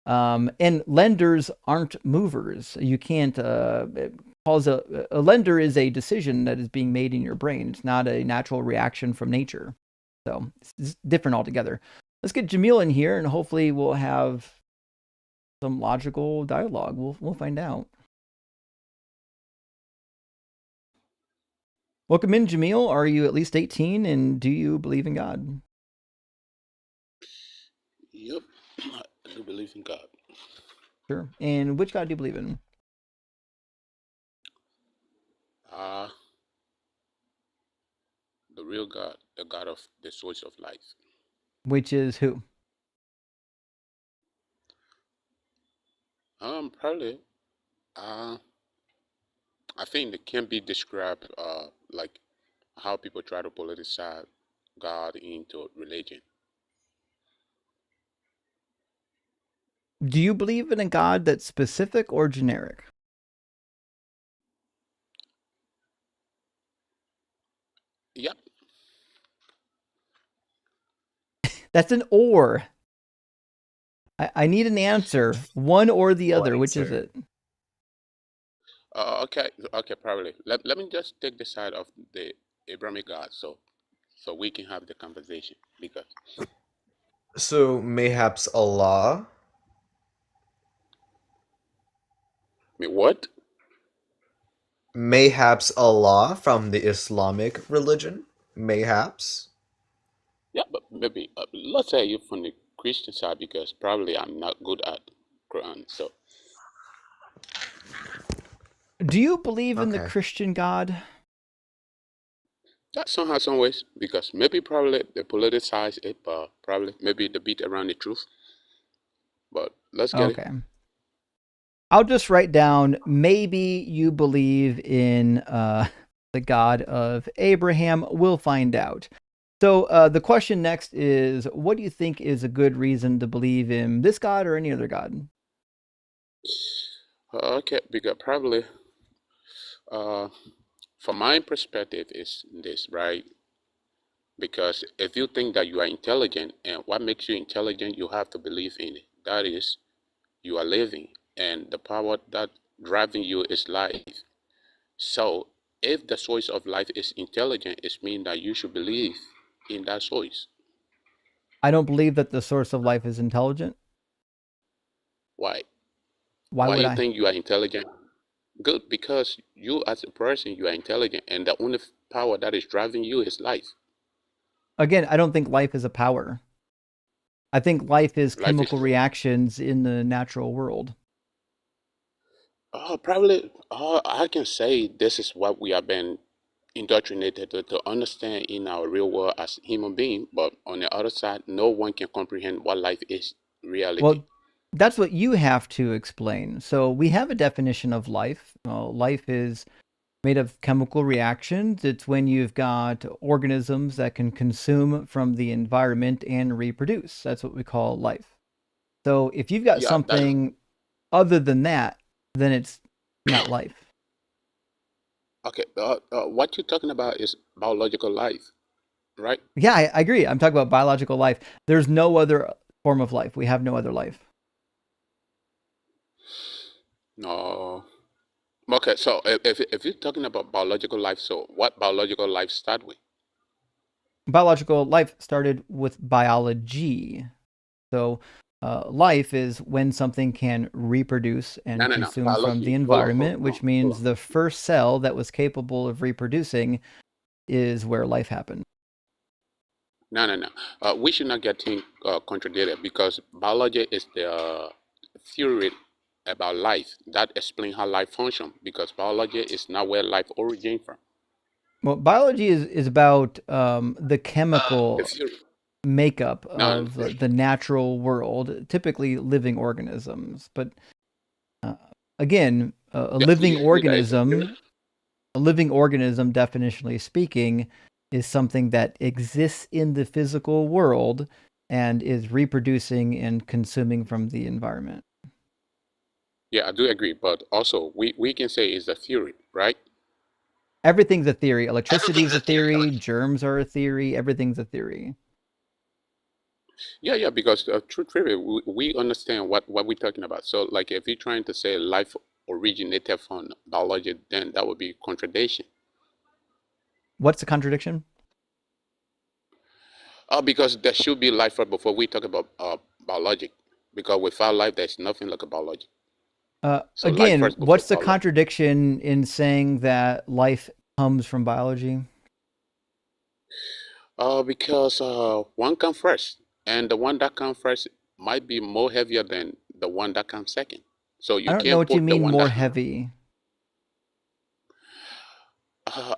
And lenders aren't movers. You can't cause a lender is a decision that is being made in your brain. It's not a natural reaction from nature. So it's different altogether. Let's get Jamil in here, and hopefully we'll have some logical dialogue. We'll find out. Welcome in, Jamil. Are you at least 18, and do you believe in God? Yep, I do believe in God. Sure. And which God do you believe in? The real God, the God of the source of life. Which is who? Probably. I think it can be described like how people try to politicize God into religion. Do you believe in a God that's specific or generic? Yep. That's an or. I need an answer. One or the other. Which is it? Okay, probably. Let me just take the side of the Abrahamic God so we can have the conversation because. So mayhaps Allah? What? Mayhaps Allah from the Islamic religion? Mayhaps? Yeah, but maybe let's say you're from the Christian side because probably I'm not good at Quran. So. Do you believe in the Christian God? That somehow, some ways, because maybe probably they politicize it, but probably maybe the beat around the truth. But let's get it. I'll just write down, maybe you believe in the God of Abraham. We'll find out. So the question next is, what do you think is a good reason to believe in this God or any other God? Okay, because probably, from my perspective, is this, right? Because if you think that you are intelligent, and what makes you intelligent, you have to believe in it. That is, you are living, and the power that driving you is life. So, if the source of life is intelligent, it means that you should believe in that source. I don't believe that the source of life is intelligent. Why? Why would you I think you are intelligent? Good, because you as a person, you are intelligent, and the only power that is driving you is life. Again, I don't think life is a power. I think life is chemical reactions in the natural world. Probably, I can say this is what we have been indoctrinated to understand in our real world as human beings. But on the other side, no one can comprehend what life is reality. Well, that's what you have to explain. So we have a definition of life. Life is made of chemical reactions. It's when you've got organisms that can consume from the environment and reproduce. That's what we call life. So if you've got something other than that, then it's not life. Okay, what you're talking about is biological life, right? Yeah, I agree. I'm talking about biological life. There's no other form of life. We have no other life. No, Okay, so if you're talking about biological life, so what biological life start with? Biological life started with biology. So, life is when something can reproduce No, and no, no. consume from the Biology. Hold on, hold environment, on, which hold means on. the first cell that was capable of reproducing is where life happened. No, no, no. We should not get things contradicted because biology is the theory about life that explains how life functions. Because biology is not where life origin from. Well, biology is about the The chemical theory. makeup No, no, of the natural world, typically living organisms. But uh, again, do you agree that it's a theory? a living organism, definitionally speaking, is something that exists in the physical world and is reproducing and consuming from the environment. Yeah, I do agree. But also, we can say it's a theory, right? Everything's a theory. Electricity is Everything's a a theory. theory. Germs are a theory. Everything's a theory. Yeah, yeah, because true trivia, we understand what we're talking about. So, like, if you're trying to say life originated from biology, then that would be contradiction. What's the contradiction? Because there should be life first before we talk about biologic. Because without life, there's nothing like a biology. So life Again, first before what's the biology. contradiction in saying that life comes from biology? Because one comes first, and the one that comes first might be more heavier than the one that comes second. So I you don't know can't what you put the mean one more that. heavy.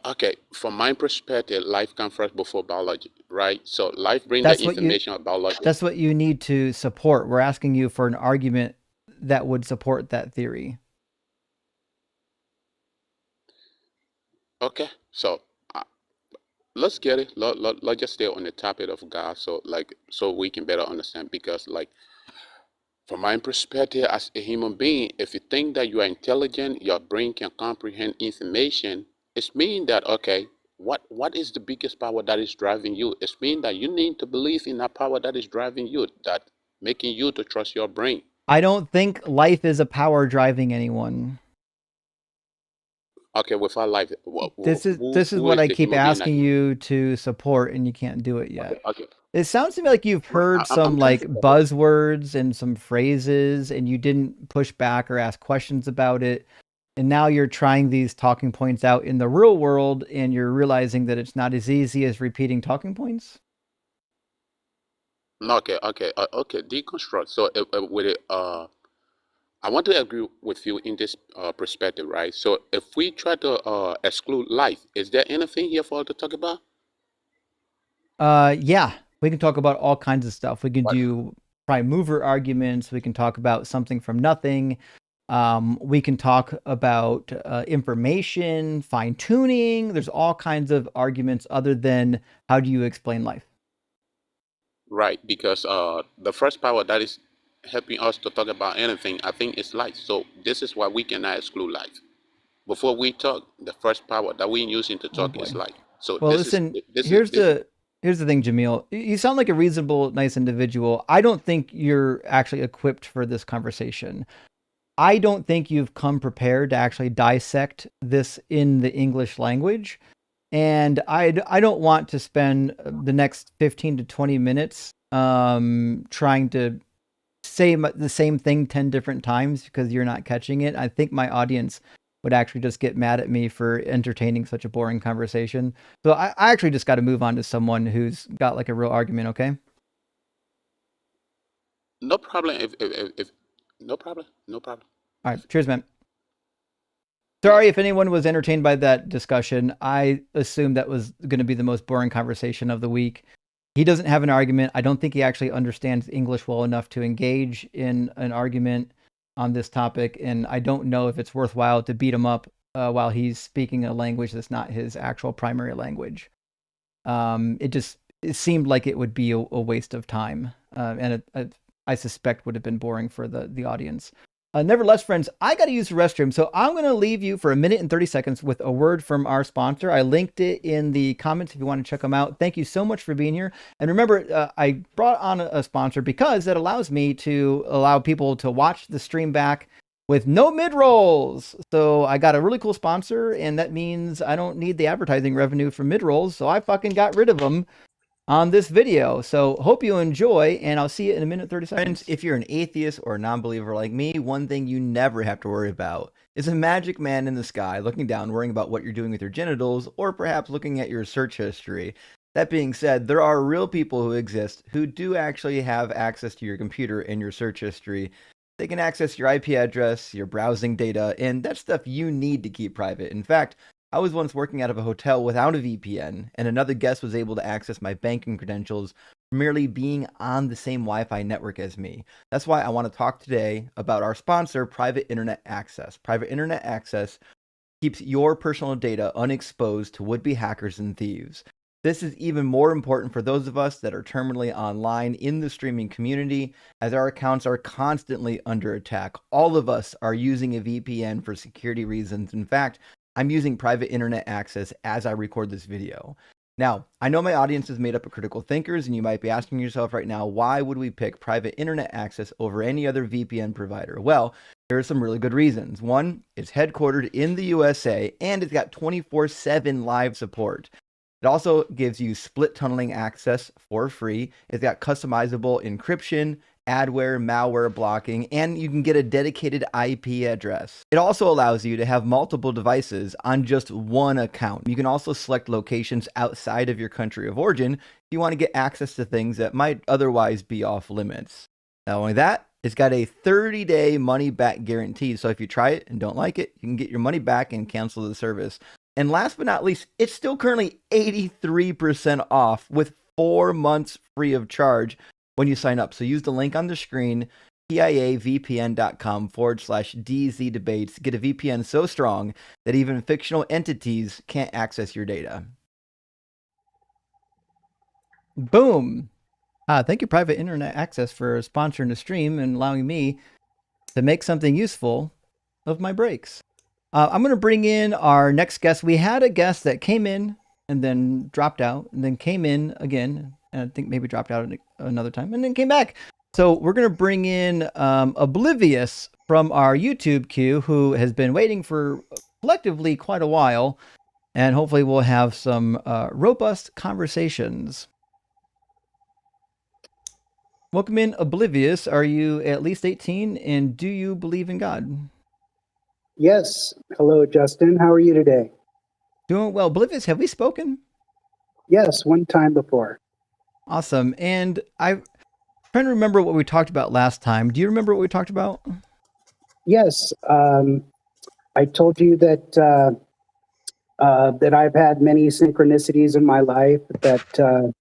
Okay, from my perspective, life comes first before biology, right? So life brings the That's what you information of biology. that's what you need to support. We're asking you for an argument that would support that theory. Okay, so let's get it. Let's just stay on the topic of God, so so we can better understand. Because from my perspective, as a human being, if you think that you are intelligent, your brain can comprehend information, it's mean that okay, what is the biggest power that is driving you? It's mean that you need to believe in that power that is driving you, that making you to trust your brain. I don't think life is a power driving anyone. Okay, without life, This is who what is I the keep human being that asking can? you to support, and you can't do it Okay, yet. okay. It sounds to me like you've heard I'm some trying like to. buzzwords and some phrases, and you didn't push back or ask questions about it. And now you're trying these talking points out in the real world, and you're realizing that it's not as easy as repeating talking points. No, okay, okay, okay. Deconstruct. So with it, I want to agree with you in this perspective, right? So if we try to exclude life, is there anything here for us to talk about? Yeah, we can talk about all kinds of stuff. We can What? do prime mover arguments. We can talk about something from nothing. We can talk about information, fine tuning. There's all kinds of arguments other than how do you explain life? Right, because the first power that is helping us to talk about anything, I think, is life. So this is why we cannot exclude life. Before we talk, the first power that we're using to Oh talk is boy. life. So Well, listen, here's the thing, Jamil. You sound like a reasonable, nice individual. I don't think you're actually equipped for this conversation. I don't think you've come prepared to actually dissect this in the English language. And I don't want to spend the next 15 to 20 minutes trying to say the same thing 10 different times because you're not catching it. I think my audience would actually just get mad at me for entertaining such a boring conversation. So I actually just got to move on to someone who's got like a real argument, okay? no problem. If no problem, no problem. All right. Cheers, man. Yeah. Sorry if anyone was entertained by that discussion. I assumed that was going to be the most boring conversation of the week. He doesn't have an argument. I don't think he actually understands English well enough to engage in an argument on this topic. And I don't know if it's worthwhile to beat him up while he's speaking a language that's not his actual primary language. It seemed like it would be a waste of time. And I suspect would have been boring for the audience. Nevertheless, friends, I got to use the restroom, so I'm going to leave you for 1 minute and 30 seconds with a word from our sponsor. I linked it in the comments if you want to check them out. Thank you so much for being here. And remember, I brought on a sponsor because that allows me to allow people to watch the stream back with no mid-rolls. So I got a really cool sponsor, and that means I don't need the advertising revenue from mid-rolls, so I fucking got rid of them on this video. So hope you enjoy, and I'll see you in a minute 30 seconds. If you're an atheist or a non-believer like me, one thing you never have to worry about is a magic man in the sky looking down, worrying about what you're doing with your genitals, or perhaps looking at your search history. That being said, there are real people who exist who do actually have access to your computer and your search history. They can access your IP address, your browsing data, and that's stuff you need to keep private. In fact, I was once working out of a hotel without a VPN, and another guest was able to access my banking credentials merely being on the same Wi-Fi network as me. That's why I want to talk today about our sponsor, Private Internet Access. Private Internet Access keeps your personal data unexposed to would-be hackers and thieves. This is even more important for those of us that are terminally online in the streaming community, as our accounts are constantly under attack. All of us are using a VPN for security reasons. In fact, I'm using Private Internet Access as I record this video. Now, I know my audience is made up of critical thinkers, and you might be asking yourself right now, why would we pick Private Internet Access over any other VPN provider? Well, there are some really good reasons. One, it's headquartered in the USA, and it's got 24/7 live support. It also gives you split tunneling access for free. It's got customizable encryption, adware, malware blocking, and you can get a dedicated IP address. It also allows you to have multiple devices on just one account. You can also select locations outside of your country of origin if you want to get access to things that might otherwise be off limits. Not only that, it's got a 30-day money-back guarantee, so if you try it and don't like it, you can get your money back and cancel the service. And last but not least, it's still currently 83% off with 4 months free of charge when you sign up. So use the link on the screen, piavpn.com/DZ debates. Get a VPN so strong that even fictional entities can't access your data. Boom. Thank you, Private Internet Access, for sponsoring the stream and allowing me to make something useful of my breaks. I'm going to bring in our next guest. We had a guest that came in and then dropped out and then came in again. And I think maybe dropped out another time and then came back. So we're going to bring in Oblivious from our YouTube queue, who has been waiting for collectively quite a while. And hopefully we'll have some robust conversations. Welcome in, Oblivious. Are you at least 18? And do you believe in God? Yes. Hello, Justin. How are you today? Doing well. Oblivious, have we spoken? Yes, one time before. Awesome. And I'm trying to remember what we talked about last time. Do you remember what we talked about? Yes. I told you that that I've had many synchronicities in my life that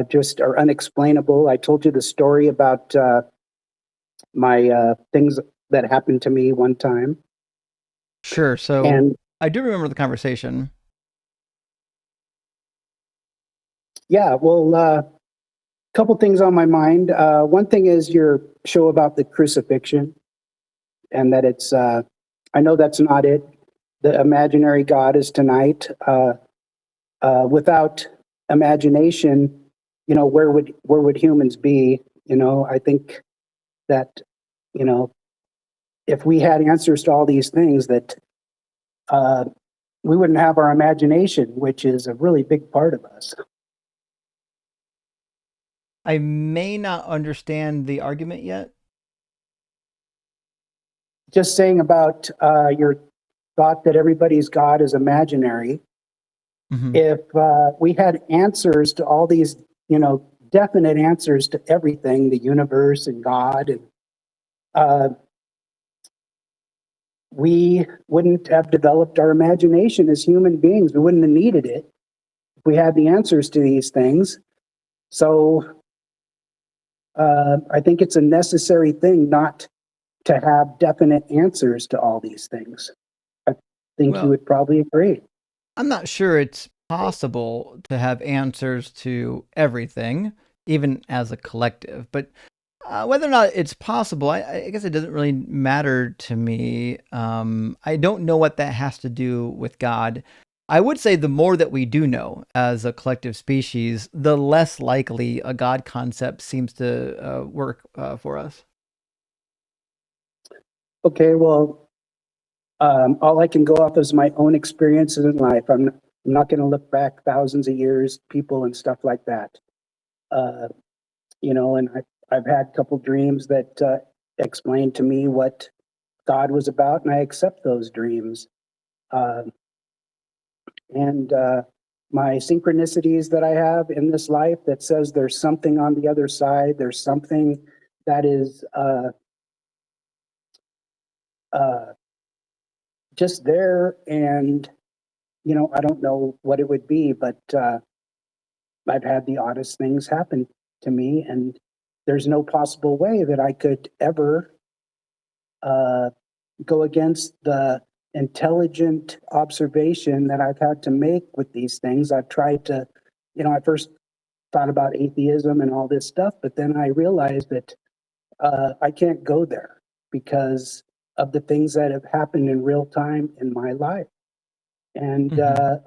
just are unexplainable. I told you the story about my things that happened to me one time. Sure. So And I do remember the conversation. yeah, well, a couple things on my mind. One thing is your show about the crucifixion, and that it's, I know that's not it. The imaginary God is tonight. Without imagination, you know, where would humans be? You know, I think that, you know, if we had answers to all these things, that we wouldn't have our imagination, which is a really big part of us. I may not understand the argument yet. Just saying about your thought that everybody's God is imaginary. Mm-hmm. If we had answers to all these, you know, definite answers to everything, the universe and God, and we wouldn't have developed our imagination as human beings. We wouldn't have needed it if we had the answers to these things. So I think it's a necessary thing not to have definite answers to all these things. I think you would probably agree. I'm not sure it's possible to have answers to everything, even as a collective, but whether or not it's possible, I guess it doesn't really matter to me. I don't know what that has to do with God. I would say the more that we do know as a collective species, the less likely a God concept seems to work for us. Okay, well, all I can go off is my own experiences in life. I'm not going to look back thousands of years, people and stuff like that. And I've had a couple dreams that explained to me what God was about, and I accept those dreams. And my synchronicities that I have in this life that says there's something on the other side, there's something that is just there, and I don't know what it would be, but I've had the oddest things happen to me, and there's no possible way that I could ever go against the intelligent observation that I've had to make with these things. I've tried to, I first thought about atheism and all this stuff, but then I realized that I can't go there because of the things that have happened in real time in my life. And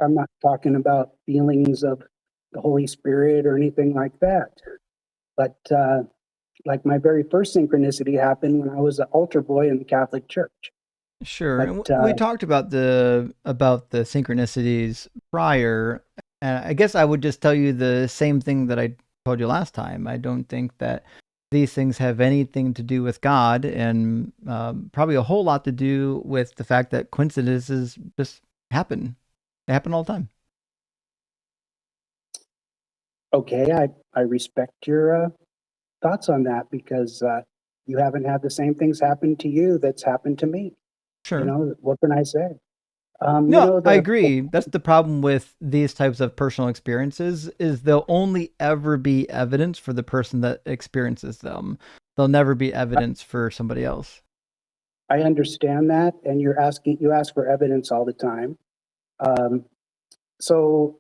I'm not talking about feelings of the Holy Spirit or anything like that. But like my very first synchronicity happened when I was an altar boy in the Catholic Church. Sure. But, And we talked about the synchronicities prior. And I guess I would just tell you the same thing that I told you last time. I don't think that these things have anything to do with God, and probably a whole lot to do with the fact that coincidences just happen. They happen all the time. Okay, I respect your thoughts on that, because you haven't had the same things happen to you that's happened to me. Sure. What can I say? No, I agree. That's the problem with these types of personal experiences, is they'll only ever be evidence for the person that experiences them. They'll never be evidence for somebody else. I understand that, and you ask for evidence all the time. So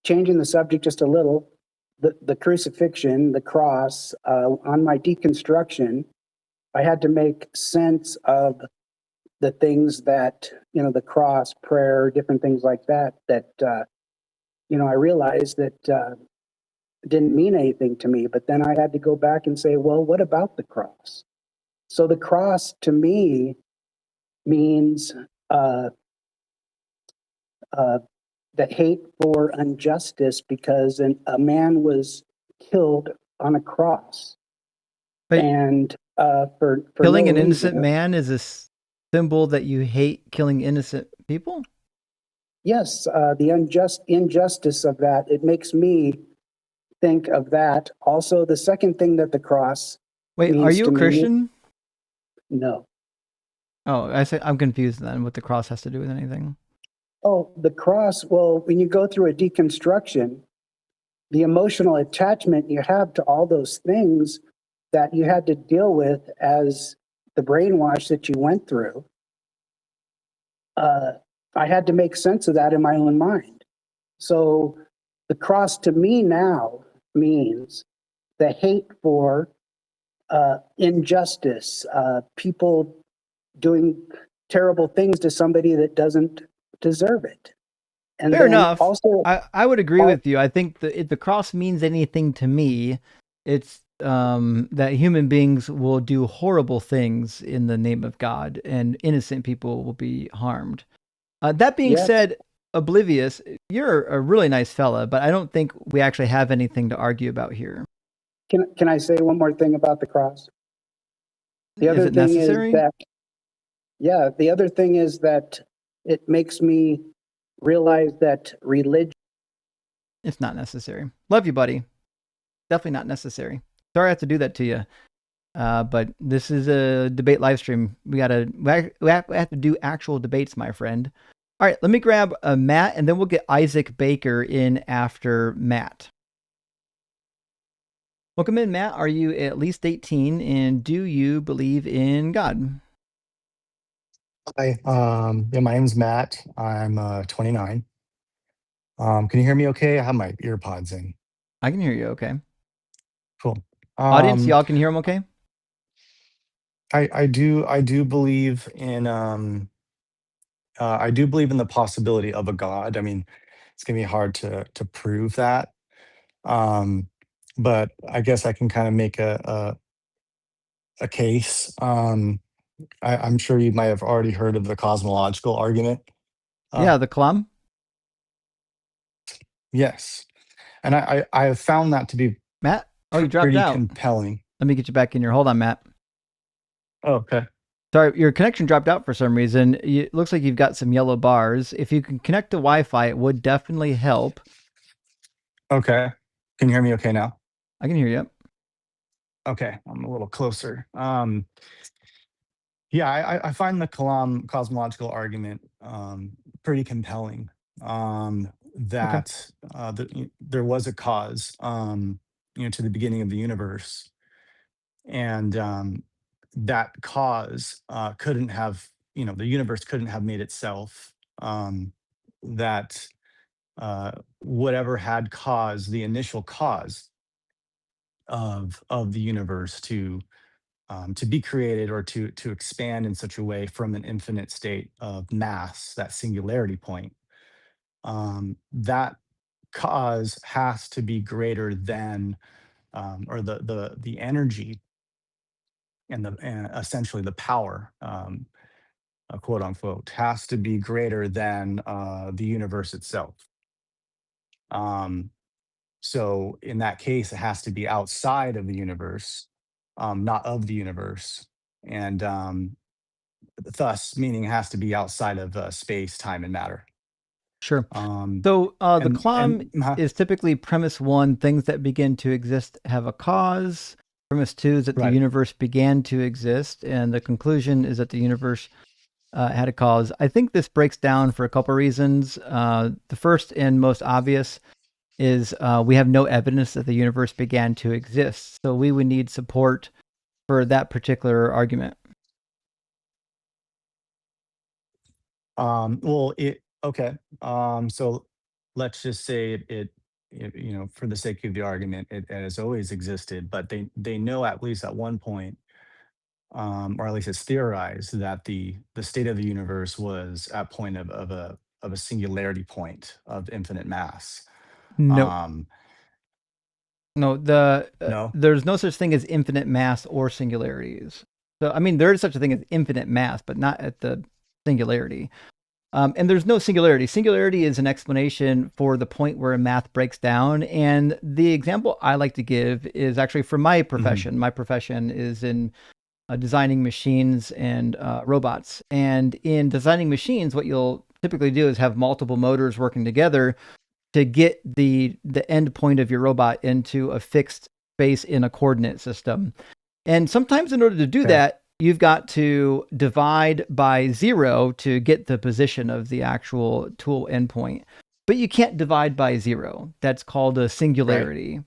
changing the subject just a little, the crucifixion, the cross, on my deconstruction, I had to make sense of the things that, the cross, prayer, different things like that, I realized that didn't mean anything to me. But then I had to go back and say, well, what about the cross? So the cross to me means the hate for injustice, because a man was killed on a cross. But and for killing no an innocent reason. man is a symbol that you hate killing innocent people? Yes, the injustice of that, it makes me think of that. Also, the second thing that the cross Wait, means are you to a me- Christian? No. Oh, I'm confused then what the cross has to do with anything. Oh, the cross, well, when you go through a deconstruction, the emotional attachment you have to all those things that you had to deal with as the brainwash that you went through, I had to make sense of that in my own mind. So the cross to me now means the hate for injustice, people doing terrible things to somebody that doesn't deserve it. And Fair then enough. also, I would agree with you. I think if the cross means anything to me, it's that human beings will do horrible things in the name of God, and innocent people will be harmed. That being Yes. said, Oblivious, you're a really nice fella, but I don't think we actually have anything to argue about here. can I say one more thing about the cross? The Is other it thing necessary? is that, yeah, the other thing is that it makes me realize that religion. It's not necessary. Love you, buddy. Definitely not necessary. Sorry I have to do that to you. But this is a debate live stream. We have to do actual debates, my friend. All right, let me grab Matt, and then we'll get Isaac Baker in after Matt. Welcome in, Matt. Are you at least 18, and do you believe in God? Hi, yeah, my name's Matt. I'm 29. Can you hear me okay? I have my ear pods in. I can hear you okay. Cool. Audience, y'all can hear him okay? I do believe in the possibility of a God. I mean, it's gonna be hard to prove that. But I guess I can kind of make a case. I'm sure you might have already heard of the cosmological argument. Yeah, the Klum. Yes, and I have found that to be Matt? Oh, you dropped pretty out. compelling. Let me get you back in here. Hold on, Matt. Oh, okay. Sorry, your connection dropped out for some reason. It looks like you've got some yellow bars. If you can connect to Wi-Fi, it would definitely help. Okay. Can you hear me okay now? I can hear you. Okay, I'm a little closer. Yeah, I find the Kalam cosmological argument pretty compelling. That there was a cause, to the beginning of the universe, and that cause couldn't have, the universe couldn't have made itself. That whatever had caused the initial cause of the universe to be created or to expand in such a way from an infinite state of mass, that singularity point, that cause has to be greater than, or the energy and essentially the power, quote unquote, has to be greater than the universe itself. Um, so in that case, it has to be outside of the universe, not of the universe, and thus meaning it has to be outside of space, time, and matter. Sure. Um, So the and Klum is typically premise one: things that begin to exist have a cause. Premise two is that the Right. universe began to exist, and the conclusion is that the universe had a cause. I think this breaks down for a couple reasons. The first and most obvious is we have no evidence that the universe began to exist, so we would need support for that particular argument. Well, okay. So let's just say for the sake of the argument, it has always existed, but they know at least at one point, or at least it's theorized that the state of the universe was at point of a singularity point of infinite mass. No, Um, no, no. there's no such thing as infinite mass or singularities. So I mean, there is such a thing as infinite mass, but not at the singularity. And there's no singularity. Singularity is an explanation for the point where math breaks down. And the example I like to give is actually from my profession. My profession is in designing machines and robots. And in designing machines, what you'll typically do is have multiple motors working together to get the end point of your robot into a fixed space in a coordinate system. And sometimes in order to do that, you've got to divide by 0 to get the position of the actual tool endpoint. But you can't divide by 0. That's called a singularity. Right.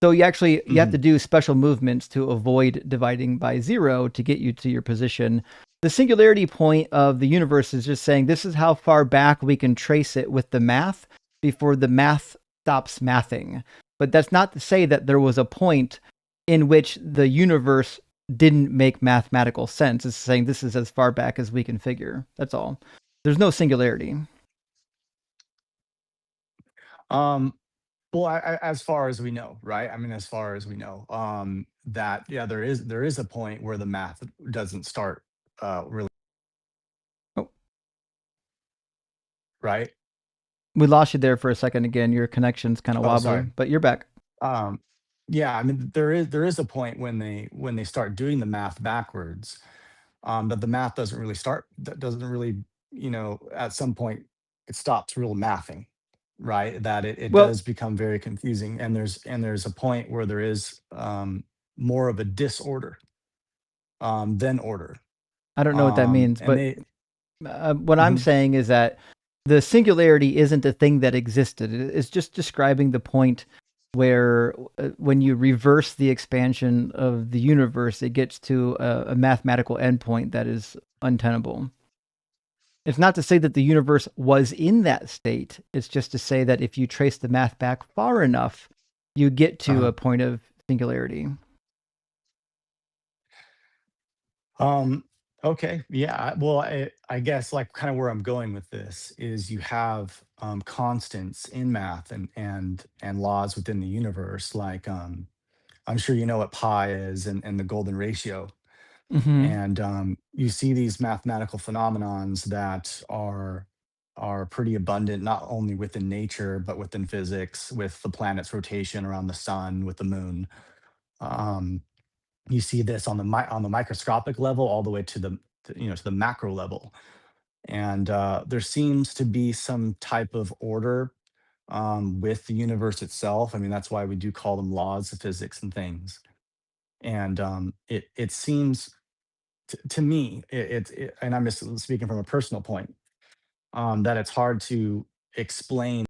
So you have to do special movements to avoid dividing by 0 to get you to your position. The singularity point of the universe is just saying this is how far back we can trace it with the math before the math stops mathing. But that's not to say that there was a point in which the universe didn't make mathematical sense. It's saying this is as far back as we can figure. That's all. There's no singularity. Well, as far as we know, right? I mean, as far as we know, that there is a point where the math doesn't start really. Oh. Right. We lost you there for a second again. Your connection's kind of wobbly, but you're back. Yeah, I mean, there is a point when they start doing the math backwards, that the math doesn't really start. That doesn't really, at some point it stops real mathing, right? That it does become very confusing, and there's a point where there is more of a disorder than order. I don't know what that means, but what I'm saying is that the singularity isn't a thing that existed. It's just describing the point where when you reverse the expansion of the universe, it gets to a mathematical endpoint that is untenable. It's not to say that the universe was in that state. It's just to say that if you trace the math back far enough, you get to a point of singularity. Okay. Yeah. Well, I guess like kind of where I'm going with this is you have constants in math and laws within the universe. Like I'm sure you know what pi is and the golden ratio. And you see these mathematical phenomenons that are pretty abundant, not only within nature, but within physics, with the planet's rotation around the sun, with the moon. Um, you see this on on the microscopic level, all the way to to the macro level. And there seems to be some type of order with the universe itself. I mean, that's why we do call them laws of physics and things. And it seems to me, and I'm just speaking from a personal point, that it's hard to explain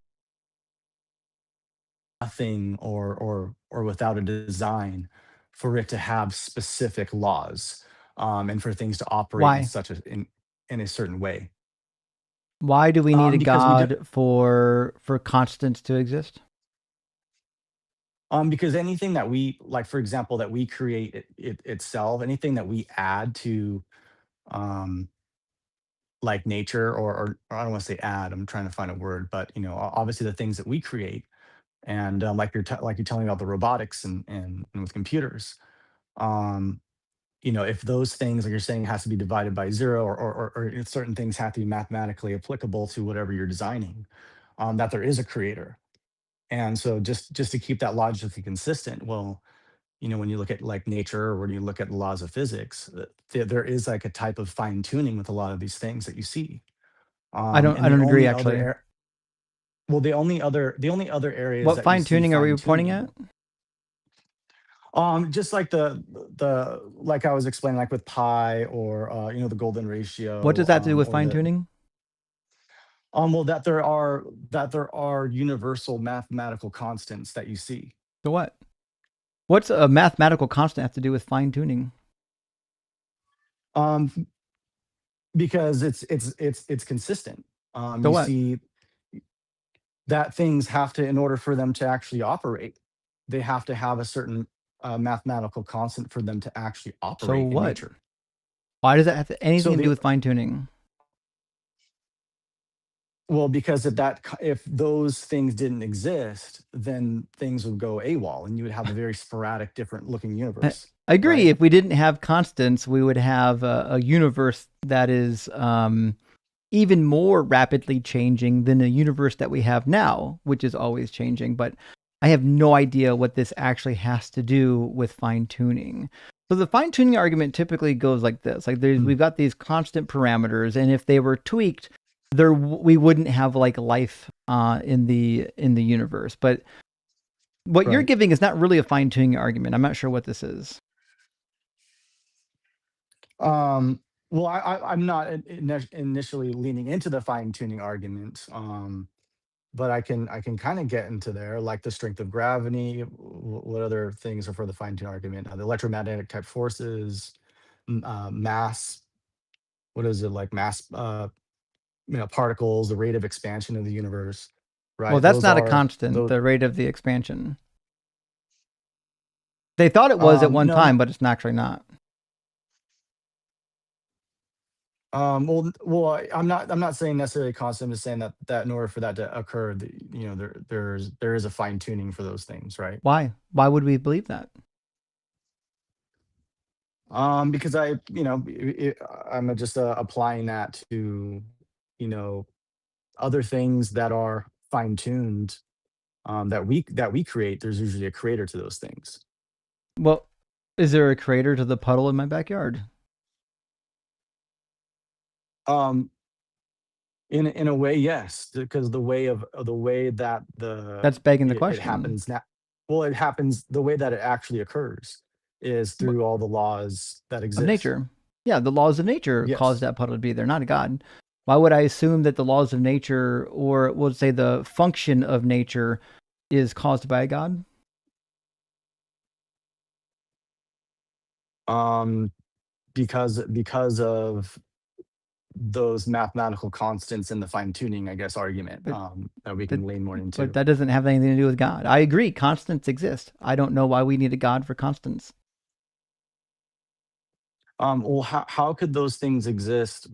nothing or without a design for it to have specific laws, and for things to operate in Why? such in a certain way. Why do we need a Because we do, God for constants to exist? because anything that we like, for example, that we create itself, anything that we add to um like nature, or I don't want to say add, I'm trying to find a word, but obviously the things that we create, and like like you're telling me about the robotics and with computers, um if those things, like you're saying, has to be divided by zero, or certain things have to be mathematically applicable to whatever you're designing, that there is a creator. And so just to keep that logically consistent, well, when you look at like nature, or when you look at the laws of physics, there is like a type of fine tuning with a lot of these things that you see. I And the don't agree, only other actually. well, the only other areas What that you fine see tuning are we fine pointing tuning, at? just like the like I was explaining, like with pi, or the golden What does ratio, that have to do with or fine tuning? well, that there are universal mathematical constants that you see. So what? What's a mathematical constant have to do with fine tuning? Um, because it's consistent. So You what? see that things have to, in order for them to actually operate, they have to have a certain mathematical constant for them to actually So operate in what? nature. Why does that have anything So to do with fine tuning? well, because if those things didn't exist, then things would go AWOL, and you would have a very sporadic, different looking I universe, agree. right? If we didn't have constants, we would have a universe that is even more rapidly changing than the universe that we have now, which is always changing. But I have no idea what this actually has to do with fine tuning. So the fine tuning argument typically goes like this: like we've got these constant parameters, and if they were tweaked, we wouldn't have like life in the universe. But what you're Right. giving is not really a fine tuning argument. I'm not sure what this is. Well, I'm not initially leaning into the fine tuning argument, but I can kind of get into there, like the strength of gravity. What other things are for the fine tune argument? The electromagnetic type forces, mass. What is it, like mass? Particles, the rate of expansion of the universe, Well, right? that's Those not a are constant, those. the rate of the expansion. They thought it was at one No, no. time, but it's actually not. Well, I'm not saying necessarily constant. I'm just saying that in order for that to occur, there is a fine tuning for those things, right? Why? Why would we believe that? Because I'm just applying that to, you know, other things that are fine tuned, that we create. There's usually a creator to those things. Well, is there a crater to the puddle in my backyard? Um, in a way, yes, because the way that That's begging the it question happens now. Well, it happens the way that it actually occurs is Wh- through all the laws that of exist. nature. Yeah, the laws of nature cause Yes. that puddle to be there, not a god. Why would I assume that the laws of nature, or we'll say the function of nature, is caused by a god? Um, because of those mathematical constants in the fine tuning, I guess, argument, But that we but can lean more but into. that doesn't have anything to do with God. I agree, constants exist. I don't know why we need a god for constants. Well, how could those things exist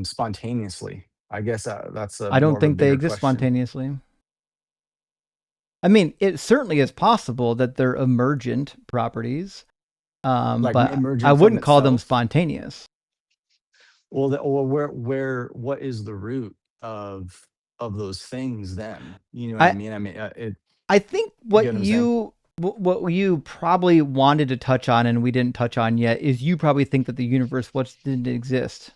spontaneously? I guess that's a I more don't of a think they bigger exist question. spontaneously. I mean, it certainly is possible that they're emergent properties. Like but I emerging from wouldn't call them itself. spontaneous. Well, what is the root of those things then? You know what I I mean? I mean, I think you get what I'm saying? what you probably wanted to touch on and we didn't touch on yet is you probably think that the universe didn't exist.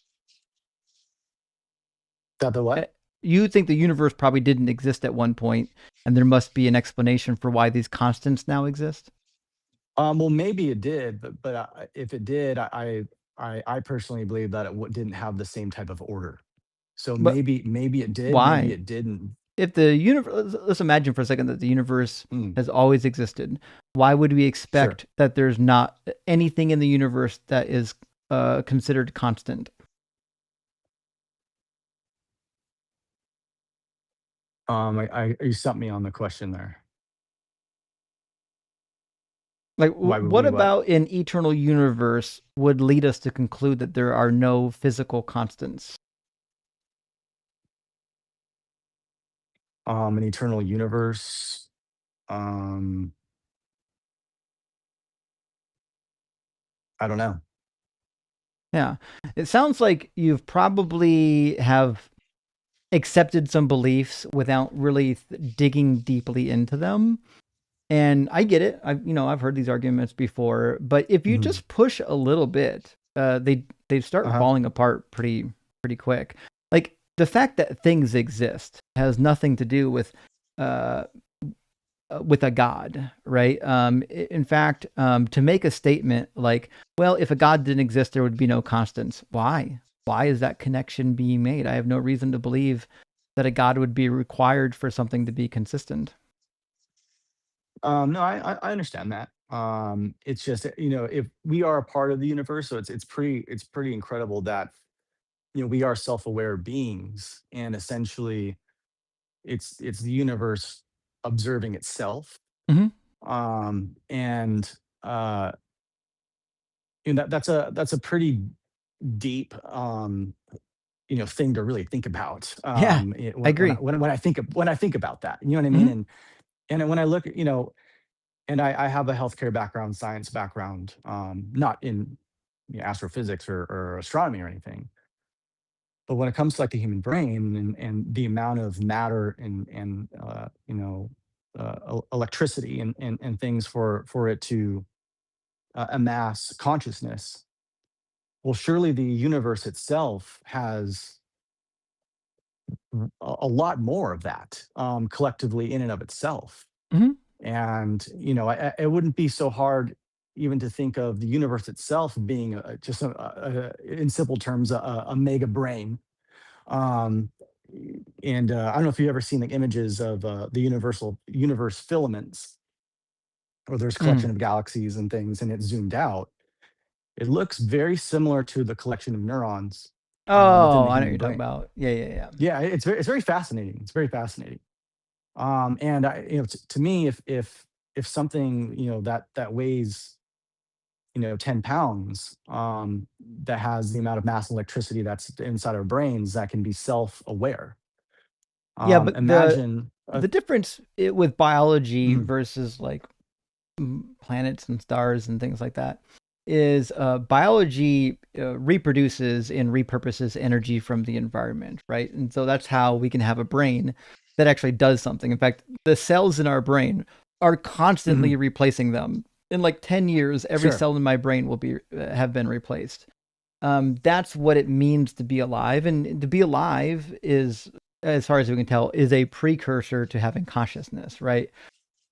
That the Uh, what? You think the universe probably didn't exist at one point, and there must be an explanation for why these constants now exist. Well, maybe it did, but if it did, I personally believe that it didn't have the same type of order. So But maybe it did, maybe why? it didn't. If the universe, let's imagine for a second that the universe Mm, has always existed, why would we sure. expect that there's not anything in the universe that is considered constant? You stumped me on the question there. Like, Why would what we what? about an eternal universe would lead us to conclude that there are no physical constants? An eternal universe. Um, I don't know. Yeah, it sounds like you've probably have accepted some beliefs without really digging deeply into them. And I get it. I've heard these arguments before, but if you Mhm. just push a little bit, they start Uh-huh. falling apart pretty quick. Like the fact that things exist has nothing to do uh, with a god, right? In fact, to make a statement like, well, if a god didn't exist, there would be no constants. Why? Why is that connection being made? I have no reason to believe that a god would be required for something to be consistent. No, I understand that. It's just if we are a part of the universe, so it's pretty incredible that we are self-aware beings, and essentially it's the universe observing itself. Hmm. And uh, that's a pretty deep thing to really think about. Yeah, I agree. When I think about that, you know what I mean? Hmm. And when I look, and I have a healthcare background, science background, not in astrophysics or astronomy or anything. But when it comes to like the human brain and the amount of matter and electricity and things for it to amass consciousness, well, surely the universe itself has a lot more of that collectively in and of itself. Hmm. And it wouldn't be so hard even to think of the universe itself being just in simple terms a mega brain. um, and I don't know if you've ever seen like images of the universe filaments, where there's a Mm. collection of galaxies and things, and it's zoomed out. It looks very similar to the collection of neurons within Oh, the I know what human you're talking brain. about. Yeah, yeah, yeah. Yeah, it's very fascinating. It's very fascinating. And to me, if something that weighs 10 pounds, that has the amount of mass and electricity that's inside our brains, that can be self-aware. Yeah, but Imagine the difference with biology mhm, versus like planets and stars and things like that is biology reproduces and repurposes energy from the environment, right? And so that's how we can have a brain that actually does something. In fact, the cells in our brain are constantly mhm, replacing them. In like 10 years, every sure. cell in my brain will be have been replaced. That's what it means to be alive. And to be alive is, as far as we can tell, is a precursor to having consciousness, right?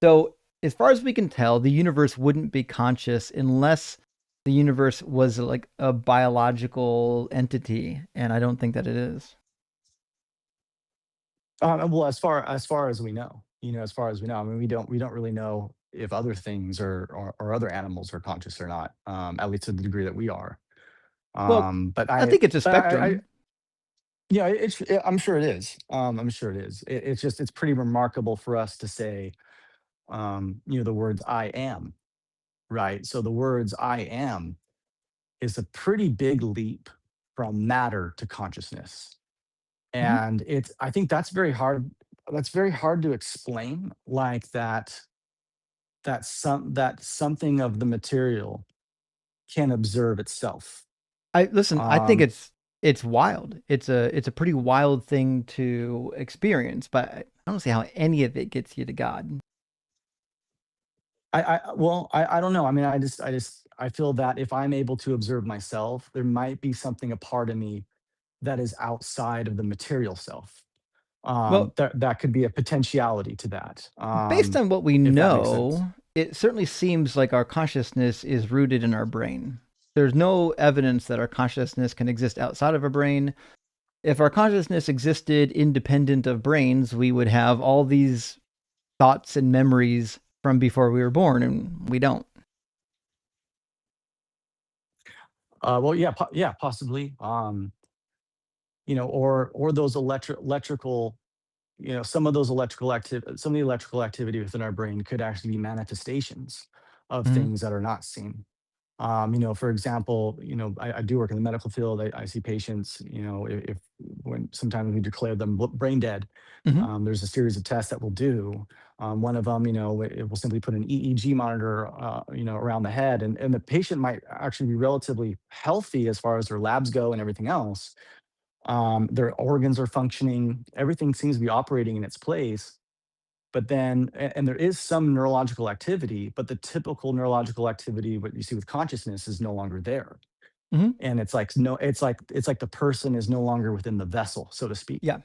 So, as far as we can tell, the universe wouldn't be conscious unless the universe was like a biological entity, and I don't think that it is. Well, as far as we know, as far as we know, I mean, we don't really know if other things or other animals are conscious or not, at least to the degree that we are. Well, But I think it's a I spectrum. yeah, I'm sure it is. I'm sure it is. It's pretty remarkable for us to say, the words "I am," right? So the words "I am" is a pretty big leap from matter to consciousness. Mhm. And I think that's very hard to explain, like that something of the material can observe itself. I think Um, it's wild. It's a pretty wild thing to experience, but I don't see how any of it gets you to God. I don't know. I mean, I feel that if I'm able to observe myself, there might be something a part of me that is outside of the material self. Well, That could be a potentiality to that. based on what we If that makes sense. know, it certainly seems like our consciousness is rooted in our brain. There's no evidence that our consciousness can exist outside of a brain. If our consciousness existed independent of brains, we would have all these thoughts and memories from before we were born, and we don't. Well, yeah, possibly. Or those electrical, some of the electrical activity within our brain could actually be manifestations of Mhm. things that are not seen. For example, I do work in the medical field. I see patients, if when sometimes we declare them brain dead, Mhm. there's a series of tests that we'll do. One of them, it will simply put an EEG monitor, around the head, and the patient might actually be relatively healthy as far as their labs go and everything else. Their organs are functioning, everything seems to be operating in its place. But then, and there is some neurological activity, but the typical neurological activity, what you see with consciousness, is no longer there. Mhm. And it's like the person is no longer within the vessel, so to speak. Yeah.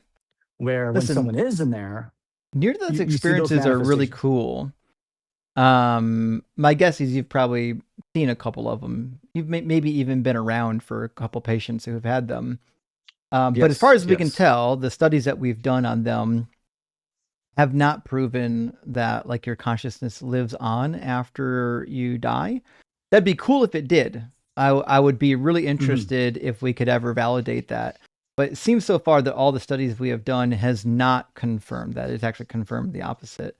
Where when Listen, someone is in there, near-death you see those experiences are really manifestations. cool. My guess is you've probably seen a couple of them. You've maybe even been around for a couple patients who have had them. But as far Yes, as we can yes. tell, the studies that we've done on them have not proven that like your consciousness lives on after you die. That'd be cool if it did. I would be really Mhm. interested if we could ever validate that. But it seems so far that all the studies we have done has not confirmed that. It's actually confirmed the opposite.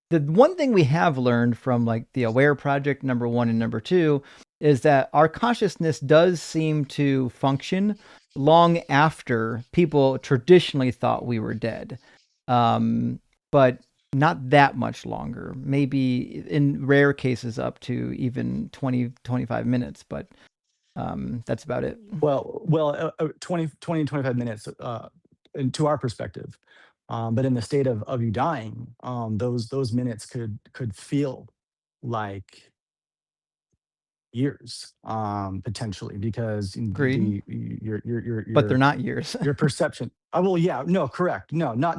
The one thing we have learned from like the Aware Project #1 and #2 is that our consciousness does seem to function long after people traditionally thought we were dead. Um, but not that much longer, maybe in rare cases up to even 20-25 minutes, but that's about it. Well, 20, 25 minutes, into our perspective. But in the state of you dying, those minutes could feel like years, potentially, because Agreed, the your your your but they're your not years. your perception. Well, yeah, no, correct, no, not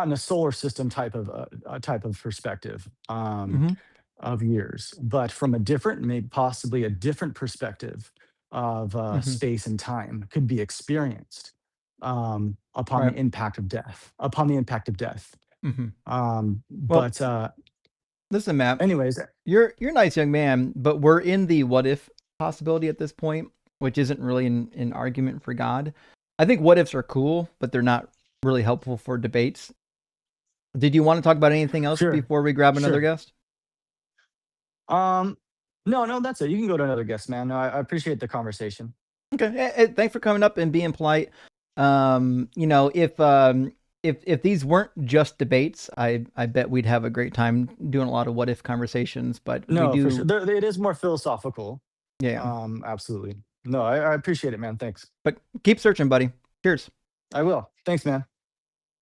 in a solar system type of perspective, Mhm. of years, but from a different, maybe possibly a different perspective of Mhm. space and time could be experienced, upon Right. the impact of death. Upon the impact of death. Mhm. Well, But listen, Matt, anyways, you're a nice young man, but we're in the what if possibility at this point, which isn't really an argument for God. I think what ifs are cool, but they're not really helpful for debates. Did you want to talk about anything else sure, before we grab another sure. guest? Um, no, no, that's it. You can go to another guest, man. No, I appreciate the conversation. Okay. Thanks for coming up and being polite. If these weren't just debates, I bet we'd have a great time doing a lot of what if conversations. But we No, for sure. do, It is more philosophical. yeah. Absolutely. No, I appreciate it, man. Thanks. But keep searching, buddy. Cheers. I will. Thanks, man.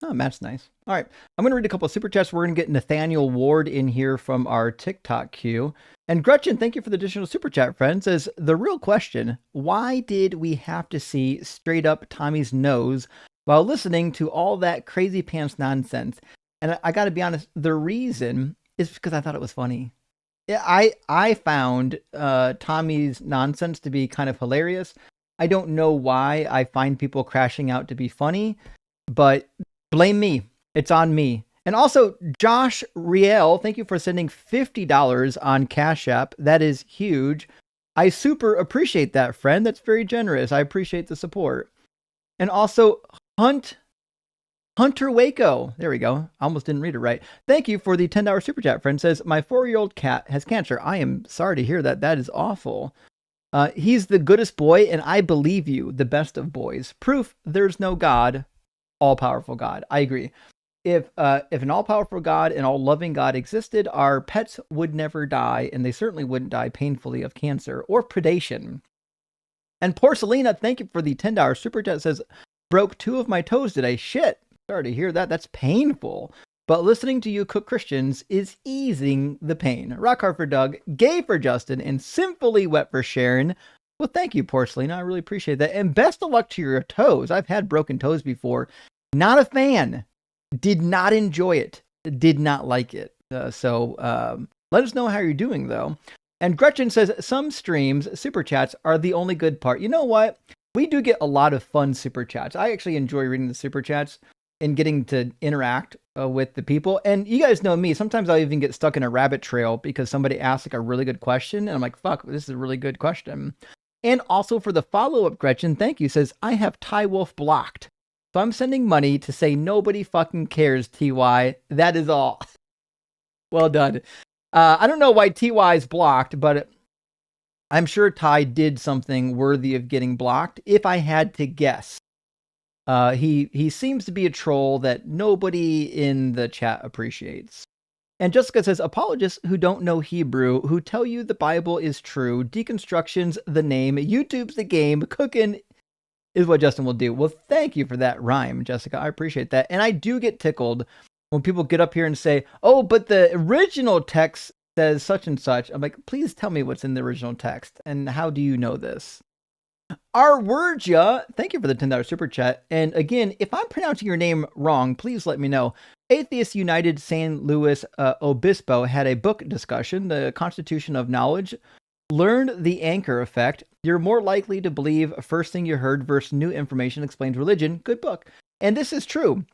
Oh, Matt's nice. All right. I'm going to read a couple of super chats. We're going to get Nathaniel Ward in here from our TikTok queue. And Gretchen, thank you for the additional super chat, friend. Says, the real question, why did we have to see straight up Tommy's nose while listening to all that crazy pants nonsense? And I got to be honest, the reason is because I thought it was funny. Yeah, I found Tommy's nonsense to be kind of hilarious. I don't know why I find people crashing out to be funny, but blame me. It's on me. And also, Josh Riel, thank you for sending $50 on Cash App. That is huge. I super appreciate that, friend. That's very generous. I appreciate the support. And also, Hunter Waco. There we go. I almost didn't read it right. Thank you for the $10 super chat, friend. Says, my 4-year-old cat has cancer. I am sorry to hear that. That is awful. He's the goodest boy, and I believe you, the best of boys. Proof there's no God, all-powerful God. I agree. if an all-powerful God and all-loving God existed, our pets would never die, and they certainly wouldn't die painfully of cancer or predation. And Porcelina, thank you for the $10 super chat. Says, broke 2 of my toes today. Shit. Sorry to hear that. That's painful. But listening to you cook Christians is easing the pain. Rock hard for Doug, gay for Justin, and sinfully wet for Sharon. Well, thank you, Porcelina. I really appreciate that. And best of luck to your toes. I've had broken toes before. Not a fan. Did not enjoy it. Did not like it. So let us know how you're doing, though. And Gretchen says, some streams, super chats, are the only good part. You know what? We do get a lot of fun super chats. I actually enjoy reading the super chats and getting to interact with the people. And you guys know me. Sometimes I'll even get stuck in a rabbit trail because somebody asks like a really good question. And I'm like, fuck, this is a really good question. And also for the follow-up, Gretchen, thank you, says, I have Ty Wolf blocked. So I'm sending money to say nobody fucking cares, TY. That is all. Well done. I don't know why TY is blocked, but I'm sure Ty did something worthy of getting blocked. If I had to guess, he seems to be a troll that nobody in the chat appreciates. And Jessica says, apologists who don't know Hebrew, who tell you the Bible is true, deconstruction's the name, YouTube's the game, cooking is what Justin will do. Well, thank you for that rhyme, Jessica. I appreciate that. And I do get tickled when people get up here and say, oh, but the original text says such and such. I'm like, please tell me what's in the original text. And how do you know this? Arwurja, thank you for the $10 super chat. And again, if I'm pronouncing your name wrong, please let me know. Atheist United San Luis Obispo had a book discussion, The Constitution of Knowledge. Learned the anchor effect. You're more likely to believe first thing you heard versus new information explains religion. Good book. And this is true.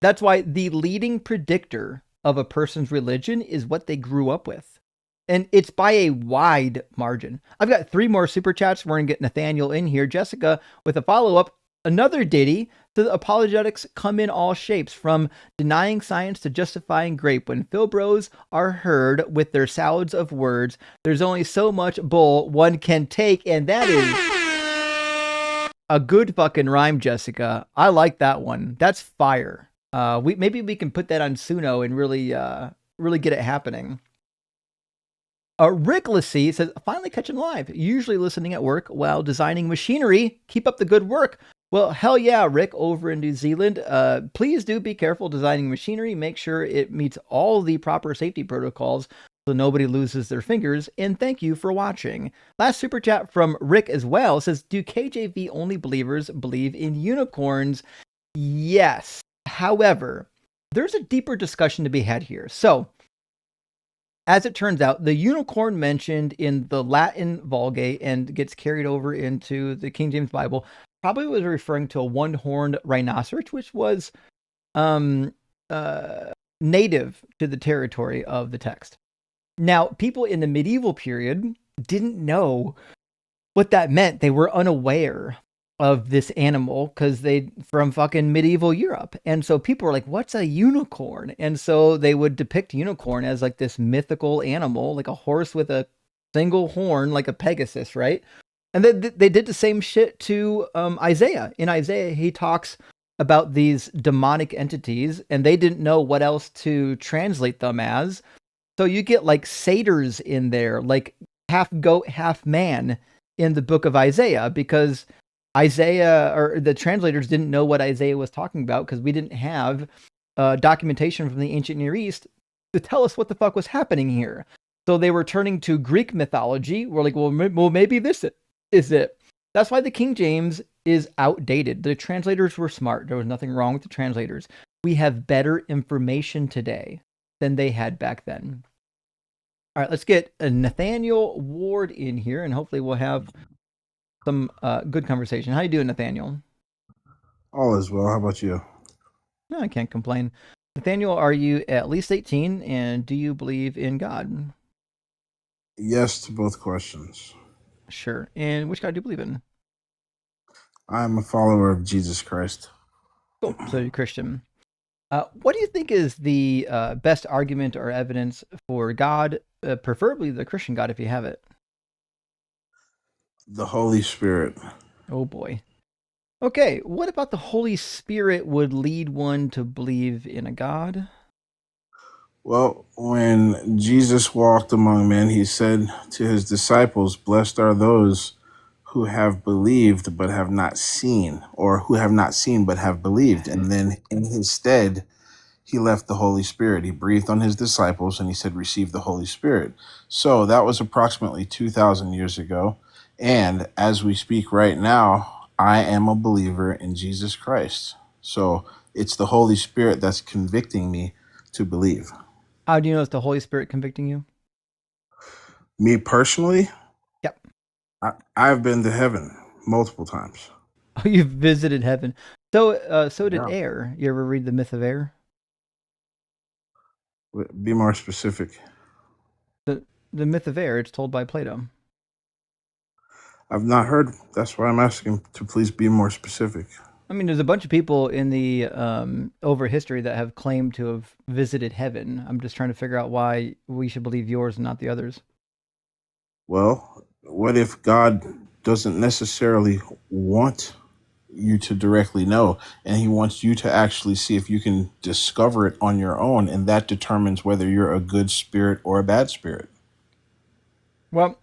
That's why the leading predictor of a person's religion is what they grew up with. And it's by a wide margin. I've got 3 more super chats. We're going to get Nathaniel in here. Jessica with a follow-up. Another ditty. The apologetics come in all shapes, from denying science to justifying grape. When Philbros are heard with their salads of words, there's only so much bull one can take. And that is a good fucking rhyme, Jessica. I like that one. That's fire. Maybe we can put that on Suno and really get it happening. Rick Lassie says, finally catching live. Usually listening at work while designing machinery. Keep up the good work. Well, hell yeah, Rick, over in New Zealand. Please do be careful designing machinery. Make sure it meets all the proper safety protocols so nobody loses their fingers. And thank you for watching. Last super chat from Rick as well says, do KJV only believers believe in unicorns? Yes. However, there's a deeper discussion to be had here. So, as it turns out, the unicorn mentioned in the Latin Vulgate and gets carried over into the King James Bible probably was referring to a one-horned rhinoceros, which was native to the territory of the text. Now, people in the medieval period didn't know what that meant. They were unaware of this animal because they from fucking medieval Europe. And so people were like, what's a unicorn? And so they would depict unicorn as like this mythical animal, like a horse with a single horn, like a Pegasus, right? And then they did the same shit to Isaiah. In Isaiah, he talks about these demonic entities, and they didn't know what else to translate them as. So you get like satyrs in there, like half goat, half man in the book of Isaiah, because Isaiah, or the translators, didn't know what Isaiah was talking about because we didn't have documentation from the ancient Near East to tell us what the fuck was happening here. So they were turning to Greek mythology. We're like, well, maybe this is it. That's why the King James is outdated. The translators were smart. There was nothing wrong with the translators. We have better information today than they had back then. All right, let's get Nathaniel Ward in here, and hopefully we'll have some good conversation. How you doing, Nathaniel? All is well. How about you? No, I can't complain. Nathaniel, are you at least 18, and do you believe in God? Yes to both questions. Sure. And which God do you believe in? I'm a follower of Jesus Christ. Cool. So you're Christian. What do you think is the best argument or evidence for God, preferably the Christian God, if you have it? The Holy Spirit. Oh boy. Okay, what about the Holy Spirit would lead one to believe in a God? Well, when Jesus walked among men, he said to his disciples, "Blessed are those who have believed but have not seen, or who have not seen but have believed." And then in his stead, he left the Holy Spirit. He breathed on his disciples and he said, "Receive the Holy Spirit." So that was approximately 2,000 years ago. And as we speak right now, I am a believer in Jesus Christ. So it's the Holy Spirit that's convicting me to believe. How do you know it's the Holy Spirit convicting you? Me personally, Yep. I've been to heaven multiple times. Oh, you've visited heaven. So did Yeah. air. You ever read The Myth of Air? Be more specific. The Myth of Air, it's told by Plato. I've not heard. That's why I'm asking to please be more specific. I mean, there's a bunch of people in the over history that have claimed to have visited heaven. I'm just trying to figure out why we should believe yours and not the others. Well, what if God doesn't necessarily want you to directly know, and he wants you to actually see if you can discover it on your own, and that determines whether you're a good spirit or a bad spirit? Well,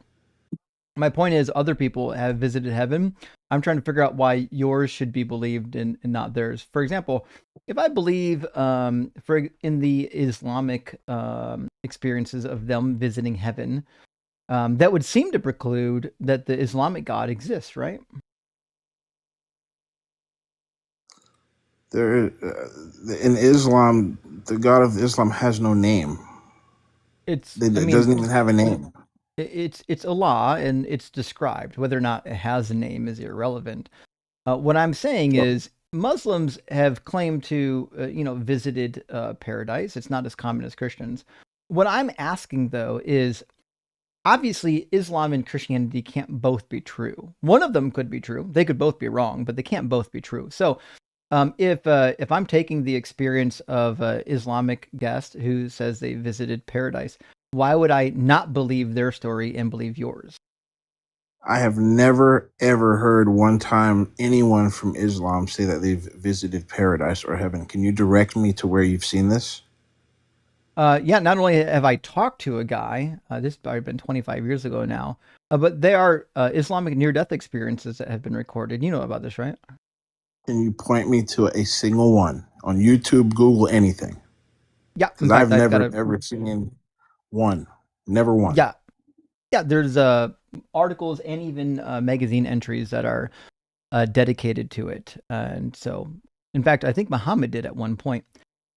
my point is other people have visited heaven. I'm trying to figure out why yours should be believed and not theirs. For example, if I believe in the Islamic experiences of them visiting heaven, that would seem to preclude that the Islamic God exists, right? There, in Islam, the God of Islam has no name. It doesn't even have a name. It's Allah, and it's described. Whether or not it has a name is irrelevant. What I'm saying is Muslims have claimed to, visited paradise. It's not as common as Christians. What I'm asking, though, is obviously Islam and Christianity can't both be true. One of them could be true. They could both be wrong, but they can't both be true. So if I'm taking the experience of an Islamic guest who says they visited paradise, why would I not believe their story and believe yours? I have never, ever heard one time anyone from Islam say that they've visited paradise or heaven. Can you direct me to where you've seen this? Yeah, not only have I talked to a guy, this has probably been 25 years ago now, but there are Islamic near-death experiences that have been recorded. You know about this, right? Can you point me to a single one on YouTube, Google, anything? Yeah, Because I've never, ever seen one. Never one. Yeah. Yeah, there's articles and even magazine entries that are dedicated to it. And so, in fact, I think Muhammad did at one point.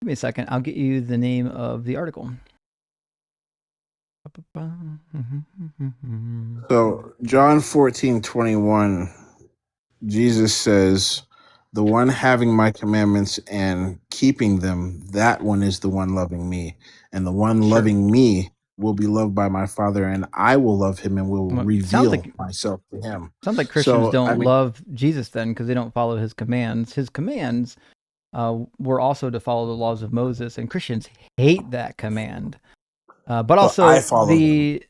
Give me a second. I'll get you the name of the article. So, John 14:21, Jesus says, "The one having my commandments and keeping them, that one is the one loving me. And the one loving me will be loved by my Father, and I will love him and will reveal myself to him." Sounds like Christians don't love Jesus then, because they don't follow his commands. His commands were also to follow the laws of Moses, and Christians hate that command. But also I follow the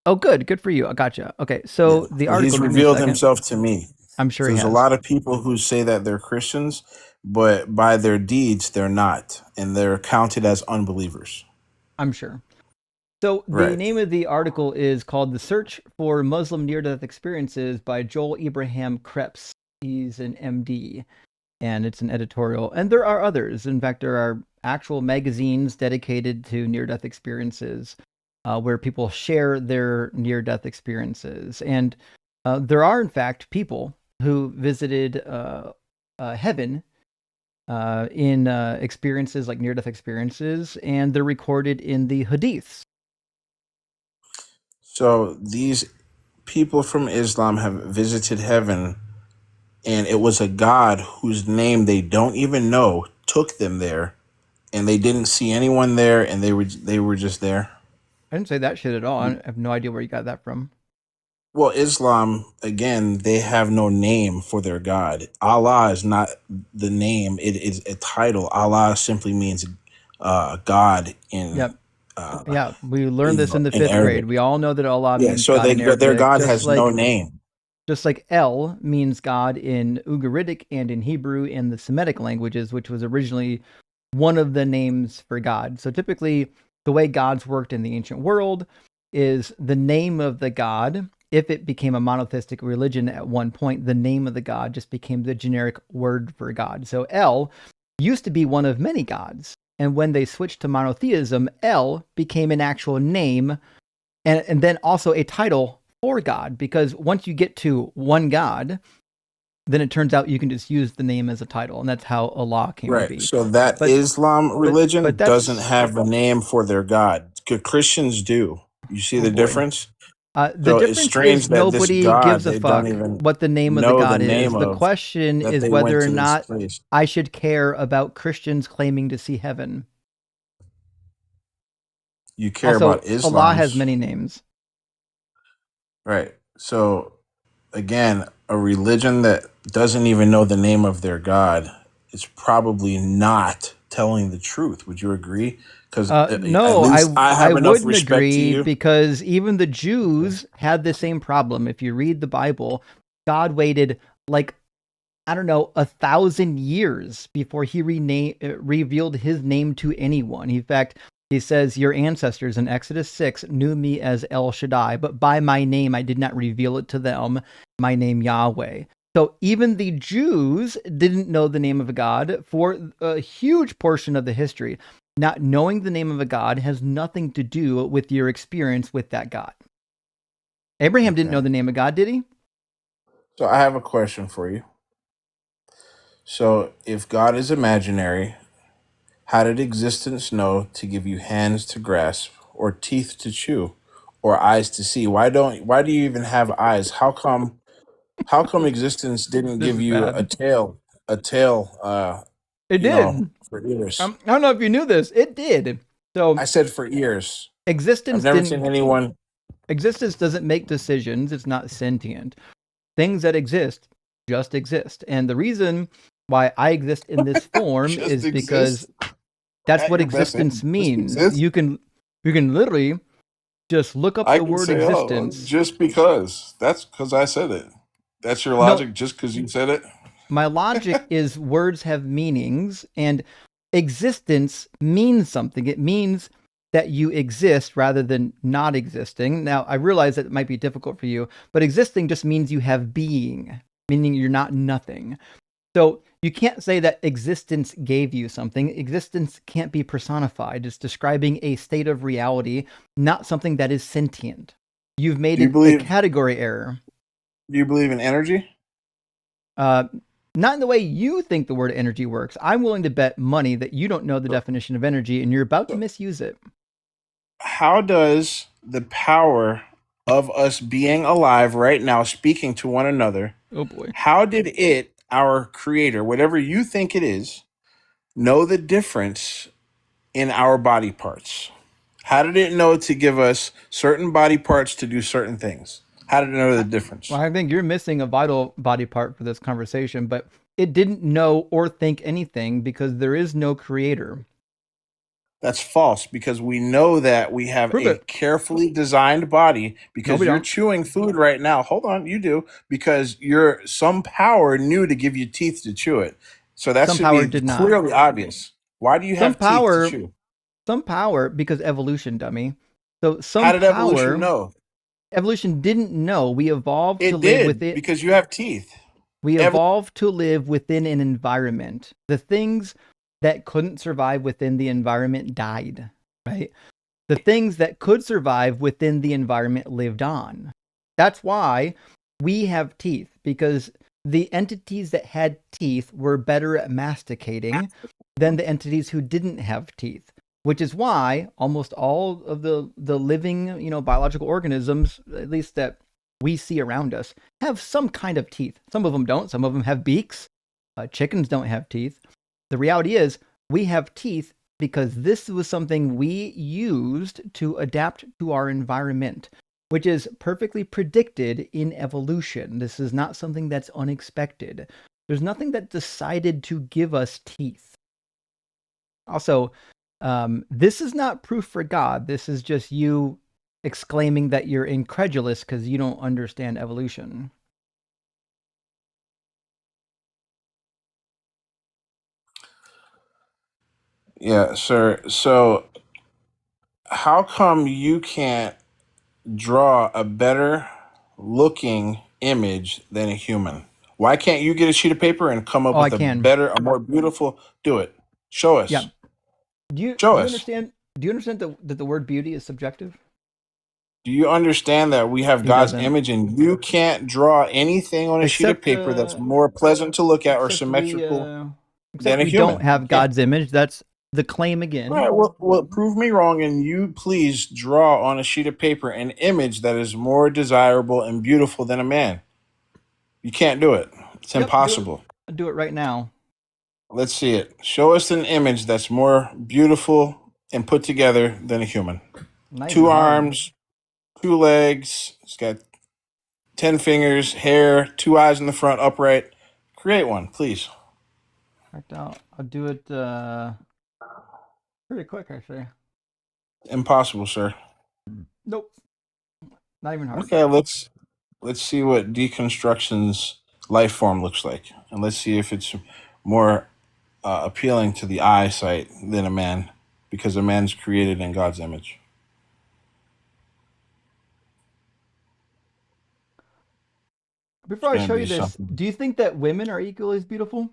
oh, good for you. I gotcha. Okay, so the article, he's revealed himself to me. I'm sure there's he has. a lot of people who say that they're Christians, but by their deeds they're not, and they're counted as unbelievers. I'm sure. So the name of the article is called "The Search for Muslim Near-Death Experiences" by Joel Abraham Krebs. He's an MD, and it's an editorial. And there are others. In fact, there are actual magazines dedicated to near-death experiences where people share their near-death experiences. And there are, in fact, people who visited heaven in experiences like near-death experiences, and they're recorded in the Hadiths. So these people from Islam have visited heaven, and it was a God whose name they don't even know took them there, and they didn't see anyone there, and they were just there. I didn't say that shit at all. I have no idea where you got that from. Well, Islam, again, they have no name for their God. Allah is not the name. It is a title. Allah simply means God in... Yep. Yeah, we learned this in the 5th grade. We all know that Allah means so God in Arabic, their God has no name. Just like El means God in Ugaritic and in Hebrew and the Semitic languages, which was originally one of the names for God. So typically, the way gods worked in the ancient world is the name of the god. If it became a monotheistic religion at one point, the name of the god just became the generic word for God. So El used to be one of many gods. And when they switched to monotheism, El became an actual name and then also a title for God. Because once you get to one God, then it turns out you can just use the name as a title. And that's how Allah came to Right. be. So that But Islam religion but doesn't that's have a name for their God. Christians do. You see oh the boy. difference? The So it's difference is strange that this nobody God gives a they don't fuck even what the name of the know the god is. name The of, question that is they went whether or to this not place. I should care about Christians claiming to see heaven. You care Also, about Allah has Islam's. many names. Right. So again, a religion that doesn't even know the name of their God is probably not telling the truth. Would you agree? Because at No, least I I have enough wouldn't respect to agree you. because even the Jews had the same problem. If you read the Bible, God waited like I don't know 1,000 years before he revealed his name to anyone. In fact, he says, "Your ancestors in Exodus 6 knew me as El Shaddai, but by my name I did not reveal it to them. My name Yahweh." So even the Jews didn't know the name of a God for a huge portion of the history. Not knowing the name of a God has nothing to do with your experience with that God. Abraham didn't know Okay. the name of God, did he? So I have a question for you. So if God is imaginary, how did existence know to give you hands to grasp, or teeth to chew, or eyes to see? Why do you even have eyes? How come existence didn't This give is you bad. a tail It did. for ears? I don't know if you knew this. It did. So I said for ears. I've existence never seen didn't. anyone. Existence doesn't make decisions. It's not sentient. Things that exist just exist. And the reason why I exist in this form Just is because exist that's at what your best existence interest. Just means. exist. You can literally just look up I the can word say, oh, existence. just because. That's because I said it. That's your No, logic, just because you said it. my logic is words have meanings, and existence means something. It means that you exist rather than not existing. Now, I realize that it might be difficult for you, but existing just means you have being, meaning you're not nothing. So you can't say that existence gave you something. Existence can't be personified. It's describing a state of reality, not something that is sentient. You've made Do you a believe? category error. Do you believe in energy? Uh, Not in the way you think the word energy works. I'm willing to bet money that you don't know the definition of energy and you're about to misuse it. How does the power of us being alive right now, speaking to one another, Oh boy. how did it, our creator, whatever you think it is, know the difference in our body parts? How did it know to give us certain body parts to do certain things? How did it know the difference? Well, I think you're missing a vital body part for this conversation, but it didn't know or think anything because there is no creator. That's false, because we know that we have Prove a it. carefully designed body, No, because we you're don't. chewing food right now. Hold on, you do, because some power knew to give you teeth to chew it. So that Some should power be did not. clearly obvious. Why do you Some have teeth to power, chew? some power because evolution, dummy. So How some did evolution power, know? evolution didn't know. We evolved to It live with did, it. because you have teeth. We Evo- evolved to live within an environment. The things that couldn't survive within the environment died, right? The things that could survive within the environment lived on. That's why we have teeth, because the entities that had teeth were better at masticating than the entities who didn't have teeth, which is why almost all of the living, biological organisms, at least that we see around us, have some kind of teeth. Some of them don't. Some of them have beaks. Chickens don't have teeth. The reality is we have teeth because this was something we used to adapt to our environment, which is perfectly predicted in evolution. This is not something that's unexpected. There's nothing that decided to give us teeth. Also, this is not proof for God. This is just you exclaiming that you're incredulous because you don't understand evolution. Yeah, sir. So how come you can't draw a better looking image than a human? Why can't you get a sheet of paper and come up Oh, I with a can. better, a more beautiful? Do it. Show us. Yeah. Do Show you us. understand? Do you understand that the word beauty is subjective? Do you understand that we have He God's doesn't. image and you can't draw anything on a sheet of Except, paper that's more pleasant to look at or except we, symmetrical except than a we don't human? You have can't. God's image. That's the claim again. All right, well, prove me wrong, and you please draw on a sheet of paper an image that is more desirable and beautiful than a man. You can't do it. It's impossible. I'll do it right now. Let's see it. Show us an image that's more beautiful and put together than a human. Not Two even hard. arms, 2 legs. It's got 10 fingers, hair, 2 eyes in the front, upright. Create one, please. Checked out. I'll do it pretty quick, actually. Impossible, sir. Nope. Not even hard. Okay, let's see what deconstruction's life form looks like, and let's see if it's more appealing to the eyesight than a man, because a man's created in God's image. Before I show you this, do you think that women are equally as beautiful?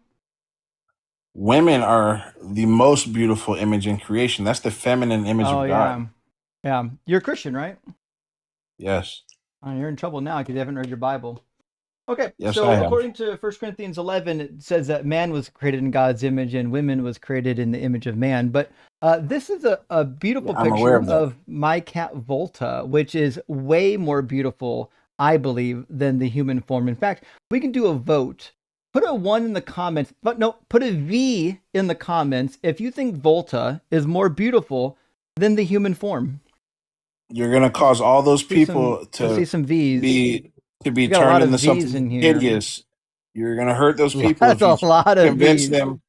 Women are the most beautiful image in creation. That's the feminine image of God. Yeah. You're a Christian, right? Yes. Oh, you're in trouble now because you haven't read your Bible. Okay, Yes, so I have. according to 1 Corinthians 11, it says that man was created in God's image and women was created in the image of man. But this is a beautiful I'm aware picture of of my cat Volta, which is way more beautiful, I believe, than the human form. In fact, we can do a vote. Put a 1 in the comments, but no, put a V in the comments if you think Volta is more beautiful than the human form. You're gonna cause all those people to see some V's. be turned into something hideous. You're gonna hurt those people if you convince them.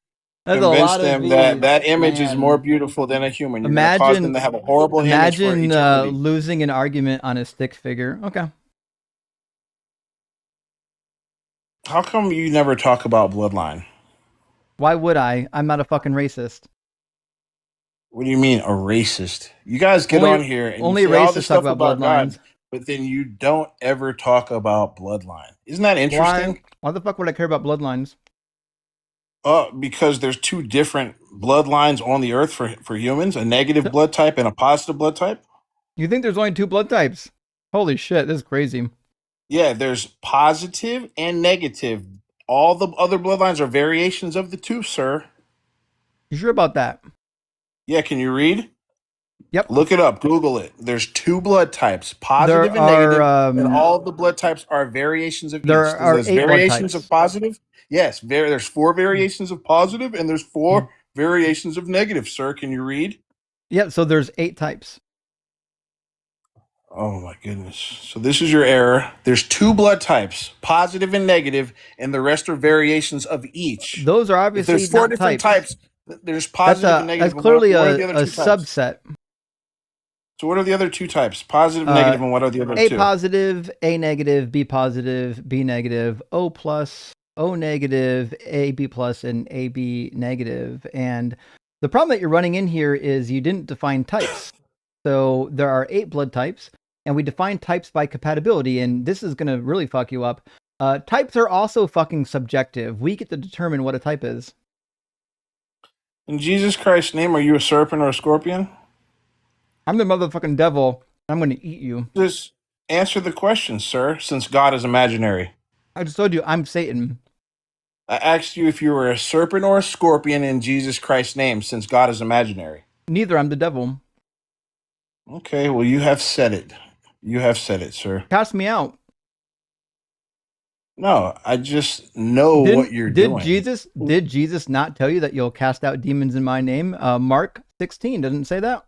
Convince them that image is more beautiful than a human. You're gonna cause them to have a horrible image for eternity. Imagine losing an argument on a stick figure. Okay. How come you never talk about bloodline? Why would I? I'm not a fucking racist. What do you mean a racist? You guys get on here and only you say all racists this talk stuff about bloodlines, God, but then you don't ever talk about bloodline. Isn't that interesting? Why the fuck would I care about bloodlines? Because there's 2 different bloodlines on the earth for humans, a negative blood type and a positive blood type. You think there's only 2 blood types? Holy shit, this is crazy. Yeah, there's positive and negative. All the other bloodlines are variations of the 2, sir. You sure about that? Yeah, can you read? Yep. Look it up. Google it. There's 2 blood types, positive and negative, and all the blood types are variations of each. There's 8 variations of positive. Yes, there's 4 variations of positive, and there's 4 variations of negative, sir. Can you read? Yeah, so there's 8 types. Oh my goodness. So this is your error. There's 2 blood types, positive and negative, and the rest are variations of each. Those are obviously there's 4 not different types. There's positive and negative. That's clearly what are a the other 2 subset. types? So what are the other 2 types? Positive, negative, and what are the other 2? A positive, A negative, B positive, B negative, O plus, O negative, AB plus, and AB negative. And the problem that you're running in here is you didn't define types. So there are 8 blood types, and we define types by compatibility, and this is going to really fuck you up. Types are also fucking subjective. We get to determine what a type is. In Jesus Christ's name, are you a serpent or a scorpion? I'm the motherfucking devil. I'm going to eat you. Just answer the question, sir, since God is imaginary. I just told you I'm Satan. I asked you if you were a serpent or a scorpion in Jesus Christ's name, since God is imaginary. Neither. I'm the devil. Okay, well, you have said it. You have said it, sir. Cast me out. No, I just know what you're doing. Did Jesus not tell you that you'll cast out demons in my name? Mark 16 doesn't say that.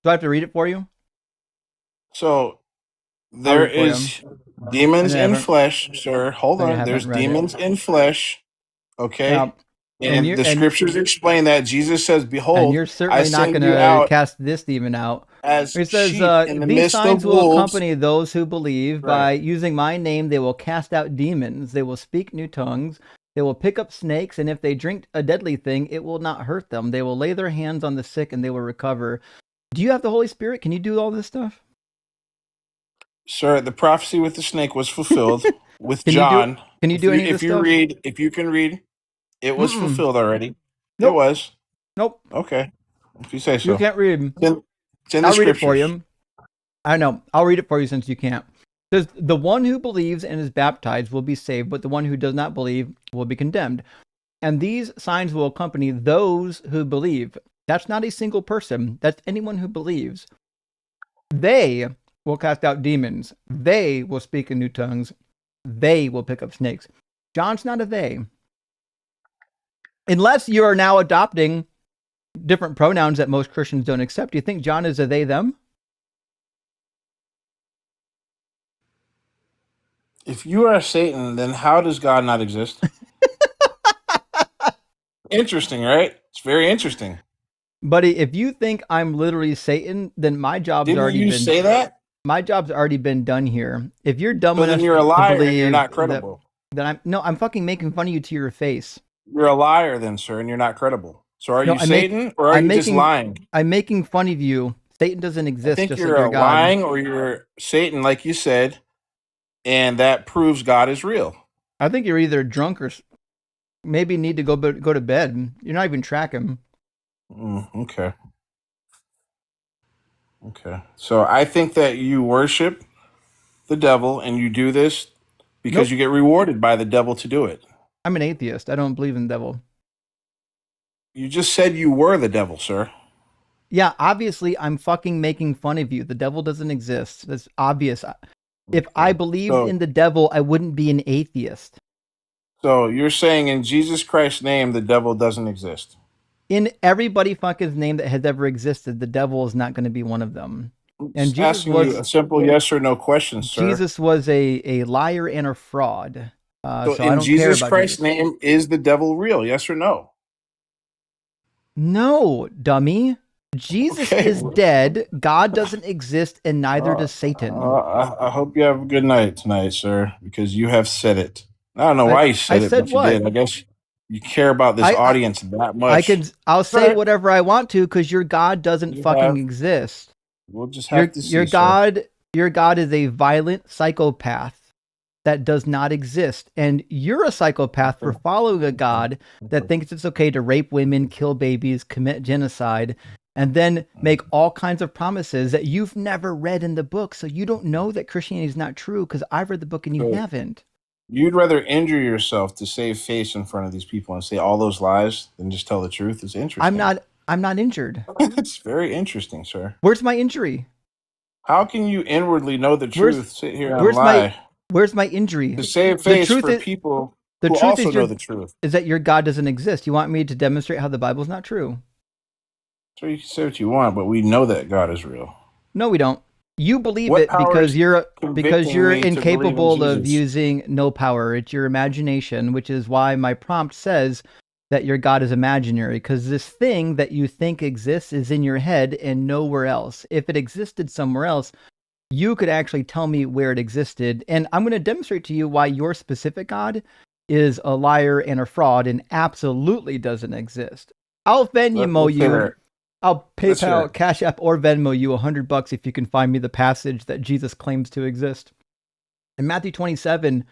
Do I have to read it for you? So there is demons in flesh, sir. Hold on. There's demons in flesh. Okay. And the scriptures explain that Jesus says, "Behold, and you're certainly not going to cast this demon out." As it says, in the "These midst signs of will wolves." accompany those who believe. By using my name, they will cast out demons. They will speak new tongues. They will pick up snakes, and if they drink a deadly thing, it will not hurt them. They will lay their hands on the sick, and they will recover. Do you have the Holy Spirit? Can you do all this stuff? Sir, the prophecy with the snake was fulfilled with Can John. you do any of this If you stuff? read, if you can read, it was fulfilled already. Nope. It was. Nope. Okay. If you say so. You can't read. It's in the I'll read it for scriptures. you. I know. I'll read it for you since you can't. It says, the one who believes and is baptized will be saved, but the one who does not believe will be condemned. And these signs will accompany those who believe. That's not a single person. That's anyone who believes. They will cast out demons. They will speak in new tongues. They will pick up snakes. John's not a they. Unless you are now adopting different pronouns that most Christians don't accept. Do you think John is a they, them? If you are Satan, then how does God not exist? Interesting, right? It's very interesting. Buddy, if you think I'm literally Satan, then my job's Didn't already you been say that? My job's already been done here. If you're dumb So enough then you're a to liar and believe you're not that, credible. I'm fucking making fun of you to your face. You're a liar then, sir, and you're not credible. So are No, you Satan or are you just lying? I'm making fun of you. Satan doesn't I exist, think just you're like your God. lying or you're Satan, like you said, and that proves God is real. I think you're either drunk or maybe need to go to bed. You're not even tracking. Okay. Okay. So I think that you worship the devil and you do this because you get rewarded by the devil to do it. I'm an atheist. I don't believe in the devil. You just said you were the devil, sir. Yeah, obviously I'm fucking making fun of you. The devil doesn't exist. That's obvious. If I believed in the devil, I wouldn't be an atheist. So you're saying in Jesus Christ's name, the devil doesn't exist? In everybody fucking's name that has ever existed, the devil is not going to be one of them. And Just Jesus asking was you a simple yes or no question, sir. Jesus was a liar and a fraud. So I in don't Jesus care about Christ's Jesus. name, is the devil real? Yes or no? No, dummy. Jesus is dead. God doesn't exist, and neither does Satan. I hope you have a good night tonight, sir, because you have said it. I don't know why you said it, but you did. I guess you care about this audience that much. I'll say whatever I want to because your God doesn't fucking exist. We'll just have to see. Your God is a violent psychopath that does not exist. And you're a psychopath for following a God that thinks it's okay to rape women, kill babies, commit genocide, and then make all kinds of promises that you've never read in the book. So you don't know that Christianity is not true because I've read the book and you haven't. You'd rather injure yourself to save face in front of these people and say all those lies than just tell the truth. It's interesting. I'm not injured. It's very interesting, sir. Where's my injury? How can you inwardly know the truth, sit here and lie? Where's my injury? To save face for people who also know the truth. Is that your God doesn't exist. You want me to demonstrate how the Bible's not true? So you can say what you want, but we know that God is real. No, we don't. You believe it because you're incapable of using no power. It's your imagination, which is why my prompt says that your God is imaginary, because this thing that you think exists is in your head and nowhere else. If it existed somewhere else, you could actually tell me where it existed. And I'm going to demonstrate to you why your specific God is a liar and a fraud and absolutely doesn't exist. I'll Venmo you. I'll PayPal, Cash App, or Venmo you $100 if you can find me the passage that Jesus claims to exist. In Matthew 27,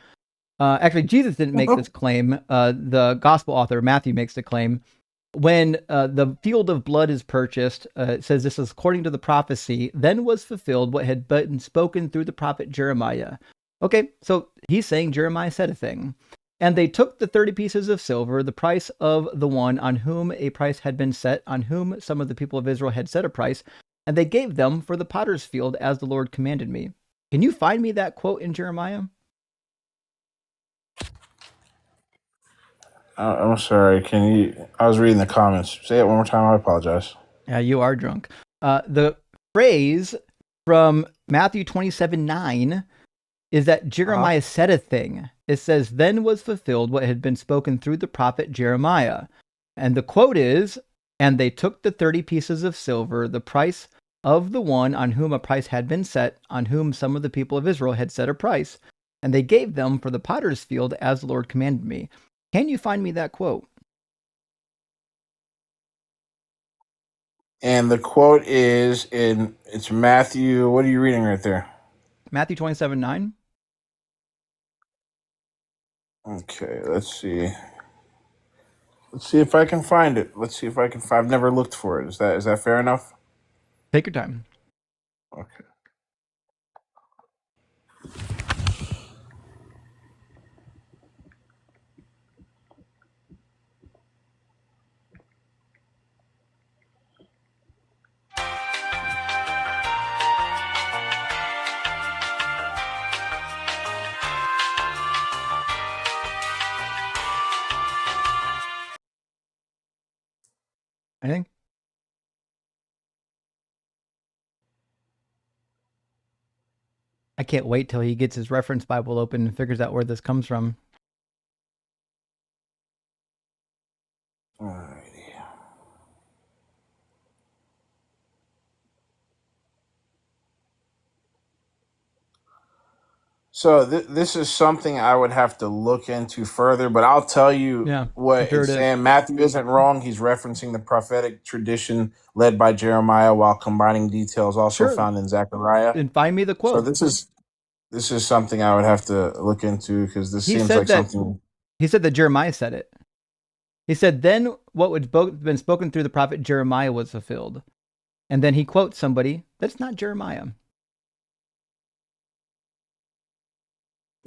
actually, Jesus didn't make this claim. The gospel author, Matthew, makes the claim. When the field of blood is purchased, it says this is according to the prophecy, then was fulfilled what had been spoken through the prophet Jeremiah. Okay, so he's saying Jeremiah said a thing. And they took the 30 pieces of silver, the price of the one on whom a price had been set, on whom some of the people of Israel had set a price, and they gave them for the potter's field as the Lord commanded me. Can you find me that quote in Jeremiah? I'm sorry. Can you? I was reading the comments. Say it one more time. I apologize. Yeah, you are drunk. The phrase from Matthew 27:9 is that Jeremiah said a thing. It says, then was fulfilled what had been spoken through the prophet Jeremiah. And the quote is, and they took the 30 pieces of silver, the price of the one on whom a price had been set, on whom some of the people of Israel had set a price, and they gave them for the potter's field as the Lord commanded me. Can you find me that quote? And the quote is it's Matthew. What are you reading right there? Matthew 27:9. Okay, let's see. Let's see if I can find it. Let's see if I can. I've never looked for it. Is that fair enough? Take your time. Okay. Anything? I can't wait till he gets his reference Bible open and figures out where this comes from. Alrighty. So this is something I would have to look into further, but I'll tell you what sure it's it is. saying. Matthew isn't wrong. He's referencing the prophetic tradition led by Jeremiah while combining details also Sure. found in Zechariah. Then find me the quote. So this is something I would have to look into because this He seems said like that, something. He said that Jeremiah said it. He said, then what had been spoken through the prophet Jeremiah was fulfilled. And then he quotes somebody that's not Jeremiah.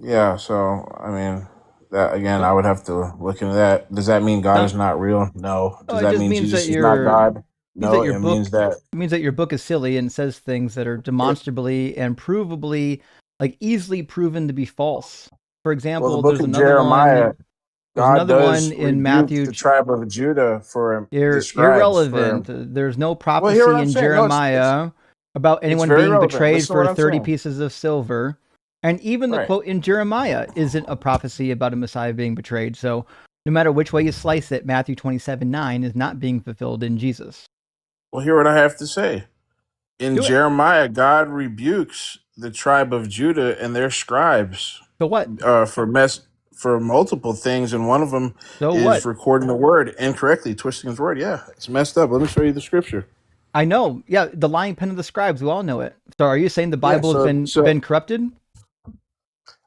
Yeah, so I mean that again, I would have to look into that. Does that mean God is not real? No. Does it that just mean means Jesus that is not God? means No. that your It book means that it means that your book is silly and says things that are demonstrably and provably, like easily proven to be false. For example, well, the book there's of another Jeremiah, one. There's God another does one in rebuke Matthew. the tribe of Judah for the scribes. Irrelevant. There's no prophecy in Jeremiah about anyone being relevant. betrayed Listen to for what I'm 30 saying. pieces of silver. And even the Right. quote in Jeremiah isn't a prophecy about a Messiah being betrayed. So no matter which way you slice it, Matthew 27:9 is not being fulfilled in Jesus. Well, hear what I have to say. In Do it. Jeremiah, God rebukes the tribe of Judah and their scribes. So what? For multiple things, and one of them So is what? recording the word incorrectly, twisting his word. Yeah, it's messed up. Let me show you the scripture. I know. Yeah, the lying pen of the scribes. We all know it. So are you saying the Bible has been corrupted?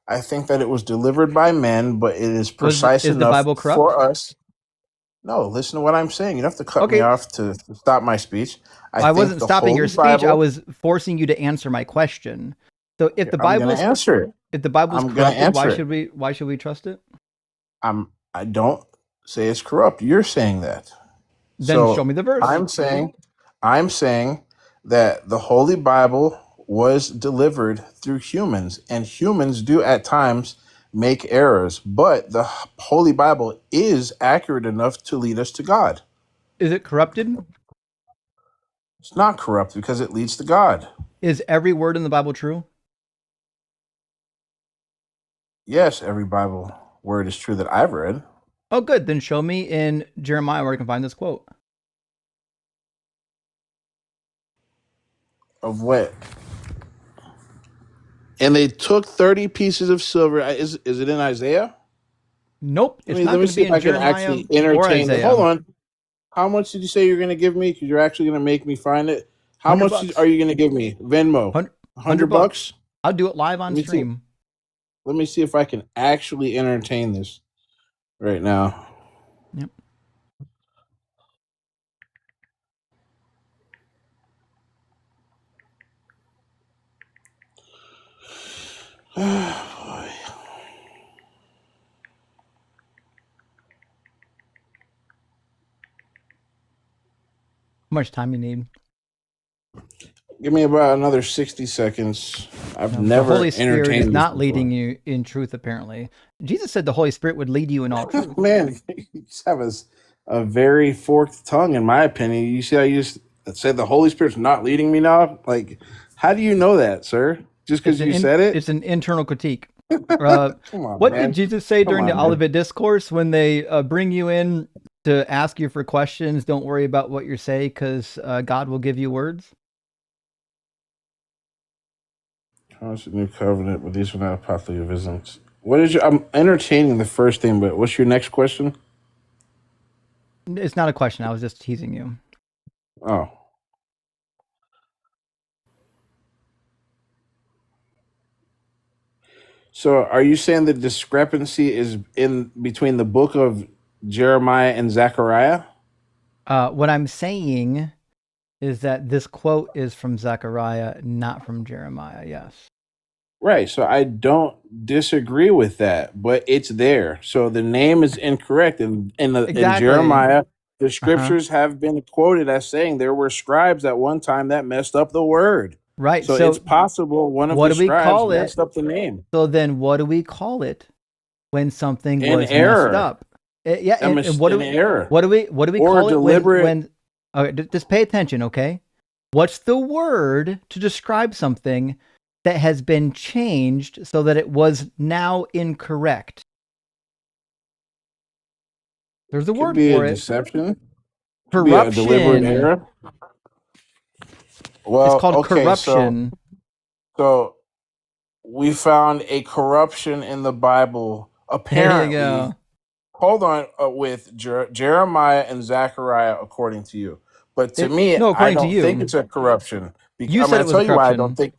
I think that it was delivered by men, but it is precise is the enough Bible corrupt? for us. No, listen to what I'm saying. You don't have to cut me off to stop my speech. I wasn't stopping your speech. Bible, I was forcing you to answer my question. So if the Bible is answer it. If the Bible is I'm gonna corrupted, answer why should we trust it? I don't say it's corrupt. You're saying that. Then So show me the verse. I'm saying that the Holy Bible was delivered through humans, and humans do at times make errors, but the Holy Bible is accurate enough to lead us to God. Is it corrupted? It's not corrupt because it leads to God. Is every word in the Bible true? Yes, every Bible word is true that I've read. Oh, good. Then show me in Jeremiah where I can find this quote. Of what? And they took 30 pieces of silver. Is it in Isaiah? Nope. Let me see if I can actually entertain. Hold on. How much did you say you're going to give me? Because you're actually going to make me find it. How much are you going to give me? Venmo. $100? I'll do it live on stream. Let me see if I can actually entertain this right now. Yep. Boy. How much time you need? Give me about another 60 seconds. I've never the Holy Spirit entertained is this not before. leading you in truth, apparently. Jesus said the Holy Spirit would lead you in all truth. Man, you just have a very forked tongue, in my opinion. You see how you just said the Holy Spirit's not leading me now? Like, how do you know that, sir? Just because you said it? It's an internal critique. Come on, What man. did Jesus say during the Olivet Discourse when they bring you in to ask you for questions? Don't worry about what you say because God will give you words. Constant new covenant, but these are not polytheisms. What is your? I'm entertaining the first thing, but what's your next question? It's not a question. I was just teasing you. Oh. So are you saying the discrepancy is in between the book of Jeremiah and Zechariah? What I'm saying is that this quote is from Zechariah, not from Jeremiah. Yes. Right. So I don't disagree with that, but it's there. So the name is incorrect. In Exactly. Jeremiah, the Uh-huh. scriptures have been quoted as saying there were scribes at one time that messed up the word. Right. So So it's possible one of what the do we scribes call it? messed up the name. So then what do we call it when something An was messed error. up? Yeah, and what do An we error. what do we Or call it deliberate. when okay, just pay attention, okay? What's the word to describe something that has been changed so that it was now incorrect? There's a Could word be a for it. deception. Could be a deliberate Corruption. error. It's Well, called okay, corruption. so we found a corruption in the Bible. There you Apparently, go. hold on, with Jeremiah and Zechariah, according to you. But to me, No, I according to don't think you. it's a corruption. You I'm said going it to was tell a you why I don't corruption. think.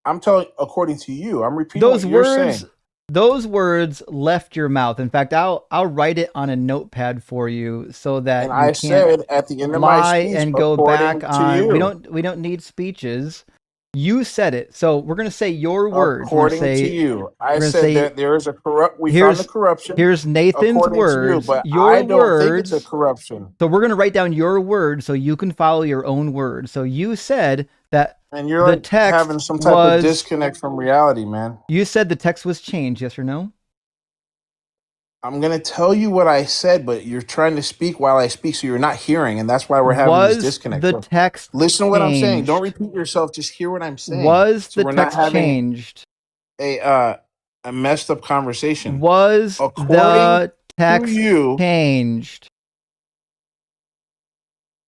I'm telling, according to you, I'm repeating what you're saying. Those words left your mouth. In fact, I'll write it on a notepad for you so that And you I can't said at the end of my lie speech, and go according back to on. We you. don't need speeches. You said it. So we're gonna say your words. According to you, I we're gonna said say that there is a corrupt. We found the corruption. here's Nathan's According to you, words. but Your I don't think it's a words. corruption. So we're gonna write down your words so you can follow your own words. So you said that And you're the like text having some type of disconnect from reality, man. You said the text was changed, yes or no? I'm gonna tell you what I said, but you're trying to speak while I speak, so you're not hearing, and that's why we're having this Was disconnect. the So text listen to what I'm saying. Don't changed? repeat yourself. Just hear what I'm saying. Was So the we're not text having changed? a messed up conversation. Was According the text to you, changed?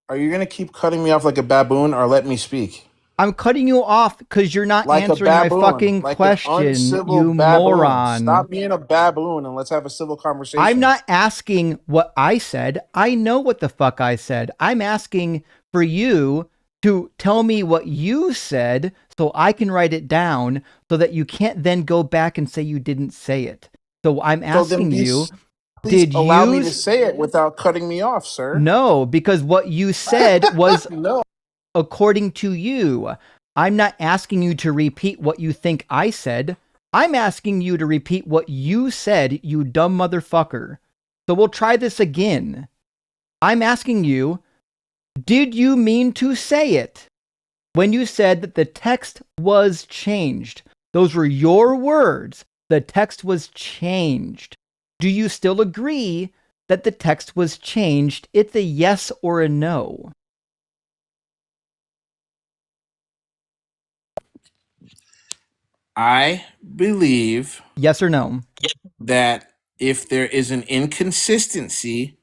are you gonna keep cutting me off like a baboon, or let me speak? I'm cutting you off because you're not Like a answering my baboon, fucking like an question, uncivil you baboon. moron. Stop being a baboon and let's have a civil conversation. I'm not asking what I said. I know what the fuck I said. I'm asking for you to tell me what you said so I can write it down so that you can't then go back and say you didn't say it. So I'm asking you, please allow me to say it without cutting me off, sir. No, because what you said was no. According to you. I'm not asking you to repeat what you think I said. I'm asking you to repeat what you said, you dumb motherfucker. So we'll try this again. I'm asking you, did you mean to say it? When you said that the text was changed, those were your words. The text was changed. Do you still agree that the text was changed? It's a yes or a no. I believe, yes or no, that if there is an inconsistency,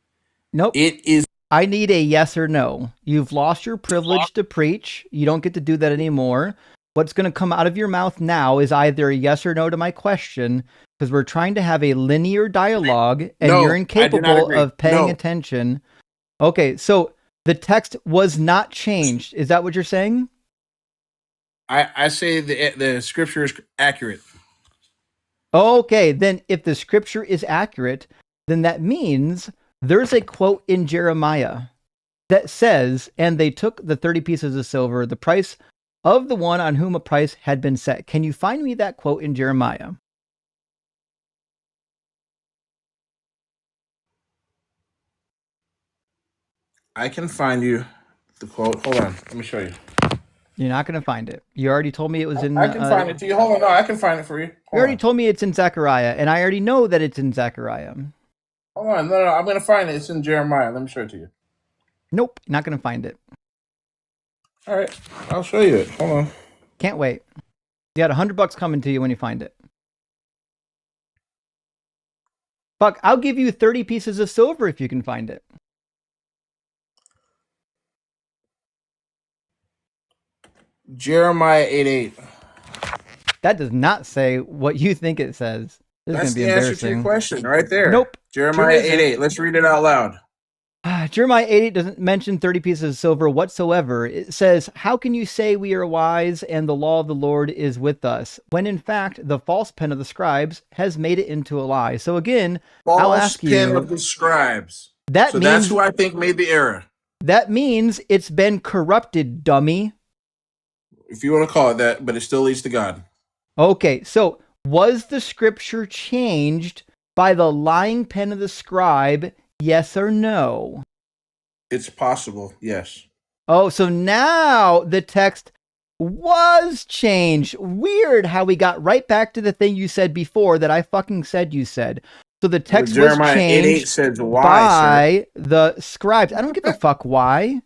nope, it is. I need a yes or no. You've lost your privilege to preach. You don't get to do that anymore. What's going to come out of your mouth now is either a yes or no to my question, because we're trying to have a linear dialogue and No, you're I do not incapable agree. of paying No. attention. Okay, so the text was not changed. Is that what you're saying? I say the scripture is accurate. Okay, then if the scripture is accurate, then that means there's a quote in Jeremiah that says, and they took the 30 pieces of silver, the price of the one on whom a price had been set. Can you find me that quote in Jeremiah? I can find you the quote. Hold on. Let me show you. You're not going to find it. You already told me it was in... I can find it to you. Hold on. No, I can find it for you. You already told me it's in Zechariah, and I already know that it's in Zechariah. Hold on. No, I'm going to find it. It's in Jeremiah. Let me show it to you. Nope, not going to find it. All right. I'll show you it. Hold on. Can't wait. You got $100 coming to you when you find it. Fuck, I'll give you 30 pieces of silver if you can find it. Jeremiah 8:8. That does not say what you think it says. This is That's gonna be the answer to your embarrassing. question right there. Nope. Jeremiah True 8:8. Let's read it out loud. Jeremiah 8 doesn't mention 30 pieces of silver whatsoever. It says, "How can you say we are wise and the law of the Lord is with us, when in fact the false pen of the scribes has made it into a lie?" So again, I'll False ask pen you, of the scribes. that So that's means who I think made the error. that means it's been corrupted, dummy. If you want to call it that, but it still leads to God. Okay, so was the scripture changed by the lying pen of the scribe? Yes or no? It's possible, yes. Oh, so now the text was changed. Weird how we got right back to the thing you said before that I fucking said you said. So the text was Jeremiah 8:8 changed says why, by the scribes. I don't give a fuck why.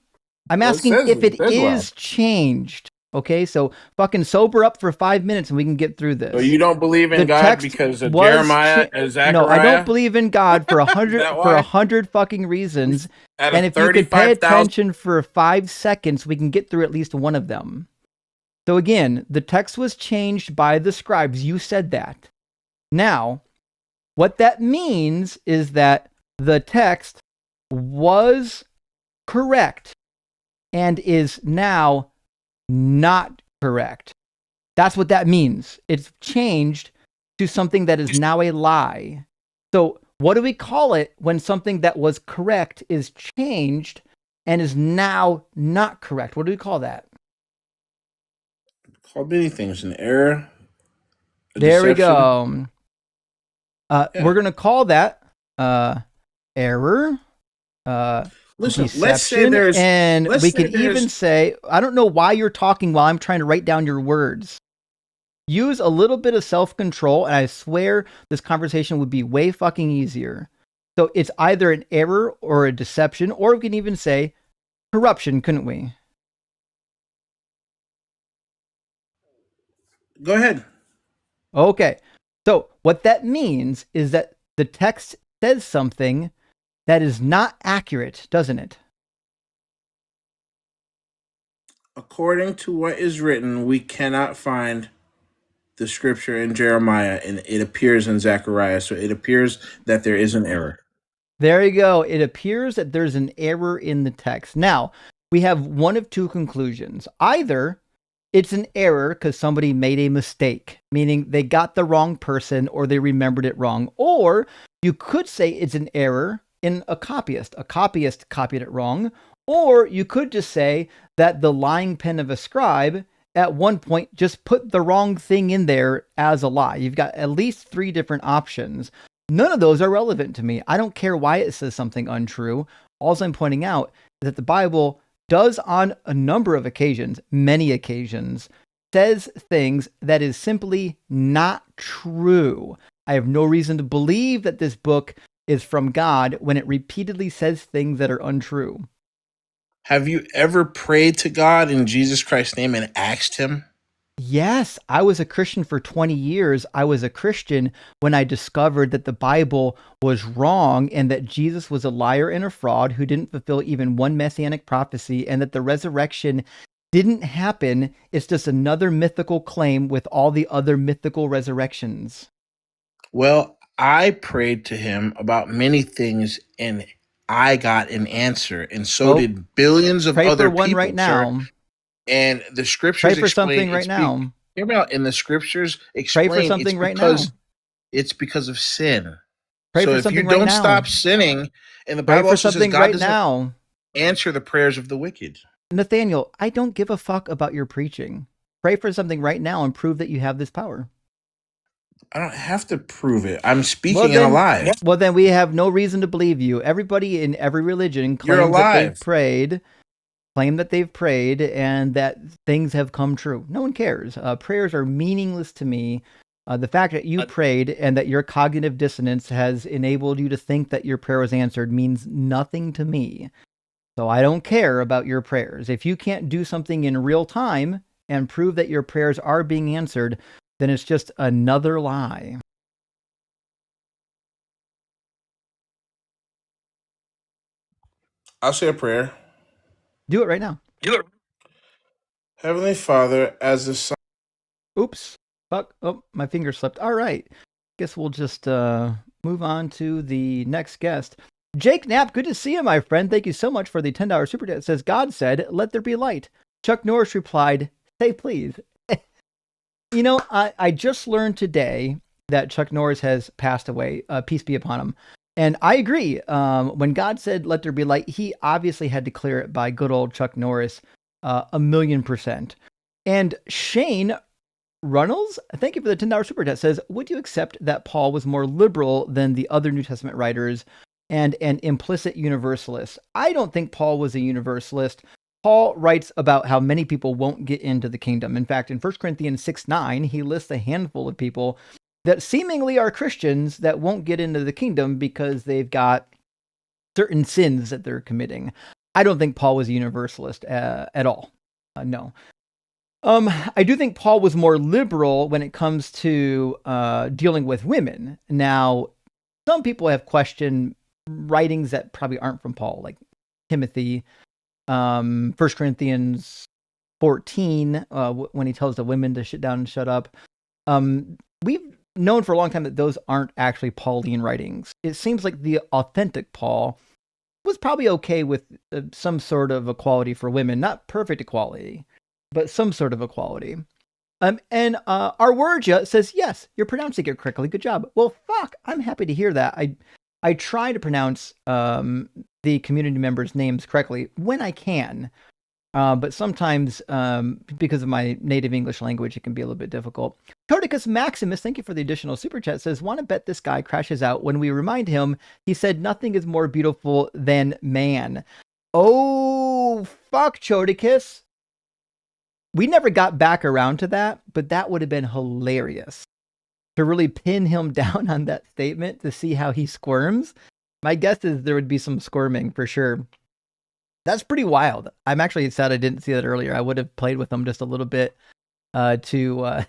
I'm Well, it asking says- if it it says why. is changed. Okay, so fucking sober up for 5 minutes and we can get through this. So you don't believe in The God text because of was Jeremiah and Zechariah? No, I don't believe in God for Is that for why? 100 fucking reasons. Out of And if you could pay 35,000 attention for 5 seconds, we can get through at least one of them. So again, the text was changed by the scribes. You said that. Now, what that means is that the text was correct and is now not correct. That's what that means. It's changed to something that is now a lie. So what do we call it when something that was correct is changed and is now not correct? What do we call that? Called many things. An error. There we deception. go. We're going to call that error. Listen, Deception, let's say there's... and let's we say can even there's- say, I don't know why you're talking while I'm trying to write down your words. Use a little bit of self-control, and I swear this conversation would be way fucking easier. So it's either an error or a deception, or we can even say corruption, couldn't we? Go ahead. Okay. So what that means is that the text says something that is not accurate, doesn't it? According to what is written, we cannot find the scripture in Jeremiah, and it appears in Zechariah. So it appears that there is an error. There you go. It appears that there's an error in the text. Now, we have one of two conclusions. Either it's an error because somebody made a mistake, meaning they got the wrong person or they remembered it wrong. Or you could say it's an error in a copyist. A copyist copied it wrong. Or you could just say that the lying pen of a scribe at one point just put the wrong thing in there as a lie. You've got at least 3 different options. None of those are relevant to me. I don't care why it says something untrue. All I'm pointing out is that the Bible does on a number of occasions, many occasions, says things that is simply not true. I have no reason to believe that this book is from God when it repeatedly says things that are untrue. Have you ever prayed to God in Jesus Christ's name and asked him? Yes, I was a Christian for 20 years. I was a Christian when I discovered that the Bible was wrong and that Jesus was a liar and a fraud who didn't fulfill even one messianic prophecy, and that the resurrection didn't happen. It's just another mythical claim with all the other mythical resurrections. Well, I prayed to him about many things, and I got an answer, and so did billions of Pray other for one people, right now. sir. And the scriptures Pray for explain something right it's now. Hear me out. In the scriptures Pray explain for something it's right now. because it's because of sin. Pray So for if you something right don't now. stop sinning, and the Pray Bible for also says something God right doesn't now. answer the prayers of the wicked. Nathaniel, I don't give a fuck about your preaching. Pray for something right now and prove that you have this power. I don't have to prove it. I'm speaking and alive. Well, then we have no reason to believe you. Everybody in every religion You're claims that they've alive. prayed, and that things have come true. No one cares. Prayers are meaningless to me. The fact that you prayed and that your cognitive dissonance has enabled you to think that your prayer was answered means nothing to me. So I don't care about your prayers. If you can't do something in real time and prove that your prayers are being answered, then it's just another lie. I'll say a prayer. Do it right now. Heavenly Father, as the Son. Oops. Fuck. Oh, my finger slipped. All right. guess we'll just move on to the next guest. Jake Knapp, good to see you, my friend. Thank you so much for the $10 super chat. It says, God said, let there be light. Chuck Norris replied, say please. You know, I just learned today that Chuck Norris has passed away. Peace be upon him. And I agree. When God said, let there be light, he obviously had to clear it by good old Chuck Norris, 1,000,000%. And Shane Runnels, thank you for the $10 super chat, says, would you accept that Paul was more liberal than the other New Testament writers and an implicit universalist? I don't think Paul was a universalist. Paul writes about how many people won't get into the kingdom. In fact, in 1 Corinthians 6:9, he lists a handful of people that seemingly are Christians that won't get into the kingdom because they've got certain sins that they're committing. I don't think Paul was a universalist at all. No. I do think Paul was more liberal when it comes to dealing with women. Now, some people have questioned writings that probably aren't from Paul, like Timothy, 1 Corinthians 14, when he tells the women to sit down and shut up. We've known for a long time that those aren't actually Pauline writings. It seems like the authentic Paul was probably okay with some sort of equality for women, not perfect equality, but some sort of equality. And our Wordja says, yes, you're pronouncing it correctly. Good job. Well, fuck, I'm happy to hear that. I try to pronounce the community members' names correctly when I can. But sometimes, because of my native English language, it can be a little bit difficult. Tordicus Maximus, thank you for the additional super chat, says, want to bet this guy crashes out when we remind him he said nothing is more beautiful than man. Oh, fuck, Chodicus. We never got back around to that, but that would have been hilarious to really pin him down on that statement to see how he squirms. My guess is there would be some squirming for sure. That's pretty wild. I'm actually sad I didn't see that earlier. I would have played with him just a little bit to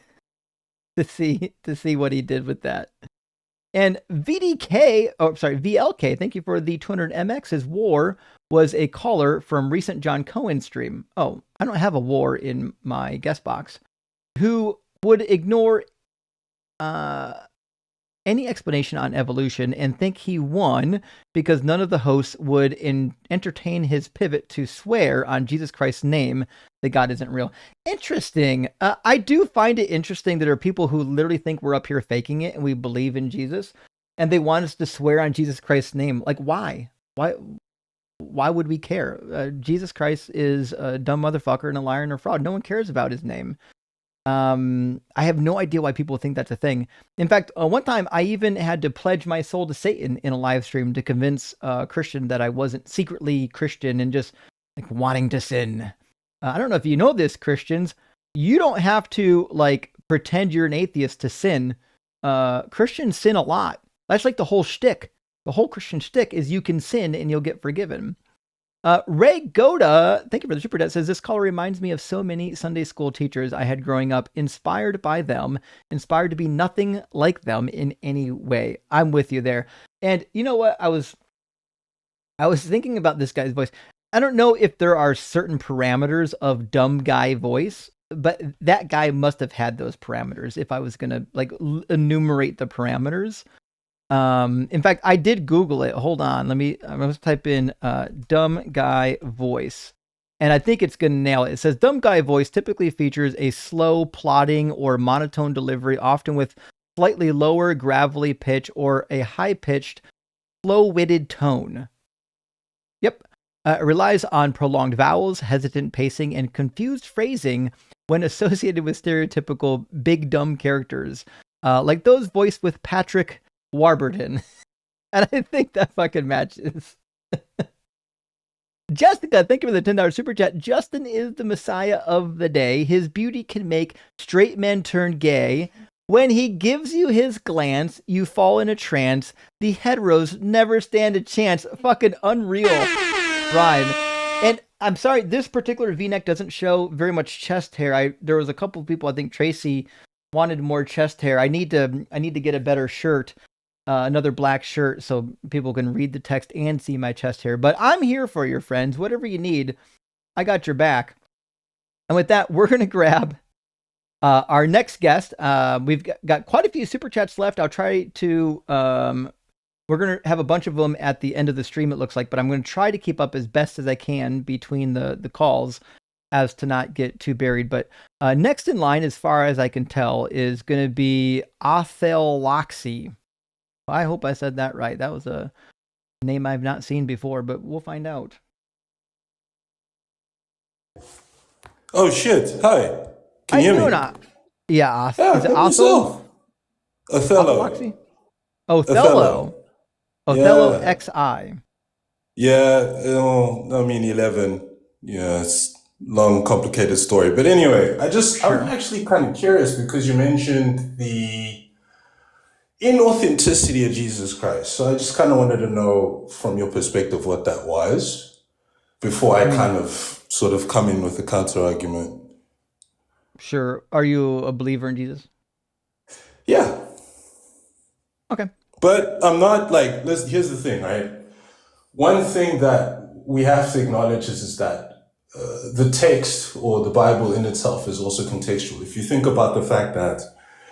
see what he did with that. And VLK, thank you for the 200 MX. His war was a caller from recent John Cohen stream. Oh, I don't have a war in my guest box. Who would ignore any explanation on evolution and think he won because none of the hosts would entertain his pivot to swear on Jesus Christ's name that God isn't real. Interesting. I do find it interesting that there are people who literally think we're up here faking it and we believe in Jesus and they want us to swear on Jesus Christ's name. Like, why? Why would we care? Jesus Christ is a dumb motherfucker and a liar and a fraud. No one cares about his name. I have no idea why people think that's a thing. In fact, one time I even had to pledge my soul to Satan in a live stream to convince a Christian that I wasn't secretly Christian and just like wanting to sin. I don't know if you know this, Christians. You don't have to like pretend you're an atheist to sin. Christians sin a lot. That's like the whole shtick. The whole Christian shtick is you can sin and you'll get forgiven. Ray Goda, thank you for the super chat, says this caller reminds me of so many Sunday school teachers I had growing up, inspired by them, inspired to be nothing like them in any way. I'm with you there. And you know what? I was thinking about this guy's voice. I don't know if there are certain parameters of dumb guy voice, but that guy must have had those parameters if I was going to like enumerate the parameters. In fact, I did Google it. Hold on. I'm going to type in dumb guy voice. And I think it's going to nail it. It says dumb guy voice typically features a slow, plodding, or monotone delivery, often with slightly lower, gravelly pitch or a high-pitched, slow-witted tone. Yep. It relies on prolonged vowels, hesitant pacing, and confused phrasing when associated with stereotypical big dumb characters, like those voiced with Patrick Warburton. And I think that fucking matches. Jessica, thank you for the $10 super chat. Justin is the messiah of the day. His beauty can make straight men turn gay. When he gives you his glance, you fall in a trance. The heteros never stand a chance. Fucking unreal rhyme. And I'm sorry, this particular V-neck doesn't show very much chest hair. There was a couple of people, I think Tracy wanted more chest hair. I need to get a better shirt. Another black shirt so people can read the text and see my chest hair. But I'm here for your friends. Whatever you need, I got your back. And with that, we're going to grab Our next guest, we've got quite a few super chats left. I'll try to. We're gonna have a bunch of them at the end of the stream, it looks like, but I'm going to try to keep up as best as I can between the calls, as to not get too buried. But next in line, as far as I can tell, is going to be Loxy. I hope I said that right. That was a name I've not seen before, but we'll find out. Oh shit! Hi, can you hear me? Yeah, is it yourself. Othello. Othello. Othello Yeah. XI. Yeah, I mean 11. Yeah, it's long, complicated story. But anyway, I'm actually kind of curious because you mentioned the inauthenticity of Jesus Christ. So I just kind of wanted to know from your perspective what that was before I kind of sort of come in with a counter argument. Sure. Are you a believer in Jesus? Yeah. Okay. But I'm not like, here's the thing, right? One thing that we have to acknowledge is that the text or the Bible in itself is also contextual. If you think about the fact that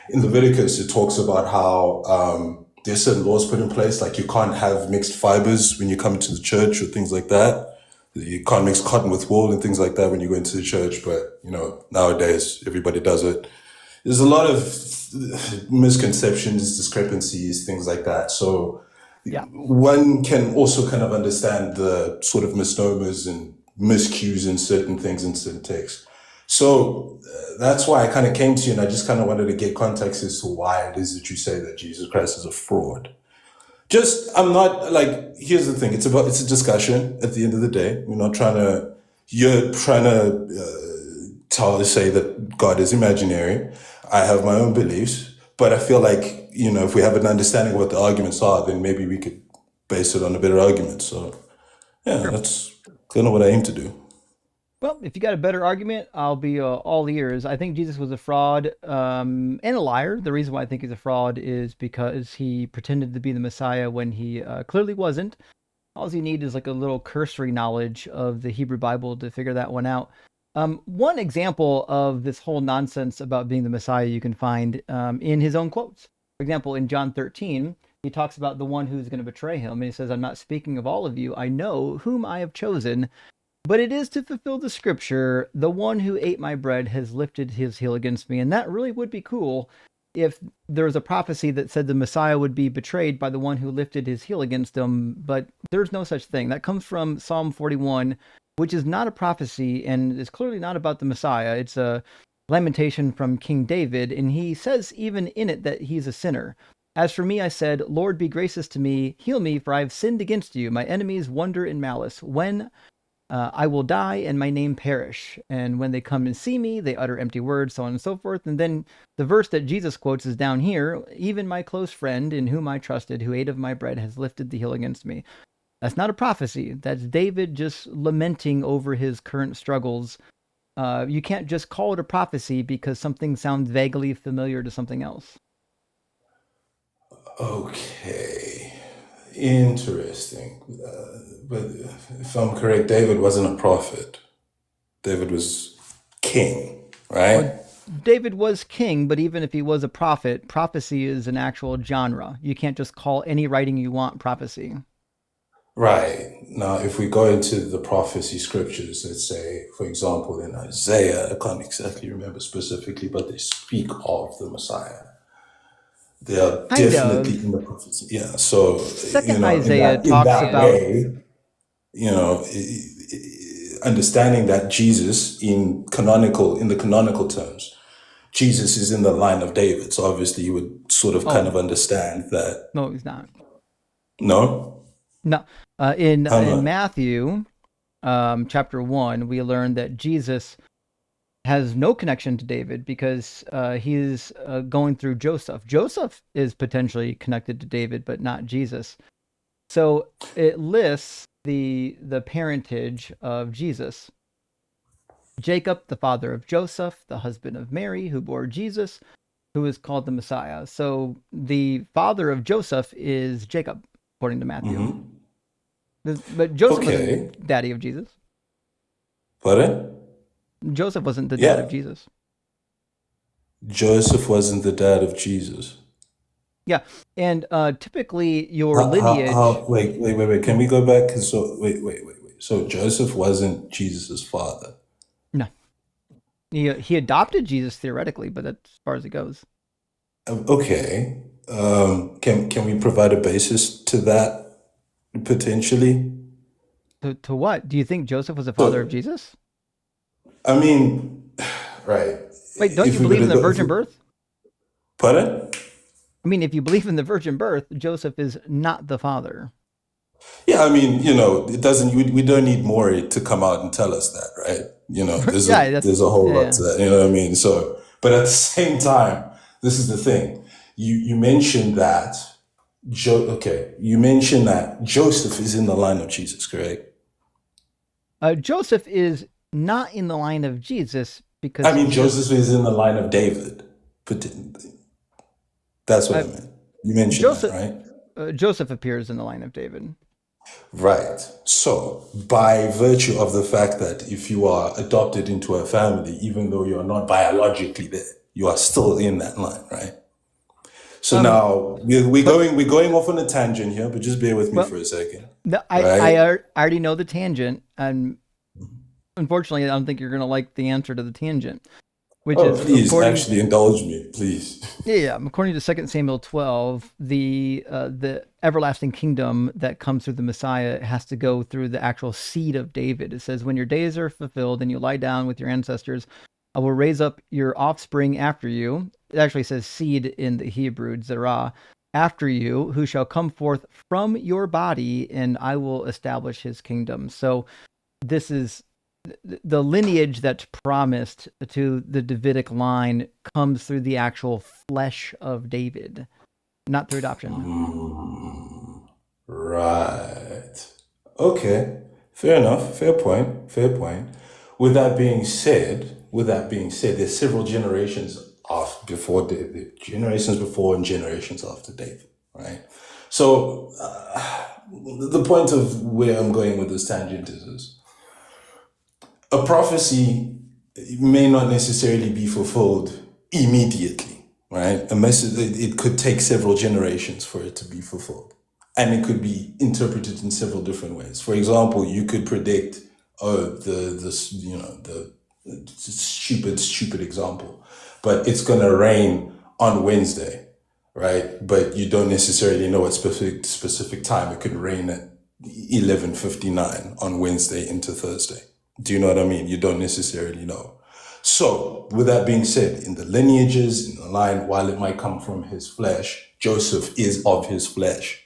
in Leviticus, it talks about how there's certain laws put in place, like you can't have mixed fibers when you come to the church or things like that. You can't mix cotton with wool and things like that when you go into the church. But, nowadays, everybody does it. There's a lot of misconceptions, discrepancies, things like that. So one can also kind of understand the sort of misnomers and miscues in certain things in certain texts. So that's why I kind of came to you and I just kind of wanted to get context as to why it is that you say that Jesus Christ is a fraud. I'm not like, here's the thing. It's a discussion at the end of the day. You're trying to say that God is imaginary. I have my own beliefs, but I feel like, if we have an understanding of what the arguments are, then maybe we could base it on a better argument. So that's kind of what I aim to do. Well, if you got a better argument, I'll be all ears. I think Jesus was a fraud and a liar. The reason why I think he's a fraud is because he pretended to be the Messiah when he clearly wasn't. All you need is like a little cursory knowledge of the Hebrew Bible to figure that one out. One example of this whole nonsense about being the Messiah you can find in his own quotes. For example, in John 13, he talks about the one who's going to betray him. And he says, I'm not speaking of all of you. I know whom I have chosen. But it is to fulfill the scripture, the one who ate my bread has lifted his heel against me. And that really would be cool if there was a prophecy that said the Messiah would be betrayed by the one who lifted his heel against him. But there's no such thing. That comes from Psalm 41, which is not a prophecy and is clearly not about the Messiah. It's a lamentation from King David. And he says even in it that he's a sinner. As for me, I said, Lord, be gracious to me, heal me, for I have sinned against you. My enemies wonder in malice. When I will die and my name perish. And when they come and see me, they utter empty words, so on and so forth. And then the verse that Jesus quotes is down here. Even my close friend in whom I trusted, who ate of my bread, has lifted the heel against me. That's not a prophecy. That's David just lamenting over his current struggles. You can't just call it a prophecy because something sounds vaguely familiar to something else. Okay. Interesting. But if I'm correct, David wasn't a prophet. David was king, right? Well, David was king, but even if he was a prophet, prophecy is an actual genre. You can't just call any writing you want prophecy. Right. Now, if we go into the prophecy scriptures, let's say, for example, in Isaiah, I can't exactly remember specifically, but they speak of the Messiah. They are definitely in the prophecy. Yeah. So, Second Isaiah talks about way, understanding that Jesus in the canonical terms, Jesus is in the line of David. So obviously you would sort of kind of understand that. No, he's not. No? No. In Matthew chapter 1, we learn that Jesus has no connection to David because he's going through Joseph. Joseph is potentially connected to David, but not Jesus. So it lists the parentage of Jesus. Jacob, the father of Joseph, the husband of Mary, who bore Jesus, who is called the Messiah. So the father of Joseph is Jacob, according to Matthew. Mm-hmm. But Joseph wasn't the daddy of Jesus. Pardon? Joseph wasn't the dad of Jesus. Joseph wasn't the dad of Jesus. Yeah, and typically your lineage. Wait. Can we go back? So wait. So Joseph wasn't Jesus's father. No, he adopted Jesus theoretically, but that's as far as it goes. Okay. Can we provide a basis to that potentially? To what? Do you think Joseph was the father of Jesus? I mean, right. Wait, don't you believe in the virgin birth? Pardon? I mean, if you believe in the virgin birth, Joseph is not the father. Yeah, I mean, it doesn't. We don't need Maury to come out and tell us that, right? There's a whole lot to that. You know what I mean? So, but at the same time, this is the thing. You mentioned that. You mentioned that Joseph is in the line of Jesus, correct? Joseph is not in the line of Jesus because Joseph is in the line of David. That's what I meant. You mentioned Joseph, that, right? Joseph appears in the line of David. Right. So, by virtue of the fact that if you are adopted into a family, even though you're not biologically there, you are still in that line, right? So now we're going off on a tangent here, but just bear with me for a second. I already know the tangent, and unfortunately, I don't think you're going to like the answer to the tangent. Please actually indulge me, please. Yeah, according to 2 Samuel 12, the everlasting kingdom that comes through the Messiah has to go through the actual seed of David. It says, when your days are fulfilled and you lie down with your ancestors, I will raise up your offspring after you. It actually says seed in the Hebrew, zerah, after you, who shall come forth from your body, and I will establish his kingdom. So this is the lineage that's promised to the Davidic line comes through the actual flesh of David, not through adoption. Right. Okay. Fair enough. Fair point. With that being said, there's several generations before David, generations before and generations after David, right? So the point of where I'm going with this tangent is a prophecy may not necessarily be fulfilled immediately, right? It could take several generations for it to be fulfilled. And it could be interpreted in several different ways. For example, you could predict, the stupid example, but it's going to rain on Wednesday, right? But you don't necessarily know at specific time. It could rain at 11:59 on Wednesday into Thursday. Do you know what I mean? You don't necessarily know. So, with that being said, in the lineages, in the line, while it might come from his flesh, Joseph is of his flesh.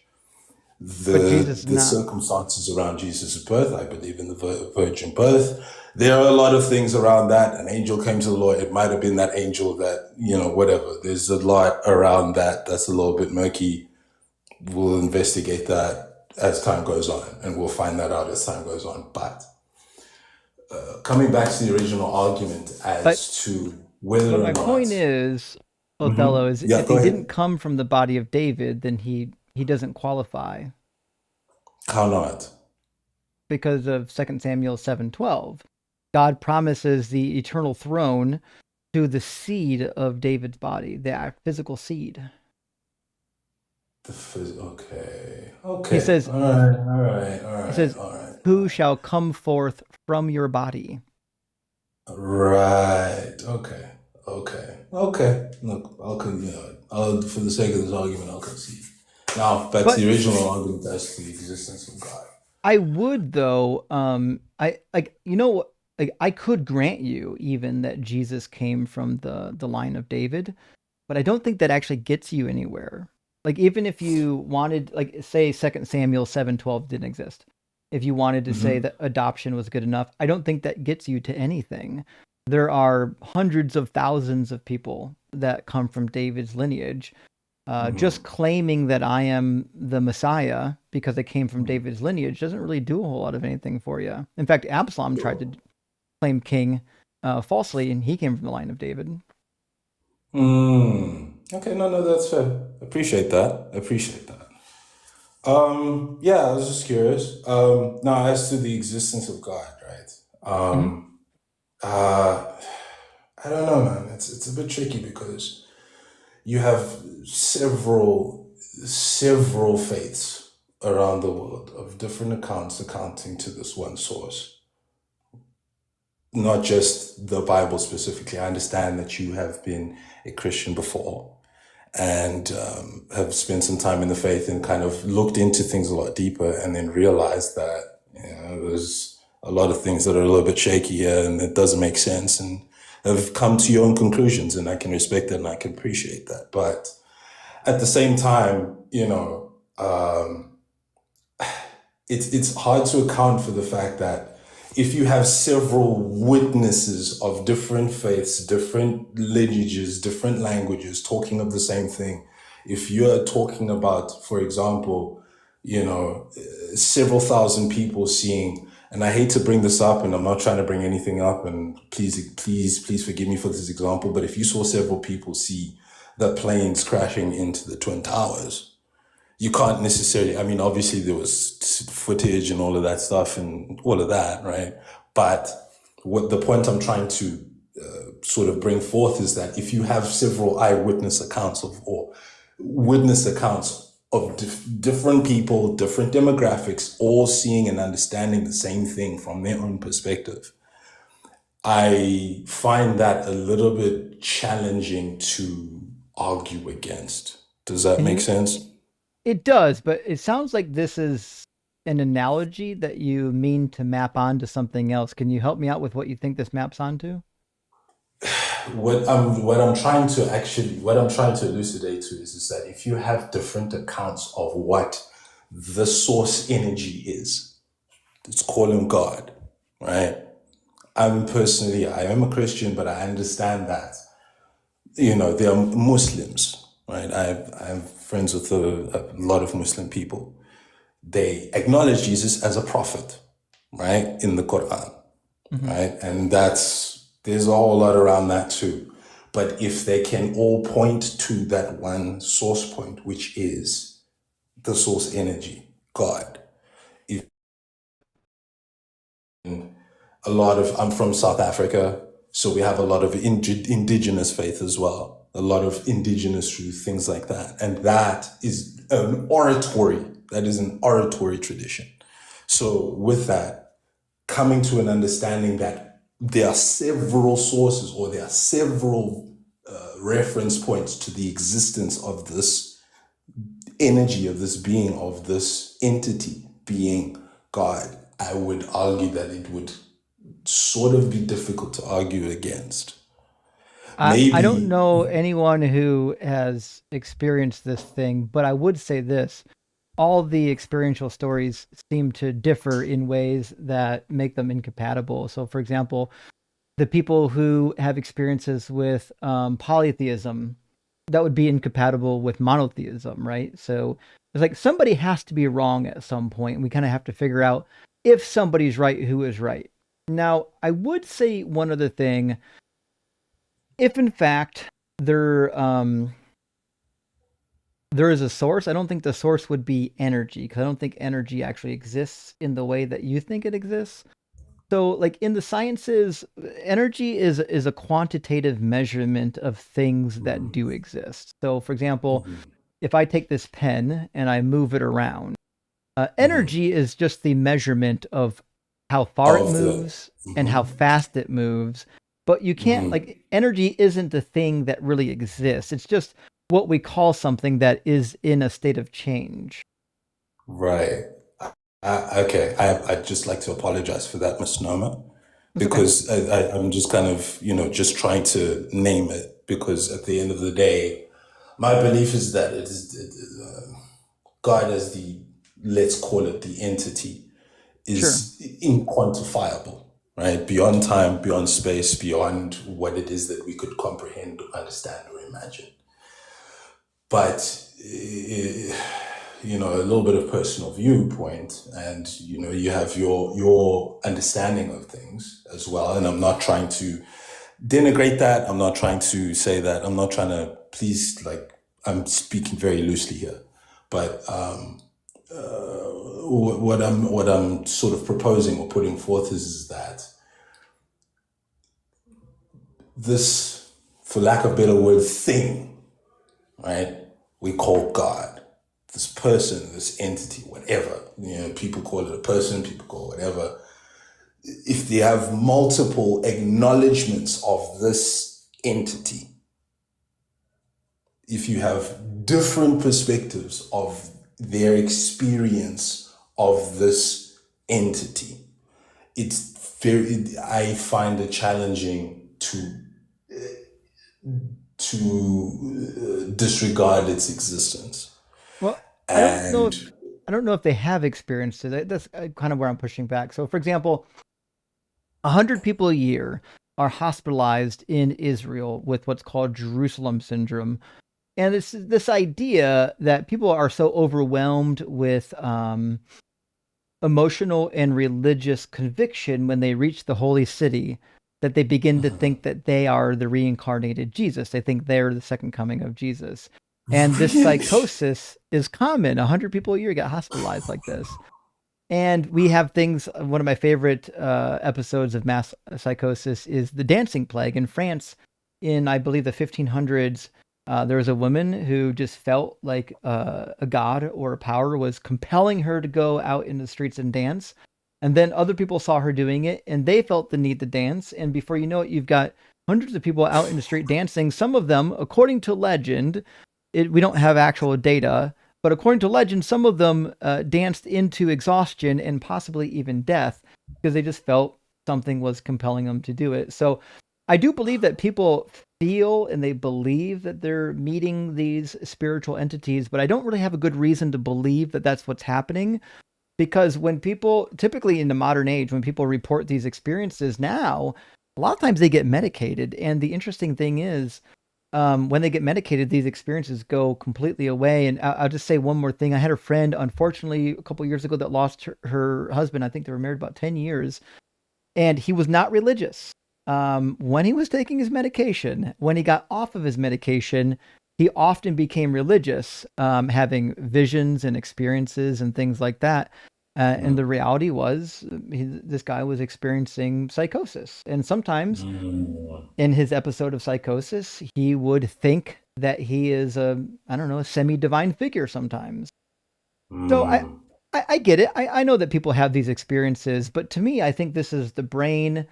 The circumstances around Jesus' birth, I believe in the virgin birth. There are a lot of things around that. An angel came to the Lord. It might have been that angel that, whatever. There's a lot around that that's a little bit murky. We'll investigate that as time goes on, and we'll find that out as time goes on. But coming back to the original argument to whether or not... My point is, Othello, is if he didn't come from the body of David, then he doesn't qualify. How not? Because of 2 Samuel 7:12. God promises the eternal throne to the seed of David's body, the physical seed. Okay. He says, all right. He says, who shall come forth from your body? Right. Okay. Look, I'll for the sake of this argument, I'll concede. Now, back to the original argument as to the existence of God. I would, though, I could grant you even that Jesus came from the line of David, but I don't think that actually gets you anywhere. Like, even if you wanted, say 2 Samuel 7:12 didn't exist, if you wanted to say that adoption was good enough, I don't think that gets you to anything. There are hundreds of thousands of people that come from David's lineage. Just claiming that I am the Messiah because I came from David's lineage doesn't really do a whole lot of anything for you. In fact, Absalom tried to claim king falsely, and he came from the line of David. Okay, no, that's fair. Appreciate that. Yeah, I was just curious. Now, as to the existence of God, right? I don't know, man. It's a bit tricky because you have several faiths around the world of different accounts accounting to this one source. Not just the Bible specifically. I understand that you have been a Christian before and have spent some time in the faith and kind of looked into things a lot deeper and then realized that, there's a lot of things that are a little bit shaky here and it doesn't make sense, and have come to your own conclusions, and I can respect that and I can appreciate that. But at the same time, it's hard to account for the fact that if you have several witnesses of different faiths, different lineages, different languages talking of the same thing, if you're talking about, for example, several thousand people seeing, and I hate to bring this up and I'm not trying to bring anything up, and please forgive me for this example, but if you saw several people see the planes crashing into the Twin Towers, you can't necessarily, I mean, obviously there was footage and all of that stuff and all of that, right? But what the point I'm trying to sort of bring forth is that if you have several eyewitness accounts or witness accounts of different people, different demographics, all seeing and understanding the same thing from their own perspective, I find that a little bit challenging to argue against. Does that make sense? It does, but it sounds like this is an analogy that you mean to map onto something else. Can you help me out with what you think this maps onto? What I'm trying to elucidate to is that if you have different accounts of what the source energy is, let's call him God, right? I am a Christian, but I understand that, they are Muslims, right? I have friends with a lot of Muslim people. They acknowledge Jesus as a prophet, right? In the Quran, right? And there's a whole lot around that too. But if they can all point to that one source point, which is the source energy, God. I'm from South Africa, so we have a lot of indigenous faith as well, a lot of indigenous truth, things like that. And that is an oratory tradition. So with that, coming to an understanding that there are several sources or there are several reference points to the existence of this energy, of this being, of this entity being God, I would argue that it would sort of be difficult to argue against. I don't know anyone who has experienced this thing, but I would say this. All the experiential stories seem to differ in ways that make them incompatible. So, for example, the people who have experiences with polytheism, that would be incompatible with monotheism, right? So it's like somebody has to be wrong at some point, and we kind of have to figure out if somebody's right, who is right. Now, I would say one other thing. If in fact there is a source, I don't think the source would be energy, because I don't think energy actually exists in the way that you think it exists. So, like in the sciences, energy is a quantitative measurement of things that do exist. So, for example, if I take this pen and I move it around, energy is just the measurement of how far it moves and how fast it moves. But you can't, like, energy isn't the thing that really exists. It's just what we call something that is in a state of change. Right. Okay. I'd just like to apologize for that misnomer, because I'm just kind of, just trying to name it, because at the end of the day, my belief is that it is God as let's call it the entity, is inquantifiable, right? Beyond time, beyond space, beyond what it is that we could comprehend, understand, or imagine. But, a little bit of personal viewpoint, and, you have your understanding of things as well. And I'm not trying to denigrate that. I'm not trying to say that. I'm not trying to, please, I'm speaking very loosely here. But what I'm sort of proposing or putting forth is that this, for lack of a better word, thing, right? We call God. This person, this entity, whatever. People call it a person, people call it whatever. If they have multiple acknowledgements of this entity, if you have different perspectives of their experience of this entity, I find it challenging to disregard its existence. Well, I don't know if they have experienced it. That's kind of where I'm pushing back. So, for example, 100 people a year are hospitalized in Israel with what's called Jerusalem syndrome. And it's this idea that people are so overwhelmed with emotional and religious conviction when they reach the holy city that they begin to think that they are the reincarnated Jesus. They think they're the second coming of Jesus. And this psychosis is common. 100 people a year get hospitalized like this. And we have things, one of my favorite episodes of mass psychosis is the dancing plague in France in, I believe, the 1500s. There was a woman who just felt like a god or a power was compelling her to go out in the streets and dance. And then other people saw her doing it and they felt the need to dance. And before you know it, you've got hundreds of people out in the street dancing. Some of them, according to legend, we don't have actual data, but according to legend, some of them danced into exhaustion and possibly even death because they just felt something was compelling them to do it. So I do believe that people feel and they believe that they're meeting these spiritual entities, but I don't really have a good reason to believe that that's what's happening. Because when people, typically in the modern age, when people report these experiences now, a lot of times they get medicated. And the interesting thing is, when they get medicated, these experiences go completely away. And I'll just say one more thing. I had a friend, unfortunately, a couple of years ago that lost her husband. I think they were married about 10 years. And he was not religious. When he was taking his medication, when he got off of his medication, he often became religious, having visions and experiences and things like that. And the reality was this guy was experiencing psychosis. And sometimes in his episode of psychosis, he would think that he is a semi-divine figure sometimes. So I get it. I know that people have these experiences, but to me, I think this is the brain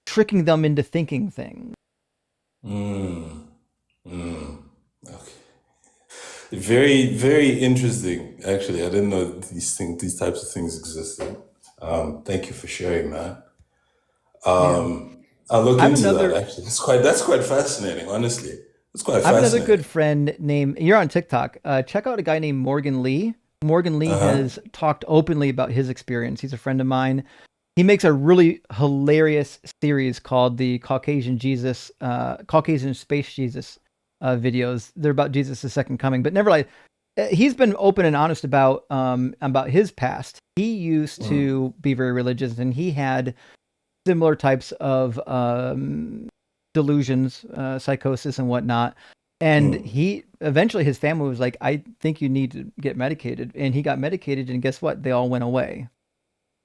tricking them into thinking things. Okay. Very, very interesting. Actually, I didn't know these types of things existed. Thank you for sharing that. I'll look into that. Actually, that's quite fascinating. Honestly, it's quite fascinating. I have another good friend named. You're on TikTok. Check out a guy named Morgan Lee. Morgan Lee has talked openly about his experience. He's a friend of mine. He makes a really hilarious series called the Caucasian Space Jesus videos. They're about Jesus' second coming, but never like he's been open and honest about his past. He used to be very religious, and he had similar types of delusions, psychosis, and whatnot. And he eventually, his family was like, "I think you need to get medicated," and he got medicated, and guess what? They all went away.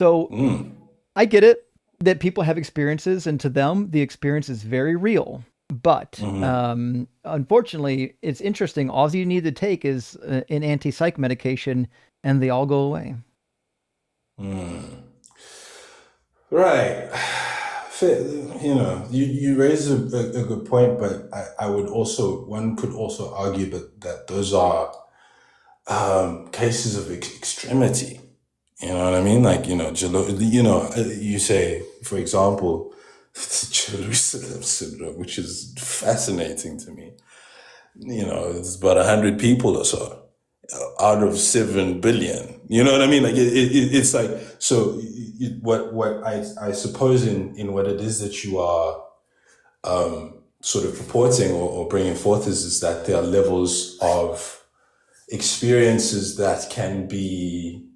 So I get it that people have experiences, and to them, the experience is very real. But unfortunately, it's interesting. All you need to take is an anti-psych medication, and they all go away. Right. You raise a good point, but one could also argue that those are cases of extremity. You know what I mean? Like, you say, for example, Jerusalem syndrome, which is fascinating to me. It's about 100 people or so out of 7 billion. You know what I mean? Like it's like, so what I suppose in what it is that you are sort of purporting or bringing forth is that there are levels of experiences that can be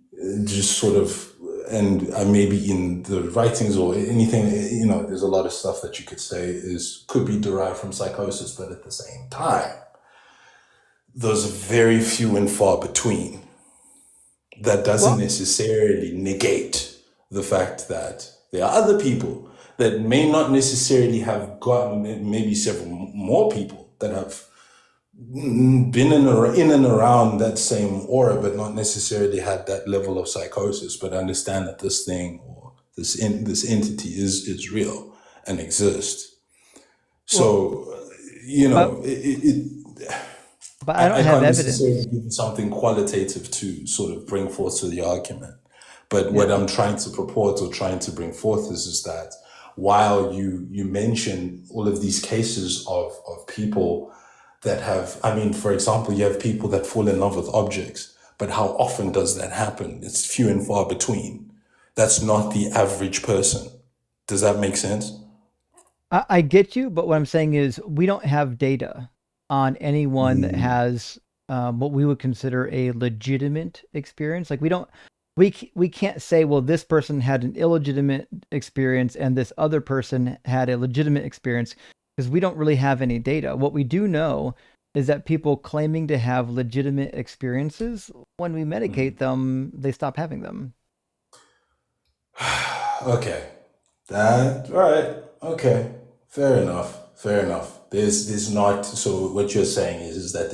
just sort of, and maybe in the writings or anything, there's a lot of stuff that you could say could be derived from psychosis, but at the same time, those are very few and far between. That doesn't necessarily negate the fact that There are other people that may not necessarily have gotten, maybe several more people that have been in and around that same aura, but not necessarily had that level of psychosis, but understand that this thing or this entity is real and exists. So, but I don't I have can't evidence. necessarily give you something qualitative to sort of bring forth to the argument. But what I'm trying to purport or trying to bring forth is that while you mention all of these cases of people that have, I mean, for example, you have people that fall in love with objects, but how often does that happen? It's few and far between. That's not the average person. Does that make sense? I get you, but what I'm saying is we don't have data on anyone that has what we would consider a legitimate experience. Like we can't say, well, this person had an illegitimate experience and this other person had a legitimate experience, because we don't really have any data. What we do know is that people claiming to have legitimate experiences, when we medicate them, they stop having them. Okay. All right. Okay. Fair enough. There's not, so what you're saying is that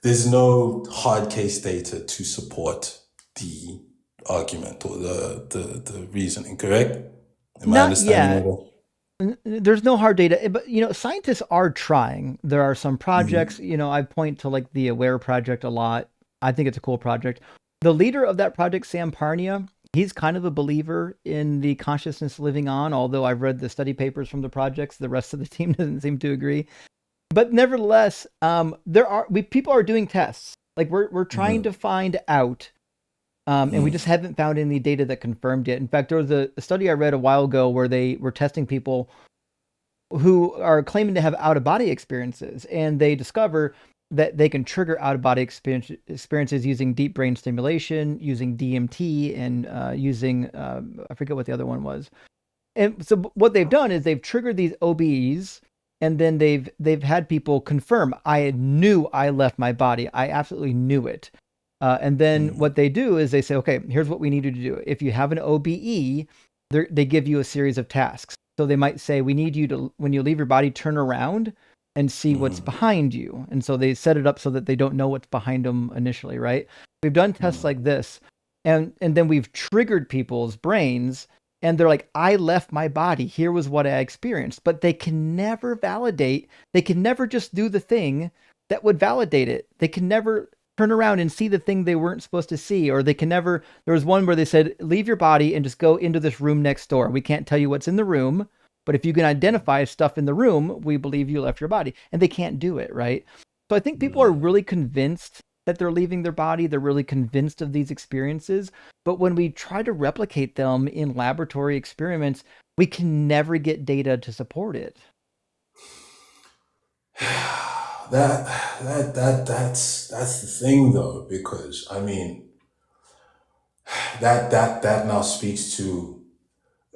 there's no hard case data to support the argument or the reasoning, correct? Am I Not understanding yet. that? There's no hard data, but scientists are trying. There are some projects, I point to like the Aware project a lot. I think it's a cool project. The leader of that project, Sam Parnia, he's kind of a believer in the consciousness living on, although I've read the study papers from the projects. The rest of the team doesn't seem to agree. But nevertheless, people are doing tests. Like we're trying to find out, and we just haven't found any data that confirmed it. In fact, there was a study I read a while ago where they were testing people who are claiming to have out-of-body experiences, and they discover that they can trigger out-of-body experiences using deep brain stimulation, using DMT, and using I forget what the other one was. And so what they've done is they've triggered these OBEs, and then they've had people confirm, I knew I left my body. I absolutely knew it. And then what they do is they say, okay, here's what we need you to do. If you have an OBE, they give you a series of tasks. So they might say, we need you to, when you leave your body, turn around and see what's behind you. And so they set it up so that they don't know what's behind them initially, right? We've done tests like this, and then we've triggered people's brains, and they're like, I left my body. Here was what I experienced. But they can never validate. They can never just do the thing that would validate it. They can never turn around and see the thing they weren't supposed to see. Or they can never, there was one where they said, leave your body and just go into this room next door. We can't tell you what's in the room, but if you can identify stuff in the room, we believe you left your body. And they can't do it, right? So I think people are really convinced that they're leaving their body. They're really convinced of these experiences. But when we try to replicate them in laboratory experiments, we can never get data to support it. That's the thing though, because I mean that now speaks to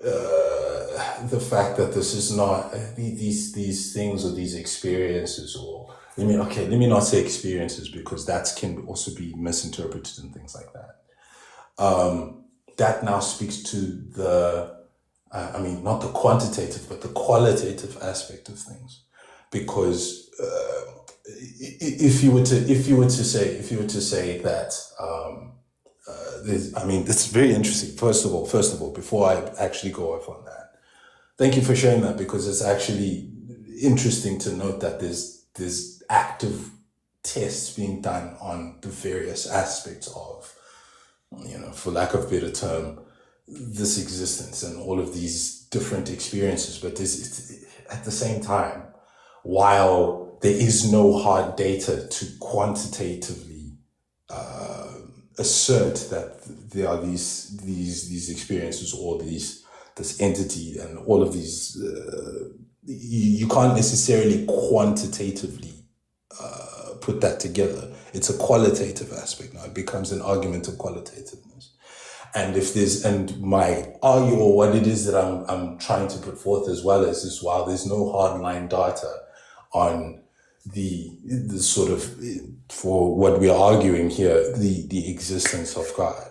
the fact that this is not these things or these experiences, or let me not say experiences, because that can also be misinterpreted and things like that. That now speaks to the not the quantitative but the qualitative aspect of things, because if you were to say that it's very interesting. First of all, before I actually go off on that, thank you for sharing that, because it's actually interesting to note that there's active tests being done on the various aspects of, for lack of a better term, this existence and all of these different experiences. But at the same time, while there is no hard data to quantitatively assert that there are these experiences or this entity and all of these, you can't necessarily quantitatively put that together. It's a qualitative aspect now. It becomes an argument of qualitativeness. And my argument, or what it is that I'm trying to put forth as well, is while there's no hardline data on the sort of, for what we are arguing here, the existence of God,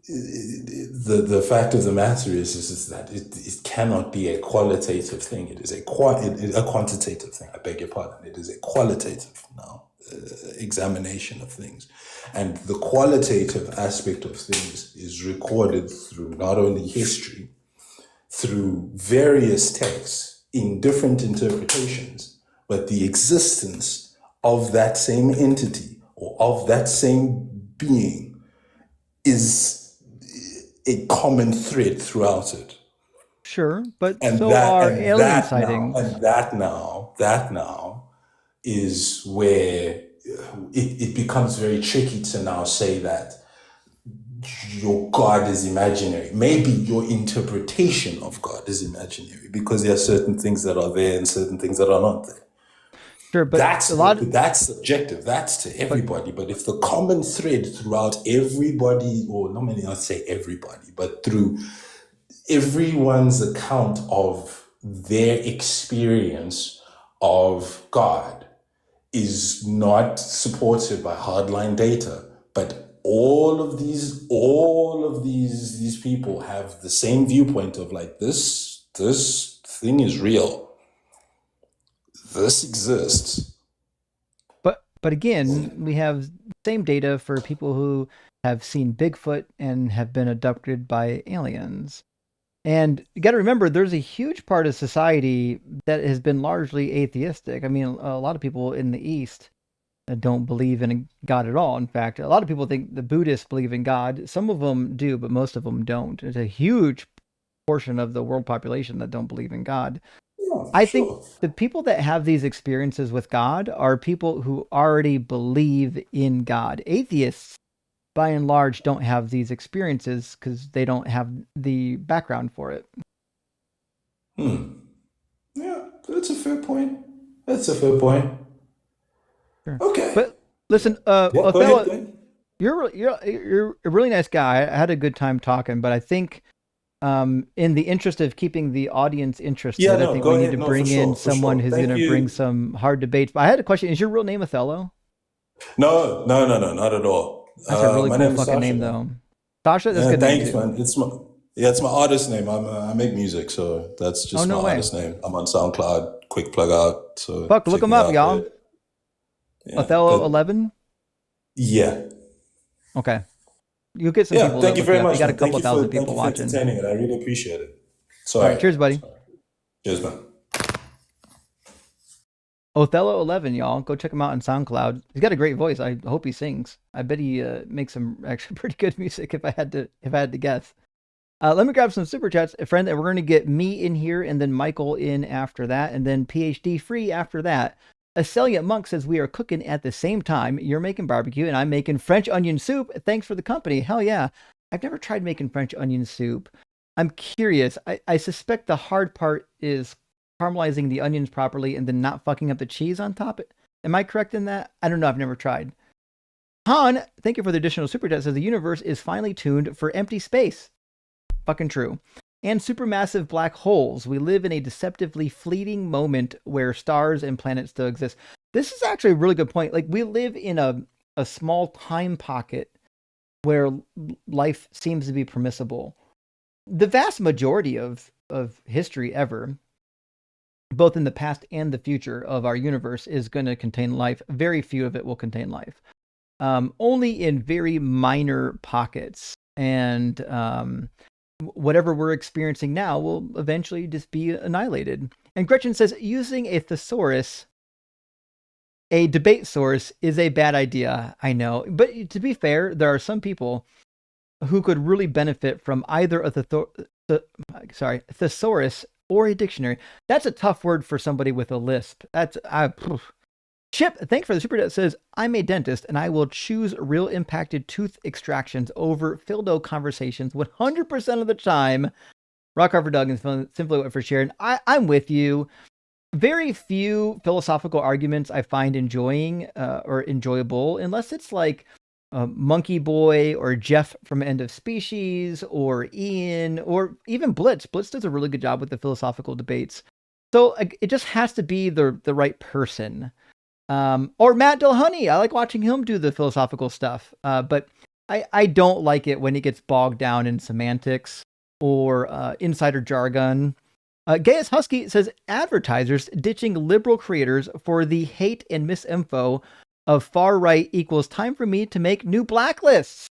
the fact of the matter is that it cannot be a qualitative thing. It is a quantitative thing. I beg your pardon. It is a qualitative now examination of things, and the qualitative aspect of things is recorded through not only history, through various texts in different interpretations, but the existence of that same entity or of that same being is a common thread throughout it. Sure, but And so that are and alien that now sightings. and that now is where it becomes very tricky to now say that your God is imaginary. Maybe your interpretation of God is imaginary because there are certain things that are there and certain things that are not there. Sure, but That's subjective. That's to everybody. But if the common thread throughout everybody, or not say everybody, but through everyone's account of their experience of God is not supported by hardline data, but all of these people have the same viewpoint of like this thing is real. This exists. But again, we have same data for people who have seen Bigfoot and have been abducted by aliens. And you got to remember, there's a huge part of society that has been largely atheistic. I mean, a lot of people in the East don't believe in God at all. In fact, a lot of people think the Buddhists believe in God. Some of them do, but most of them don't. There's a huge portion of the world population that don't believe in God. I think the people that have these experiences with God are people who already believe in God. Atheists, by and large, don't have these experiences because they don't have the background for it. Yeah, that's a fair point. Sure. Okay. But listen, Go Othello, ahead. you're a really nice guy. I had a good time talking, but I think in the interest of keeping the audience interested, I think we need to bring in someone who's going to bring some hard debates. But I had a question. Is your real name Othello? No, not at all. That's a really My cool name is fucking Sasha, name, man. though. Sasha, that's a good name Thanks, too. man. It's my artist name. I make music, so that's just no my way. artist name. I'm on SoundCloud. Quick plug out. So Fuck, look check him me up, out y'all. there. Yeah, Othello 11. Yeah. Okay. You'll get some people. Thank you very much. You got a Man. couple thousand Thank people you for watching. entertaining it. I really appreciate it. All right, cheers, buddy. Cheers, man. Othello 11, y'all. Go check him out on SoundCloud. He's got a great voice. I hope he sings. I bet he makes some actually pretty good music if I had to guess. Let me grab some super chats, friend, and we're going to get me in here and then Michael in after that, and then PhD free after that. Acelia Monk says we are cooking at the same time. You're making barbecue and I'm making French onion soup. Thanks for the company. Hell yeah. I've never tried making French onion soup. I'm curious. I suspect the hard part is caramelizing the onions properly and then not fucking up the cheese on top. Am I correct in that? I don't know. I've never tried. Han, thank you for the additional super chat. Says the universe is finally tuned for empty space. Fucking true. And supermassive black holes. We live in a deceptively fleeting moment where stars and planets still exist. This is actually a really good point. Like, we live in a small time pocket where life seems to be permissible. The vast majority of history ever, both in the past and the future of our universe, is going to contain life. Very few of it will contain life. Only in very minor pockets. And whatever we're experiencing now will eventually just be annihilated. And Gretchen says, using a thesaurus, a debate source, is a bad idea. I know. But to be fair, there are some people who could really benefit from either a thesaurus or a dictionary. That's a tough word for somebody with a lisp. Chip, thanks for the super chat. Says, I'm a dentist and I will choose real impacted tooth extractions over Fildo conversations 100% of the time. Rock Harper Doug and Simply What for sharing. I'm with you. Very few philosophical arguments I find enjoying or enjoyable, unless it's like Monkey Boy or Jeff from End of Species or Ian or even Blitz. Blitz does a really good job with the philosophical debates. So it just has to be the right person. Or Matt Delhoney. I like watching him do the philosophical stuff. But I don't like it when it gets bogged down in semantics or insider jargon. Gaius Husky says advertisers ditching liberal creators for the hate and misinfo of far right equals time for me to make new blacklists.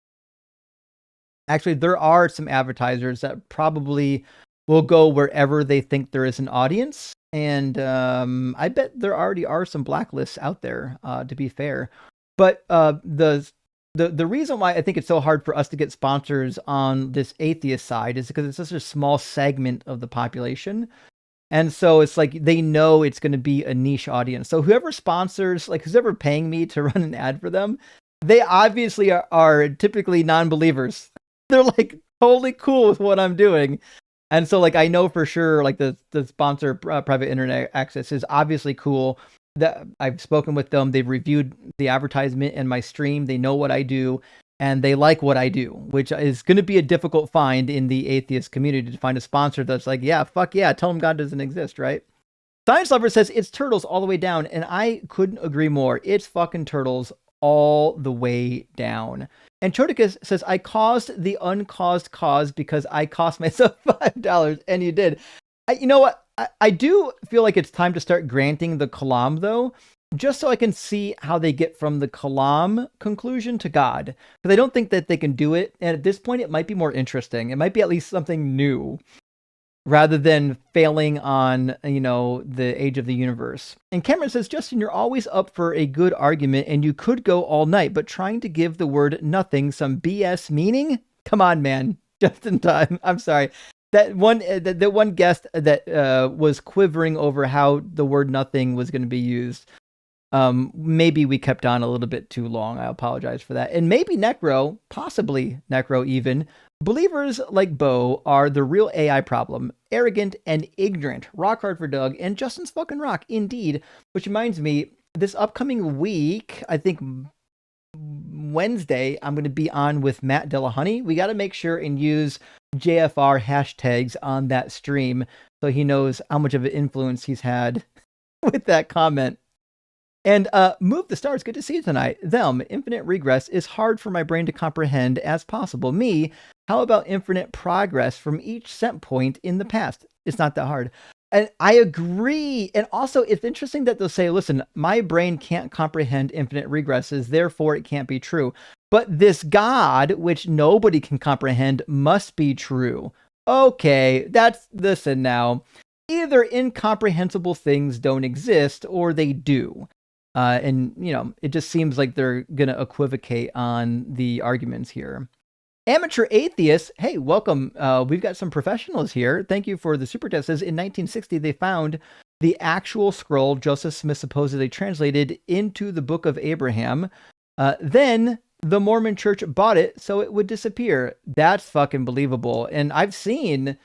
Actually, there are some advertisers that probably will go wherever they think there is an audience. And I bet there already are some blacklists out there, to be fair. But the reason why I think it's so hard for us to get sponsors on this atheist side is because it's such a small segment of the population. And so it's like they know it's going to be a niche audience. So whoever sponsors, like who's ever paying me to run an ad for them, they obviously are typically non-believers. They're like totally cool with what I'm doing. And so like I know for sure like the sponsor private internet access is obviously cool. That I've spoken with them. They've reviewed the advertisement in my stream. They know what I do and they like what I do, which is going to be a difficult find in the atheist community to find a sponsor that's like, yeah, fuck yeah, tell them God doesn't exist, right? Science Lover says it's turtles all the way down, and I couldn't agree more. It's fucking turtles all the way down. And Chodicus says, I caused the uncaused cause because I cost myself $5, and you did. You know what? I do feel like it's time to start granting the Kalam, though, just so I can see how they get from the Kalam conclusion to God. Because I don't think that they can do it. And at this point, it might be more interesting. It might be at least something new rather than failing on, the age of the universe. And Cameron says, Justin, you're always up for a good argument and you could go all night, but trying to give the word nothing some BS meaning? Come on, man. Just in time. I'm sorry. That one guest that was quivering over how the word nothing was going to be used. Maybe we kept on a little bit too long. I apologize for that. And maybe Necro, possibly Necro even, believers like Bo are the real AI problem. Arrogant and ignorant. Rock hard for Doug and Justin's fucking rock. Indeed. Which reminds me, this upcoming week, I think Wednesday, I'm going to be on with Matt Delahunty. We got to make sure and use JFR hashtags on that stream so he knows how much of an influence he's had with that comment. And Move the Stars, good to see you tonight. Them, infinite regress is hard for my brain to comprehend as possible. Me, how about infinite progress from each set point in the past? It's not that hard. And I agree. And also, it's interesting that they'll say, listen, my brain can't comprehend infinite regresses, therefore it can't be true. But this God, which nobody can comprehend, must be true. Okay, listen now. Either incomprehensible things don't exist or they do. And, it just seems like they're going to equivocate on the arguments here. Amateur Atheists, hey, welcome. We've got some professionals here. Thank you for the super chat. It says in 1960, they found the actual scroll Joseph Smith supposedly translated into the Book of Abraham. Then the Mormon Church bought it so it would disappear. That's fucking believable. And I've seen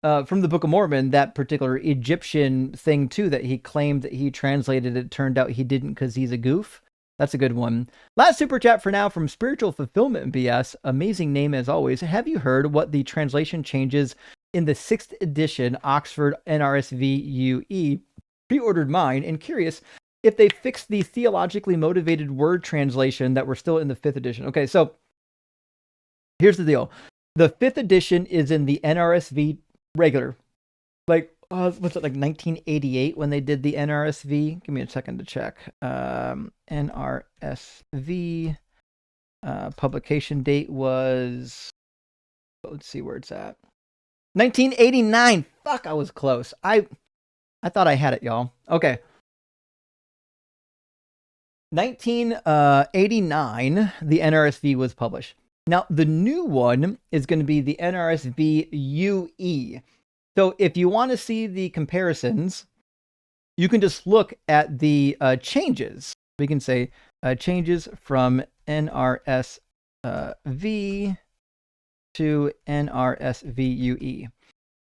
from the Book of Mormon that particular Egyptian thing too that he claimed that he translated. It turned out he didn't because he's a goof. That's a good one. Last super chat for now from Spiritual Fulfillment BS. Amazing name as always. Have you heard what the translation changes in the 6th edition Oxford NRSV UE? Pre-ordered mine and curious if they fixed the theologically motivated word translation that were still in the 5th edition. Okay, so here's the deal. The 5th edition is in the NRSV regular. What's it, like 1988 when they did the NRSV? Give me a second to check. NRSV publication date was, let's see where it's at. 1989. Fuck, I was close. I thought I had it, y'all. Okay. 1989, the NRSV was published. Now, the new one is going to be the NRSV UE. So if you want to see the comparisons, you can just look at the changes. We can say changes from NRSV to NRSV UE.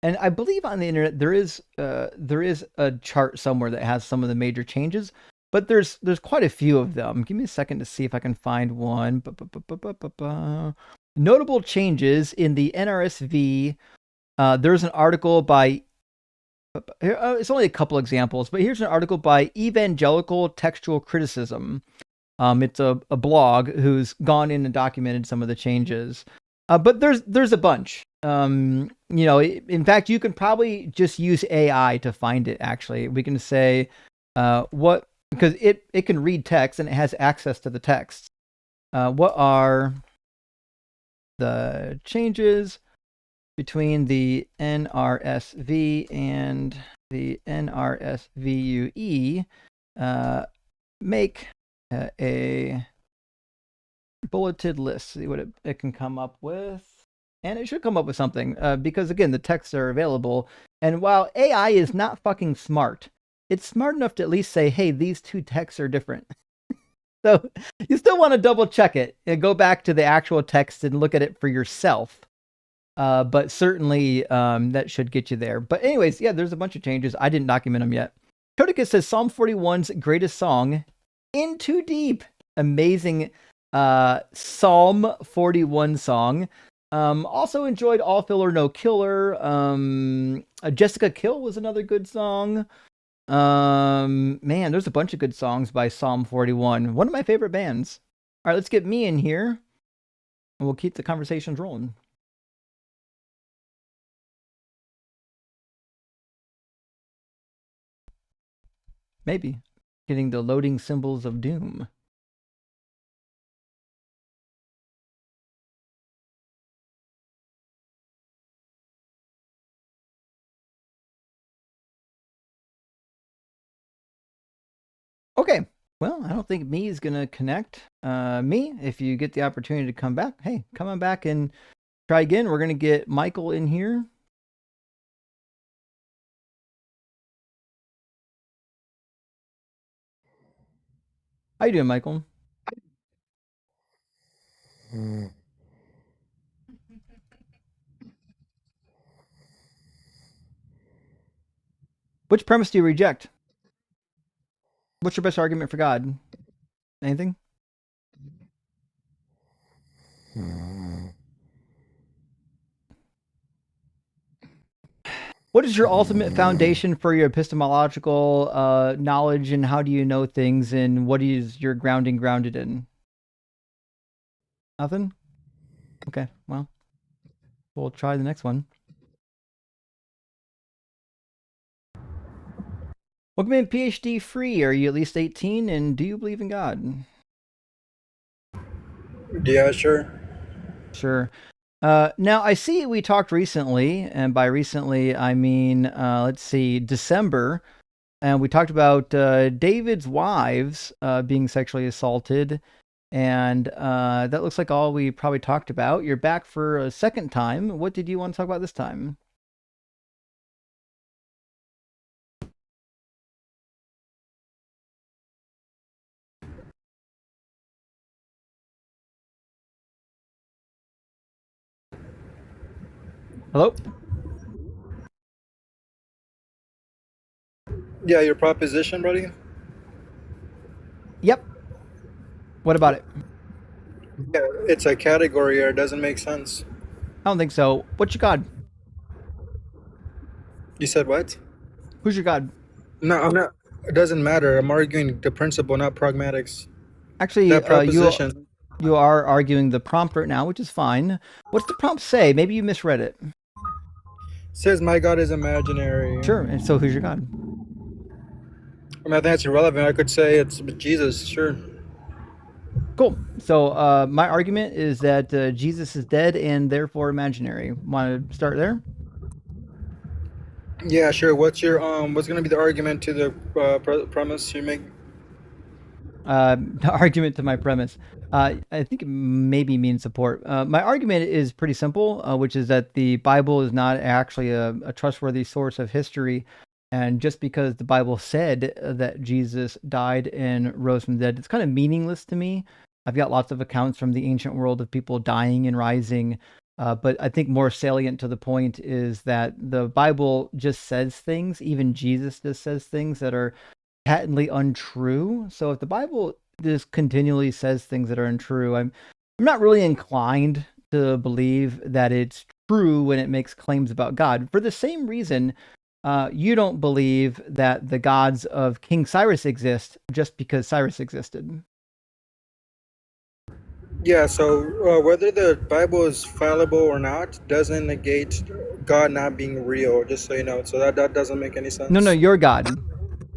And I believe on the internet there is a chart somewhere that has some of the major changes, but there's quite a few of them. Give me a second to see if I can find one. Notable changes in the NRSV. There's an article by, it's only a couple examples, but here's an article by Evangelical Textual Criticism. It's a blog who's gone in and documented some of the changes. But there's a bunch. In fact, you can probably just use AI to find it. Actually, we can say because it can read text and it has access to the text. What are the changes between the NRSV and the NRSVUE? Make a bulleted list. See what it can come up with. And it should come up with something because, again, the texts are available. And while AI is not fucking smart, it's smart enough to at least say, hey, these two texts are different. So you still want to double check it and go back to the actual text and look at it for yourself. But certainly that should get you there. But anyways, yeah, there's a bunch of changes. I didn't document them yet. Skepticus says Psalm 41's greatest song, In Too Deep. Amazing Psalm 41 song. Also enjoyed All Filler No Killer. Jessica Kill was another good song. Man, there's a bunch of good songs by Psalm 41. One of my favorite bands. All right, let's get me in here, and we'll keep the conversations rolling. Maybe getting the loading symbols of doom. Okay, well, I don't think me is going to connect. Me, if you get the opportunity to come back, hey, come on back and try again. We're going to get Michael in here. How you doing, Michael? Which premise do you reject? What's your best argument for God? Anything? What is your ultimate foundation for your epistemological knowledge, and how do you know things, and what is your grounding grounded in? Nothing? Okay, well, we'll try the next one. Welcome in, PhD free. Are you at least 18, and do you believe in God? Yeah, sure. Sure. Now, I see we talked recently, and by recently, I mean, let's see, December, and we talked about David's wives being sexually assaulted, and that looks like all we probably talked about. You're back for a second time. What did you want to talk about this time? Hello? Yeah, your proposition, buddy? Yep. What about it? Yeah, it's a category or it doesn't make sense. I don't think so. What's your God? You said what? Who's your God? No, I'm not. It doesn't matter. I'm arguing the principle, not pragmatics. Actually, that proposition. You are arguing the prompt right now, which is fine. What's the prompt say? Maybe you misread it. It says my God is imaginary. Sure. And so who's your God? I mean, I think that's irrelevant. I could say it's Jesus. Sure. Cool. So my argument is that Jesus is dead and therefore imaginary. Want to start there? Yeah, sure. What's your what's going to be the argument to the premise you make? The argument to my premise. I think it maybe means support. My argument is pretty simple, which is that the Bible is not actually a trustworthy source of history. And just because the Bible said that Jesus died and rose from the dead, it's kind of meaningless to me. I've got lots of accounts from the ancient world of people dying and rising. But I think more salient to the point is that the Bible just says things, even Jesus just says things that are patently untrue. So if the Bible just continually says things that are untrue, I'm not really inclined to believe that it's true when it makes claims about God. For the same reason, you don't believe that the gods of King Cyrus exist just because Cyrus existed. Yeah, so whether the Bible is fallible or not doesn't negate God not being real, just so you know. So that doesn't make any No, sense. your God.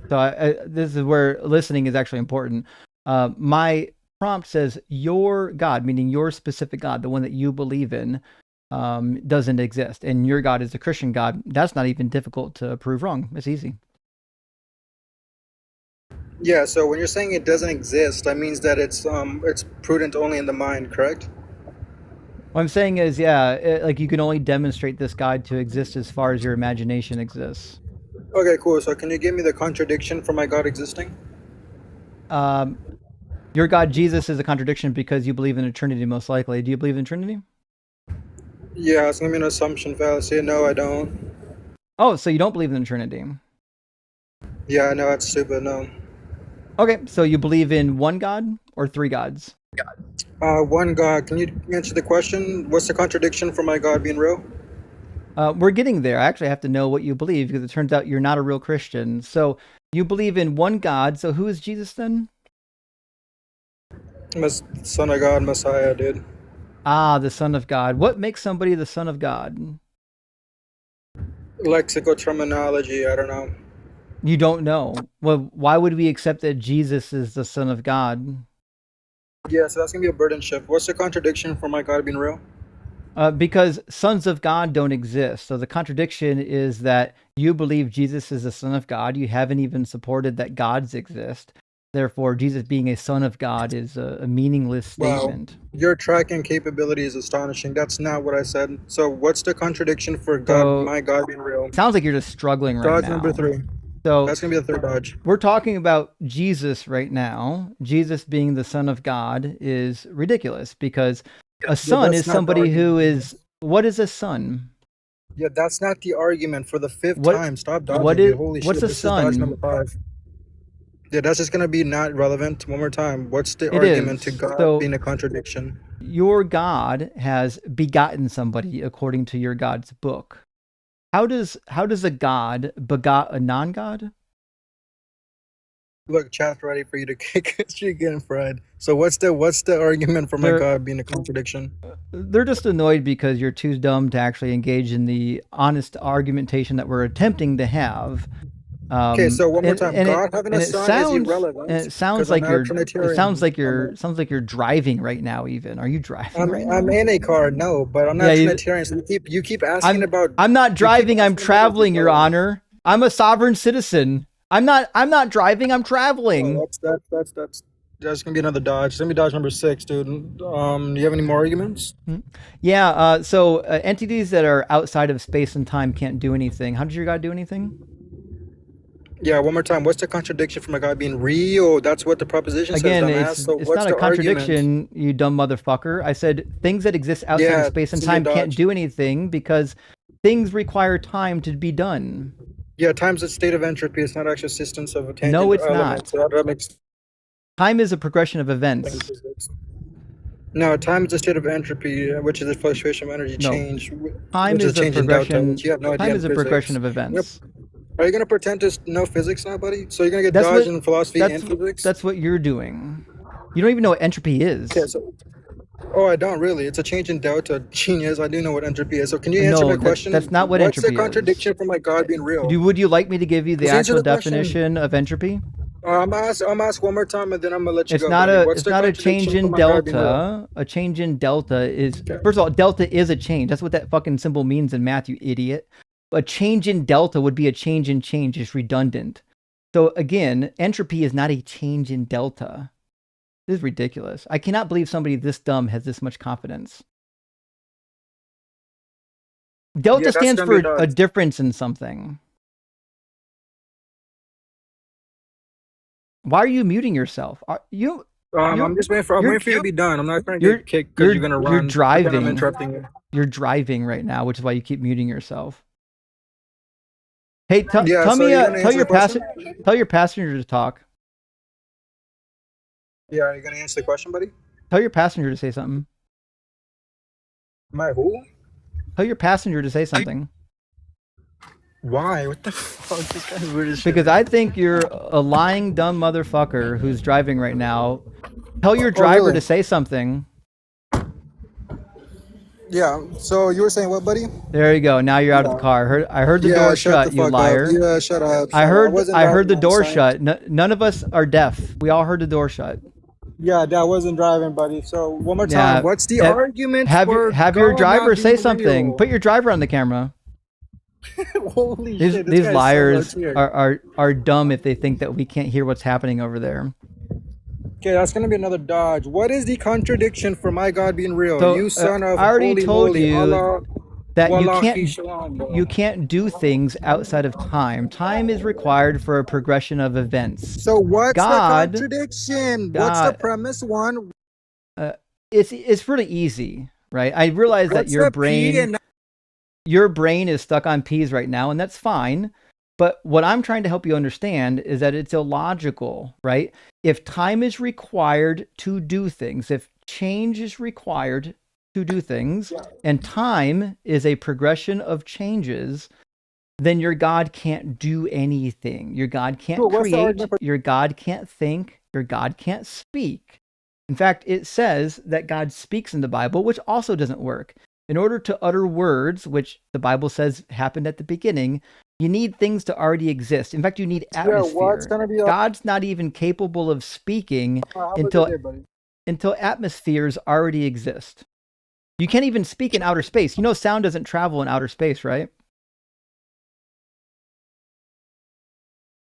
So this is where listening is actually important. My prompt says your God, meaning your specific God, the one that you believe in, doesn't exist. And your God is a Christian God. That's not even difficult to prove wrong. It's easy. Yeah, so when you're saying it doesn't exist, that means that it's prudent only in the mind, correct? What I'm saying is, yeah, like you can only demonstrate this God to exist as far as your imagination exists. Okay, cool. So can you give me the contradiction for my God existing? Your God Jesus is a contradiction because you believe in a Trinity, most likely. Do you believe in Trinity? Yeah, it's gonna be an assumption fallacy. No, I don't. Oh, so you don't believe in the Trinity? Yeah, I know that's stupid. No. Okay, so you believe in one God or three gods? One God. Can you answer the question? What's the contradiction for my God being real? We're getting there. I actually have to know what you believe because it turns out you're not a real Christian. So you believe in one God. So who is Jesus then? Son of God, Messiah, dude. Ah, the Son of God. What makes somebody the Son of God? Lexical terminology. I don't know. You don't know. Well, why would we accept that Jesus is the Son of God? Yeah, so that's gonna be a burden shift. What's the contradiction for my God being real? Because sons of God don't exist. So the contradiction is that you believe Jesus is the Son of God. You haven't even supported that gods exist. Therefore, Jesus being a son of God is a meaningless statement. Wow, your tracking capability is astonishing. That's not what I said. So what's the contradiction for So my God being real? sounds like you're just struggling right Dodge now. number 3. So that's gonna be the third dodge. We're talking about Jesus right now. Jesus being the Son of God is ridiculous because a son is somebody who is. What is a son? Yeah, that's not the argument for the 5th time. Stop dodging, What dude. is? Holy What's shit, a this is dodge son? number 5. Yeah, that's just gonna be not relevant. One more time. What's the It argument to is. God So being a contradiction? your God has begotten somebody according to your God's book. How does a God begot a non-God? Look, chat's ready for you to kick you getting fried. So what's the argument for my God being a contradiction? They're just annoyed because you're too dumb to actually engage in the honest argumentation that we're attempting to have. Okay, so one more time. God having a it son is sounds irrelevant it sounds because I'm like not a you're Trinitarian. sounds like you're driving right now. Even are you driving right now? I'm in a car, no, but I'm not Trinitarian. So you keep asking about. I'm not driving. I'm traveling, Your Honor. I'm a sovereign citizen. I'm not driving. I'm traveling. Oh, that's gonna be another dodge. It's gonna be dodge number 6, dude. Do you have any more arguments? Yeah. So entities that are outside of space and time can't do anything. How does your God do anything? Yeah, one more time. What's the contradiction from a God being real? That's what the proposition Again, says, dumbass. So it's what's not a the contradiction, argument? you dumb motherfucker. I said things that exist outside of space and time can't do anything because things require time to be done. Yeah, time's a state of entropy. It's not actually existence of a tangent No, it's element. not. So that makes time is a progression of events. No, time is a state of entropy, which is a fluctuation of energy change. Time which is a change in delta, progression. which you have no idea Time is a physics. progression of events. Are you gonna pretend to know physics now, buddy? So you're gonna get dodged in philosophy and physics? That's what you're doing. You don't even know what entropy is. Okay, oh, I don't really. It's a change in delta. Genius. I do know what entropy is. So can you answer my question? That's not what entropy is. What's the contradiction from my God being real? Would you like me to give you the Answer actual the question. definition of entropy? I'm gonna ask one more time, and then I'm gonna let you It's go. not buddy. a. What's It's the not a contradiction change in from my God being real? delta. A change in delta is first of all, delta is a change. That's what that fucking symbol means in math, you idiot. A change in delta would be a change in change. It's redundant. So again, entropy is not a change in delta. This is ridiculous. I cannot believe somebody this dumb has this much confidence. Delta stands for a difference in something. Why are you muting yourself? Are you? I'm just waiting for you to be done. I'm not trying to get kicked because you're gonna run. You're driving. I'm interrupting you. You're driving right now, which is why you keep muting yourself. Hey, tell your passenger to talk. Yeah, are you gonna answer the question, buddy? Tell your passenger to say something. My who? Tell your passenger to say something. Why? What the fuck? This guy's weird as shit. Because I think you're a lying, dumb motherfucker who's driving right now. Tell your driver to say something. Yeah. So you were saying what, buddy? There you go. Now you're out of the car. I heard the door Shut the shut, you fuck up. liar. Yeah, shut up. I wasn't heard the driving, door son. shut. None of us are deaf. We all heard the door shut. Yeah, Dad wasn't driving, buddy. So one more Yeah. time. What's the argument Have for your God driver not say being something. real? Put your driver on the camera. Holy shit! This These guy's liars so weird. are dumb if they think that we can't hear what's happening over there. Okay, that's gonna be another dodge. What is the contradiction for my God being real? So, You son of I already holy told moly, you Allah, that Wallahi shalom, bro. you can't do things outside of time. Time is required for a progression of events. So what's God, the contradiction? What's the premise one? It's really easy, right? I realize that What's the P and your brain is stuck on P's right now, and that's fine. But what I'm trying to help you understand is that it's illogical, right? If time is required to do things, if change is required to do things, and time is a progression of changes, then your God can't do anything. Your God can't create. Your God can't think. Your God can't speak. In fact, it says that God speaks in the Bible, which also doesn't work. In order to utter words, which the Bible says happened at the beginning, you need things to already exist. In fact, you need atmosphere. God's not even capable of speaking until atmospheres already exist. You can't even speak in outer space. You know, sound doesn't travel in outer space, right?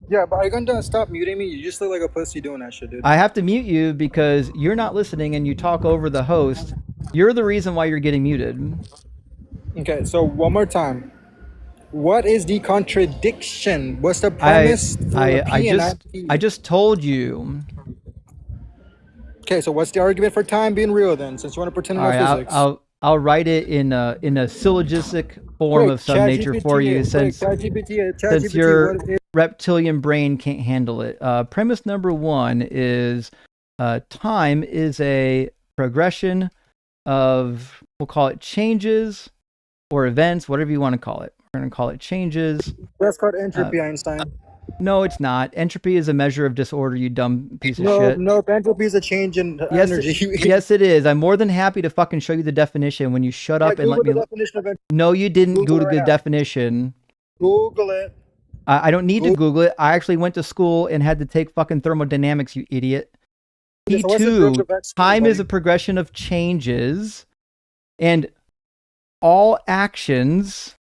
Yeah, but are you gonna stop muting me? You just look like a pussy doing that shit, dude. I have to mute you because you're not listening and you talk over the host. You're the reason why you're getting muted. Okay, so one more time. What is the contradiction? What's the premise for P and not P? I just told you. Okay, so what's the argument for time being real then? Since you want to pretend to know physics. I'll write it in a syllogistic form of some nature for you, since your reptilian brain can't handle it. Premise number one is time is a progression of, we'll call it changes or events, whatever you want to call it. We're going to call it changes. That's called entropy, Einstein. No, it's not. Entropy is a measure of disorder, you dumb piece of shit. No, entropy is a change in energy. Yes, it is. I'm more than happy to fucking show you the definition when you shut up and let me. No, you didn't Google the definition. Google it. I don't need to Google it. I actually went to school and had to take fucking thermodynamics, you idiot. T2, time is a progression of changes, and all actions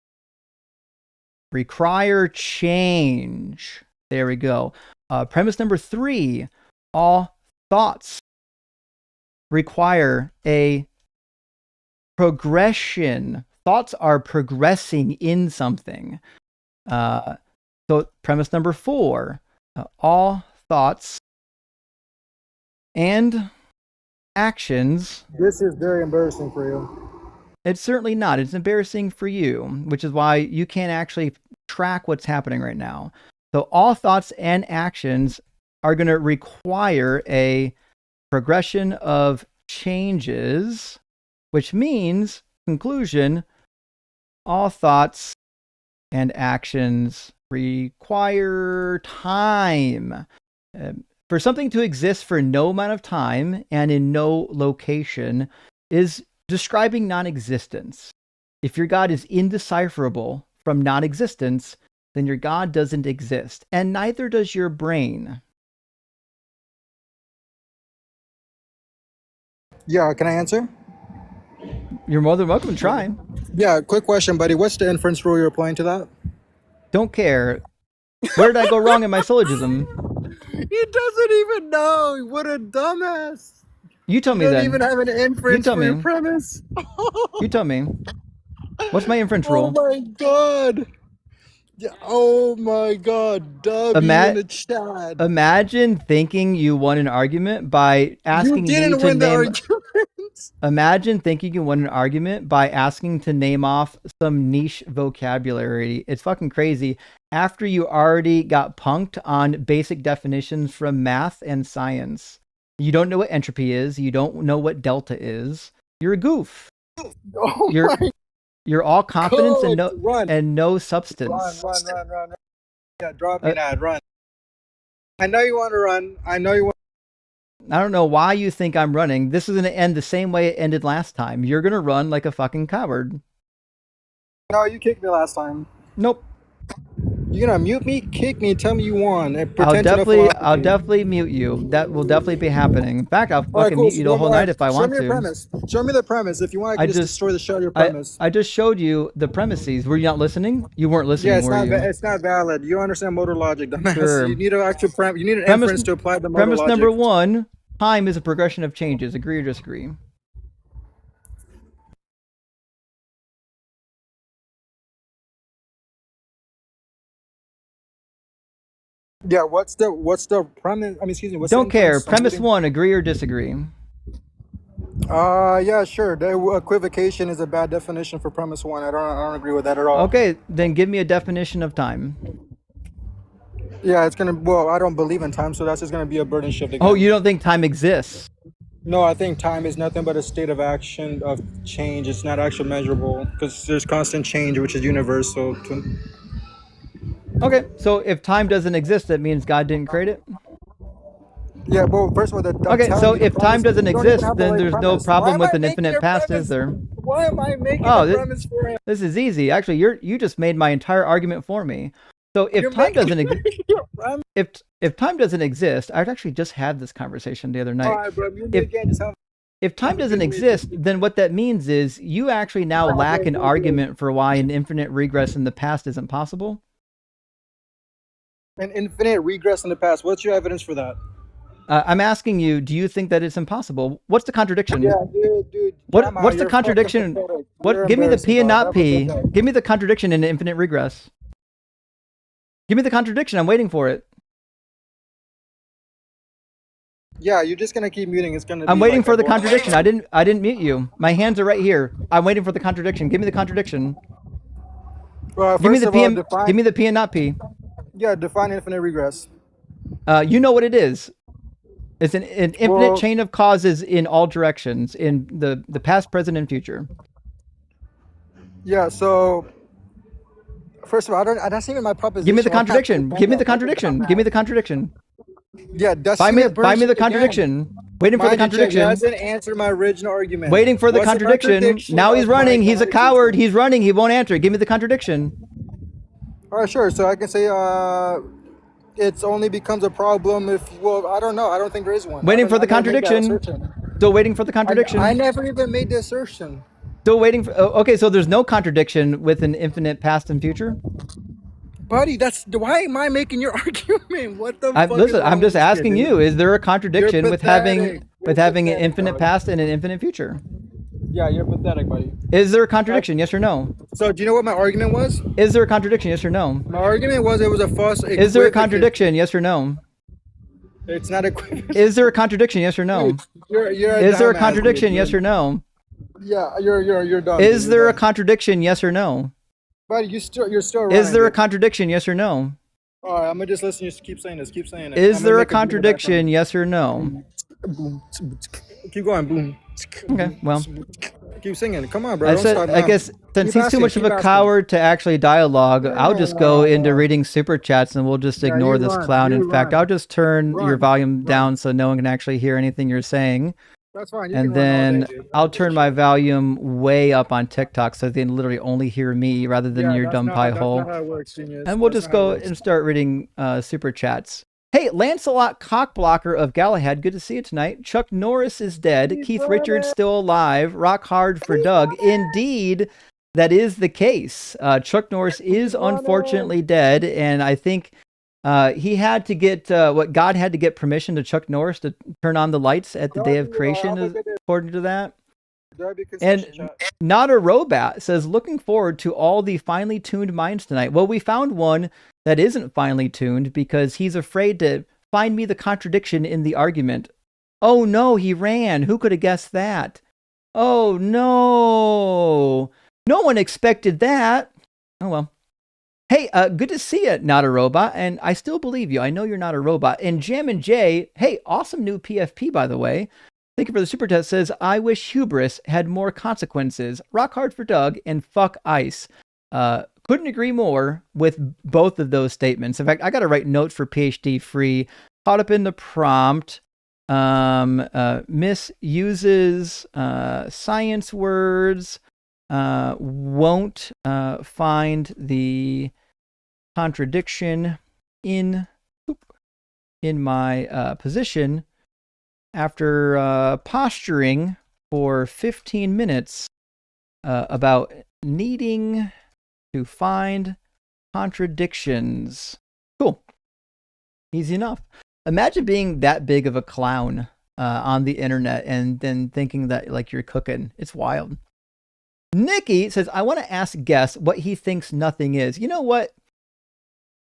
require change. There we go. Premise number 3, all thoughts require a progression. Thoughts are progressing in something. So premise number 4, all thoughts and actions. This is very embarrassing for you. It's certainly not. It's embarrassing for you, which is why you can't actually track what's happening right now. So all thoughts and actions are going to require a progression of changes, which means, conclusion, all thoughts and actions require time. For something to exist for no amount of time and in no location is describing non-existence. If your God is indecipherable from non-existence, then your God doesn't exist, and neither does your brain. Yeah, can I answer? You're more than welcome to try. Yeah, quick question, buddy. What's the inference rule you're applying to that? Don't care. Where did I go wrong in my syllogism? He doesn't even know. What a dumbass. You tell me then. You don't even have an inference for me. your premise. You tell me. What's my inference rule? Oh my god. Oh my god. W in the chat. Imagine thinking you won an argument by asking you didn't me to win name. The argument. Imagine thinking you won an argument by asking to name off some niche vocabulary. It's fucking crazy. After you already got punked on basic definitions from math and science. You don't know what entropy is. You don't know what delta is. You're a goof. Oh you're all confidence God. and no substance. Run. Yeah, drop me that. Run. I know you want to run. I know you want. I don't know why you think I'm running. This is going to end the same way it ended last time. You're going to run like a fucking coward. No, you kicked me last time. Nope. You're gonna mute me, kick me, tell me you won, and I'll pretend to know philosophy. definitely mute you. That will definitely be happening. In fact, I'll All right, fucking cool. mute you the whole night if I Show want me the to. premise. Show me the premise. If you want, I can just destroy the show. Your premise. I just showed you the premises. Were you not listening? You weren't listening, Yeah, it's were not. you? It's not valid. You don't understand motor logic, dumbass. Sure. You need an actual You need an inference to apply the motor Premise logic. number 1: time is a progression of changes. Agree or disagree? Yeah. What's the premise? I mean, excuse me. What's Don't the care. inference? Premise 1: agree or disagree? Yeah, sure. The equivocation is a bad definition for premise 1. I don't agree with that at all. Okay, then give me a definition of time. Yeah, it's gonna. Well, I don't believe in time, so that's just gonna be a burden shift again. Oh, you don't think time exists? No, I think time is nothing but a state of action of change. It's not actually measurable because there's constant change, which is universal. Okay, so if time doesn't exist, that means God didn't create it? Yeah, well, first of all, okay, so if time doesn't exist, then there's no problem with an infinite past, is there? Why am I making a premise for him? This is easy. Actually, you just made my entire argument for me. So if time doesn't if time doesn't exist, I actually just had this conversation the other night. All right, bro, if time doesn't exist, then what that means is you actually now lack an argument for why an infinite regress in the past isn't possible. An infinite regress in the past. What's your evidence for that? I'm asking you, do you think that it's impossible? What's the contradiction? Yeah, dude. What's the contradiction? Give me the P and not P. Give me the contradiction in infinite regress. Give me the contradiction. I'm waiting for it. Yeah, you're just gonna keep muting. It's gonna. I'm waiting for the contradiction. I didn't mute you. My hands are right here. I'm waiting for the contradiction. Give me the contradiction. Give me the P and give me the P and not P. Yeah, define infinite regress. You know what it is. It's an infinite chain of causes in all directions, in the past, present, and future. Yeah, so first of all, that's even my proposition. Give me the contradiction. Give me the contradiction. Give me the contradiction. Yeah, that's Buy me the contradiction. Again. Waiting for the contradiction. He hasn't answered my original argument. Waiting for the contradiction. Now he's running. He's a coward. He's running. He won't answer. Give me the contradiction. All right, sure. So I can say it only becomes a problem if, well, I don't know. I don't think there is one. Waiting for the contradiction. Still waiting for the contradiction. I never even made the assertion. Still waiting for. Okay, so there's no contradiction with an infinite past and future. Buddy, why am I making your argument? What the fuck? Listen, I'm just asking you. Is there a contradiction with having an infinite past and an infinite future? Yeah, you're pathetic, buddy. Is there a contradiction? Yes or no? So, do you know what my argument was? Is there a contradiction? Yes or no? My argument was it was a false. Is there a contradiction? Yes or no? It's not equivalent. Is there a contradiction? Yes or no? Is there a contradiction? Yes or no? Yeah, you're dumb. Is there a contradiction? Yes or no? Buddy, you're still Is there a contradiction? Yes or no? All right, I'm gonna just listen. Just keep saying this. Keep saying it. Is there a contradiction? Yes or no? Keep going. Boom. Okay. Well. Keep singing. Come on, bro. I guess since he's too much of a coward to actually dialogue, I'll just go into reading super chats and we'll just ignore this clown. In fact, I'll just turn your volume down so no one can actually hear anything you're saying. That's fine. And then I'll turn my volume way up on TikTok so they can literally only hear me rather than your dumb pie hole. And we'll just go and start reading super chats. Hey, Lancelot Cockblocker of Galahad, good to see you tonight. Chuck Norris is dead. Keith Richards still alive. Rock hard for Doug. Indeed, that is the case. Chuck Norris is unfortunately dead, and I think he had to get God had to get permission to Chuck Norris to turn on the lights at the day of creation, according to that. And Not a Robot says, looking forward to all the finely tuned minds tonight. Well, we found one that isn't finely tuned because he's afraid to find me the contradiction in the argument. Oh no, he ran. Who could have guessed that? Oh no. No one expected that. Oh well. Hey, good to see you, Not a Robot, and I still believe you. I know you're not a robot. And Jammin' Jay, hey, awesome new PFP, by the way. Thank you for the super chat. Says, I wish hubris had more consequences. Rock hard for Doug and fuck ice. Couldn't agree more with both of those statements. In fact, I got to write notes for PhD free. Caught up in the prompt. misuses science words, won't find the contradiction in my position after posturing for 15 minutes about needing to find contradictions. Cool. Easy enough. Imagine being that big of a clown on the internet and then thinking that like you're cooking. It's wild. Nikki says, I want to ask guest what he thinks nothing is. You know what?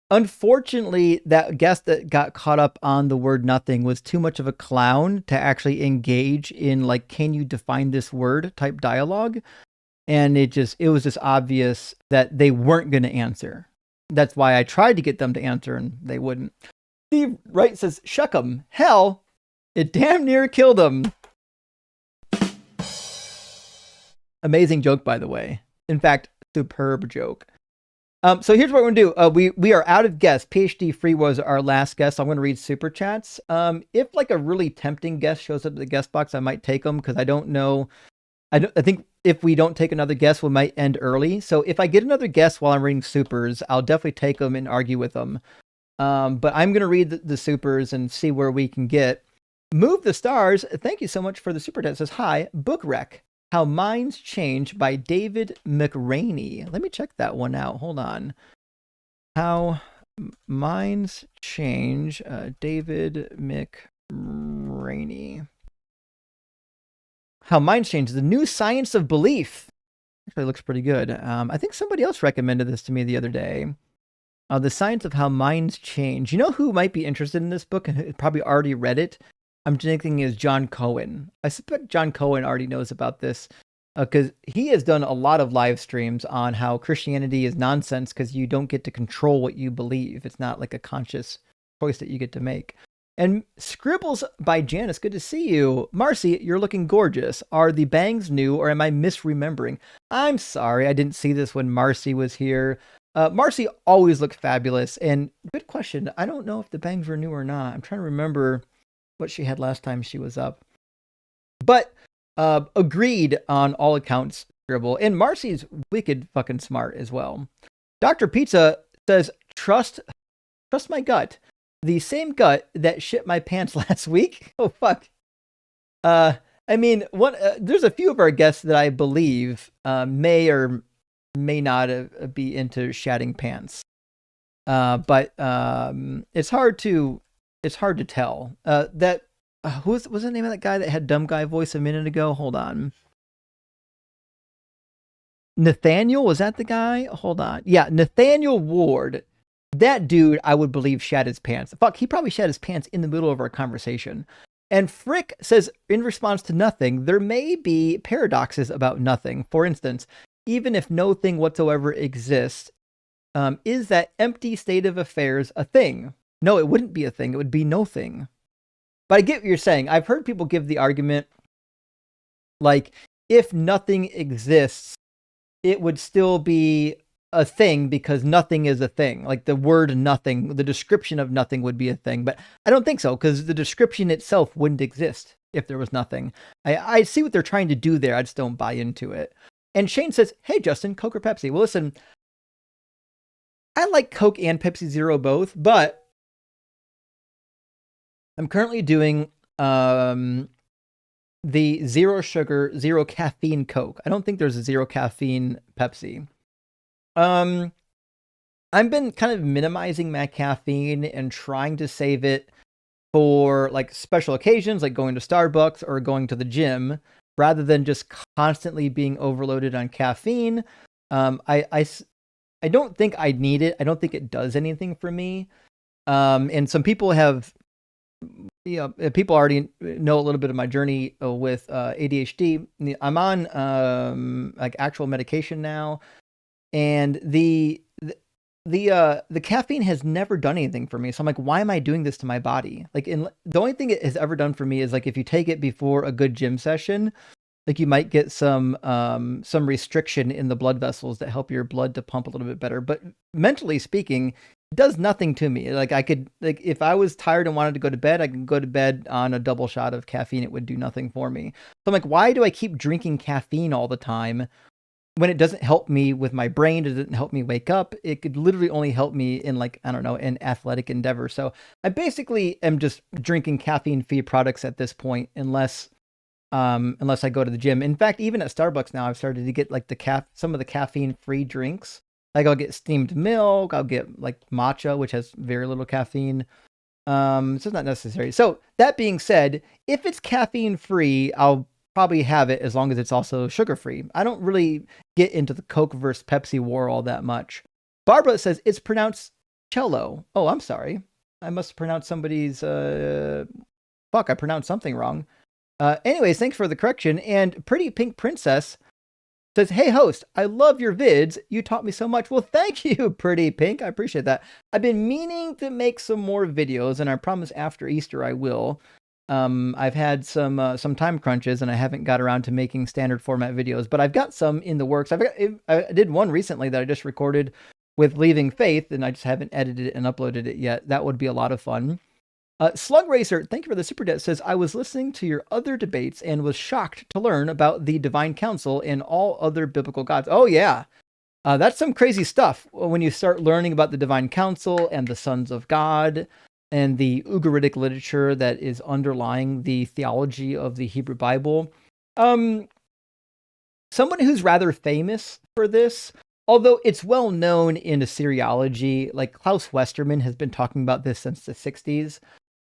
Unfortunately, that guest that got caught up on the word nothing was too much of a clown to actually engage in like, can you define this word type dialogue? And it was just obvious that they weren't going to answer. That's why I tried to get them to answer and they wouldn't. Steve Wright says, shuck 'em. Hell, it damn near killed him. Amazing joke, by the way. In fact, superb joke. So here's what we're going to do. We are out of guests. PhD Free was our last guest. So I'm going to read super chats. If like a really tempting guest shows up at the guest box, I might take them because I don't know. I think if we don't take another guest, we might end early. So if I get another guest while I'm reading supers, I'll definitely take them and argue with them. But I'm going to read the supers and see where we can get. Move the Stars. Thank you so much for the super chat. It says, hi, book rec. How Minds Change by David McRaney. Let me check that one out. Hold on. How Minds Change, David McRaney. How Minds Change, the new science of belief. Actually looks pretty good. I think somebody else recommended this to me the other day. The Science of How Minds Change. You know who might be interested in this book and probably already read it? I'm thinking is John Cohen. I suspect John Cohen already knows about this because he has done a lot of live streams on how Christianity is nonsense because you don't get to control what you believe. It's not like a conscious choice that you get to make. And Scribbles by Janice, good to see you. Marcy, you're looking gorgeous. Are the bangs new or am I misremembering? I'm sorry, I didn't see this when Marcy was here. Marcy always looked fabulous. And good question. I don't know if the bangs were new or not. I'm trying to remember what she had last time she was up. But agreed on all accounts, Scribble. And Marcy's wicked fucking smart as well. Dr. Pizza says, trust my gut. The same gut that shit my pants last week. Oh, fuck. I mean, there's a few of our guests that I believe may or may not be into shatting pants. But it's hard to tell. Who was the name of that guy that had dumb guy voice a minute ago? Hold on. Nathaniel, was that the guy? Hold on. Yeah, Nathaniel Ward. That dude, I would believe, shat his pants. Fuck, he probably shat his pants in the middle of our conversation. And Frick says, in response to nothing, there may be paradoxes about nothing. For instance, even if no thing whatsoever exists, is that empty state of affairs a thing? No, it wouldn't be a thing. It would be no thing. But I get what you're saying. I've heard people give the argument, like, if nothing exists, it would still be a thing because nothing is a thing. Like the word nothing, the description of nothing would be a thing. But I don't think so because the description itself wouldn't exist if there was nothing. I see what they're trying to do there. I just don't buy into it. And Shane says, hey, Justin, Coke or Pepsi? Well, listen, I like Coke and Pepsi Zero both, but I'm currently doing the zero sugar, zero caffeine Coke. I don't think there's a zero caffeine Pepsi. I've been kind of minimizing my caffeine and trying to save it for like special occasions, like going to Starbucks or going to the gym, rather than just constantly being overloaded on caffeine. I don't think I need it. I don't think it does anything for me. And some people have, people already know a little bit of my journey with ADHD. I'm on like actual medication now. And the caffeine has never done anything for me. So I'm like, why am I doing this to my body? Like, the only thing it has ever done for me is like if you take it before a good gym session, like you might get some restriction in the blood vessels that help your blood to pump a little bit better. But mentally speaking, does nothing to me. Like I could, like if I was tired and wanted to go to bed, I could go to bed on a double shot of caffeine. It would do nothing for me. So I'm like, why do I keep drinking caffeine all the time when it doesn't help me with my brain? It doesn't help me wake up. It could literally only help me in like, I don't know, an athletic endeavor. So I basically am just drinking caffeine-free products at this point, unless I go to the gym. In fact, even at Starbucks now, I've started to get like some of the caffeine-free drinks. Like I'll get steamed milk, I'll get like matcha, which has very little caffeine. So it's not necessary. So that being said, if it's caffeine-free, I'll probably have it as long as it's also sugar-free. I don't really get into the Coke versus Pepsi war all that much. Barbara says it's pronounced cello. Oh, I'm sorry. I must have pronounced somebody's, I pronounced something wrong. Anyways, thanks for the correction. And Pretty Pink Princess says, hey host, I love your vids. You taught me so much. Well, thank you, Pretty Pink. I appreciate that. I've been meaning to make some more videos, and I promise after Easter I will. I've had some time crunches, and I haven't got around to making standard format videos, but I've got some in the works. I did one recently that I just recorded with Leaving Faith, and I just haven't edited it and uploaded it yet. That would be a lot of fun. Slug Racer, thank you for the super chat, says, I was listening to your other debates and was shocked to learn about the divine council and all other biblical gods. Oh, yeah. That's some crazy stuff when you start learning about the divine council and the sons of God and the Ugaritic literature that is underlying the theology of the Hebrew Bible. Someone who's rather famous for this, although it's well known in Assyriology, like Klaus Westermann has been talking about this since the 60s.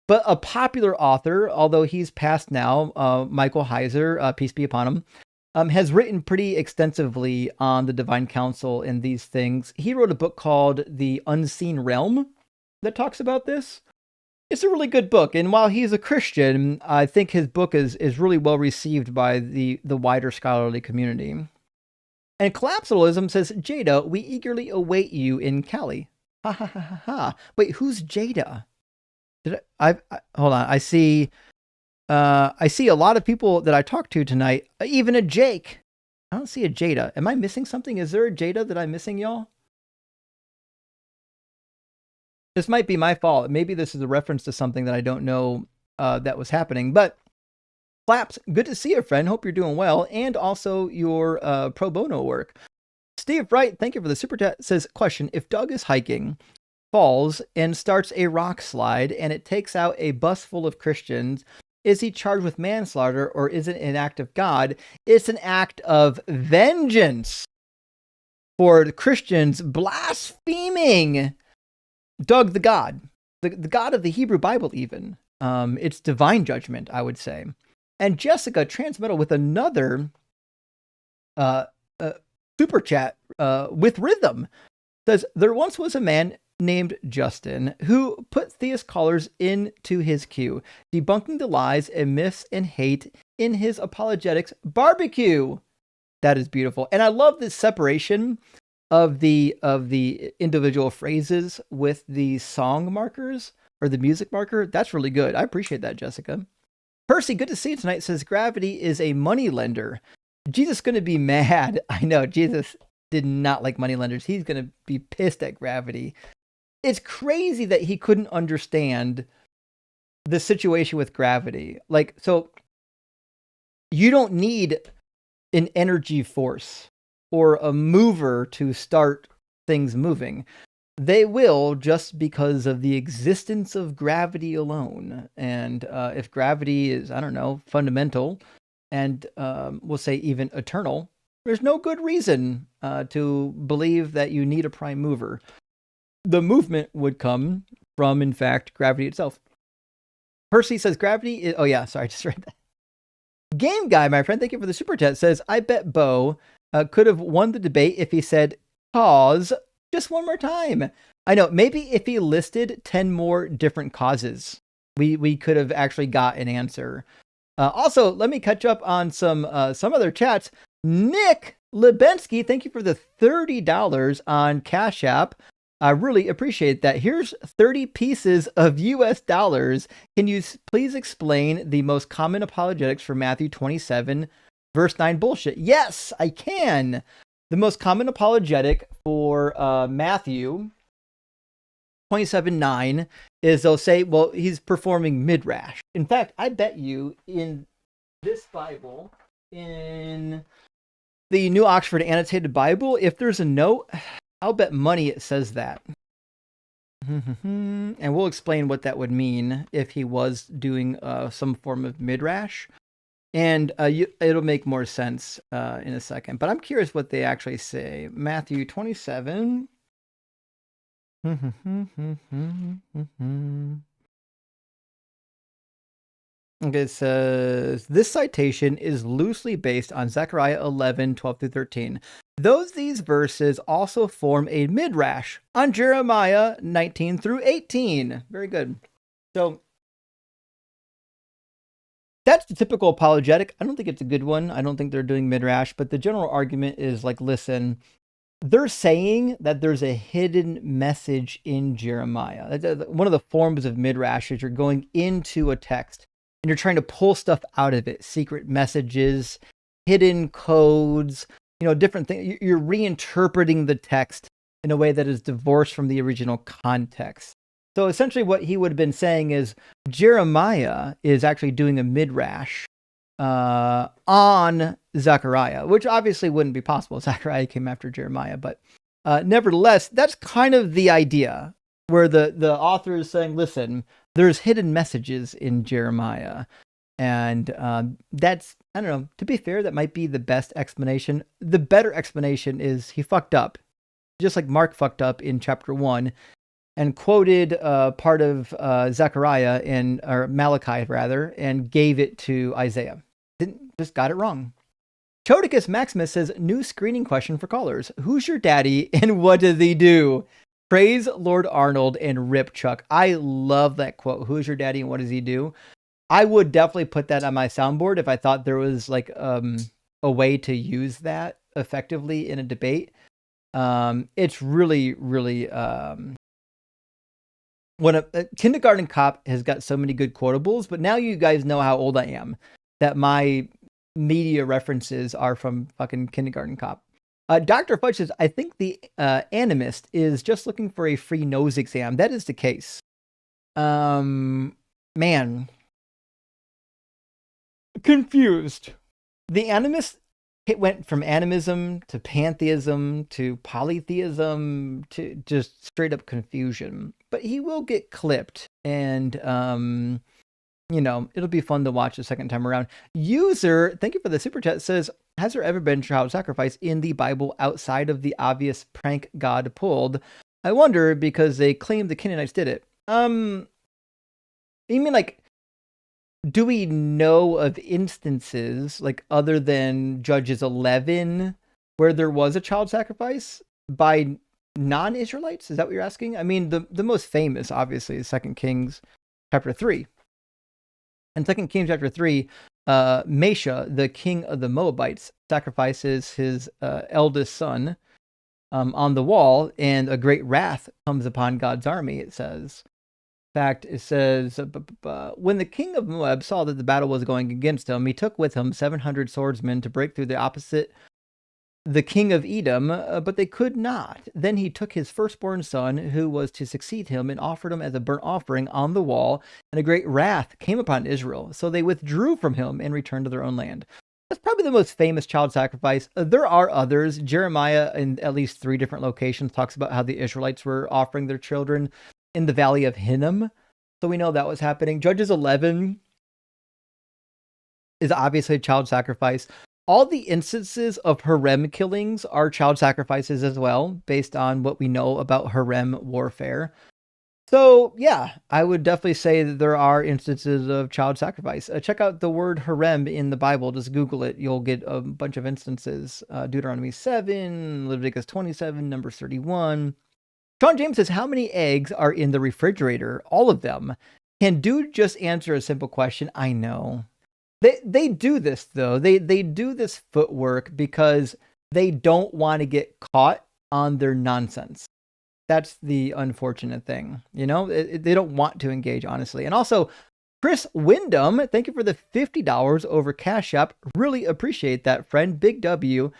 But a popular author, although he's passed now, Michael Heiser, peace be upon him, has written pretty extensively on the Divine Council and these things. He wrote a book called The Unseen Realm that talks about this. It's a really good book, and while he's a Christian, I think his book is really well received by the wider scholarly community. And Collapsalism says, Jada, we eagerly await you in Cali. Ha ha ha ha ha. Wait, who's Jada? I hold on. I see a lot of people that I talked to tonight. Even a Jake. I don't see a Jada. Am I missing something? Is there a Jada that I'm missing, y'all? This might be my fault. Maybe this is a reference to something that I don't know that was happening. But Claps, good to see you, friend. Hope you're doing well, and also your pro bono work. Steve Wright, thank you for the super chat. Says, question: if Doug is hiking, falls, and starts a rock slide, and it takes out a bus full of Christians, is he charged with manslaughter, or is it an act of God? It's an act of vengeance for the Christians blaspheming Doug the God, the God of the Hebrew Bible even. It's divine judgment, I would say. And Jessica Transmetal with another super chat with rhythm says, there once was a man named Justin who put theist callers into his queue, debunking the lies and myths and hate in his apologetics barbecue. That is beautiful. And I love this separation of the individual phrases with the song markers or the music marker. That's really good. I appreciate that, Jessica. Percy, good to see you tonight, says gravity is a money lender. Jesus is going to be mad. I know, Jesus did not like money lenders. He's going to be pissed at gravity. It's crazy that he couldn't understand the situation with gravity. Like, so you don't need an energy force or a mover to start things moving. They will just because of the existence of gravity alone. And if gravity is, I don't know, fundamental and we'll say even eternal, there's no good reason to believe that you need a prime mover. The movement would come from, in fact, gravity itself. Percy says gravity is... Oh, yeah, sorry, I just read that. Game Guy, my friend, thank you for the super chat, says, I bet Bo could have won the debate if he said, cause, just one more time. I know, maybe if he listed 10 more different causes, we could have actually got an answer. Also, let me catch up on some other chats. Nick Lebensky, thank you for the $30 on Cash App. I really appreciate that. Here's 30 pieces of US dollars. Can you please explain the most common apologetics for Matthew 27, verse 9 bullshit? Yes, I can. The most common apologetic for Matthew 27:9 is they'll say, well, he's performing midrash. In fact, I bet you in this Bible, in the New Oxford Annotated Bible, if there's a note, I'll bet money it says that. And we'll explain what that would mean if he was doing some form of midrash. And it'll make more sense in a second. But I'm curious what they actually say. Matthew 27. Okay, it says, this citation is loosely based on Zechariah 11:12-13. These verses also form a midrash on Jeremiah 19-18. Very good. So that's the typical apologetic. I don't think it's a good one. I don't think they're doing midrash, but the general argument is like, listen, they're saying that there's a hidden message in Jeremiah. One of the forms of midrash is you're going into a text and you're trying to pull stuff out of it, secret messages, hidden codes, different things. You're reinterpreting the text in a way that is divorced from the original context. So essentially what he would have been saying is Jeremiah is actually doing a midrash on Zechariah, which obviously wouldn't be possible. Zechariah came after Jeremiah, but nevertheless, that's kind of the idea where the author is saying, listen, there's hidden messages in Jeremiah. And that's, I don't know, to be fair, that might be the best explanation. The better explanation is he fucked up, just like Mark fucked up in chapter 1 and quoted part of Zechariah or Malachi rather, and gave it to Isaiah. Just got it wrong. Chodicus Maximus says, new screening question for callers. Who's your daddy and what does he do? Praise Lord Arnold and Rip Chuck. I love that quote. Who's your daddy and what does he do? I would definitely put that on my soundboard if I thought there was like a way to use that effectively in a debate. It's really, really when a Kindergarten Cop has got so many good quotables, but now you guys know how old I am, that my media references are from fucking Kindergarten Cop. Dr. Fudge says, I think the animist is just looking for a free nose exam. That is the case. Man. Confused. The animist went from animism to pantheism to polytheism to just straight up confusion. But he will get clipped, and it'll be fun to watch the second time around. User, thank you for the super chat, says, has there ever been child sacrifice in the Bible outside of the obvious prank God pulled? I wonder because they claim the Canaanites did it. You mean like, do we know of instances like other than Judges 11 where there was a child sacrifice by non-Israelites? Is that what you're asking? I mean, the most famous obviously is 2 Kings chapter 3. In 2 Kings chapter 3, Mesha, the king of the Moabites, sacrifices his eldest son on the wall, and a great wrath comes upon God's army, it says. In fact, it says, when the king of Moab saw that the battle was going against him, he took with him 700 swordsmen to break through the king of Edom, but they could not. Then he took his firstborn son, who was to succeed him, and offered him as a burnt offering on the wall, and a great wrath came upon Israel. So they withdrew from him and returned to their own land. That's probably the most famous child sacrifice. There are others. Jeremiah, in at least 3 different locations, talks about how the Israelites were offering their children in the valley of Hinnom. So we know that was happening. Judges 11 is obviously a child sacrifice. All the instances of harem killings are child sacrifices as well, based on what we know about harem warfare. So yeah, I would definitely say that there are instances of child sacrifice. Check out the word harem in the Bible. Just Google it. You'll get a bunch of instances. Deuteronomy 7, Leviticus 27, Numbers 31. Sean James says, how many eggs are in the refrigerator? All of them. Can dude just answer a simple question? I know. They do this, though. They do this footwork because they don't want to get caught on their nonsense. That's the unfortunate thing. They don't want to engage, honestly. And also, Chris Wyndham, thank you for the $50 over Cash App. Really appreciate that, friend. Big W.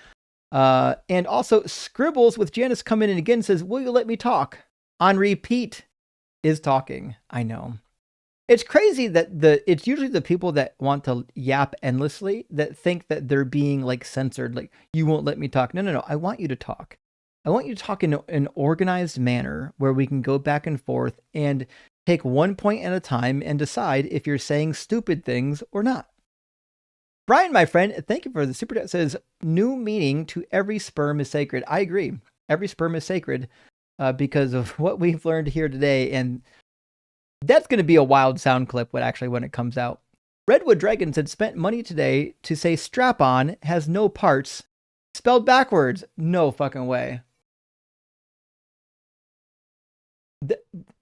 And also, Scribbles with Janice coming in again says, will you let me talk? On repeat. is talking. I know. It's crazy that it's usually the people that want to yap endlessly that think that they're being like censored. Like, you won't let me talk. No. I want you to talk. I want you to talk in an organized manner where we can go back and forth and take one point at a time and decide if you're saying stupid things or not. Brian, my friend, thank you for the super chat. Says, new meaning to every sperm is sacred. I agree. Every sperm is sacred because of what we've learned here today. And that's going to be a wild sound clip when it comes out. Redwood Dragon said, spent money today to say strap-on has no parts. Spelled backwards. No fucking way.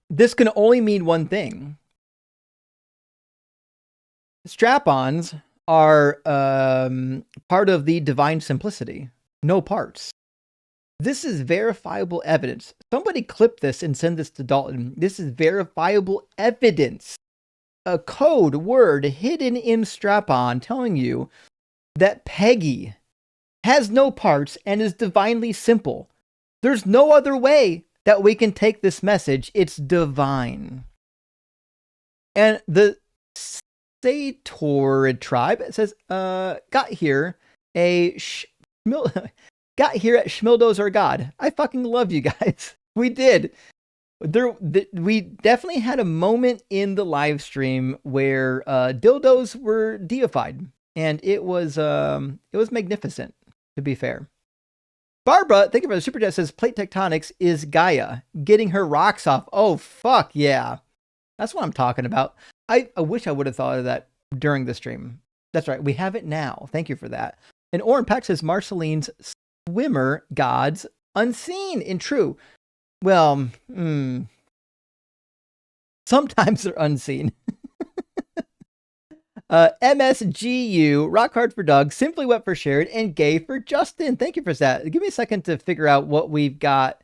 This can only mean one thing. Strap-ons are part of the divine simplicity. No parts. This is verifiable evidence. Somebody clip this and send this to Dalton. This is verifiable evidence. A code word hidden in strap-on telling you that Peggy has no parts and is divinely simple. There's no other way that we can take this message. It's divine. And the Sator tribe says, got here at Schmildos or God. I fucking love you guys. We did. We definitely had a moment in the live stream where dildos were deified, and it was magnificent, to be fair. Barbara, thank you for the super chat, says plate tectonics is Gaia getting her rocks off. Oh fuck yeah, that's what I'm talking about. I wish I would have thought of that during the stream. That's right, we have it now. Thank you for that. And Oren Pack says Marceline's swimmer gods unseen and true. Well, sometimes they're unseen. MSGU, rock hard for Doug, simply wet for Sharon, and gay for Justin. Thank you for that. Give me a second to figure out what we've got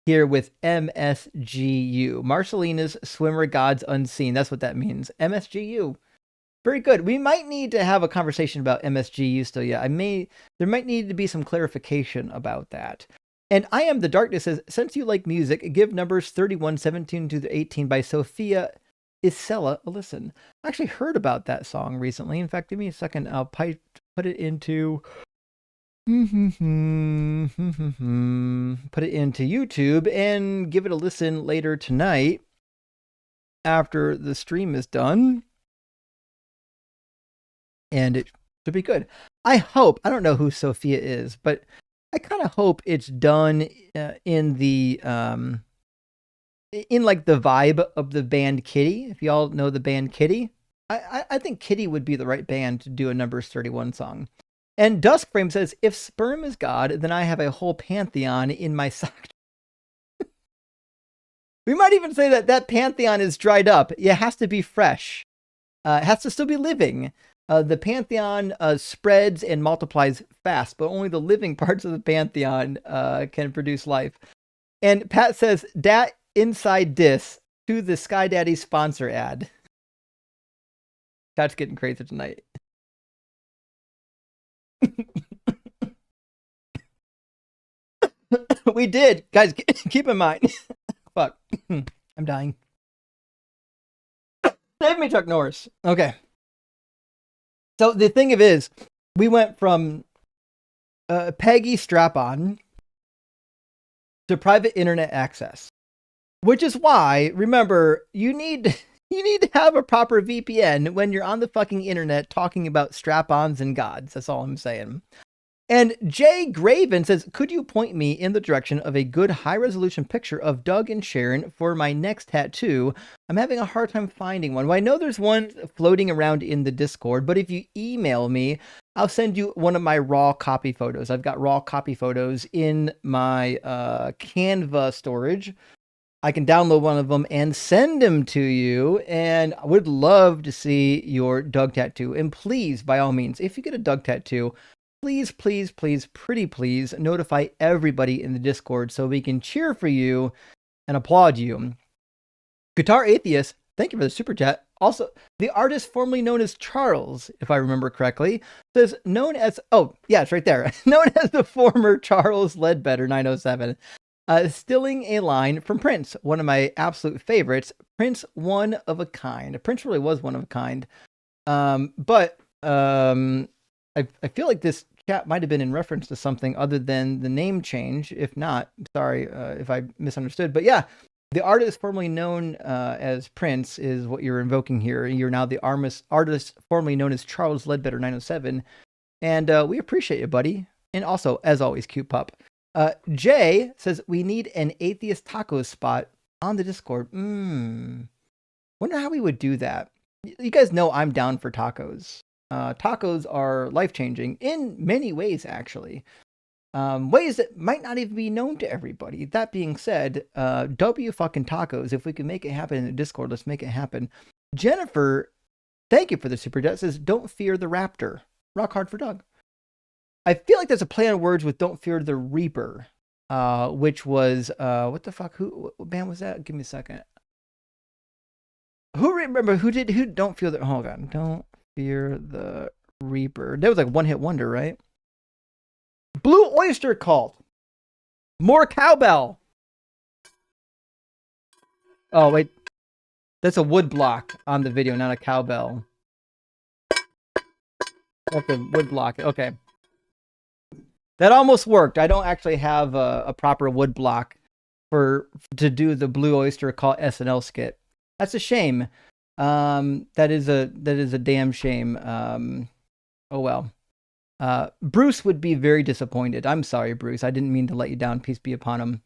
here with MSGU. Marcelina's swimmer gods unseen. That's what that means. MSGU. Very good. We might need to have a conversation about MSGU still. Yeah, there might need to be some clarification about that. And I Am the Darkness says, since you like music, give numbers 31, 17 to 18 by Sophia Isella a listen. I actually heard about that song recently. In fact, give me a second. I'll put it into YouTube and give it a listen later tonight after the stream is done. And it should be good. I hope. I don't know who Sophia is, but I kind of hope it's done in the in like the vibe of the band Kitty. If y'all know the band Kitty, I think Kitty would be the right band to do a Numbers 31 song. And Duskframe says, if sperm is God, then I have a whole pantheon in my sock. We might even say that pantheon is dried up. It has to be fresh. It has to still be living. The pantheon spreads and multiplies fast, but only the living parts of the pantheon can produce life. And Pat says, dat inside dis to the Sky Daddy sponsor ad. Pat's getting crazy tonight. We did. Guys, keep in mind. Fuck. I'm dying. Save me, Chuck Norris. Okay. So the thing of it is, we went from Peggy strap-on to private internet access, which is why, remember, you need to have a proper VPN when you're on the fucking internet talking about strap-ons and gods. That's all I'm saying. And Jay Graven says, could you point me in the direction of a good high-resolution picture of Doug and Sharon for my next tattoo? I'm having a hard time finding one. Well, I know there's one floating around in the Discord, but if you email me, I'll send you one of my raw copy photos. I've got raw copy photos in my Canva storage. I can download one of them and send them to you, and I would love to see your Doug tattoo. And please, by all means, if you get a Doug tattoo, please, please, please, pretty please, notify everybody in the Discord so we can cheer for you and applaud you. Guitar Atheist, thank you for the super chat. Also, the artist formerly known as Charles, if I remember correctly, says known as, oh, yeah, it's right there. Known as the former Charles Ledbetter 907. Stealing a line from Prince, one of my absolute favorites. Prince, one of a kind. Prince really was one of a kind. But I feel like this chat might have been in reference to something other than the name change. If not, sorry if I misunderstood. But yeah, the artist formerly known as Prince is what you're invoking here. You're now the artist formerly known as Charles Ledbetter 907. And we appreciate you, buddy. And also, as always, cute pup. Jay says, we need an atheist tacos spot on the Discord. Wonder how we would do that. You guys know I'm down for tacos. Tacos are life-changing in many ways, actually. Ways that might not even be known to everybody. That being said, W fucking tacos. If we can make it happen in the Discord, let's make it happen. Jennifer, thank you for the super chat, says, don't fear the raptor. Rock hard for Doug. I feel like there's a play on words with Don't Fear the Reaper, which was, what the fuck? What band was that? Give me a second. Who Don't Fear the, hold on. Don't Fear the Reaper. That was like one hit wonder, right? Blue Oyster Cult. More cowbell. Oh, wait. That's a wood block on the video, not a cowbell. That's a wood block. Okay. That almost worked. I don't actually have a proper wood block to do the Blue Oyster Cult SNL skit. That's a shame. That is a damn shame. Oh well. Bruce would be very disappointed. I'm sorry, Bruce. I didn't mean to let you down. Peace be upon him.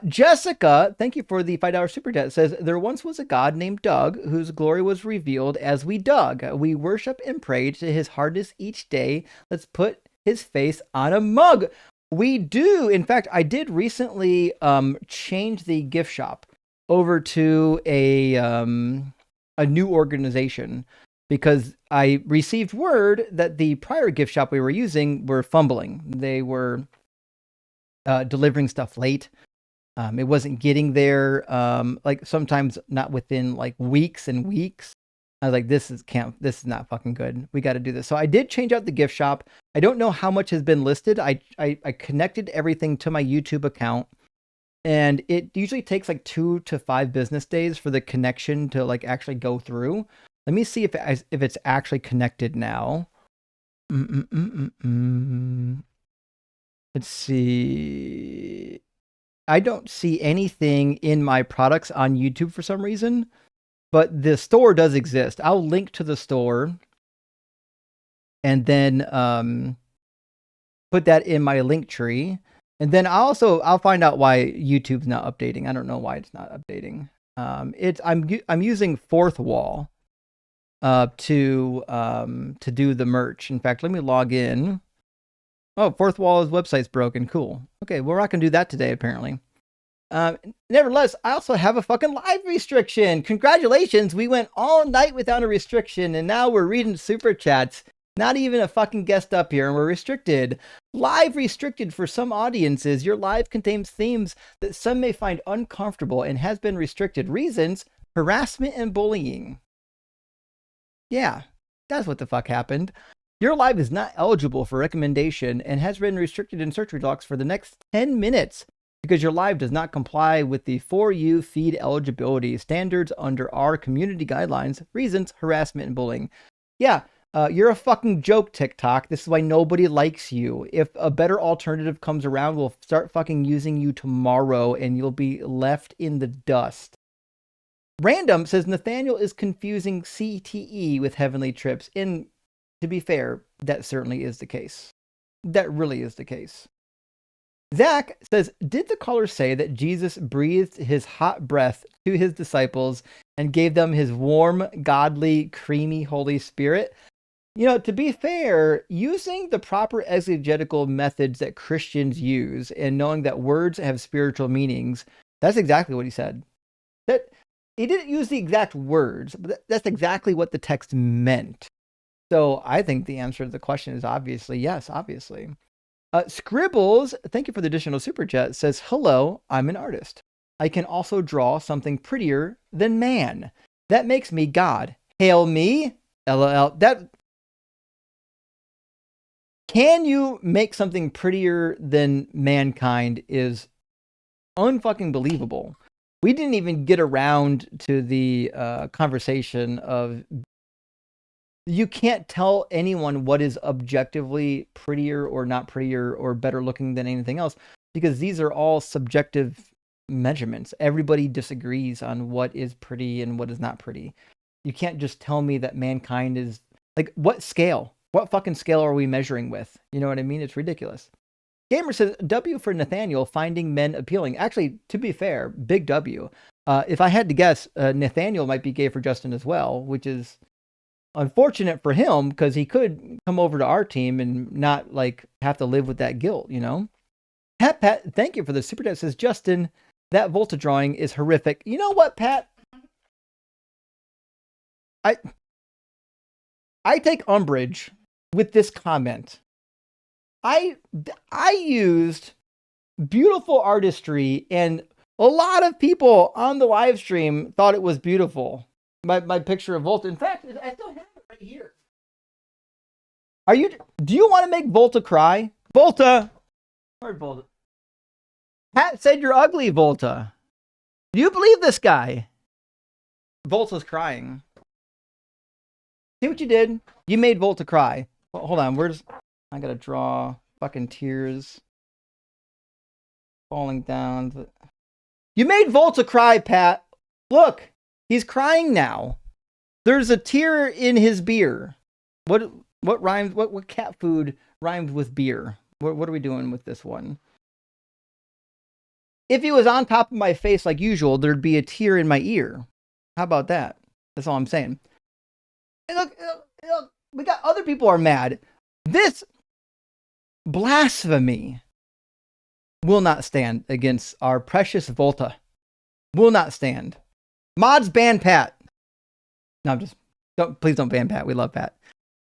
Jessica, thank you for the $5 super chat. Says, there once was a god named Doug whose glory was revealed as we dug. We worship and pray to his hardness each day. Let's put his face on a mug. We do. In fact, I did recently change the gift shop over to a new organization because I received word that the prior gift shop we were using were fumbling. They were delivering stuff late. It wasn't getting there, like sometimes not within like weeks and weeks. I was like, this is not fucking good. We got to do this. So I did change out the gift shop. I don't know how much has been listed. I connected everything to my YouTube account, and it usually takes like 2 to 5 business days for the connection to like actually go through. Let me see if it's actually connected now. Let's see. I don't see anything in my products on YouTube for some reason, but the store does exist. I'll link to the store and then put that in my link tree. And then I'll find out why YouTube's not updating. I don't know why it's not updating. I'm using Fourth Wall to do the merch. In fact, let me log in. Oh, Fourth Wall's website's broken. Cool. Okay, we're not going to do that today, apparently. Nevertheless, I also have a fucking live restriction. Congratulations, we went all night without a restriction, and now we're reading super chats. Not even a fucking guest up here, and we're restricted. Live restricted for some audiences. Your live contains themes that some may find uncomfortable and has been restricted. Reasons, harassment and bullying. Yeah, that's what the fuck happened. Your live is not eligible for recommendation and has been restricted in search results for the next 10 minutes because your live does not comply with the For You feed eligibility standards under our community guidelines. Reasons, harassment and bullying. Yeah, you're a fucking joke, TikTok. This is why nobody likes you. If a better alternative comes around, we'll start fucking using you tomorrow and you'll be left in the dust. Random says Nathaniel is confusing CTE with Heavenly Trips. In To be fair, that certainly is the case. That really is the case. Zach says, did the caller say that Jesus breathed his hot breath to his disciples and gave them his warm, godly, creamy Holy Spirit? You know, to be fair, using the proper exegetical methods that Christians use and knowing that words have spiritual meanings, that's exactly what he said. That he didn't use the exact words, but that's exactly what the text meant. So I think the answer to the question is obviously yes, obviously. Scribbles, thank you for the additional super chat, says, hello, I'm an artist. I can also draw something prettier than man. That makes me God. Hail me. LOL. Can you make something prettier than mankind is unfucking believable. We didn't even get around to the conversation of you can't tell anyone what is objectively prettier or not prettier or better looking than anything else, because these are all subjective measurements. Everybody disagrees on what is pretty and what is not pretty. You can't just tell me that mankind is like, what scale? What fucking scale are we measuring with? You know what I mean? It's ridiculous. Gamer says, W for Nathaniel, finding men appealing. Actually, to be fair, big W. If I had to guess, Nathaniel might be gay for Justin as well, which is unfortunate for him because he could come over to our team and not like have to live with that guilt, you know? Pat, thank you for the super chat. Says, Justin, that Volta drawing is horrific. You know what, Pat? I take umbrage with this comment. I used beautiful artistry, and a lot of people on the live stream thought it was beautiful. My picture of Volta. In fact, I still have it right here. Do you want to make Volta cry? Volta! Where'd Volta? Pat said you're ugly, Volta. Do you believe this guy? Volta's crying. See what you did? You made Volta cry. Well, hold on, I gotta draw fucking tears falling down. You made Volta cry, Pat. Look, he's crying now. There's a tear in his beer. What rhymes? What cat food rhymes with beer? What are we doing with this one? If he was on top of my face like usual, there'd be a tear in my ear. How about that? That's all I'm saying. And look, we got other people are mad. This blasphemy will not stand against our precious Volta. Will not stand. Mods ban Pat. No, please don't ban Pat. We love Pat.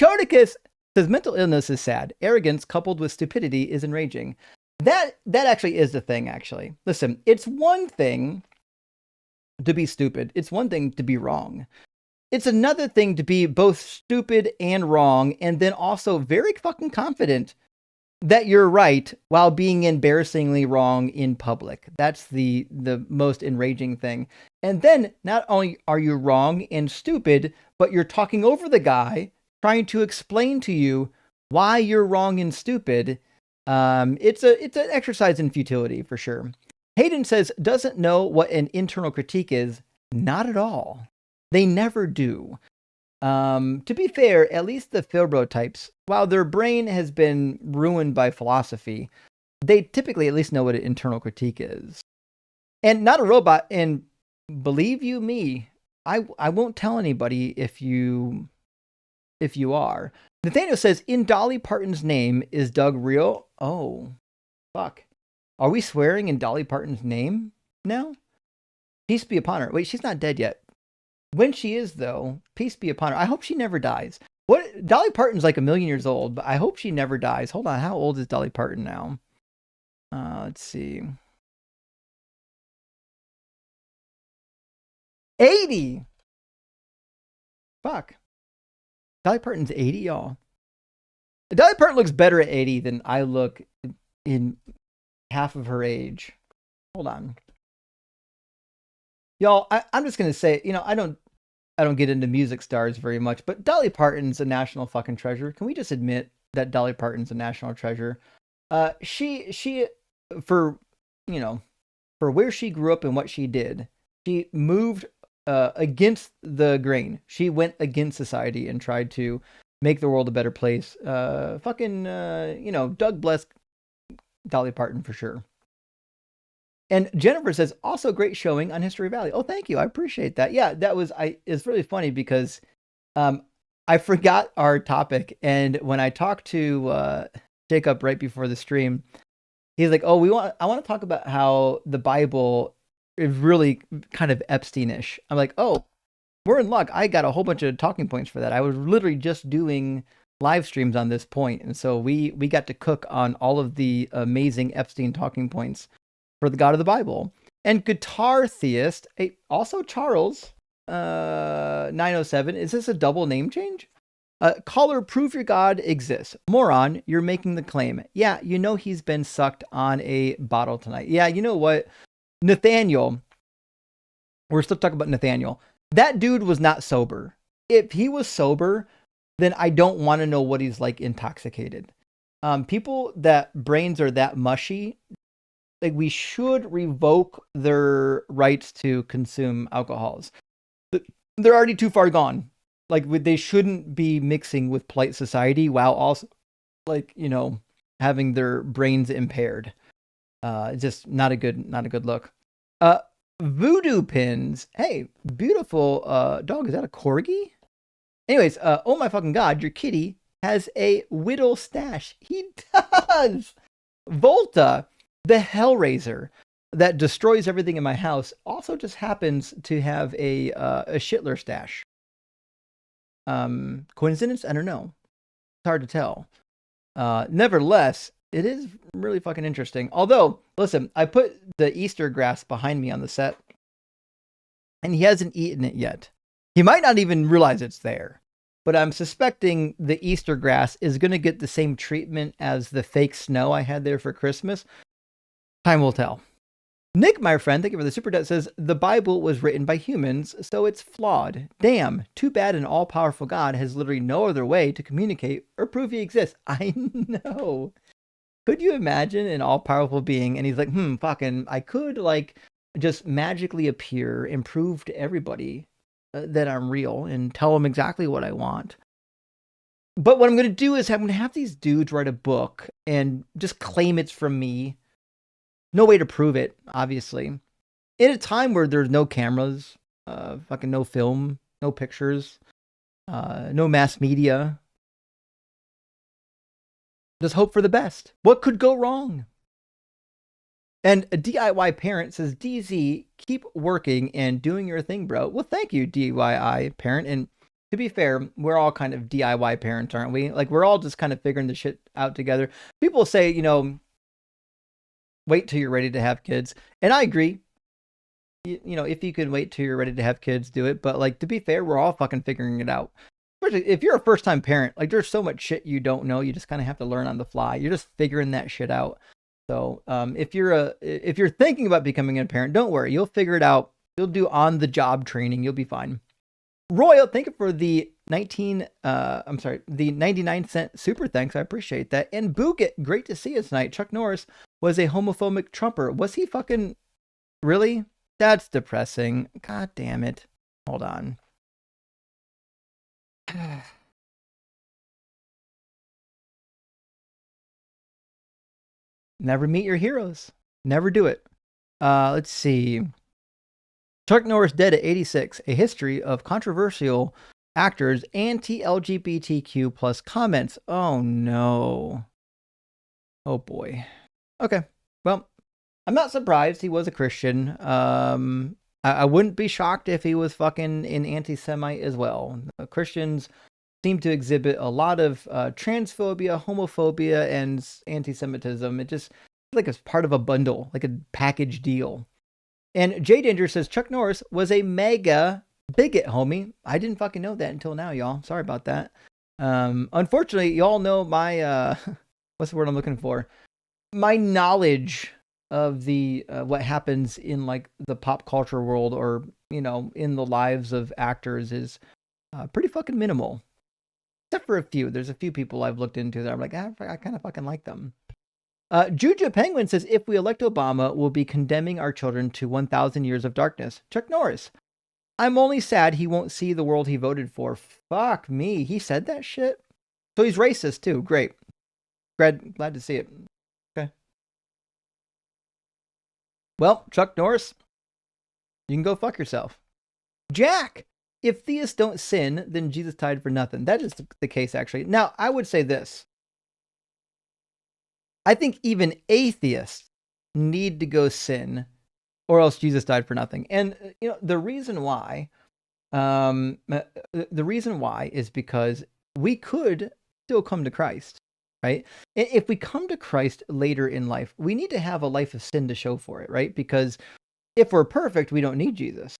Skepticus says mental illness is sad. Arrogance coupled with stupidity is enraging. That actually is the thing, actually. Listen, it's one thing to be stupid. It's one thing to be wrong. It's another thing to be both stupid and wrong, and then also very fucking confident that you're right while being embarrassingly wrong in public. That's the most enraging thing. And then not only are you wrong and stupid, but you're talking over the guy, trying to explain to you why you're wrong and stupid. It's an exercise in futility for sure. Hayden says, doesn't know what an internal critique is. Not at all. They never do. To be fair, at least the Philbro types, while their brain has been ruined by philosophy, they typically at least know what an internal critique is. And not a robot. And believe you me, I won't tell anybody if you are. Nathaniel says, in Dolly Parton's name, is Doug real? Oh, fuck. Are we swearing in Dolly Parton's name now? Peace be upon her. Wait, she's not dead yet. When she is, though, peace be upon her. I hope she never dies. Dolly Parton's like 1,000,000 years old, but I hope she never dies. Hold on, how old is Dolly Parton now? Let's see. 80! Fuck. Dolly Parton's 80, y'all. Dolly Parton looks better at 80 than I look in half of her age. Hold on. Y'all, I'm just gonna say, I don't get into music stars very much, but Dolly Parton's a national fucking treasure. Can we just admit that Dolly Parton's a national treasure? She for where she grew up and what she did, she moved against the grain. She went against society and tried to make the world a better place. Doug bless Dolly Parton for sure. And Jennifer says, also great showing on History Valley. Oh, thank you. I appreciate that. Yeah, it's really funny because I forgot our topic. And when I talked to Jacob right before the stream, he's like, I want to talk about how the Bible is really kind of Epstein-ish. I'm like, oh, we're in luck. I got a whole bunch of talking points for that. I was literally just doing live streams on this point. And so we got to cook on all of the amazing Epstein talking points for the God of the Bible. And Guitar Theist, also Charles, 907, is this a double name change? Caller, prove your God exists. Moron, you're making the claim. Yeah, he's been sucked on a bottle tonight. Yeah, you know what? Nathaniel, we're still talking about Nathaniel. That dude was not sober. If he was sober, then I don't want to know what he's like intoxicated. People that brains are that mushy, like we should revoke their rights to consume alcohols. They're already too far gone. Like they shouldn't be mixing with polite society while also, like, you know, having their brains impaired. Just not a good look. Voodoo pins. Hey, beautiful dog. Is that a corgi? Anyways, oh my fucking god, your kitty has a whittle stash. He does. Volta, the Hellraiser that destroys everything in my house, also just happens to have a Shitler stash. Coincidence? I don't know. It's hard to tell. Nevertheless, it is really fucking interesting. Although, listen, I put the Easter grass behind me on the set, and he hasn't eaten it yet. He might not even realize it's there. But I'm suspecting the Easter grass is going to get the same treatment as the fake snow I had there for Christmas. Time will tell. Nick, my friend, thank you for the super chat, says, the Bible was written by humans, so it's flawed. Damn, too bad an all-powerful God has literally no other way to communicate or prove he exists. I know. Could you imagine an all-powerful being, and he's like, fucking, I could, like, just magically appear and prove to everybody that I'm real and tell them exactly what I want. But what I'm going to do is I'm going to have these dudes write a book and just claim it's from me. No way to prove it, obviously. In a time where there's no cameras, fucking no film, no pictures, no mass media. Just hope for the best. What could go wrong? And a DIY parent says, DZ, keep working and doing your thing, bro. Well, thank you, DIY parent. And to be fair, we're all kind of DIY parents, aren't we? Like, we're all just kind of figuring the shit out together. People say, you know, wait till you're ready to have kids. And I agree. You know, if you can wait till you're ready to have kids, do it. But, like, to be fair, we're all fucking figuring it out. If you're a first-time parent, like, there's so much shit you don't know. You just kind of have to learn on the fly. You're just figuring that shit out. So if you're thinking about becoming a parent, don't worry. You'll figure it out. You'll do on-the-job training. You'll be fine. Royal, thank you for the 99-cent super thanks. I appreciate that. And Boogit, great to see you tonight. Chuck Norris was a homophobic Trumper. Was he fucking really? That's depressing. God damn it. Hold on. Never meet your heroes. Never do it. Let's see. Chuck Norris dead at 86. A history of controversial actors anti-LGBTQ plus comments. Oh no. Oh boy. Okay. Well, I'm not surprised he was a Christian. I wouldn't be shocked if he was fucking an anti-Semite as well. Christians seem to exhibit a lot of transphobia, homophobia, and anti-Semitism. It just like it's part of a bundle, like a package deal. And J Danger says Chuck Norris was a mega bigot, homie. I didn't fucking know that until now, y'all. Sorry about that. Unfortunately, y'all know my what's the word I'm looking for? My knowledge of the what happens in like the pop culture world, or you know, in the lives of actors is pretty fucking minimal. Except for a few. There's a few people I've looked into that I'm like, I kind of fucking like them. Juju Penguin says, if we elect Obama, we'll be condemning our children to 1,000 years of darkness. Chuck Norris. I'm only sad he won't see the world he voted for. Fuck me. He said that shit? So he's racist too. Great. Glad to see it. Okay. Well, Chuck Norris, you can go fuck yourself. Jack. If theists don't sin, then Jesus died for nothing. That is the case, actually. Now, I would say this. I think even atheists need to go sin, or else Jesus died for nothing. And you know the reason why is because we could still come to Christ, right? If we come to Christ later in life, we need to have a life of sin to show for it, right? Because if we're perfect, we don't need Jesus.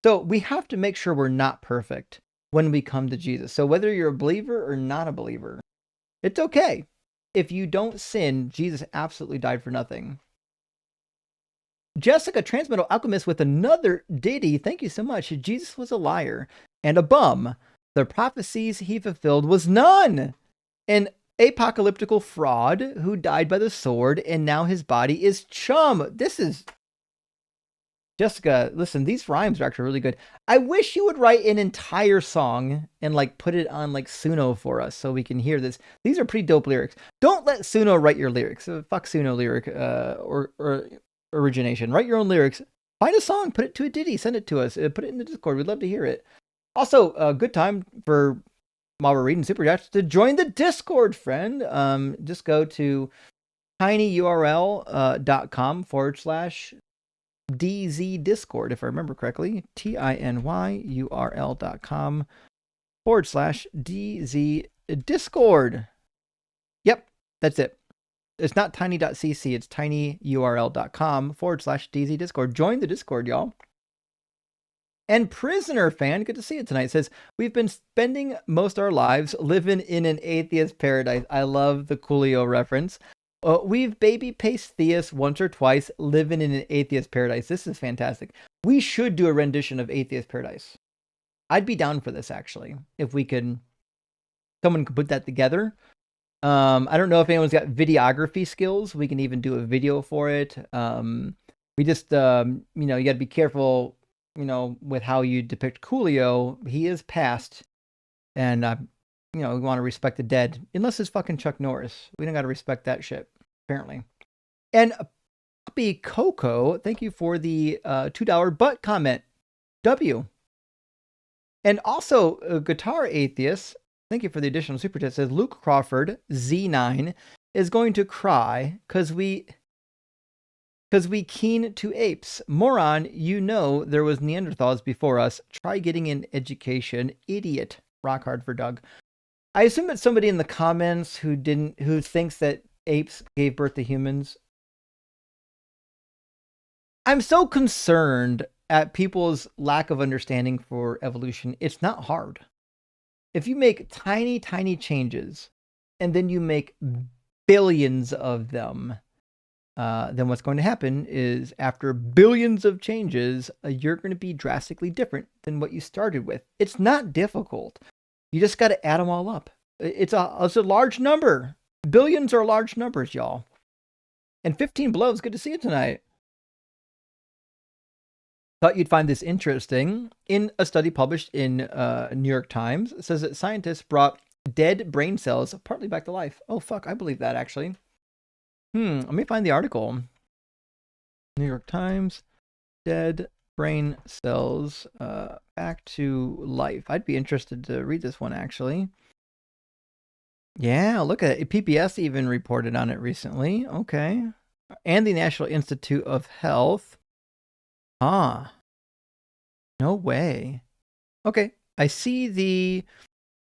So we have to make sure we're not perfect when we come to Jesus. So whether you're a believer or not a believer, it's okay. If you don't sin, Jesus absolutely died for nothing. Jessica, Transmetal Alchemist, with another ditty. Thank you so much. Jesus was a liar and a bum. The prophecies he fulfilled was none. An apocalyptical fraud who died by the sword, and now his body is chum. This is... Jessica, listen, these rhymes are actually really good. I wish you would write an entire song and like put it on like Suno for us so we can hear this. These are pretty dope lyrics. Don't let Suno write your lyrics. Fuck Suno lyric or origination. Write your own lyrics. Find a song, put it to a ditty, send it to us. Put it in the Discord. We'd love to hear it. Also, a good time for, while we're reading Super Chats, to join the Discord, friend. Just go to tinyurl.com/DZ Discord, if I remember correctly. tinyurl.com/DZ Discord. Yep, that's it. It's not tiny.cc, it's tinyurl.com/DZ Discord. Join the Discord, y'all. And Prisoner Fan, good to see you tonight, says, we've been spending most of our lives living in an atheist paradise. I love the Coolio reference. We've baby-paced theists once or twice, living in an atheist paradise. This is fantastic. We should do a rendition of Atheist Paradise. I'd be down for this, actually, if we could, someone could put that together. I don't know if anyone's got videography skills. We can even do a video for it. We just, you know, you got to be careful, you know, with how you depict Coolio. He is past, and, you know, we want to respect the dead, unless it's fucking Chuck Norris. We don't got to respect that shit, apparently. And Puppy Coco, thank you for the $2 butt comment. W. And also, Guitar Atheist, thank you for the additional super chat. Says Luke Crawford Z9 is going to cry because we keen to apes. Moron, you know there was Neanderthals before us. Try getting an education. Idiot. Rock hard for Doug. I assume it's somebody in the comments who thinks that apes gave birth to humans. I'm so concerned at people's lack of understanding for evolution. It's not hard. If you make tiny, tiny changes and then you make billions of them, then what's going to happen is after billions of changes, you're going to be drastically different than what you started with. It's not difficult. You just got to add them all up. It's a large number. Billions are large numbers, y'all. And 15 below is good to see you tonight. Thought you'd find this interesting. In a study published in New York Times, it says that scientists brought dead brain cells partly back to life. Oh, fuck. I believe that, actually. Let me find the article. New York Times, dead brain cells back to life. I'd be interested to read this one, actually. Yeah, look at it. PBS even reported on it recently. Okay. And the National Institute of Health. Ah. No way. Okay. I see the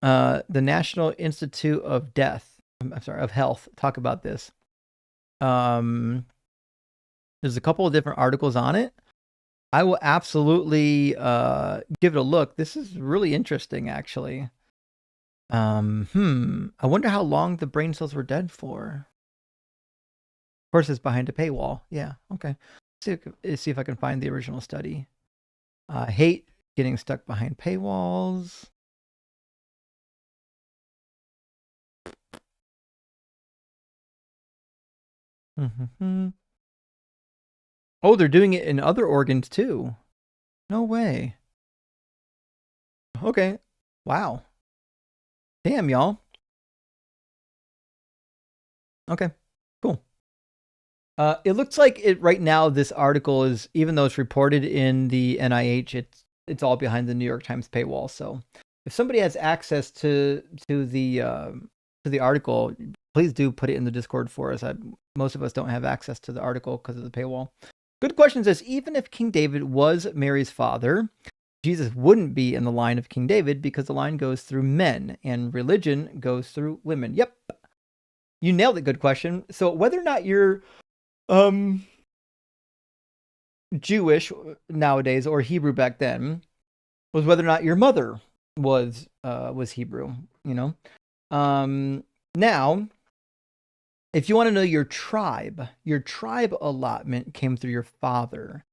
National Institute of of Health talk about this. There's a couple of different articles on it. I will absolutely give it a look. This is really interesting, actually. I wonder how long the brain cells were dead for. Of course, it's behind a paywall. Yeah, okay. See if I can find the original study. Hate getting stuck behind paywalls. Oh, they're doing it in other organs too. No way. Okay. Wow. Damn, y'all. Okay, cool. It looks like it right now. This article is, even though it's reported in the NIH, it's all behind the New York Times paywall. So, if somebody has access to the article, please do put it in the Discord for us. Most of us don't have access to the article because of the paywall. Good question says, even if King David was Mary's father, Jesus wouldn't be in the line of King David because the line goes through men and religion goes through women. Yep. You nailed it. Good question. So whether or not you're Jewish nowadays or Hebrew back then was whether or not your mother was Hebrew, you know? Now if you want to know your tribe allotment came through your father.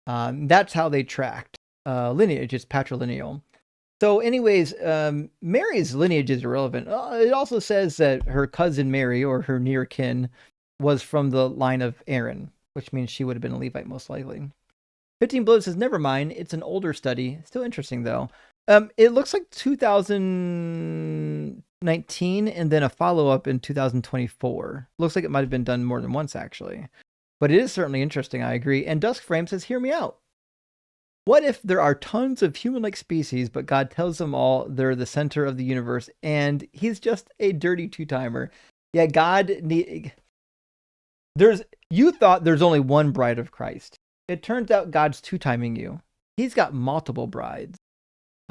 That's how they tracked lineage. It's patrilineal. So anyways, Mary's lineage is irrelevant. It also says that her cousin Mary, or her near kin, was from the line of Aaron, which means she would have been a Levite most likely. 15 Blood says, never mind. It's an older study. Still interesting, though. It looks like 2019 and then a follow-up in 2024. Looks like it might have been done more than once, actually. But it is certainly interesting, I agree. And Duskframe says, hear me out. What if there are tons of human-like species, but God tells them all they're the center of the universe, and he's just a dirty two-timer? Yeah, you thought there's only one bride of Christ. It turns out God's two-timing you. He's got multiple brides.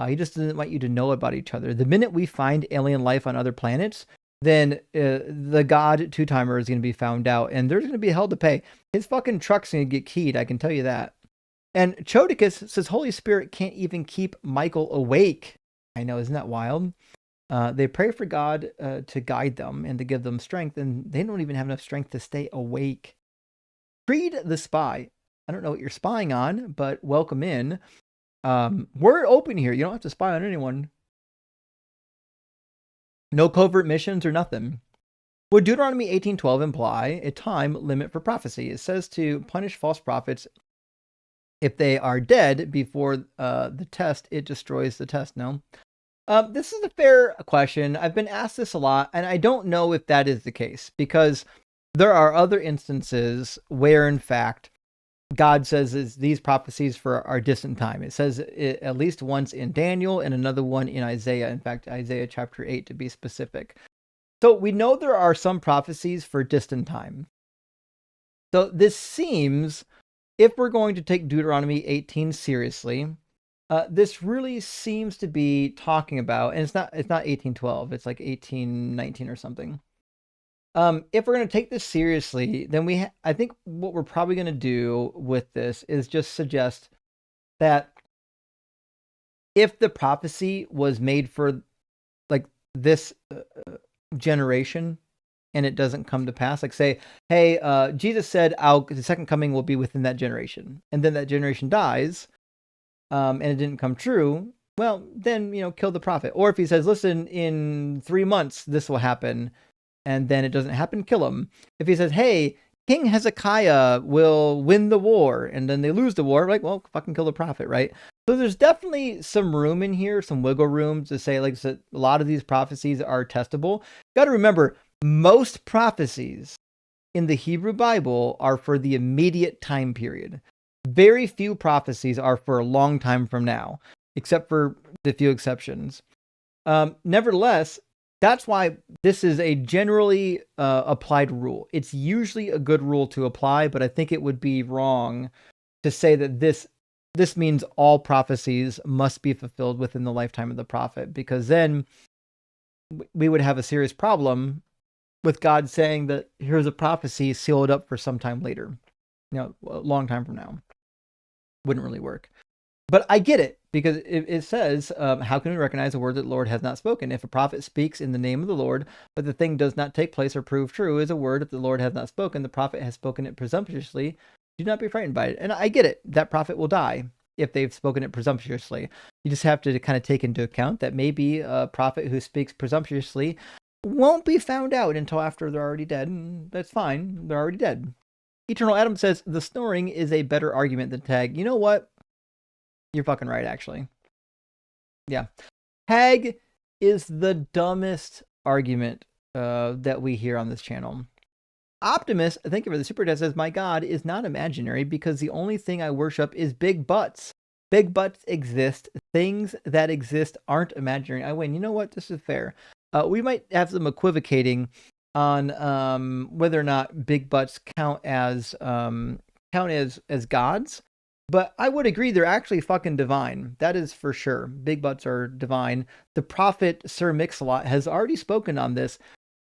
He just doesn't want you to know about each other. The minute we find alien life on other planets, then the God two-timer is going to be found out, and there's going to be hell to pay. His fucking truck's going to get keyed, I can tell you that. And Chodicus says, Holy Spirit can't even keep Michael awake. I know, isn't that wild? They pray for God to guide them and to give them strength, and they don't even have enough strength to stay awake. Creed the Spy. I don't know what you're spying on, but welcome in. We're open here. You don't have to spy on anyone. No covert missions or nothing. Would Deuteronomy 18:12 imply a time limit for prophecy? It says to punish false prophets if they are dead before the test. It destroys the test. No. This is a fair question. I've been asked this a lot, and I don't know if that is the case, because there are other instances where, in fact, God says these prophecies for our distant time. It says it at least once in Daniel and another one in Isaiah. In fact, Isaiah chapter 8 to be specific. So we know there are some prophecies for distant time. So this seems, if we're going to take Deuteronomy 18 seriously, this really seems to be talking about, and it's not 18:12, it's like 18:19 or something. If we're going to take this seriously, then I think what we're probably going to do with this is just suggest that if the prophecy was made for like this generation and it doesn't come to pass, like say, hey, Jesus said the second coming will be within that generation, and then that generation dies, and it didn't come true, well, then, kill the prophet. Or if he says, listen, in 3 months this will happen, and then it doesn't happen, kill him. If he says, hey, King Hezekiah will win the war, and then they lose the war, like, well, fucking kill the prophet, right? So there's definitely some room in here, some wiggle room to say, like, so a lot of these prophecies are testable. Got to remember, most prophecies in the Hebrew Bible are for the immediate time period. Very few prophecies are for a long time from now, except for the few exceptions. Nevertheless, that's why this is a generally applied rule. It's usually a good rule to apply, but I think it would be wrong to say that this means all prophecies must be fulfilled within the lifetime of the prophet, because then we would have a serious problem with God saying that here's a prophecy sealed up for some time later, a long time from now. Wouldn't really work. But I get it, because it says, how can we recognize a word that the Lord has not spoken? If a prophet speaks in the name of the Lord, but the thing does not take place or prove true, is a word that the Lord has not spoken. The prophet has spoken it presumptuously. Do not be frightened by it. And I get it. That prophet will die if they've spoken it presumptuously. You just have to kind of take into account that maybe a prophet who speaks presumptuously won't be found out until after they're already dead. And that's fine. They're already dead. Eternal Adam says, the snoring is a better argument than tag. You know what? You're fucking right, actually. Yeah. Tag is the dumbest argument that we hear on this channel. Optimus, thank you for the super chat, says, my God is not imaginary because the only thing I worship is big butts. Big butts exist. Things that exist aren't imaginary. I win. You know what? This is fair. We might have some equivocating on whether or not big butts count as gods. But I would agree they're actually fucking divine. That is for sure. Big butts are divine. The prophet Sir Mix-a-Lot has already spoken on this.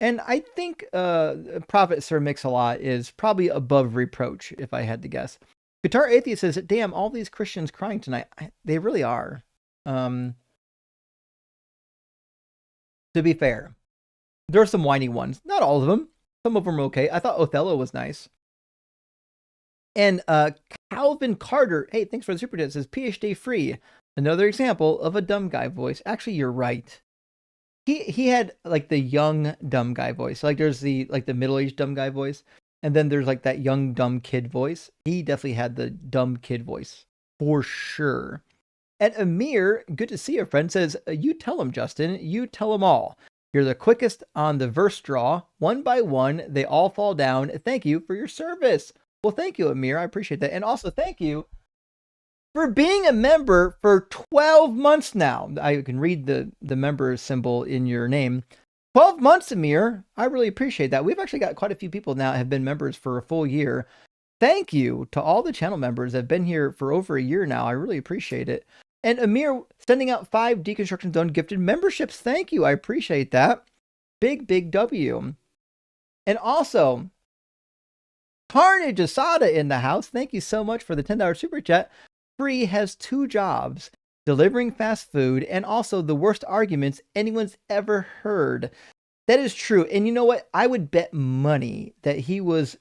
And I think prophet Sir Mix-a-Lot is probably above reproach, if I had to guess. Guitar Atheist says, damn, all these Christians crying tonight. They really are. To be fair, there are some whiny ones. Not all of them. Some of them are okay. I thought Othello was nice. And Calvin Carter, hey, thanks for the super chat, says PhD free. Another example of a dumb guy voice. Actually, you're right. He had like the young dumb guy voice. Like there's the middle-aged dumb guy voice, and then there's like that young dumb kid voice. He definitely had the dumb kid voice for sure. And Amir, good to see you, friend, says, you tell him, Justin. You tell them all. You're the quickest on the verse draw. One by one, they all fall down. Thank you for your service. Well, thank you, Amir. I appreciate that. And also thank you for being a member for 12 months now. I can read the member symbol in your name. 12 months, Amir. I really appreciate that. We've actually got quite a few people now have been members for a full year. Thank you to all the channel members that have been here for over a year now. I really appreciate it. And Amir sending out 5 Deconstruction Zone gifted memberships. Thank you. I appreciate that. Big W. And also, Carnage Asada in the house. Thank you so much for the $10 super chat. Free has 2 jobs, delivering fast food and also the worst arguments anyone's ever heard. That is true. And you know what? I would bet money that he was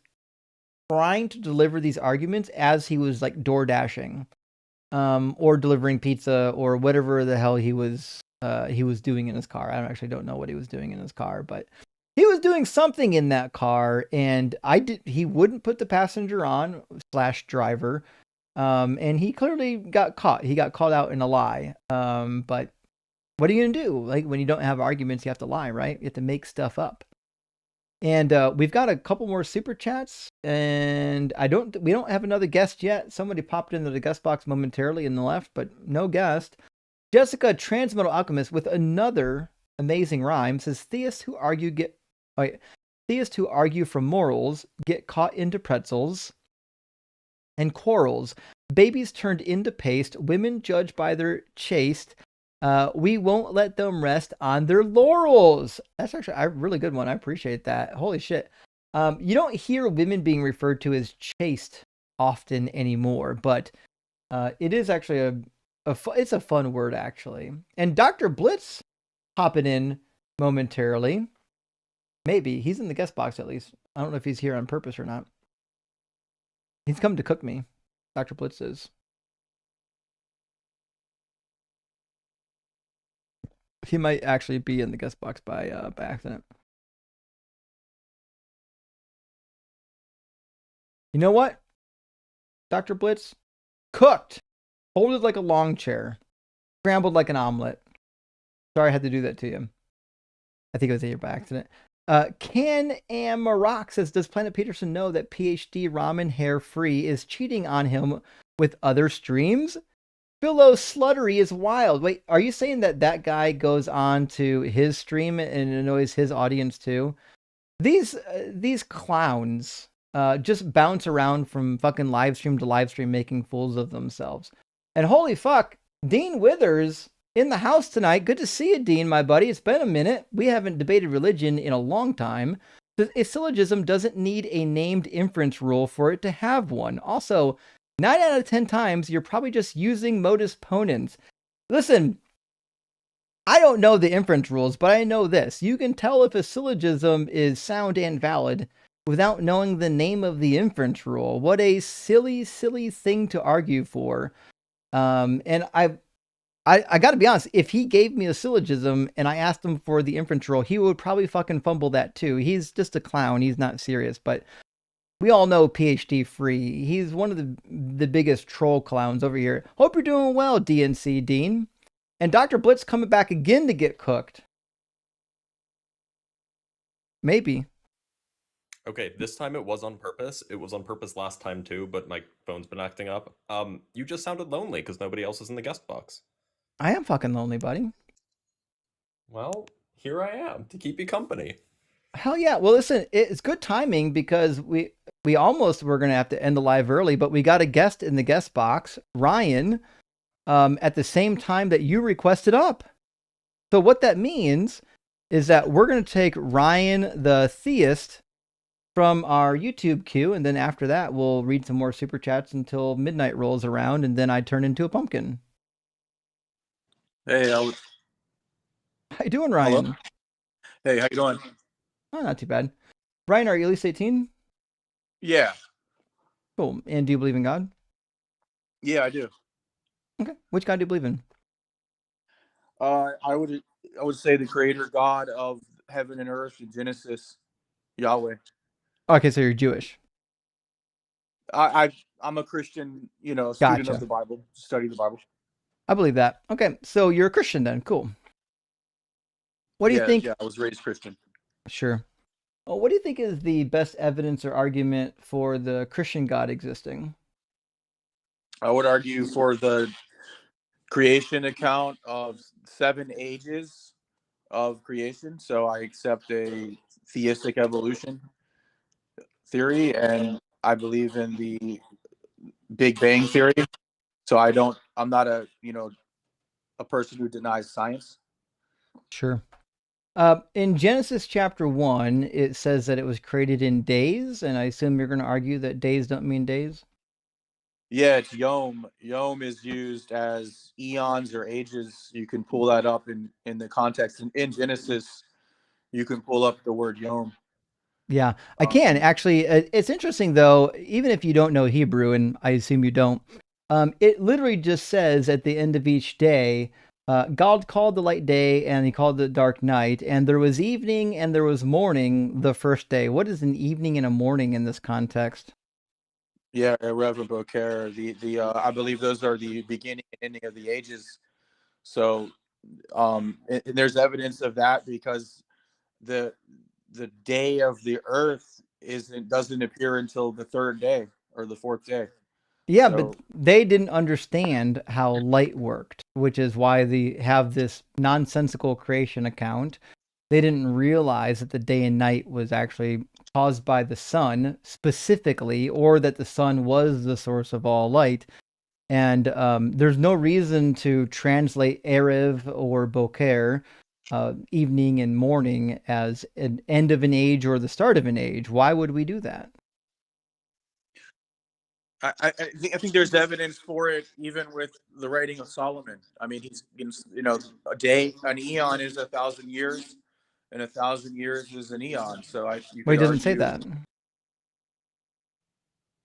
trying to deliver these arguments as he was like door dashing, or delivering pizza or whatever the hell he was doing in his car. I actually don't know what he was doing in his car, but he was doing something in that car, and he wouldn't put the passenger on / driver. And he clearly got caught. He got called out in a lie. But what are you gonna do? Like when you don't have arguments, you have to lie, right? You have to make stuff up. And we've got a couple more super chats, and we don't have another guest yet. Somebody popped into the guest box momentarily in the left, but no guest. Jessica Transmetal Alchemist with another amazing rhyme says theists who argue from morals get caught into pretzels and quarrels. Babies turned into paste. Women judged by their chaste. We won't let them rest on their laurels. That's actually a really good one. I appreciate that. Holy shit. You don't hear women being referred to as chaste often anymore, but it is actually it's a fun word, actually. And Dr. Blitz hopping in momentarily. Maybe. He's in the guest box, at least. I don't know if he's here on purpose or not. He's come to cook me, Dr. Blitz is. He might actually be in the guest box by accident. You know what? Dr. Blitz, cooked, folded like a lawn chair, scrambled like an omelet. Sorry I had to do that to you. I think it was here by accident. Can Maroc says, does Planet Peterson know that PhD Ramen Hair Free is cheating on him with other streams? Philo Sluttery is wild. Wait, are you saying that guy goes on to his stream and annoys his audience too? These clowns just bounce around from fucking live stream to live stream making fools of themselves. And holy fuck, Dean Withers in the house tonight. Good to see you, Dean, my buddy. It's been a minute. We haven't debated religion in a long time. A syllogism doesn't need a named inference rule for it to have one. Also, 9 out of 10 times, you're probably just using modus ponens. Listen, I don't know the inference rules, but I know this. You can tell if a syllogism is sound and valid without knowing the name of the inference rule. What a silly, silly thing to argue for. And I got to be honest, if he gave me a syllogism and I asked him for the inference rule, he would probably fucking fumble that too. He's just a clown. He's not serious, but we all know PhD Free. He's one of the biggest troll clowns over here. Hope you're doing well, DNC Dean. And Dr. Blitz coming back again to get cooked. Maybe. Okay, this time it was on purpose. It was on purpose last time too, but my phone's been acting up. You just sounded lonely because nobody else is in the guest box. I am fucking lonely, buddy. Well, here I am to keep you company. Hell yeah. Well, listen, it's good timing because we almost were going to have to end the live early, but we got a guest in the guest box, Ryan, at the same time that you requested up. So what that means is that we're going to take Ryan the Theist from our YouTube queue, and then after that, we'll read some more super chats until midnight rolls around, and then I turn into a pumpkin. Hey, how you doing, Ryan? Hello? Hey, how you doing? Oh, not too bad. Ryan, are you at least 18? Yeah. Cool. And do you believe in God? Yeah, I do. Okay. Which God do you believe in? I would say the creator God of heaven and earth in Genesis, Yahweh. Okay, so you're Jewish. I'm a Christian, student of Gotcha. the Bible, study the Bible. I believe that. Okay, so you're a Christian then. Cool. What do you think? Yeah, I was raised Christian. Sure. Well, what do you think is the best evidence or argument for the Christian God existing? I would argue for the creation account of 7 ages of creation. So I accept a theistic evolution theory, and I believe in the Big Bang theory. So I'm not a person who denies science. Sure. In Genesis chapter 1, it says that it was created in days, and I assume you're going to argue that days don't mean days? Yeah, it's yom. Yom is used as eons or ages. You can pull that up in the context. In Genesis, you can pull up the word yom. Yeah, I can actually. It's interesting though, even if you don't know Hebrew, and I assume you don't, it literally just says at the end of each day, God called the light day and he called the dark night, and there was evening and there was morning the first day. What is an evening and a morning in this context? Yeah, Reverend Boker. I believe those are the beginning and ending of the ages. So, and there's evidence of that because the day of the earth doesn't appear until the third day or the fourth day. Yeah, So, but they didn't understand how light worked, which is why they have this nonsensical creation account. They didn't realize that the day and night was actually caused by the sun specifically, or that the sun was the source of all light. And there's no reason to translate Erev or Boker, evening and morning, as an end of an age or the start of an age. Why would we do that? I think there's evidence for it even with the writing of Solomon. I mean, a day, an eon is 1,000 years, and 1,000 years is an eon. So you Well, he could doesn't say argue, that.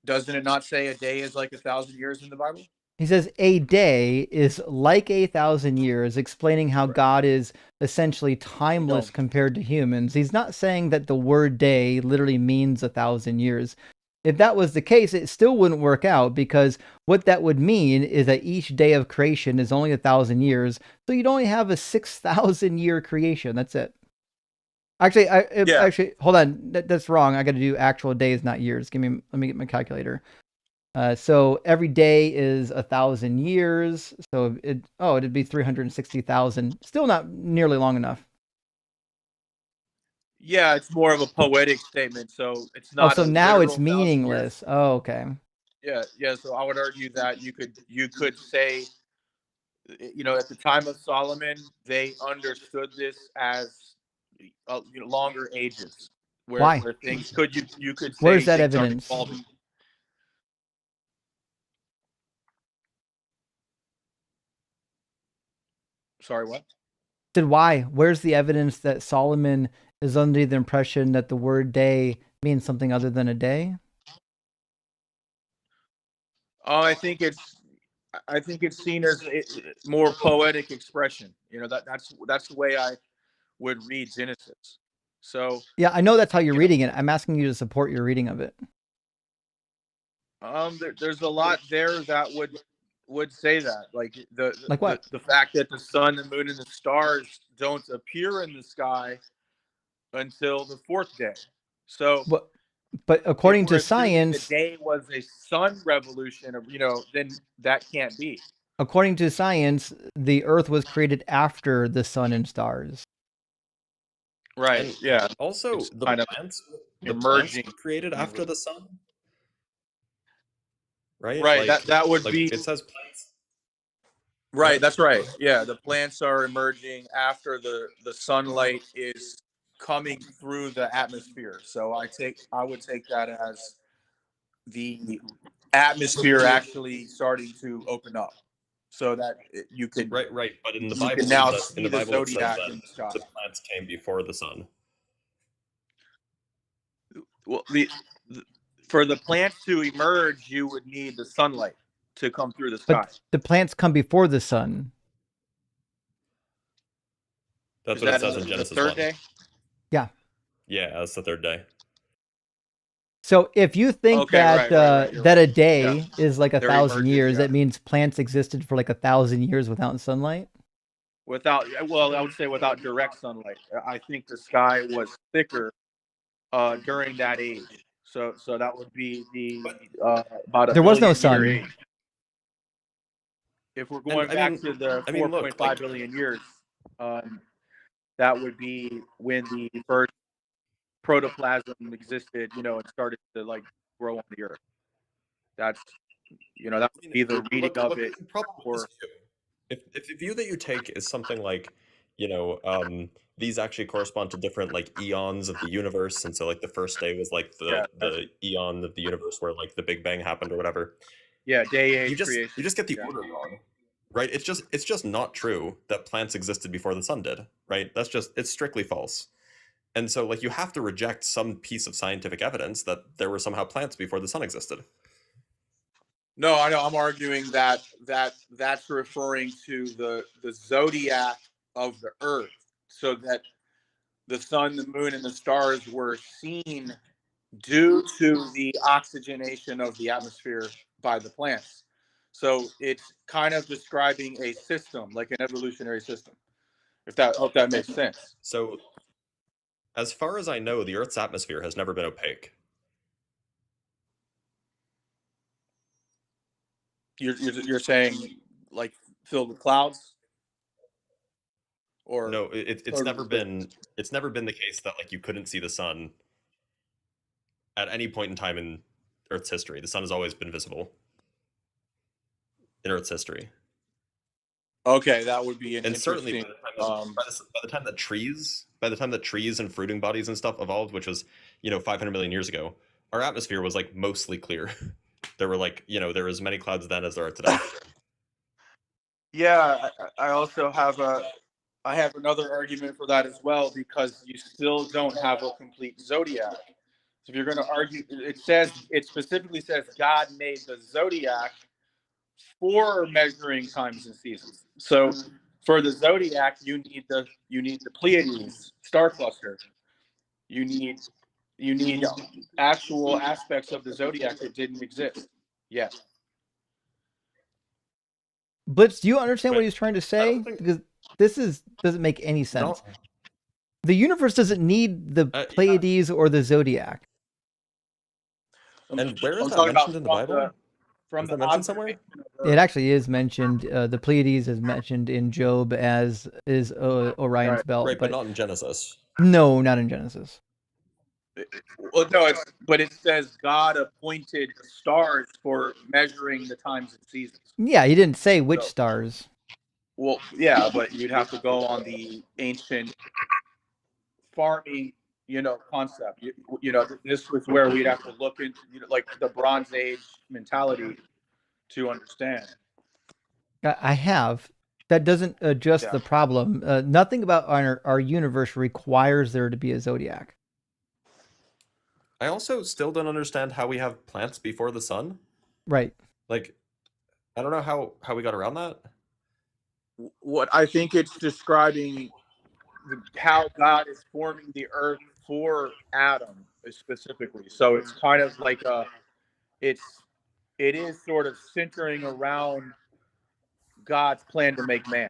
doesn't it not say a day is like 1,000 years in the Bible? He says a day is like 1,000 years, explaining how God is essentially timeless compared to humans. He's not saying that the word day literally means 1,000 years. If that was the case, it still wouldn't work out, because what that would mean is that each day of creation is only 1,000 years. So you'd only have a 6,000 year creation. That's it. Actually, actually, hold on. That's wrong. I got to do actual days, not years. Let me get my calculator. So every day is 1,000 years. So it'd be 360,000. Still not nearly long enough. Yeah, it's more of a poetic statement, so it's Oh, not so a now it's literal 1,000 years. meaningless. Oh, okay. Yeah. So I would argue that you could say, at the time of Solomon, they understood this as longer ages, where Why? things you could say Where's that things are evidence? evolving. Sorry, what? Said why? Where's the evidence that Solomon is under the impression that the word day means something other than a day? Oh, I think it's seen as more poetic expression. That's the way I would read Genesis. So Yeah, I know that's how you're reading it. I'm asking you to support your reading of it. there's a lot there that would say that, like Like what? the fact that the sun, the moon, and the stars don't appear in the sky until the fourth day. So But according if we're to assuming the science, day was a sun revolution, then that can't be. the Earth was created after the sun and stars. Right. And yeah. Also, It's the kind of plants emerging. were created after the sun, right? Right. Like, that would like be. it says plants. Right. What? That's right. Yeah. The plants are emerging after the sunlight is coming through the atmosphere. So I would take that as the atmosphere actually starting to open up, so that you could Right. But in the you Bible, can now in see the the Bible, it says zodiac that in the sky. the plants came before the sun. well, for the plants to emerge, you would need the sunlight to come through the sky. But the plants come before the sun. That's Is what it that says in the Genesis third 1. day? Yeah. Yeah, that's the third day. So if you think Okay, that right, you're that a right. day Yeah. is like They're 1,000 emerging, years, yeah. that means plants existed for like 1,000 years without sunlight? Well, I would say without direct sunlight. I think the sky was thicker during that age. So that would be the about a There was no billion year sun. age. If we're And going back to the I mean, look, 4.5 billion years, that would be when the first protoplasm existed, you know, and started to like grow on the earth. That's, you know, that would be the reading of it. The problem with this view, if the view that you take is something like, you know, these actually correspond to different like eons of the universe, and so like the first day was like the eon of the universe where like the Big Bang happened or whatever. Yeah, day age You creation. just get the order wrong, right? It's just not true that plants existed before the sun did, right? It's strictly false. And so like you have to reject some piece of scientific evidence that there were somehow plants before the sun existed. No, I know. I'm arguing that that's referring to the zodiac of the Earth, so that the sun, the moon, and the stars were seen due to the oxygenation of the atmosphere by the plants. So it's kind of describing a system, like an evolutionary system. Hope that makes sense. So, as far as I know, the Earth's atmosphere has never been opaque. You're saying like filled with clouds? Or no, it's never been the case that like you couldn't see the sun at any point in time in Earth's history. The sun has always been visible in Earth's history. Okay, that would be and certainly by the time that trees and fruiting bodies and stuff evolved, which was 500 million years ago, our atmosphere was like mostly clear. There were like there were as many clouds then as there are today. Yeah, I also have another argument for that as well, because you still don't have a complete zodiac. So if you're going to argue, it specifically says God made the zodiac for measuring times and seasons. So for the zodiac, you need the Pleiades star cluster. You need actual aspects of the zodiac that didn't exist yet. Blitz, do you understand what he's trying to say? Because this doesn't make any sense. No. The universe doesn't need the Pleiades or the zodiac. And where is that mentioned in the Bible? From is the that mentioned somewhere? It actually is mentioned. The Pleiades is mentioned in Job, as is Orion's belt. Right, but not in Genesis. No, not in Genesis. Well, no, but it says God appointed stars for measuring the times and seasons. Yeah, he didn't say which stars. Well, yeah, but you'd have to go on the ancient farming, concept. This was where we'd have to look into, like the Bronze Age mentality to understand. I have. That doesn't address the problem. Nothing about our universe requires there to be a zodiac. I also still don't understand how we have plants before the sun. Right. Like, I don't know how we got around that. What I think it's describing how God is forming the earth for Adam specifically. So it's kind of like it is sort of centering around God's plan to make man,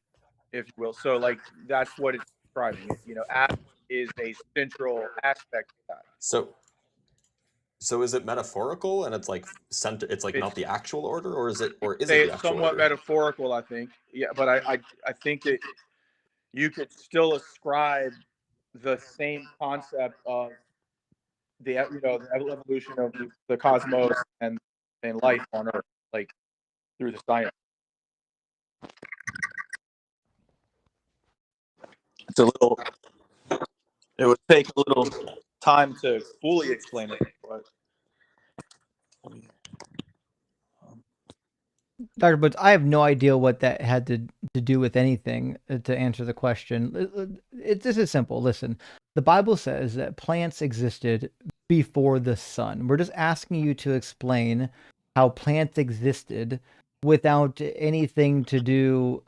if you will. So like that's what it's describing. Adam is a central aspect of that. So is it metaphorical and it's like not the actual order, or is it the actual somewhat order? metaphorical, I think. Yeah, but I think that you could still ascribe the same concept of the evolution of the cosmos and life on Earth, like through the science. It would take a little time to fully explain it, but Dr. Butts, I have no idea what that had to do with anything to answer the question. This is simple. Listen, the Bible says that plants existed before the sun. We're just asking you to explain how plants existed without anything to do,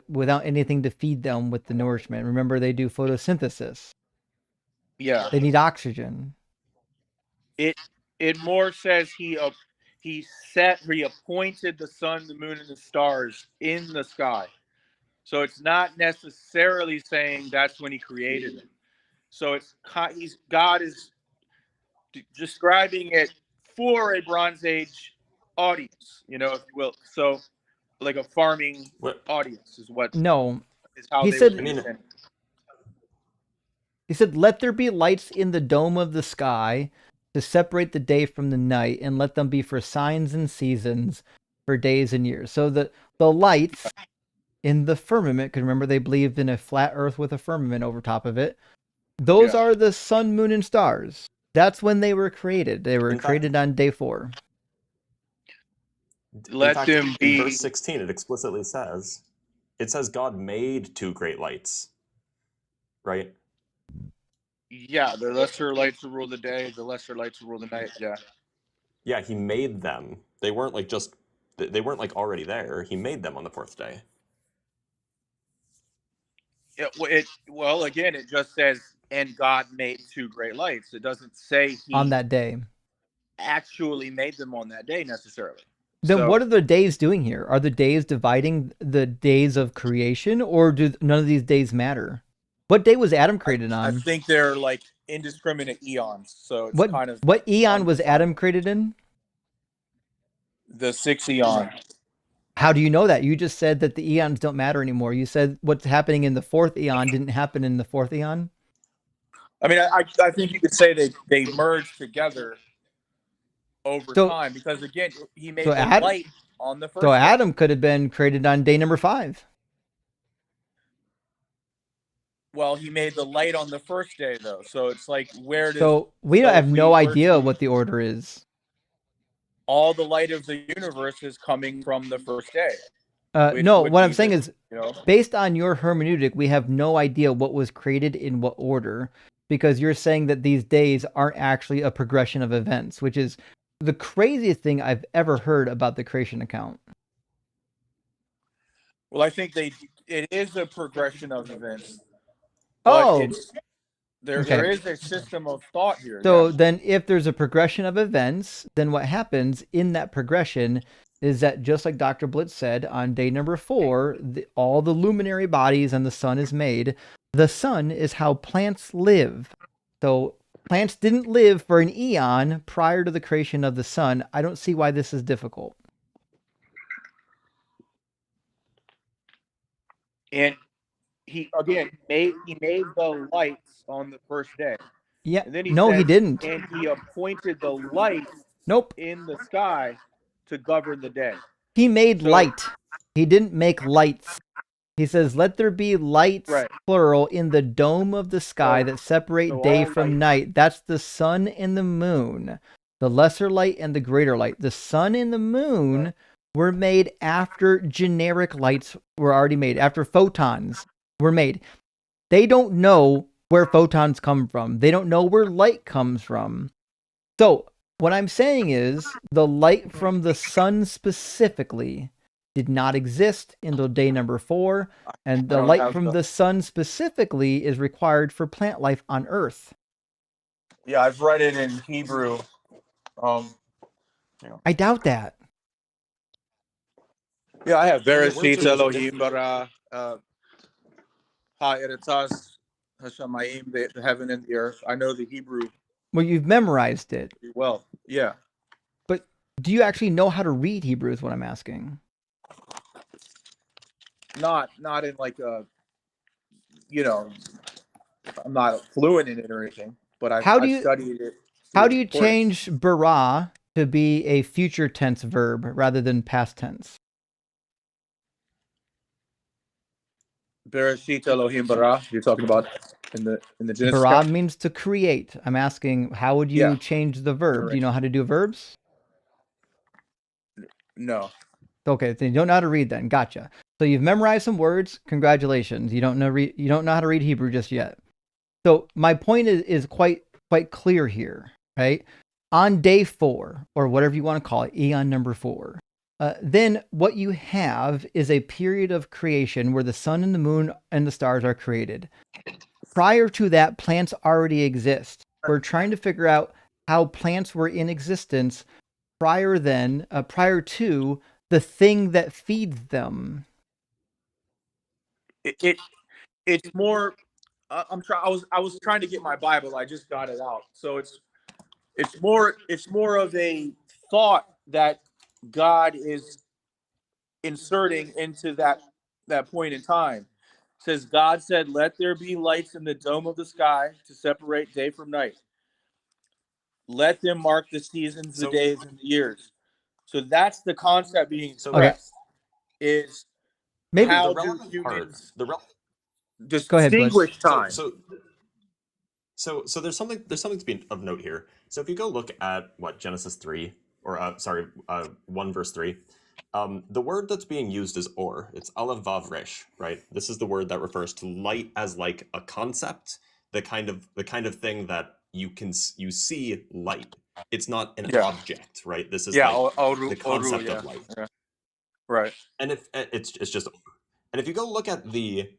without anything to feed them with the nourishment. Remember, they do photosynthesis. Yeah. They need oxygen. It more says he appointed the sun, the moon, and the stars in the sky. So it's not necessarily saying that's when he created them. So God is describing it for a Bronze Age audience, if you will. So like a farming audience is how he they said. would understand it. He said, "Let there be lights in the dome of the sky to separate the day from the night, and let them be for signs and seasons, for days and years." So the lights in the firmament, because remember they believed in a flat earth with a firmament over top of it. Those are the sun, moon, and stars. That's when they were created. They were created on day 4. Let them be. In verse 16, it explicitly says, God made 2 great lights, right? Yeah, the lesser lights will rule the day, the lesser lights will rule the night. Yeah. Yeah, he made them. They weren't they weren't like already there. He made them on the 4th day. Again, it just says, and God made 2 great lights. It doesn't say he on that day actually made them on that day necessarily. Then what are the days doing here? Are the days dividing the days of creation, or do none of these days matter? What day was Adam created on? I think they're like indiscriminate eons. So it's what eon was Adam created in? The 6th eon. How do you know that? You just said that the eons don't matter anymore. You said what's happening in the 4th eon didn't happen in the 4th eon. I mean, I think you could say they merged together over time, because again, he made the light on the first. So Adam could have been created on day number 5. Well, he made the light on the first day, though. So it's like, where does? So we have no idea what the order is. All the light of the universe is coming from the first day. No, what I'm saying is, based on your hermeneutic, we have no idea what was created in what order, because you're saying that these days aren't actually a progression of events, which is the craziest thing I've ever heard about the creation account. Well, I think it is a progression of events. But there is a system of thought here. So then if there's a progression of events, then what happens in that progression is that, just like Dr. Blitz said, on day number 4, all the luminary bodies and the sun is made. The sun is how plants live. So plants didn't live for an eon prior to the creation of the sun. I don't see why this is difficult. And he made the lights on the first day. Yeah. And then he didn't. And he appointed the light in the sky to govern the day. He made light. He didn't make lights. He says, "Let there be lights," plural, "in the dome of the sky that separate day from night." That's the sun and the moon. The lesser light and the greater light. The sun and the moon were made after generic lights were already made, after photons were made. They don't know where photons come from. They don't know where light comes from. So what I'm saying is the light from the sun specifically did not exist until day number 4, and the light from the sun specifically is required for plant life on Earth. Yeah, I've read it in Hebrew. I doubt that. Yeah, I have Bereshit Elohim bara ha'eretzas hashamayim, the heaven and the earth. I know the Hebrew. Well, you've memorized it. Well, yeah. But do you actually know how to read Hebrew is what I'm asking. Not in like a, I'm not fluent in it or anything, but I've studied it. How do you change bara to be a future tense verb rather than past tense? Bereshit Elohim bara. You're talking about in the Genesis. Bara means to create. I'm asking, how would you change the verb? Correct. Do you know how to do verbs? No. Okay, so you don't know how to read then. Gotcha. So you've memorized some words. Congratulations. You don't know how to read Hebrew just yet. So my point is quite quite clear here, right? On day 4, or whatever you want to call it, eon number 4, then what you have is a period of creation where the sun and the moon and the stars are created. Prior to that, plants already exist. We're trying to figure out how plants were in existence prior to the thing that feeds them. It's more. I was trying to get my Bible. I just got it out. So it's more of a thought that God is inserting into that point in time. It says God said, "Let there be lights in the dome of the sky to separate day from night. Let them mark the seasons, the days, and the years." So that's the concept being expressed. Is Maybe how the do relevant humans Go ahead, Bud. distinguish time? So there's something to be of note here. So if you go look at Genesis 3, or 1 verse 3, the word that's being used is or. It's aleph vav resh, right? This is the word that refers to light as like a concept, the kind of thing that you see light. It's not an object, right? This is the concept of light. Yeah. Right. And if it's just, and if you go look at the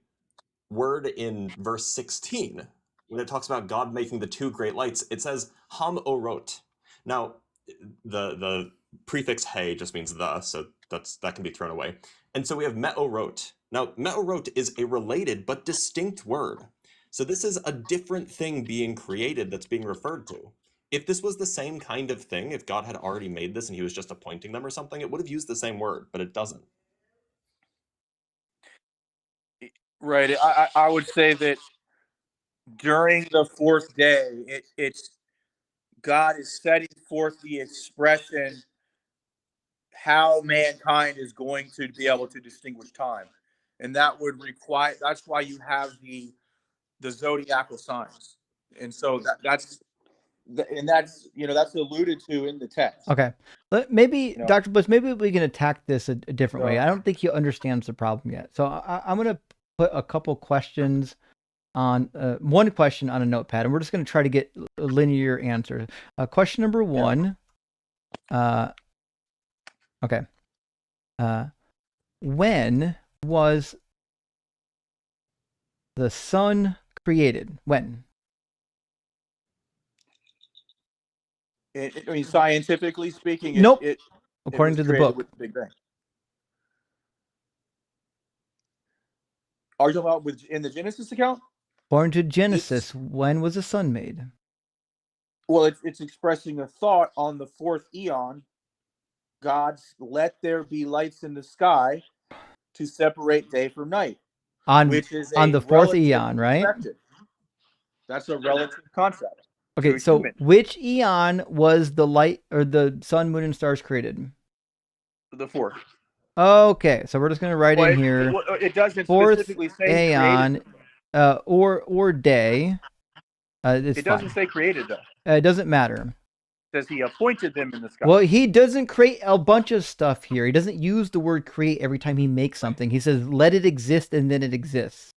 word in verse 16, when it talks about God making the 2 great lights, it says ham orot. Now, the prefix he just means the, so that can be thrown away. And so we have me'orot. Now, me'orot is a related but distinct word. So this is a different thing being created that's being referred to. If this was the same kind of thing, if God had already made this and he was just appointing them or something, it would have used the same word, but it doesn't. Right. I would say that during the 4th day, it's God is setting forth the expression how mankind is going to be able to distinguish time, and that would require. That's why you have the zodiacal signs, and so that's alluded to in the text. Okay. But maybe, Dr. Bush, maybe we can attack this a different way. I don't think he understands the problem yet. So I'm going to put a couple questions on, one question on a notepad, and we're just going to try to get linear answers. Question number 1. Okay. When was the sun created? When? I mean, scientifically speaking, Nope. it According was to the created book. with the Big Bang. Are you talking about in the Genesis account? According to Genesis, when was the sun made? Well, it's expressing a thought on the 4th eon. God's let there be lights in the sky to separate day from night, which is on the 4th eon, right? perspective. That's a relative concept. Okay, so which eon was the light or the sun, moon, and stars created? The 4th. Okay, so we're just going to write in here. It doesn't 4th specifically say aeon, or day. It doesn't say created though. It doesn't matter. It says he appointed them in the sky. Well, he doesn't create a bunch of stuff here. He doesn't use the word create every time he makes something. He says, let it exist, and then it exists.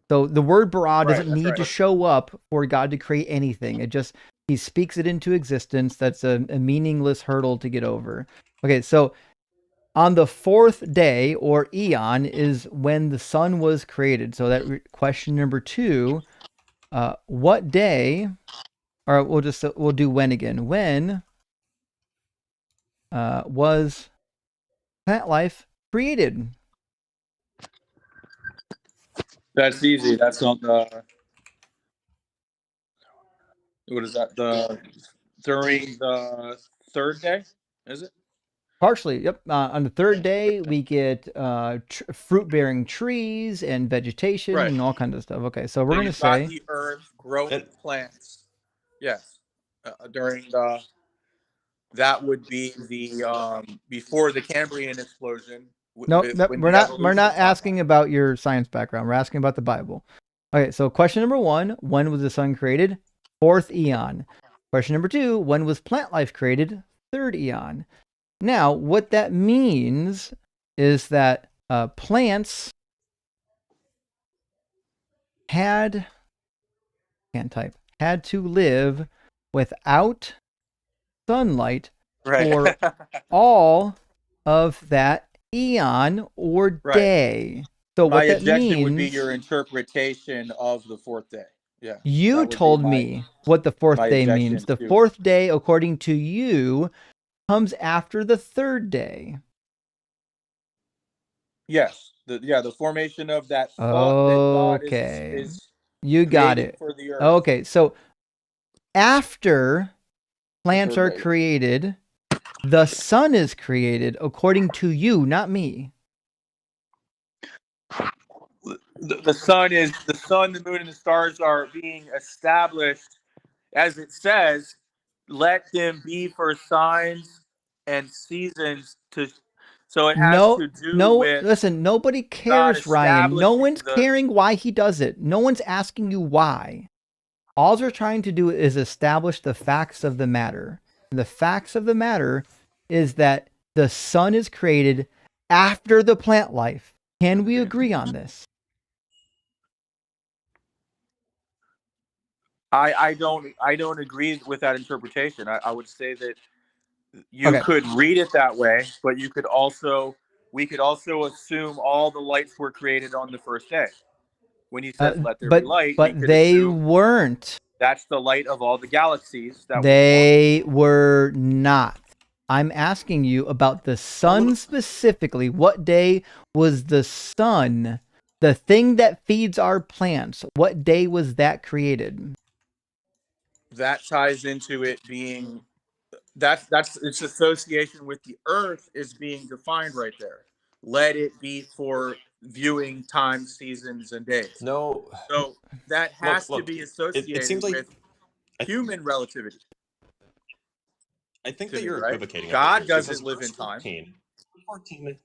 So the word bara doesn't need to show up for God to create anything. It just, he speaks it into existence. That's a meaningless hurdle to get over. Okay, so on the 4th day, or eon, is when the sun was created. So that question number 2, what day, or we'll do when again. When was plant life created? That's easy. That's on the. What is that? During the 3rd day, is it? Partially, yep. On the 3rd day, we get fruit-bearing trees and vegetation and all kinds of stuff. Okay, so we're going to say the earth growing plants. Yes, during that would be the before the Cambrian explosion. No, we're not asking about your science background. We're asking about the Bible. Okay, so question number 1, when was the sun created? 4th eon. Question number 2, when was plant life created? 3rd eon. Now, what that means is that plants had had to live without sunlight for all of that eon or day. So My what that objection would be means, your interpretation of the fourth day. Yeah. you that would be told me what the fourth my day objection means. The to- fourth day, according to you, comes after the third day. Yes. The formation of that thought that God is You got creating it. for the earth. Okay, so after plants third are day. created, the sun is created according to you, not me. The sun, the moon, and the stars are being established, as it says, let them be for signs and seasons to. So it has to do with Listen, nobody God cares, Ryan. No establishing one's caring why he does it. No one's asking you why. All they're trying to do is establish the facts of the matter. And the facts of the matter is that the sun is created after the plant life. Can we agree on this? I don't agree with that interpretation. I would say that you Okay. could read it that way, but we could also assume all the lights were created on the first day. When he says "Let there be light," we but could they assume weren't. that's the light of all the galaxies that They were not. I'm asking you about the sun specifically. What day was the sun, the thing that feeds our plants, what day was that created? that ties into it being that's its association with the earth is being defined right there. Let it be for viewing time, seasons, and days. No. So that has to Look, be it associated seems like with human relativity. I think to that me, you're right? equivocating. God a bit here, because doesn't live verse in time. 14,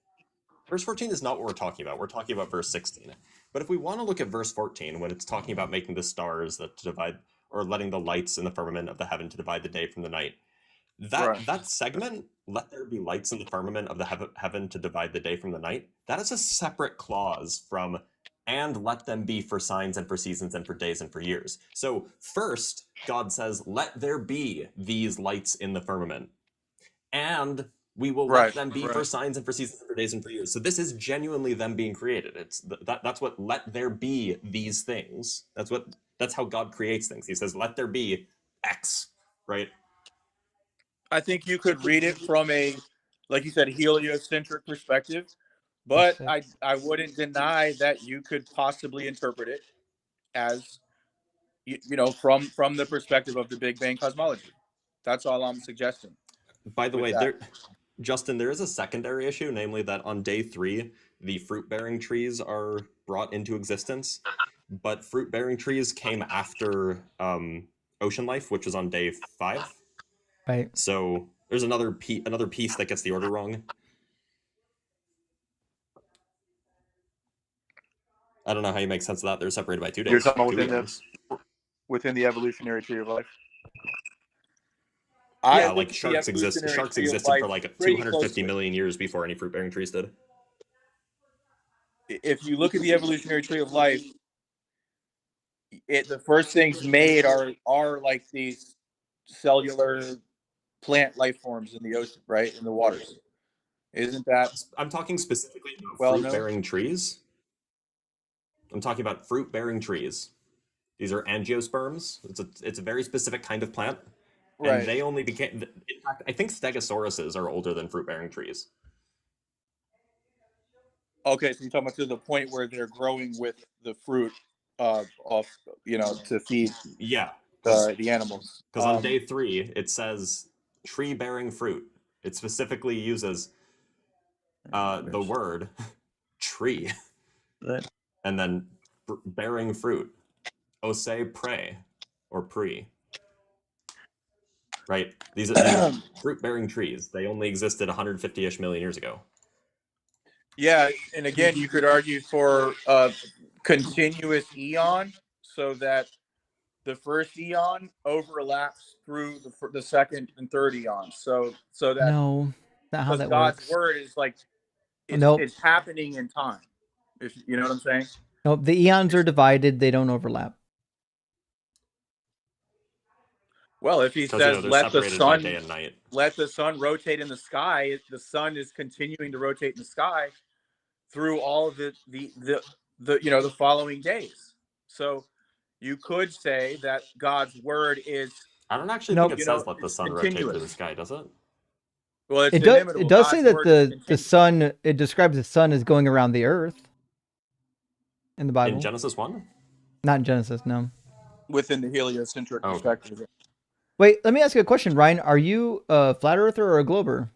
verse 14 is not what we're talking about. We're talking about verse 16. But if we want to look at verse 14, when it's talking about making the stars that divide, or letting the lights in the firmament of the heaven to divide the day from the night, that segment, let there be lights in the firmament of the heaven to divide the day from the night, that is a separate clause from and let them be for signs and for seasons and for days and for years. So first, God says, let there be these lights in the firmament. And we will let them be for signs and for seasons and for days and for years. So this is genuinely them being created. It's that's what let there be these things. That's how God creates things. He says, let there be X, right? I think you could read it from a, like you said, heliocentric perspective, but I wouldn't deny that you could possibly interpret it as from the perspective of the Big Bang cosmology. That's all I'm suggesting. By the way, Justin, there is a secondary issue, namely that on day 3, the fruit-bearing trees are brought into existence, but fruit-bearing trees came after ocean life, which is on day 5. Right. So there's another piece that gets the order wrong. I don't know how you make sense of that. They're separated by 2 days. You're talking about within the evolutionary tree of life. Yeah, like sharks existed for like 250 million years before any fruit-bearing trees did. If you look at the evolutionary tree of life, the first things made are like these cellular plant life forms in the ocean, right? In the waters. Isn't that? I'm talking specifically about fruit-bearing trees. I'm talking about fruit-bearing trees. These are angiosperms. It's a very specific kind of plant. And they only became, in fact, I think stegosauruses are older than fruit-bearing trees. Okay, so you're talking about to the point where they're growing with the fruit to feed the animals. Because on day 3, it says tree-bearing fruit. It specifically uses the word tree. And then bearing fruit. Ose pre, or pre. Right? These are fruit-bearing trees. They only existed 150-ish million years ago. Yeah, and again, you could argue for a continuous eon, so that the first eon overlaps through the second and third eons. So that No, not how that God's works. word is like it's happening in time. If you know what I'm saying. Nope, the eons are divided. They don't overlap. Well, if he Because, you know, says they're let the separated by day sun and night. rotate in the sky, the sun is continuing to rotate in the sky through all of the the following days. So you could say that God's word is I don't actually think it says let the it's sun rotate through continuous. the sky, does it? Well, it's It does. inimitable. It does say God's that word is the continuous. sun. It describes the sun as going around the earth in the Bible. In Genesis 1? Not in Genesis, no. Within the heliocentric perspective. Wait, let me ask you a question, Ryan. Are you a flat earther or a glober?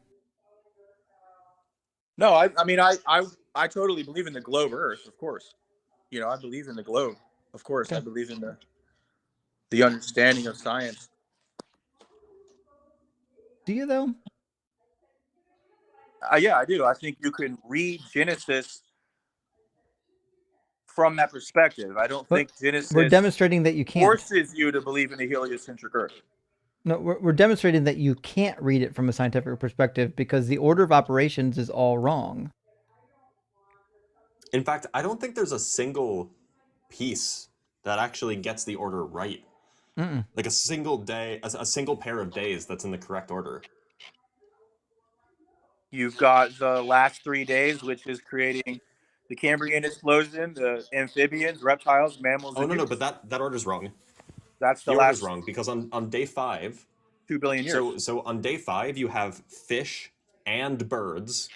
No, I mean I totally believe in the globe Earth, of course. You know, I believe in the globe, of course. I believe in the understanding of science. Do you though? Yeah, I do. I think you can read Genesis from that perspective. I don't think Genesis We're demonstrating that you can't. forces you to believe in a heliocentric Earth. No, we're demonstrating that you can't read it from a scientific perspective because the order of operations is all wrong. In fact, I don't think there's a single piece that actually gets the order right. Mm-mm. Like a single day, a single pair of days that's in the correct order. You've got the last 3 days, which is creating the Cambrian explosion, the amphibians, reptiles, mammals, Oh, and no, humans. but that order's wrong. That's the order's last wrong because on day 5, 2 billion years. So on day 5 you have fish and birds,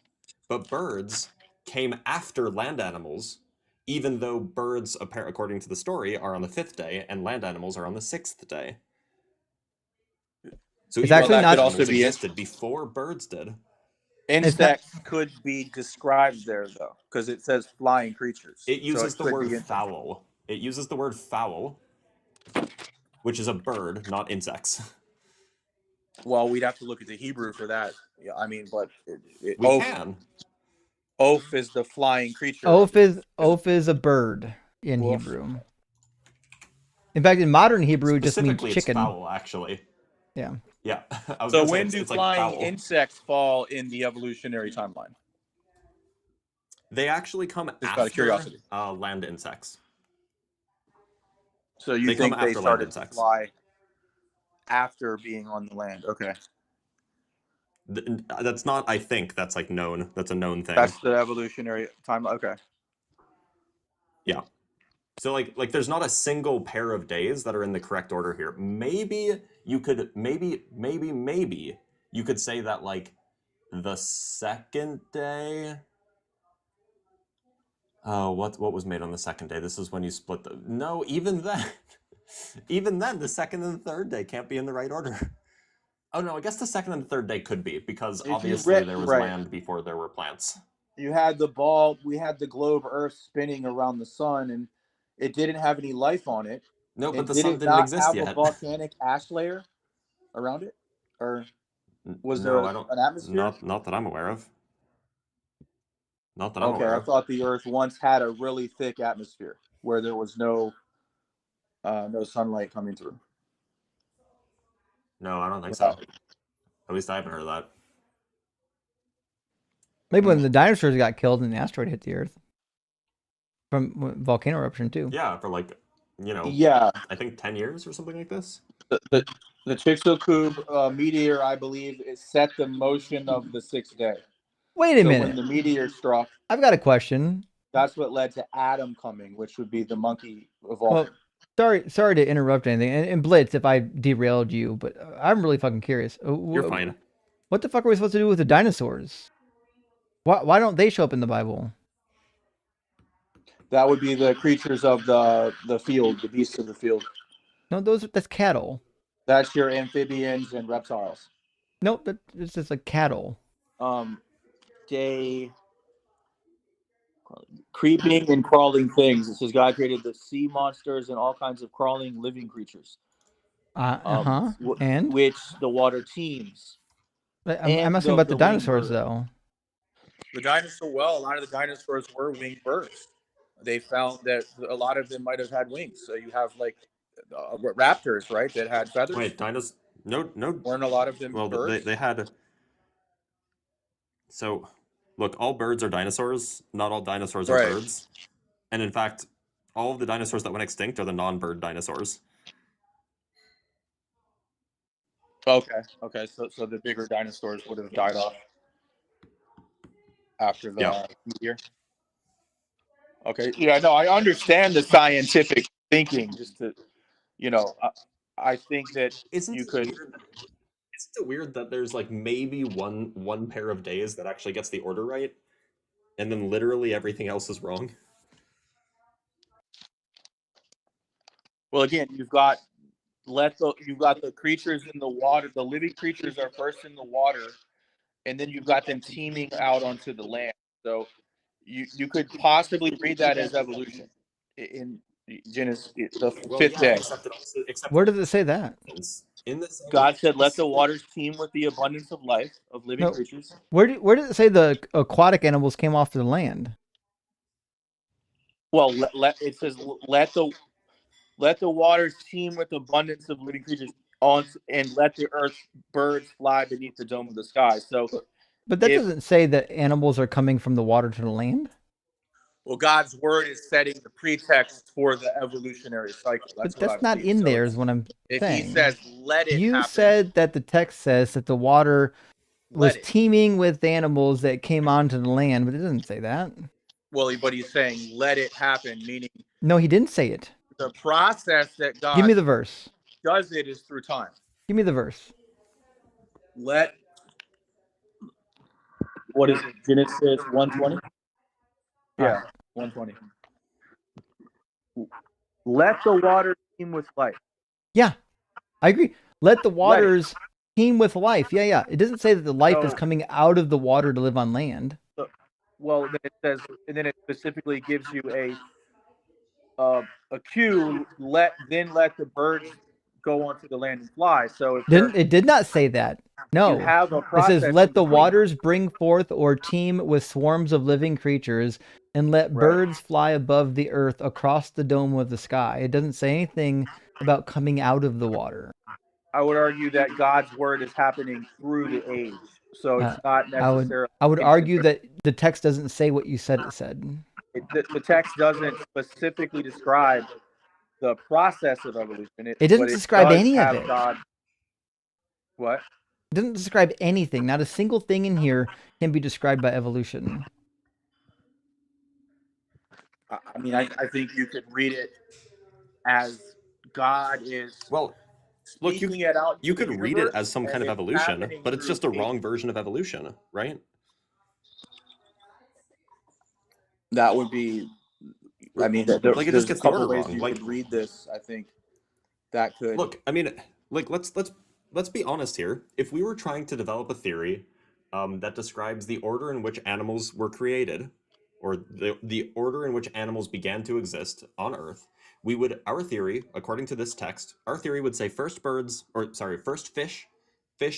but birds came after land animals, even though birds, according to the story, are on the 5th day and land animals are on the 6th day. So It's even actually land not animals existed before birds did. Insects could be described there though, because it says flying creatures. It uses so the word fowl. It uses the word fowl, which is a bird, not insects. Well, we'd have to look at the Hebrew for that. Yeah, I mean, but We can. Oaf is the flying creature. Oaf is a bird in Hebrew. In fact, in modern Hebrew, it just means Specifically, chicken. it's fowl, actually. Yeah. Yeah. I was So gonna say when do it's flying like fowl. insects fall in the evolutionary timeline? They actually come Just out of after curiosity. land insects. So you They think come they after land started to insects. fly after being on the land? Okay. That's not, I think, that's like known. That's a known thing. That's the evolutionary time. Okay. Yeah. So like there's not a single pair of days that are in the correct order here. Maybe you could maybe you could say that like the second day. Oh, what was made on the second day? This is when you split the. No, even then, the second and the third day can't be in the right order. Oh no, I guess the second and the third day could be because If you obviously read- there was right. land before there were plants. You had we had the globe Earth spinning around the sun, and it didn't have any life on it. No, but And the did sun it didn't not exist have yet. a volcanic ash layer around it, or was No, there I don't. an atmosphere? Not that I'm aware of. Not that I'm Okay, aware I of. thought the Earth once had a really thick atmosphere where there was no sunlight coming through. No, I don't think so. At least I haven't heard of that. Maybe when the dinosaurs got killed and the asteroid hit the Earth from volcano eruption too. Yeah, for like, Yeah. I think 10 years or something like this. The Chicxulub meteor, I believe, it set the motion of the 6th day. Wait a So minute. when the meteor struck, I've got a question. that's what led to Adam coming, which would be the monkey evolving. Well, sorry to interrupt anything, and Blitz, if I derailed you, but I'm really fucking curious. You're fine. What the fuck are we supposed to do with the dinosaurs? Why don't they show up in the Bible? That would be the creatures of the field, the beasts of the field. No, that's cattle. That's your amphibians and reptiles. Nope, it's just like cattle. Creeping and crawling things. It says God created the sea monsters and all kinds of crawling living creatures. And which the water teems. I'm asking about the dinosaurs though. The dinosaur. Well, a lot of the dinosaurs were winged birds. They found that a lot of them might have had wings. So you have like raptors, right, that had feathers. Wait, No. Weren't a lot of them Well, birds? they had. So, look, all birds are dinosaurs. Not all dinosaurs are birds. And in fact, all of the dinosaurs that went extinct are the non-bird dinosaurs. Okay. So the bigger dinosaurs would have died off after the meteor. Okay. Yeah. No, I understand the scientific thinking. Just to, I think that Isn't you it could. weird? Isn't it weird that there's like maybe one pair of days that actually gets the order right, and then literally everything else is wrong? Well, again, you've got the creatures in the water. The living creatures are first in the water, and then you've got them teeming out onto the land. So you could possibly read that as evolution in Genesis, the Well, fifth yeah, day. except Where does it say that? in the same God said, "Let the waters teem with the abundance of life of living No. creatures." Where did it say the aquatic animals came off the land? Well, it says, "Let the waters teem with abundance of living creatures and let the earth's birds fly beneath the dome of the sky." So, But that doesn't say that animals are coming from the water to the land. well, God's word is setting the pretext for the evolutionary cycle. That's But what that's I'm not seeing. in So there is what I'm if saying. he says, "Let it You happen," said that the text says that the water was teeming with animals that came onto the land, but it doesn't say that. well, but he's saying, "Let it happen," meaning No, he didn't say it. the process that God Give me the verse. does it is through time. Give me the verse. What is it? Genesis 1:20? Yeah, Right. 1:20. Let the water teem with life. Yeah, I agree. Let the waters teem with life. Yeah. It doesn't say that the life is coming out of the water to live on land. Well, then it says, and then it specifically gives you a cue. Let the birds go onto the land and fly. So if It did not say that. No. You have a It process says, let in the between. waters bring forth or teem with swarms of living creatures, and let birds fly above the earth across the dome of the sky. It doesn't say anything about coming out of the water. I would argue that God's word is happening through the age. So it's not necessarily. I would argue that the text doesn't say what you said it said. The text doesn't specifically describe the process of evolution. It doesn't describe any of it. God. What? It doesn't describe anything. Not a single thing in here can be described by evolution. I mean, I think you could read it as God is Look, speaking it out. You could read it as some kind of evolution, but it's just a wrong version of evolution, right? That would be. I mean, like it just gets the order ways wrong. you could read this. I think that could look. I mean, like let's be honest here. If we were trying to develop a theory that describes the order in which animals were created, or the order in which animals began to exist on Earth, our theory, according to this text, our theory would say first fish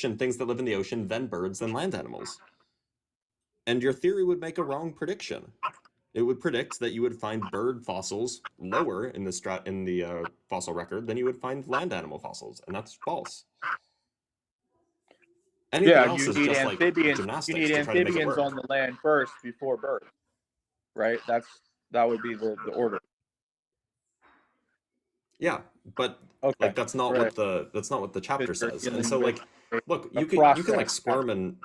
and things that live in the ocean, then birds, then land animals. And your theory would make a wrong prediction. It would predict that you would find bird fossils lower in the fossil record than you would find land animal fossils, and that's false. Anything else you is need just amphibians. like gymnastics You need to try to make it amphibians work. on the land first before birds, right? That would be the order. Yeah, but like that's not what the chapter says. And so like, look, you can like squirm and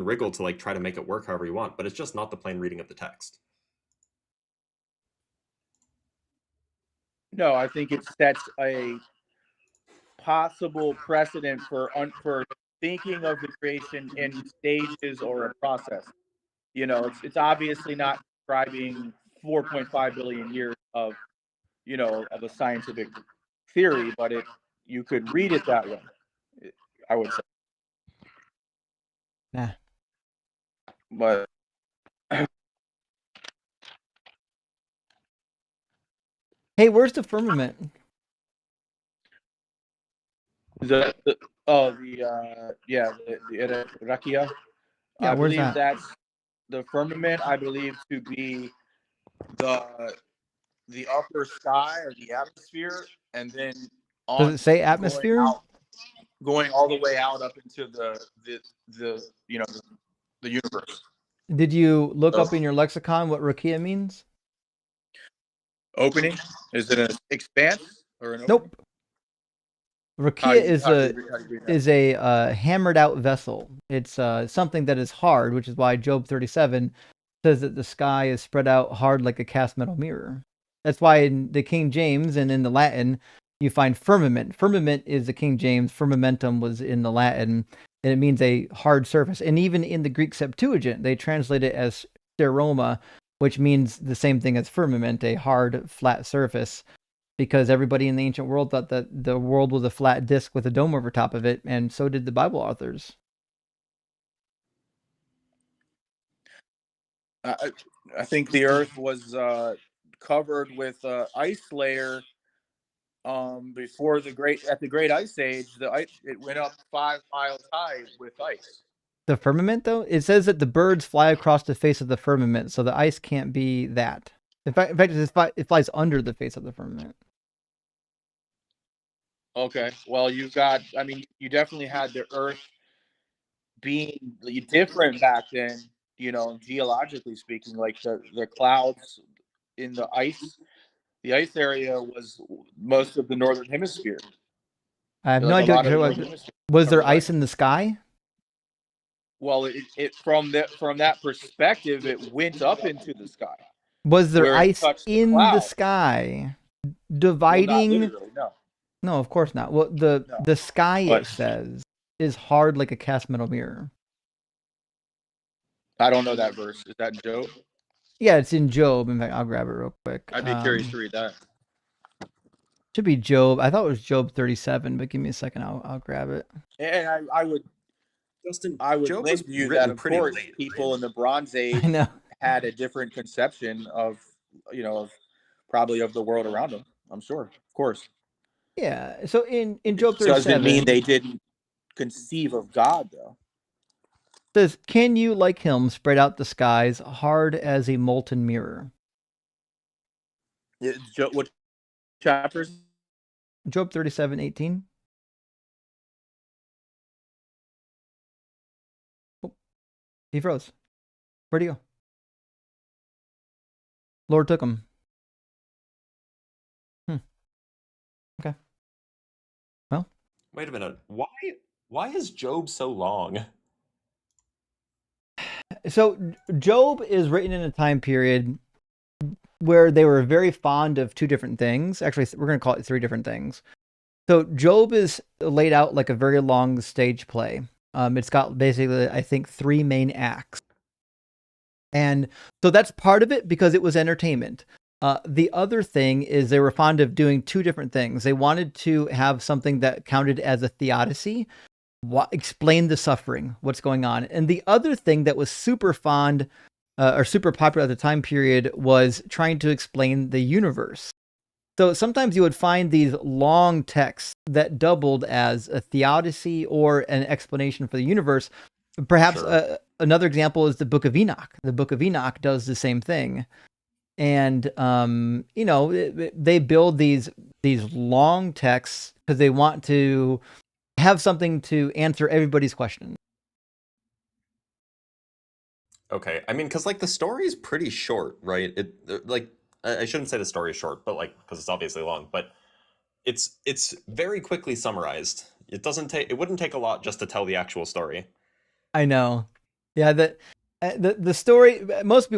wriggle to like try to make it work however you want, but it's just not the plain reading of the text. No, I think it sets a possible precedent for thinking of the creation in stages or a process. It's obviously not describing 4.5 billion years of a scientific theory, but you could read it that way. I would say. Nah. But hey, where's the firmament? the Rakia. Yeah, I where's believe that? that's the firmament. I believe to be the upper sky or the atmosphere, and then Does it say atmosphere? Going all the way out up into the universe. Did you look up in your lexicon what rakia means? Opening? Is it an expanse or an opening? Nope. Rakia is how do a you read that? hammered out vessel. It's something that is hard, which is why Job 37 says that the sky is spread out hard like a cast metal mirror. That's why in the King James and in the Latin you find firmament. Firmament is the King James. Firmamentum was in the Latin, and it means a hard surface. And even in the Greek Septuagint, they translate it as steroma, which means the same thing as firmament, a hard, flat surface, because everybody in the ancient world thought that the world was a flat disk with a dome over top of it, and so did the Bible authors. I think the Earth was covered with ice layer before the Great Ice Age. It went up 5 miles high with ice. The firmament, though, it says that the birds fly across the face of the firmament, so the ice can't be that. In fact, it flies under the face of the firmament. Okay, well, you definitely had the Earth being different back then, geologically speaking, like the clouds in the ice area was most of the northern hemisphere. I have no Like a idea lot what of you're the talking northern about. hemisphere Was there covered by ice in the sky? Well, it from that perspective, it went up into the sky Was there where it ice touched the in the cloud. sky Well, not dividing? literally, no. No, of course not. Well, the sky, But it says, is hard like a cast metal mirror. I don't know that verse. Is that in Job? Yeah, it's in Job. In fact, I'll grab it real quick. I'd be curious to read that. Should be Job. I thought it was Job 37, but give me a second. I'll grab it. And I would Job link was to you that, written of pretty course, late, people in the Bronze Age I know. had a different conception of probably of the world around them. I'm sure, of course. Yeah. So in Job Doesn't 37, mean they didn't conceive of God, though. says, "Can you, like him, spread out the skies hard as a molten mirror?" What chapters? Job 37:18. Oh, he froze. Where'd he go? Lord took him. Okay. Well, Wait a minute. Why is Job so long? so Job is written in a time period where they were very fond of two different things. Actually, we're going to call it three different things. So Job is laid out like a very long stage play. It's got basically, I think, three main acts. And so that's part of it because it was entertainment. The other thing is they were fond of doing two different things. They wanted to have something that counted as a theodicy, explain the suffering, what's going on. And the other thing that was super fond or super popular at the time period was trying to explain the universe. So sometimes you would find these long texts that doubled as a theodicy or an explanation for the universe. Perhaps another example is the Book of Enoch. The Book of Enoch does the same thing. And, they build these long texts because they want to have something to answer everybody's question. Okay, I mean, because like the story is pretty short, right? I shouldn't say the story is short, but like because it's obviously long, but it's very quickly summarized. It wouldn't take a lot just to tell the actual story. I know. Yeah, the story, most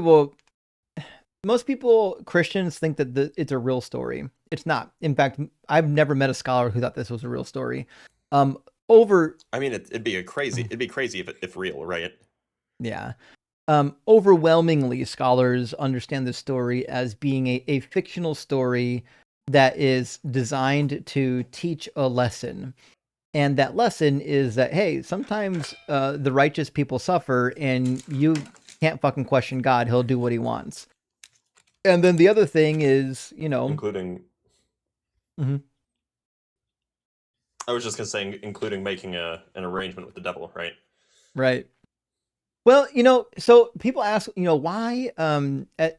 people, Christians, think that it's a real story. It's not. In fact, I've never met a scholar who thought this was a real story. I mean, it'd be crazy if real, right? Yeah. Overwhelmingly, scholars understand the story as being a fictional story that is designed to teach a lesson. And that lesson is that, hey, sometimes the righteous people suffer and you can't fucking question God. He'll do what he wants. And then the other thing is, including. Mm-hmm. I was just gonna say, including making an arrangement with the devil, right? Right. Well, so people ask, why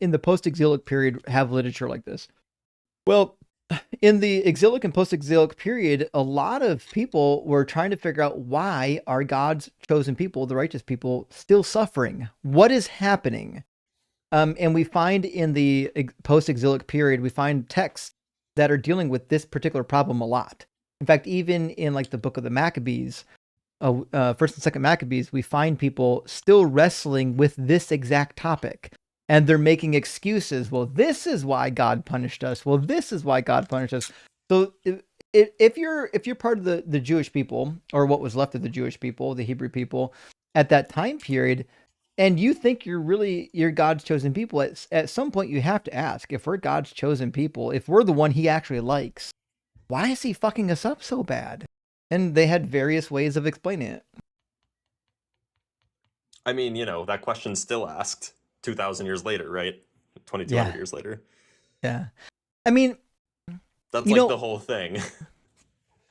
in the post-exilic period have literature like this? Well, in the exilic and post-exilic period, a lot of people were trying to figure out why are God's chosen people, the righteous people, still suffering? What is happening? And we find in the post-exilic period, we find texts that are dealing with this particular problem a lot. In fact, even in like the book of the Maccabees, First and Second Maccabees, we find people still wrestling with this exact topic, and they're making excuses. Well, this is why God punished us. Well, this is why God punished us. So if you're part of the Jewish people, or what was left of the Jewish people, the Hebrew people at that time period, and you think you're God's chosen people, at some point you have to ask, if we're God's chosen people, if we're the one he actually likes, why is he fucking us up so bad? And they had various ways of explaining it. I mean, that question's still asked 2,000 years later, right? 2,200 years later. Yeah. I mean, that's like the whole thing.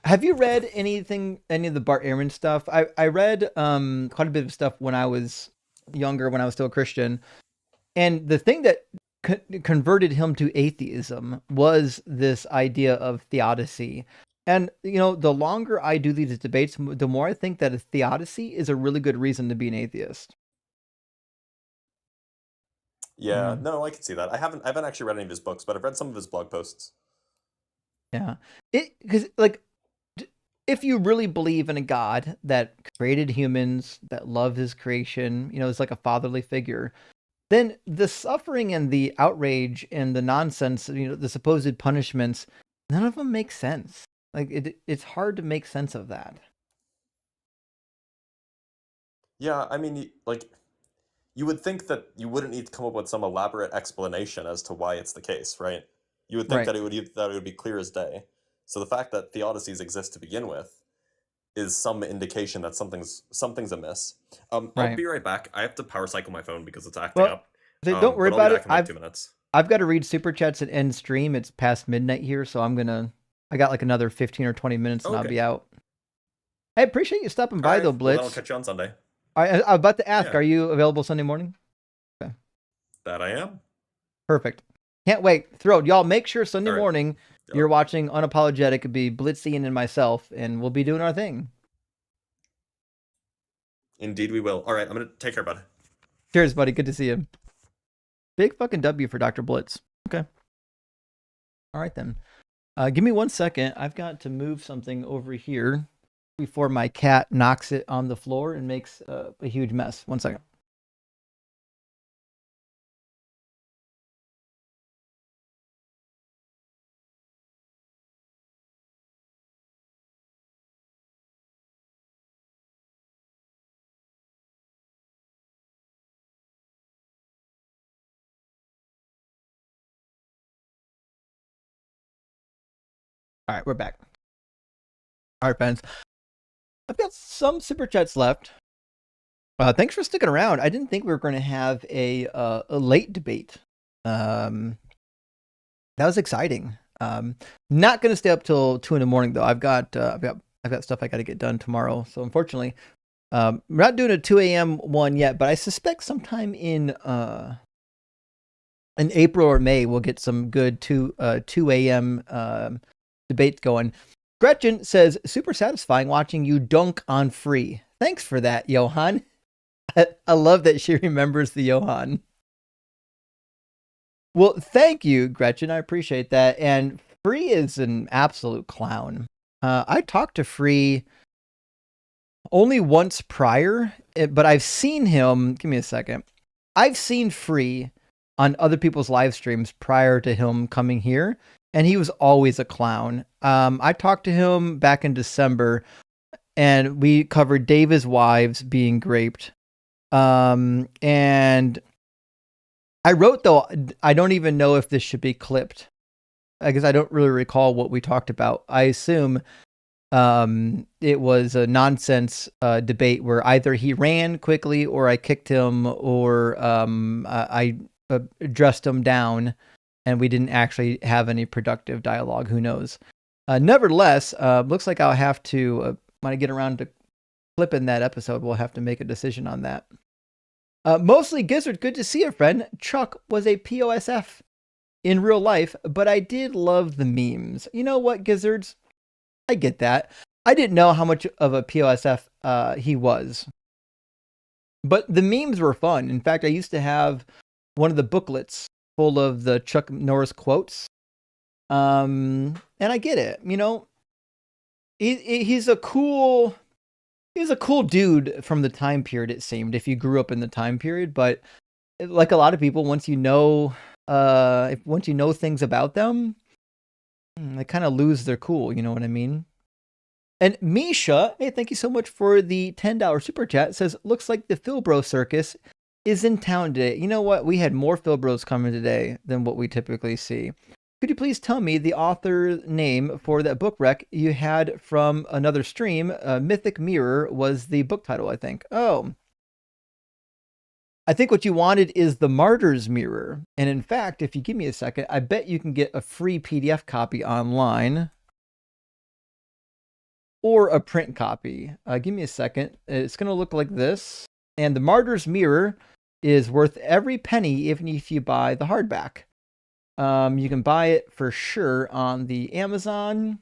Have you read any of the Bart Ehrman stuff? I read quite a bit of stuff when I was younger, when I was still a Christian. And the thing that converted him to atheism was this idea of theodicy. And, the longer I do these debates, the more I think that a theodicy is a really good reason to be an atheist. Yeah, no, I can see that. I haven't actually read any of his books, but I've read some of his blog posts. Yeah. Because, like, if you really believe in a God that created humans, that loved his creation, is like a fatherly figure, then the suffering and the outrage and the nonsense, the supposed punishments, none of them make sense. Like, it's hard to make sense of that. Yeah, I mean, you would think that you wouldn't need to come up with some elaborate explanation as to why it's the case, right? You would think that it would be clear as day. So the fact that theodicies exist to begin with is some indication that something's amiss. I'll be right back. I have to power cycle my phone because it's acting up. Don't worry about it. In like 2 minutes. I've got to read super chats and end stream. It's past midnight here, so I got like another 15 or 20 minutes and I'll be out. I appreciate you stopping by though, Blitz. Well, then I'll catch you on Sunday. I'm about to ask, are you available Sunday morning? Okay. That I am. Perfect. Can't wait. Thrilled. Y'all make sure Sunday morning you're watching Unapologetic. It'd be Blitzian and myself, and we'll be doing our thing. Indeed we will. All right, I'm going to take care, bud. Cheers, buddy. Good to see you. Big fucking W for Dr. Blitz. Okay. All right, then. Give me 1 second. I've got to move something over here before my cat knocks it on the floor and makes a huge mess. 1 second. All right, we're back. All right, fans. I've got some super chats left. Thanks for sticking around. I didn't think we were going to have a late debate. That was exciting. Not going to stay up till 2 a.m. though. I've got stuff I got to get done tomorrow. So unfortunately, we're not doing a 2 a.m. one yet. But I suspect sometime in April or May we'll get some good 2 a.m. Debate going. Gretchen says, super satisfying watching you dunk on Free. Thanks for that, Johan. I love that she remembers the Johan. Well, thank you, Gretchen. I appreciate that. And Free is an absolute clown. I talked to Free only once prior, but I've seen him. Give me a second. I've seen Free on other people's live streams prior to him coming here, and he was always a clown. I talked to him back in December, and we covered David's wives being raped. And I wrote, though, I don't even know if this should be clipped. I guess I don't really recall what we talked about. I assume it was a nonsense debate where either he ran quickly or I kicked him or I dressed him down and we didn't actually have any productive dialogue. Who knows? Nevertheless, looks like I'll have to, when I get around to clipping that episode, we'll have to make a decision on that. Mostly Gizzard, good to see you, friend. Chuck was a POSF in real life, but I did love the memes. You know what, Gizzards? I get that. I didn't know how much of a POSF he was. But the memes were fun. In fact, I used to have one of the booklets full of the Chuck Norris quotes. And I get it. You know, he's a cool dude from the time period, it seemed, if you grew up in the time period. But like a lot of people, once you know things about them, they kind of lose their cool, you know what I mean? And Misha, hey, thank you so much for the $10 super chat, says, looks like the Philbro Circus is in town today. You know what? We had more Philbros coming today than what we typically see. Could you please tell me the author name for that book rec you had from another stream? Mythic Mirror was the book title, I think. Oh. I think what you wanted is the Martyr's Mirror. And in fact, if you give me a second, I bet you can get a free PDF copy online. Or a print copy. Give me a second. It's going to look like this. And the Martyr's Mirror is worth every penny, even if you buy the hardback. You can buy it for sure on the Amazon.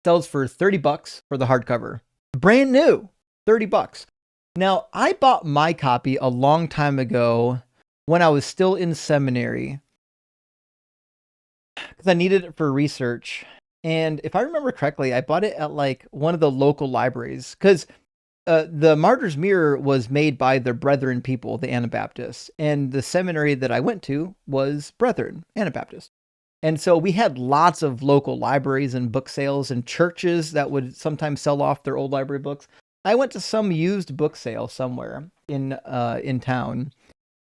Sells for $30 for the hardcover. Brand new. $30. Now, I bought my copy a long time ago when I was still in seminary. Because I needed it for research. And if I remember correctly, I bought it at like one of the local libraries. Because the Martyr's Mirror was made by the Brethren people, the Anabaptists. And the seminary that I went to was Brethren, Anabaptist. And so we had lots of local libraries and book sales and churches that would sometimes sell off their old library books. I went to some used book sale somewhere in town,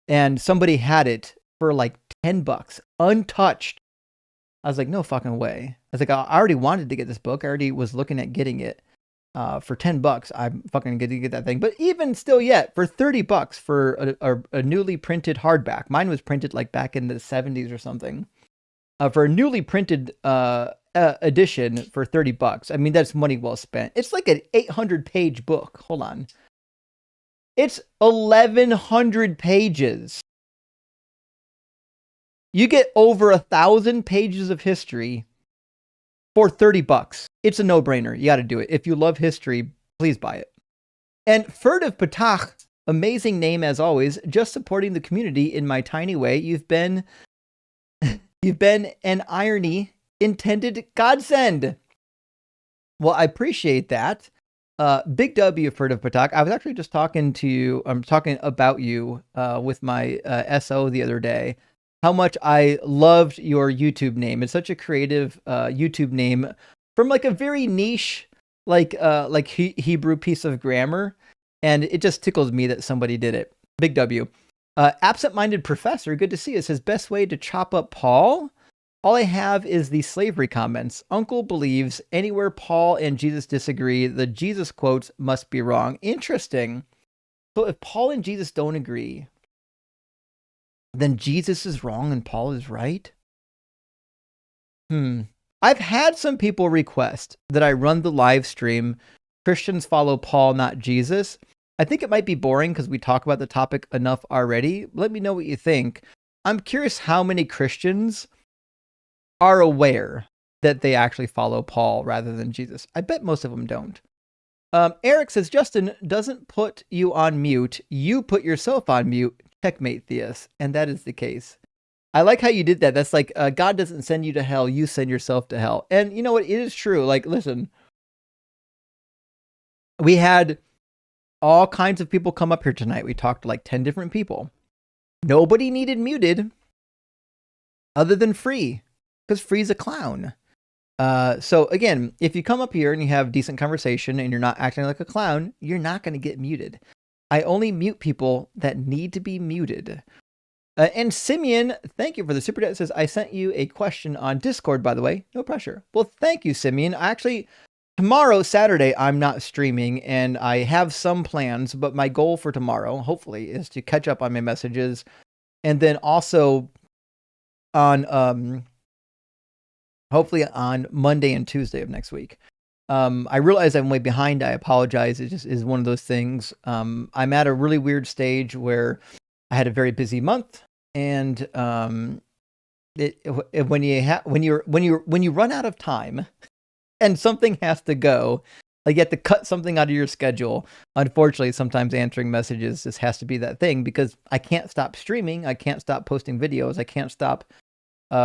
and somebody had it for like $10, untouched. I was like, no fucking way. I was like, I already wanted to get this book. I already was looking at getting it. For $10, I'm fucking going to get that thing. But even still yet, for $30 for a newly printed hardback. Mine was printed like back in the 70s or something. For a newly printed edition for $30. I mean, that's money well spent. It's like an 800-page book. Hold on. It's 1,100 pages. You get over 1,000 pages of history for $30. It's a no-brainer. You got to do it. If you love history, please buy it. And Furtive Patach, amazing name as always, just supporting the community in my tiny way. You've been an irony intended godsend. Well, I appreciate that. Big W, Furtive Patach. I was actually just talking about you with my SO the other day. How much I loved your YouTube name. It's such a creative YouTube name from like a very niche, like Hebrew piece of grammar, and it just tickles me that somebody did it. Big W. Absent-minded professor, good to see you. It says best way to chop up Paul. All I have is the slavery comments. Uncle believes anywhere Paul and Jesus disagree, the Jesus quotes must be wrong. Interesting. So if Paul and Jesus don't agree, then Jesus is wrong and Paul is right? I've had some people request that I run the live stream, Christians follow Paul, not Jesus. I think it might be boring because we talk about the topic enough already. Let me know what you think. I'm curious how many Christians are aware that they actually follow Paul rather than Jesus. I bet most of them don't. Eric says, Justin doesn't put you on mute. You put yourself on mute. Checkmate, Theus. And that is the case. I like how you did that. That's like, God doesn't send you to hell. You send yourself to hell. And you know what? It is true. Like, listen, we had all kinds of people come up here tonight. We talked to like 10 different people. Nobody needed muted other than Free, because Free's a clown. So again, if you come up here and you have decent conversation and you're not acting like a clown, you're not going to get muted. I only mute people that need to be muted. And Simeon, thank you for the super chat. It says, I sent you a question on Discord, by the way. No pressure. Well, thank you, Simeon. Actually, tomorrow, Saturday, I'm not streaming and I have some plans, but my goal for tomorrow, hopefully, is to catch up on my messages. And then also on, hopefully on Monday and Tuesday of next week. I realize I'm way behind. I apologize. It just is one of those things. I'm at a really weird stage where I had a very busy month, and when you run out of time, and something has to go, like you have to cut something out of your schedule. Unfortunately, sometimes answering messages just has to be that thing because I can't stop streaming. I can't stop posting videos. I can't stop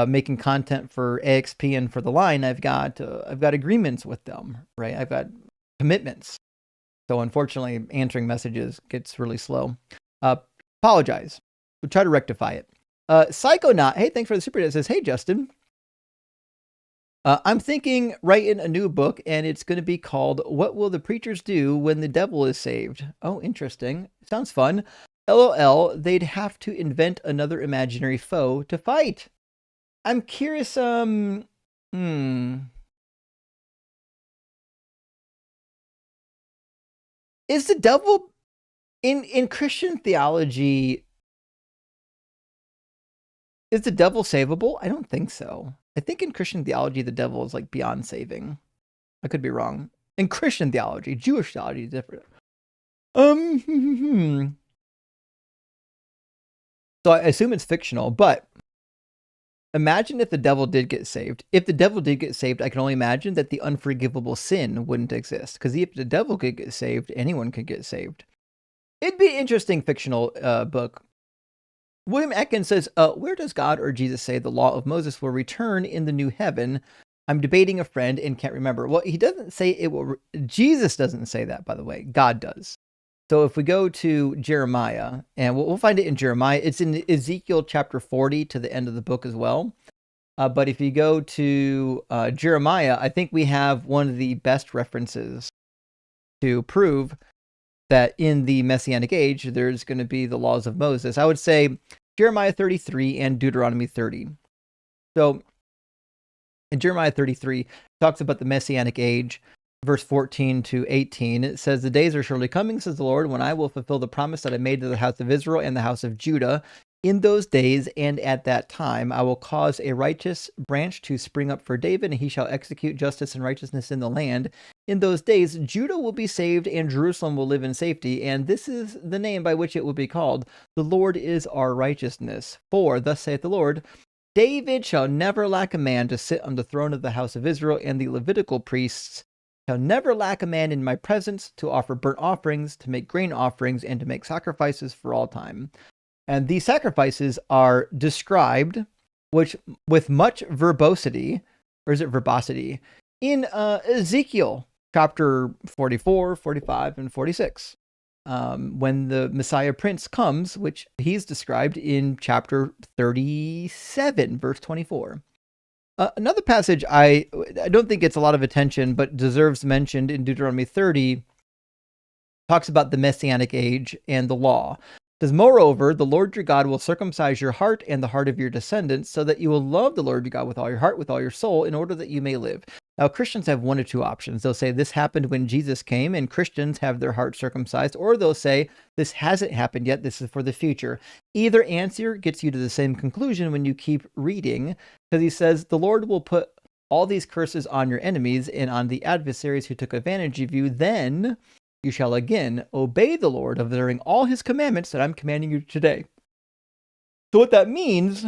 making content for AXP and for the line, I've got agreements with them, right? I've got commitments. So unfortunately, answering messages gets really slow. Apologize. We'll try to rectify it. Psychonaut, hey, thanks for the super chat. Says, hey, Justin. I'm thinking writing a new book, and it's going to be called "What Will the Preachers Do When the Devil Is Saved?" Oh, interesting. Sounds fun. LOL. They'd have to invent another imaginary foe to fight. I'm curious. Is the devil in Christian theology? Is the devil savable? I don't think so. I think in Christian theology, the devil is like beyond saving. I could be wrong. In Christian theology, Jewish theology is different. So I assume it's fictional, but imagine if the devil did get saved. If the devil did get saved, I can only imagine that the unforgivable sin wouldn't exist. Because if the devil could get saved, anyone could get saved. It'd be an interesting fictional book. William Atkins says, where does God or Jesus say the law of Moses will return in the new heaven? I'm debating a friend and can't remember. Well, he doesn't say it will. Jesus doesn't say that, by the way. God does. So if we go to Jeremiah, and we'll find it in Jeremiah, it's in Ezekiel chapter 40 to the end of the book as well. But if you go to Jeremiah, I think we have one of the best references to prove that in the Messianic age, there's going to be the laws of Moses. I would say Jeremiah 33 and Deuteronomy 30. So in Jeremiah 33, it talks about the Messianic age, verse 14 to 18. It says, the days are surely coming, says the Lord, when I will fulfill the promise that I made to the house of Israel and the house of Judah. In those days and at that time, I will cause a righteous branch to spring up for David, and he shall execute justice and righteousness in the land. In those days, Judah will be saved, and Jerusalem will live in safety. And this is the name by which it will be called. The Lord is our righteousness. For, thus saith the Lord, David shall never lack a man to sit on the throne of the house of Israel, and the Levitical priests shall never lack a man in my presence to offer burnt offerings, to make grain offerings, and to make sacrifices for all time. And these sacrifices are described with much verbosity, or is it verbosity, in Ezekiel chapter 44, 45, and 46. When the Messiah Prince comes, which he's described in chapter 37, verse 24. Another passage I don't think gets a lot of attention, but deserves mentioned in Deuteronomy 30, talks about the Messianic age and the law. It says, moreover, the Lord your God will circumcise your heart and the heart of your descendants, so that you will love the Lord your God with all your heart, with all your soul, in order that you may live. Now, Christians have one or two options. They'll say this happened when Jesus came, and Christians have their heart circumcised, or they'll say this hasn't happened yet, this is for the future. Either answer gets you to the same conclusion when you keep reading, because he says, the Lord will put all these curses on your enemies and on the adversaries who took advantage of you. Then you shall again obey the Lord, observing all his commandments that I'm commanding you today. So what that means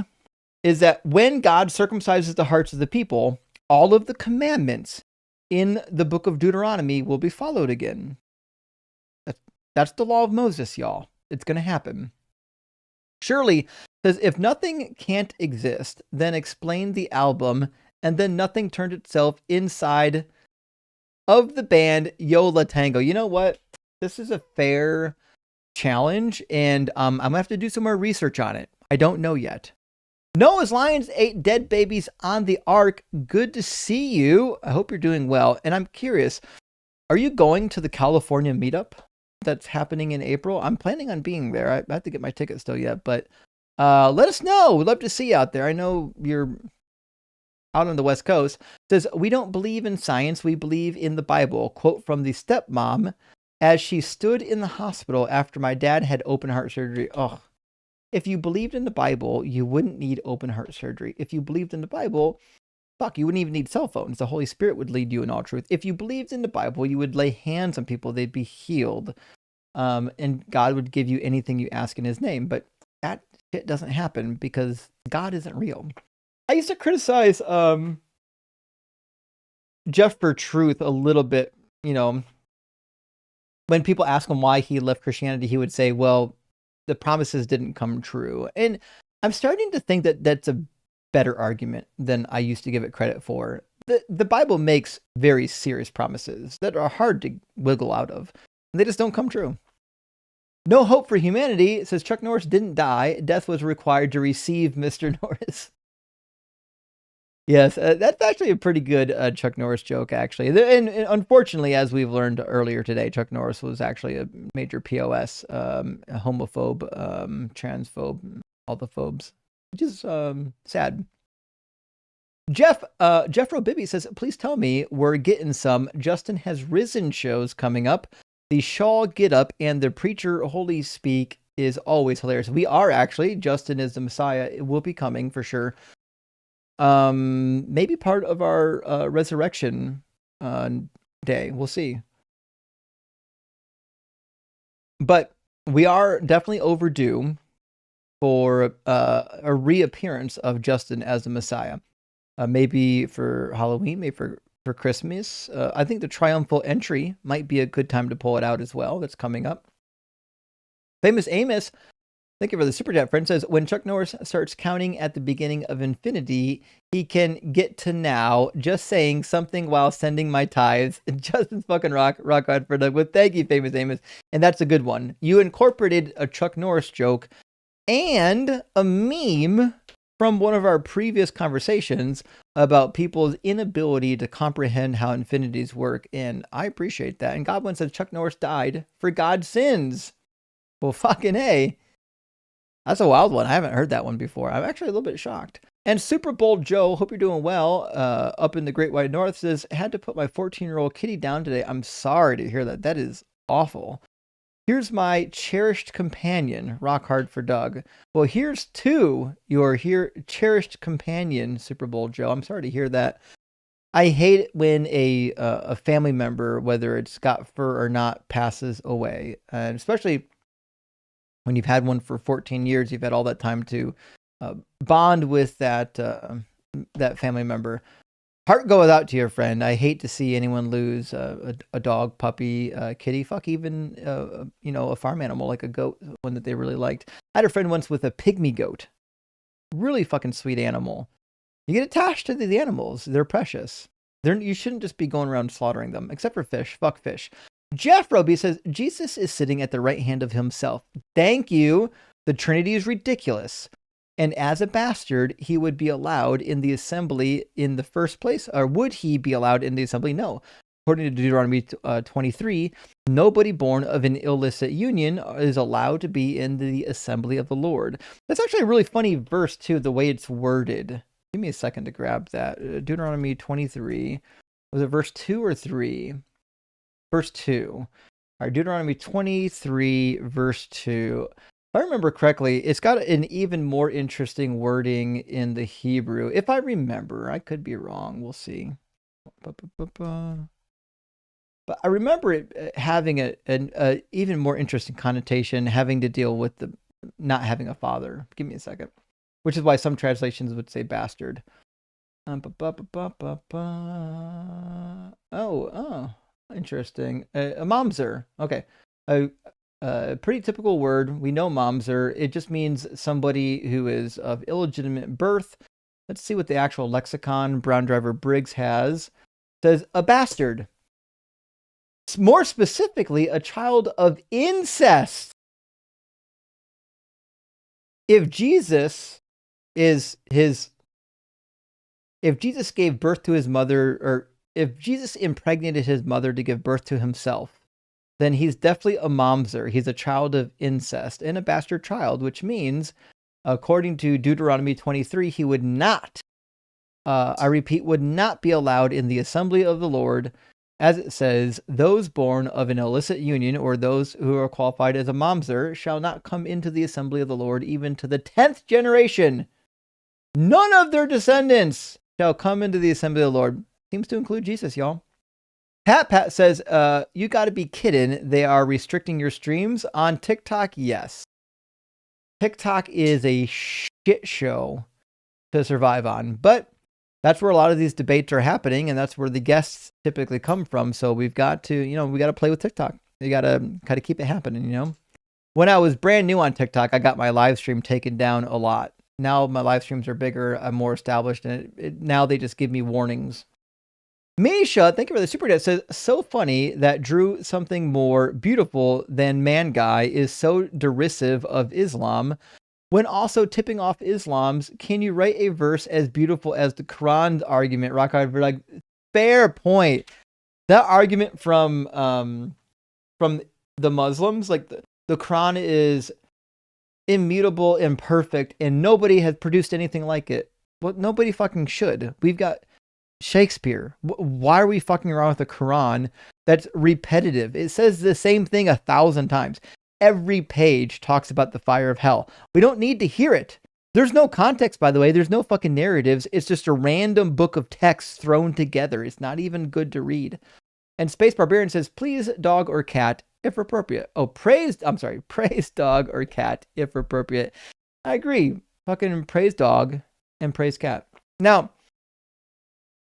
is that when God circumcises the hearts of the people, all of the commandments in the book of Deuteronomy will be followed again. That's the law of Moses, y'all. It's going to happen. Shirley says, if nothing can't exist, then explain the album, and then nothing turned itself inside of the band Yola Tango. You know what? This is a fair challenge, and I'm going to have to do some more research on it. I don't know yet. Noah's lions ate dead babies on the ark. Good to see you. I hope you're doing well. And I'm curious, are you going to the California meetup that's happening in April? I'm planning on being there. I have to get my ticket still yet, but let us know. We'd love to see you out there. I know you're out on the West Coast. It says, we don't believe in science. We believe in the Bible. Quote from the stepmom as she stood in the hospital after my dad had open heart surgery. Oh, if you believed in the Bible, you wouldn't need open heart surgery. If you believed in the Bible, you wouldn't even need cell phones. The Holy Spirit would lead you in all truth. If you believed in the Bible, you would lay hands on people. They'd be healed. And God would give you anything you ask in his name. But that shit doesn't happen because God isn't real. I used to criticize Jeff for Truth a little bit. You know, when people ask him why he left Christianity, he would say, well, the promises didn't come true. And I'm starting to think that that's a better argument than I used to give it credit for. The Bible makes very serious promises that are hard to wiggle out of. They just don't come true. No hope for humanity, says Chuck Norris didn't die. Death was required to receive Mr. Norris. Yes, that's actually a pretty good Chuck Norris joke, actually. And unfortunately, as we've learned earlier today, Chuck Norris was actually a major POS, a homophobe, transphobe, all the phobes, which is sad. Jeff Robibby says, please tell me we're getting some Justin Has Risen shows coming up. The Shaw Get Up and the Preacher Holy Speak is always hilarious. We are actually. Justin is the Messiah. It will be coming for sure. Maybe part of our resurrection day. We'll see. But we are definitely overdue for a reappearance of Justin as the Messiah. Maybe for Halloween, maybe for Christmas. I think the triumphal entry might be a good time to pull it out as well. That's coming up. Famous Amos, thank you for the super chat, friend, says, when Chuck Norris starts counting at the beginning of infinity, he can get to now. Just saying something while sending my tithes. Justin's fucking rock hard for Doug. Well, thank you, Famous Amos. And that's a good one. You incorporated a Chuck Norris joke and a meme from one of our previous conversations about people's inability to comprehend how infinities work. And I appreciate that. And Godwin says Chuck Norris died for God's sins. Well, fucking A. That's a wild one. I haven't heard that one before. I'm actually a little bit shocked. And Super Bold Joe, hope you're doing well, up in the Great White North, says, had to put my 14-year-old kitty down today. I'm sorry to hear that. That is awful. Here's my cherished companion, rock hard for Doug. Well, here's to your cherished companion, Super Bowl Joe. I'm sorry to hear that. I hate it when a family member, whether it's got fur or not, passes away, and especially when you've had one for 14 years, you've had all that time to bond with that family member. Heart goes out to your friend. I hate to see anyone lose a dog, puppy, kitty, fuck, even a farm animal like a goat, one that they really liked. I had a friend once with a pygmy goat, really fucking sweet animal. You get attached to the animals; they're precious. You shouldn't just be going around slaughtering them, except for fish. Fuck fish. Jeff Roby says Jesus is sitting at the right hand of himself. Thank you. The Trinity is ridiculous. And as a bastard, he would be allowed in the assembly in the first place? Or would he be allowed in the assembly? No. According to Deuteronomy 23, nobody born of an illicit union is allowed to be in the assembly of the Lord. That's actually a really funny verse, too, the way it's worded. Give me a second to grab that. Deuteronomy 23. Was it verse 2 or 3? Verse 2. All right, Deuteronomy 23, verse 2. If I remember correctly, it's got an even more interesting wording in the Hebrew. If I remember, I could be wrong. We'll see. But I remember it having an even more interesting connotation, having to deal with the not having a father. Give me a second. Which is why some translations would say bastard. Oh, interesting. A mamzer. Okay. A pretty typical word. We know mamzer. It just means somebody who is of illegitimate birth. Let's see what the actual lexicon Brown Driver Briggs has. It says a bastard. More specifically, a child of incest. If Jesus gave birth to his mother, or if Jesus impregnated his mother to give birth to himself, then he's definitely a mamzer. He's a child of incest and a bastard child, which means, according to Deuteronomy 23, he would not, I repeat, would not be allowed in the assembly of the Lord. As it says, those born of an illicit union, or those who are qualified as a mamzer, shall not come into the assembly of the Lord, even to the 10th generation. None of their descendants shall come into the assembly of the Lord. Seems to include Jesus, y'all. Pat says, you got to be kidding. They are restricting your streams on TikTok. Yes. TikTok is a shit show to survive on, but that's where a lot of these debates are happening, and that's where the guests typically come from. So we've got to, we got to play with TikTok. You got to kind of keep it happening, When I was brand new on TikTok, I got my live stream taken down a lot. now my live streams are bigger, I'm more established, and now they just give me warnings. Misha, thank you for the super chat, says, so funny that Drew something more beautiful than man guy is so derisive of Islam when also tipping off Islam's. Can you write a verse as beautiful as the Quran's argument? Rock hard, like, fair point. That argument from the Muslims, like the Quran is immutable and perfect, and nobody has produced anything like it. Well, nobody fucking should. We've got Shakespeare. Why are we fucking around with the Quran that's repetitive? It says the same thing 1,000 times. Every page talks about the fire of hell. We don't need to hear it. There's no context, by the way. There's no fucking narratives. It's just a random book of text thrown together. It's not even good to read. And Space Barbarian says, please dog or cat if appropriate. Oh, praise dog or cat if appropriate. I agree. Fucking praise dog and praise cat. Now,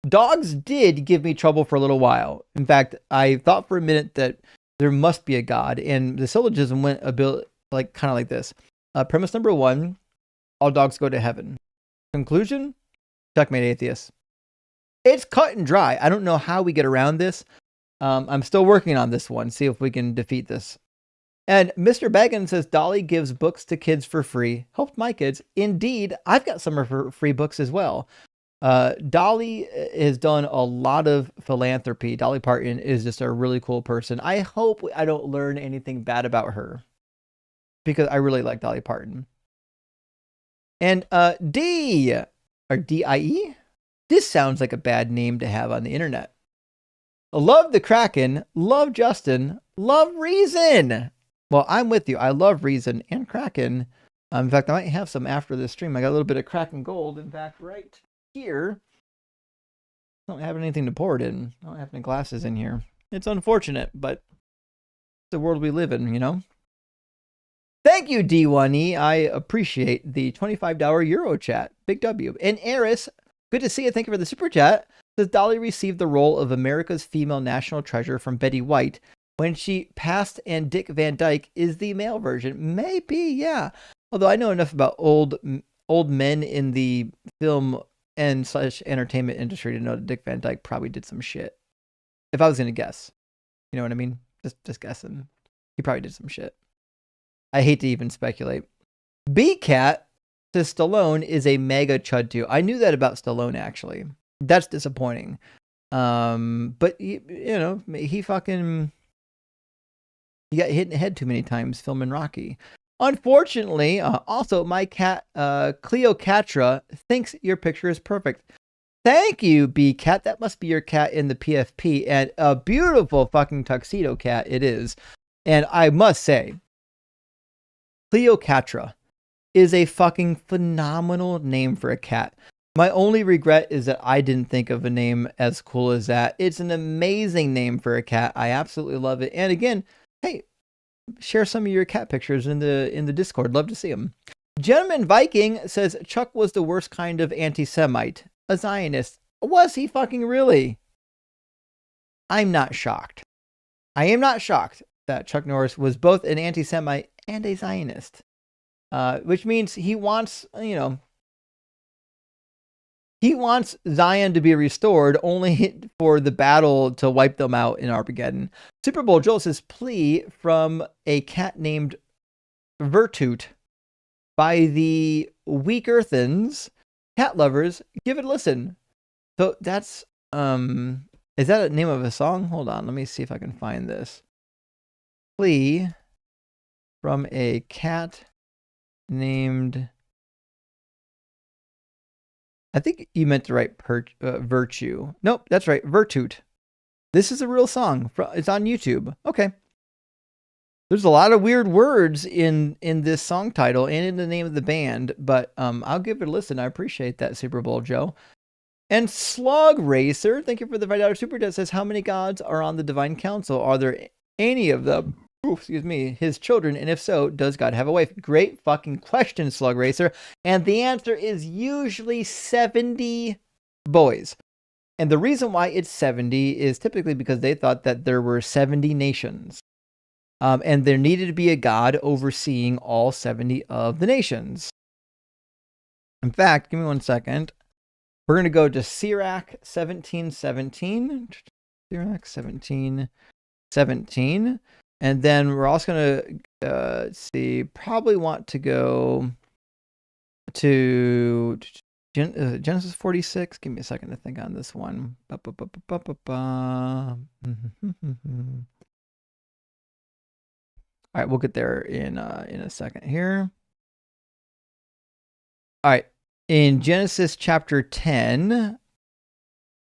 dogs did give me trouble for a little while. In fact, I thought for a minute that there must be a God, and the syllogism went a bit kind of like this. Premise number 1, all dogs go to heaven. Conclusion, checkmate atheists. It's cut and dry. I don't know how we get around this. I'm still working on this one, see if we can defeat this. And Mr. Baggins says, Dolly gives books to kids for free. Helped my kids. Indeed, I've got some free books as well. Dolly has done a lot of philanthropy. Dolly Parton is just a really cool person. I hope I don't learn anything bad about her, because I really like Dolly Parton. And D, or D-I-E? This sounds like a bad name to have on the internet. Love the Kraken, love Justin, love Reason. Well, I'm with you. I love Reason and Kraken. In fact, I might have some after this stream. I got a little bit of Kraken Gold, in fact, right here. I don't have anything to pour it in. I don't have any glasses in here. It's unfortunate, but it's the world we live in, you know? Thank you, D1E. I appreciate the $25 Euro chat. Big W. And Eris, good to see you. Thank you for the super chat. Says Dolly received the role of America's female national treasure from Betty White when she passed, and Dick Van Dyke is the male version. Maybe, yeah. Although I know enough about old men in the film and / entertainment industry to know that Dick Van Dyke probably did some shit. If I was going to guess. You know what I mean? Just guessing. He probably did some shit. I hate to even speculate. B-Cat says Stallone is a mega chud too. I knew that about Stallone, actually. That's disappointing. But he got hit in the head too many times filming Rocky. Unfortunately, also my cat Cleocatra thinks your picture is perfect. Thank you, B-Cat. That must be your cat in the PFP, and a beautiful fucking tuxedo cat it is. And I must say, Cleocatra is a fucking phenomenal name for a cat. My only regret is that I didn't think of a name as cool as that. It's an amazing name for a cat. I absolutely love it. And again, hey, share some of your cat pictures in the Discord. Love to see them. Gentleman Viking says Chuck was the worst kind of anti-Semite. A Zionist. Was he fucking really? I'm not shocked. I am not shocked that Chuck Norris was both an anti-Semite and a Zionist. Which means he wants, he wants Zion to be restored only for the battle to wipe them out in Armageddon. Super Bowl Joel says, plea from a cat named Virtute by the Weak Earthens. Cat lovers, give it a listen. So that's, is that a name of a song? Hold on, let me see if I can find this. Plea from a cat named... I think you meant to write virtue. Nope, that's right, Virtute. This is a real song. It's on YouTube. Okay. There's a lot of weird words in this song title and in the name of the band, but I'll give it a listen. I appreciate that, Super Bowl Joe. And Slug Racer, thank you for the $5 super chat, says, how many gods are on the Divine Council? Are there any of them, his children? And if so, does God have a wife? Great fucking question, Slug Racer. And the answer is usually 70 boys. And the reason why it's 70 is typically because they thought that there were 70 nations. And there needed to be a god overseeing all 70 of the nations. In fact, give me 1 second. We're going to go to Sirach 17:17. Sirach 17:17. And then we're also going to, see, probably want to go to Genesis 46. Give me a second to think on this one. All right, we'll get there in a second here. All right, in Genesis chapter 10,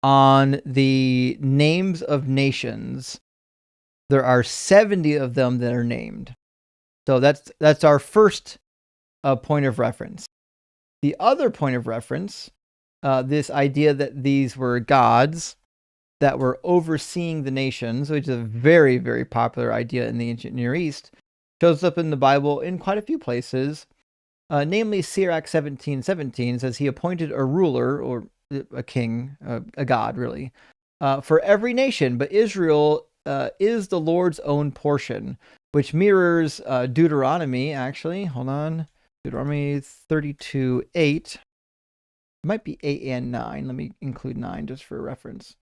on the names of nations, there are 70 of them that are named. So that's our first point of reference. The other point of reference, this idea that these were gods that were overseeing the nations, which is a very, very popular idea in the ancient Near East, shows up in the Bible in quite a few places. Namely, Sirach 17:17 says he appointed a ruler, or a king, a god really, for every nation, but Israel is the Lord's own portion, which mirrors Deuteronomy, actually. Hold on. Deuteronomy 32:8. It might be 8 and 9. Let me include 9 just for reference.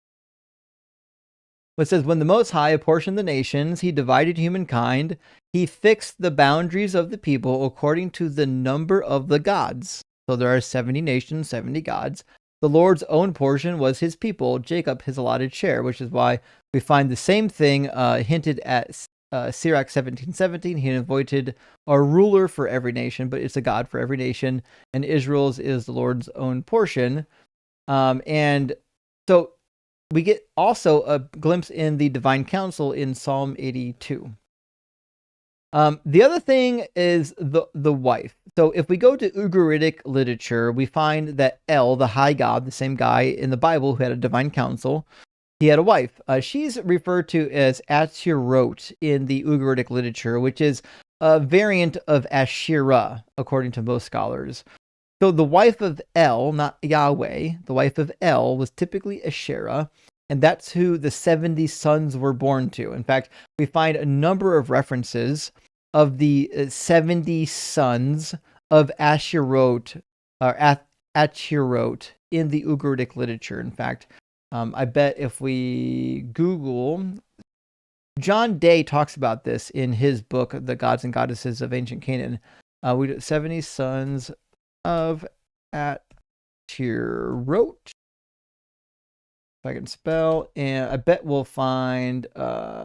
It says, when the Most High apportioned the nations, he divided humankind. He fixed the boundaries of the people according to the number of the gods. So there are 70 nations, 70 gods. The Lord's own portion was his people, Jacob his allotted share, which is why we find the same thing hinted at Sirach 17:17. He appointed a ruler for every nation, but it's a God for every nation, and Israel's is the Lord's own portion. And so we get also a glimpse in the divine council in Psalm 82. The other thing is the wife. So if we go to Ugaritic literature, we find that El, the high god, the same guy in the Bible who had a divine council, he had a wife. She's referred to as Atirot in the Ugaritic literature, which is a variant of Asherah, according to most scholars. So the wife of El, not Yahweh, the wife of El was typically Asherah, and that's who the 70 sons were born to. In fact, we find a number of references of the 70 sons of Asherot, or Atirot, in the Ugaritic literature. In fact, I bet if we Google, John Day talks about this in his book, The Gods and Goddesses of Ancient Canaan. 70 sons of Atirot, if I can spell, and I bet we'll find I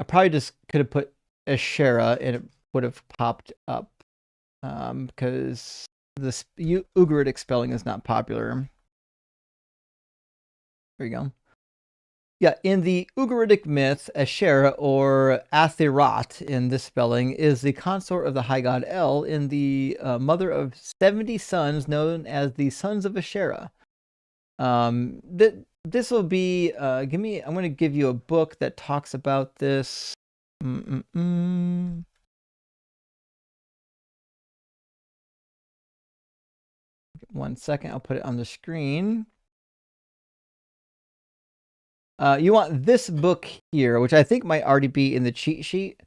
probably just could have put Asherah and it would have popped up because this Ugaritic spelling is not popular. There you go. Yeah, in the Ugaritic myth, Asherah, or Athirot in this spelling, is the consort of the high god El, in the mother of 70 sons known as the sons of Asherah. This will be, I'm going to give you a book that talks about this. 1 second, I'll put it on the screen. You want this book here, which I think might already be in the cheat sheet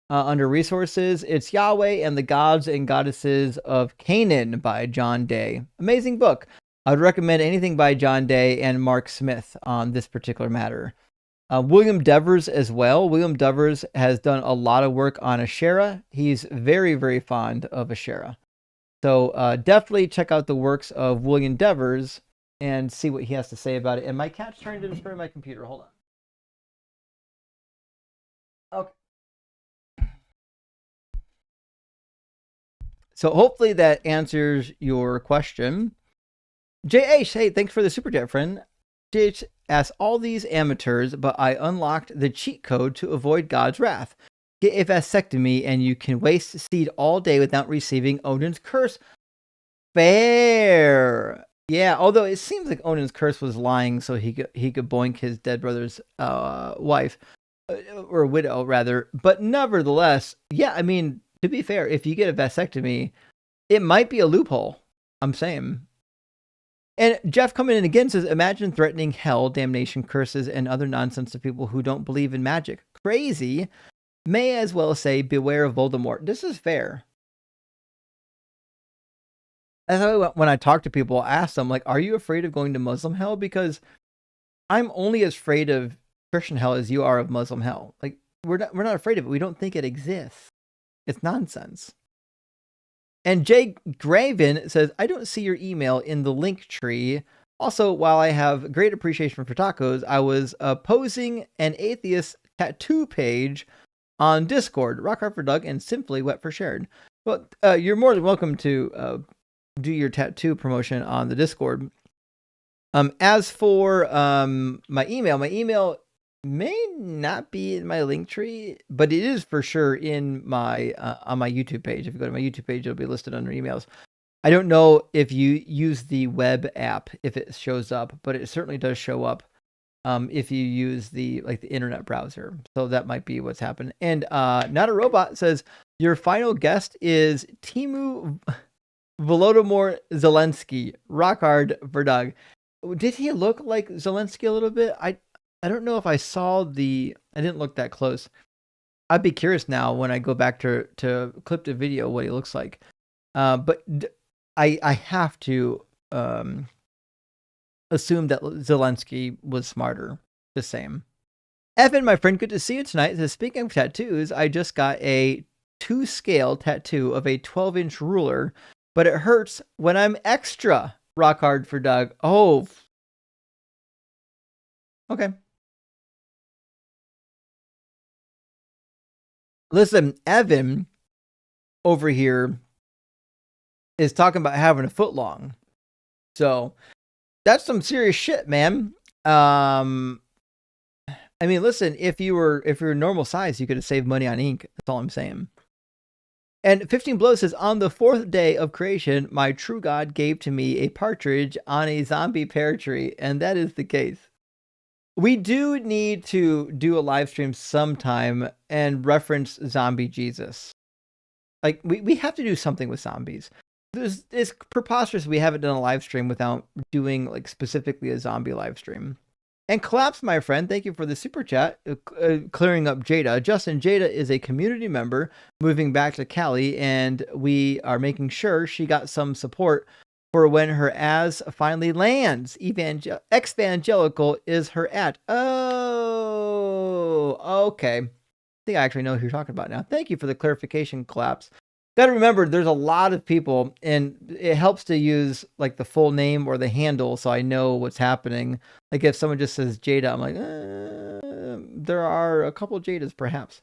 under resources. It's Yahweh and the Gods and Goddesses of Canaan by John Day. Amazing book. I would recommend anything by John Day and Mark Smith on this particular matter. William Devers as well. William Devers has done a lot of work on Asherah. He's very, very fond of Asherah. So definitely check out the works of William Devers and see what he has to say about it. And my cat's trying to destroy my computer. Hold on. Okay. So hopefully that answers your question. JH, hey, thanks for the super chat, friend. JH asks, all these amateurs, but I unlocked the cheat code to avoid God's wrath. Get a vasectomy and you can waste seed all day without receiving Odin's curse. Fair. Yeah, although it seems like Odin's curse was lying so he could boink his dead brother's wife, or widow rather. But nevertheless, yeah, I mean, to be fair, if you get a vasectomy, it might be a loophole. I'm saying. And Jeff coming in again says, imagine threatening hell, damnation, curses, and other nonsense to people who don't believe in magic. Crazy. may as well say beware of Voldemort. This is fair. That's why when I talk to people, I ask them, like, are you afraid of going to Muslim hell? Because I'm only as afraid of Christian hell as you are of Muslim hell. Like, we're not afraid of it. We don't think it exists. It's nonsense. And Jay Graven says, I don't see your email in the link tree. Also, while I have great appreciation for tacos, I was posing an atheist tattoo page on Discord. Rock hard for Doug and Simply Wet for Shared. Well, you're more than welcome to do your tattoo promotion on the Discord. As for my email may not be in my link tree, but it is for sure in my on my YouTube page. If you go to my YouTube page, it'll be listed under emails. I don't know if you use the web app if it shows up, but it certainly does show up if you use the internet browser. So that might be what's happened. And Not a Robot says your final guest is Timu Volodymyr Zelensky. Rock hard for Doug. Did he look like Zelensky a little bit? I don't know if I saw I didn't look that close. I'd be curious now when I go back to clip the video what he looks like. But I have to assume that Zelensky was smarter. The same. Evan, my friend, good to see you tonight. Says, speaking of tattoos, I just got a 2-scale tattoo of a 12-inch ruler, but it hurts when I'm extra. Rock hard for Doug. Oh. Okay. Listen, Evan over here is talking about having a foot long. So that's some serious shit, man. I mean, listen, if you were normal size, you could have saved money on ink. That's all I'm saying. And 15 Blows says, on the 4th day of creation, my true God gave to me a partridge on a zombie pear tree. And that is the case. We do need to do a live stream sometime and reference zombie Jesus. Like, we have to do something with zombies. It's preposterous we haven't done a live stream without doing, like, specifically a zombie live stream. And Collapse, my friend, thank you for the super chat, clearing up Jada. Justin, Jada is a community member moving back to Cali, and we are making sure she got some support for when her as finally lands. Ex-evangelical is her at. Oh, okay. I think I actually know who you're talking about now. Thank you for the clarification, Collapse. Got to remember, there's a lot of people, and it helps to use like the full name or the handle so I know what's happening. Like if someone just says Jada, I'm like, there are a couple of Jadas perhaps.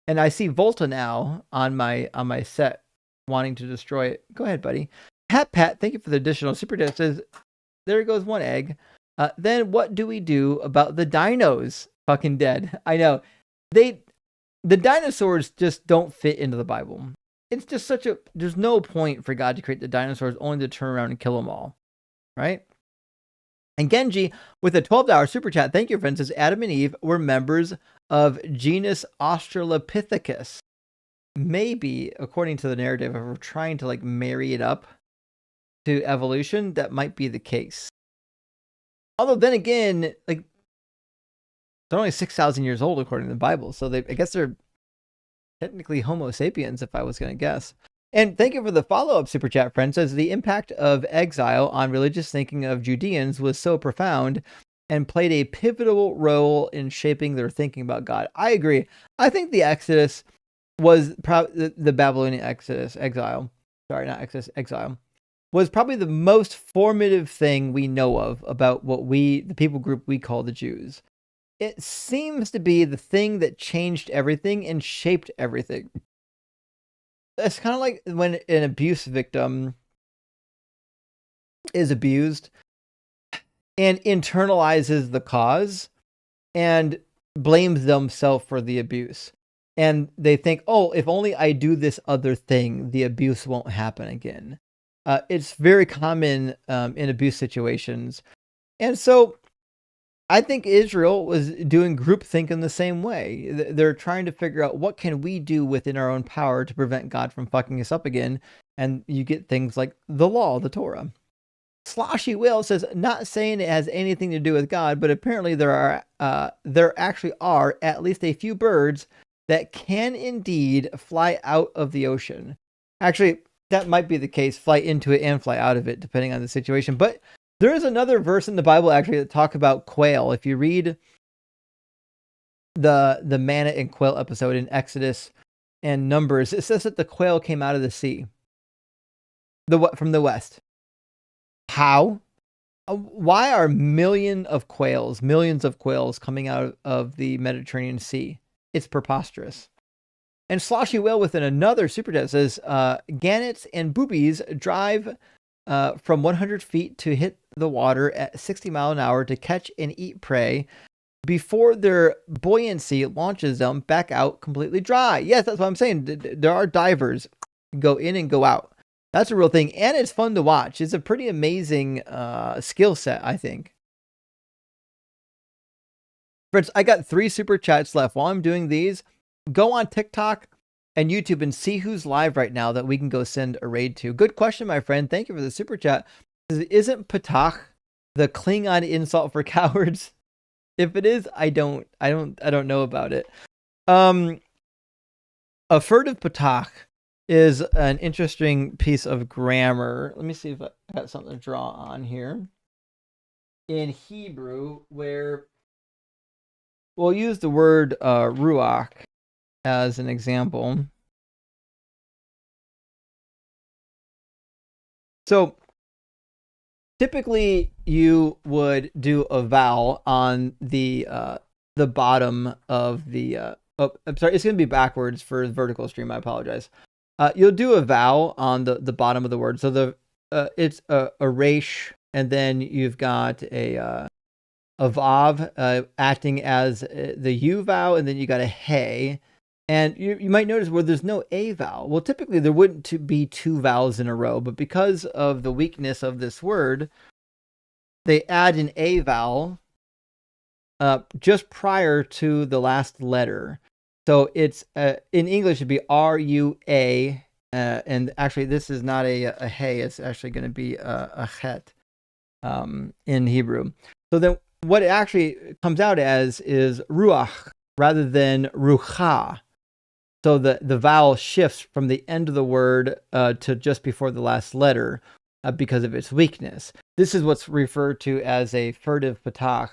And I see Volta now on my set wanting to destroy it. Go ahead, buddy. Pat, thank you for the additional super chat. Says, there goes one egg. Then what do we do about the dinos? Fucking dead. I know. The dinosaurs just don't fit into the Bible. It's just there's no point for God to create the dinosaurs only to turn around and kill them all. Right? And Genji, with a $12 super chat, thank you, friends, says Adam and Eve were members of genus Australopithecus. Maybe, according to the narrative, if we're trying to like marry it up to evolution, that might be the case. Although then again, like they're only 6,000 years old according to the Bible, so I guess they're technically Homo sapiens, if I was going to guess. And thank you for the follow-up super chat, friend. Says the impact of exile on religious thinking of Judeans was so profound and played a pivotal role in shaping their thinking about God. I agree. I think the Exodus was the Babylonian exile. Sorry, not Exodus, exile. Was probably the most formative thing we know of about what the people group we call the Jews. It seems to be the thing that changed everything and shaped everything. It's kind of like when an abuse victim is abused and internalizes the cause and blames themselves for the abuse. And they think, oh, if only I do this other thing, the abuse won't happen again. It's very common in abuse situations. And so I think Israel was doing groupthink in the same way. They're trying to figure out what can we do within our own power to prevent God from fucking us up again. And you get things like the law, the Torah. Sloshy Will says, not saying it has anything to do with God, but apparently there actually are at least a few birds that can indeed fly out of the ocean. Actually, that might be the case, fly into it and fly out of it, depending on the situation. But there is another verse in the Bible actually that talk about quail. If you read the manna and quail episode in Exodus and Numbers, it says that the quail came out of the sea, from the west. How? Why are millions of quails coming out of the Mediterranean Sea? It's preposterous. And Sloshy Whale within another super chat says, gannets and boobies drive from 100 feet to hit the water at 60 miles an hour to catch and eat prey before their buoyancy launches them back out completely dry. Yes, that's what I'm saying. There are divers go in and go out. That's a real thing, and it's fun to watch. It's a pretty amazing skill set, I think. Friends, I got 3 super chats left. While I'm doing these, go on TikTok and YouTube and see who's live right now that we can go send a raid to. Good question, my friend. Thank you for the super chat. Isn't Patach the Klingon insult for cowards? If it is, I don't know about it. A furtive Patach is an interesting piece of grammar. Let me see if I got something to draw on here. In Hebrew, where we'll use the word ruach as an example. So typically you would do a vowel on the bottom of the I'm sorry, it's going to be backwards for vertical stream. I apologize. You'll do a vowel on the bottom of the word. So it's a resh, and then you've got a vav acting as the u vowel, and then you got a hey. And you might notice where there's no a vowel. Well, typically there wouldn't be 2 vowels in a row, but because of the weakness of this word, they add an a vowel just prior to the last letter. So it's in English it'd be R-U-A, and actually this is not a hey, it's actually going to be a het in Hebrew. So then what it actually comes out as is ruach rather than rucha. So the vowel shifts from the end of the word to just before the last letter because of its weakness. This is what's referred to as a furtive patach.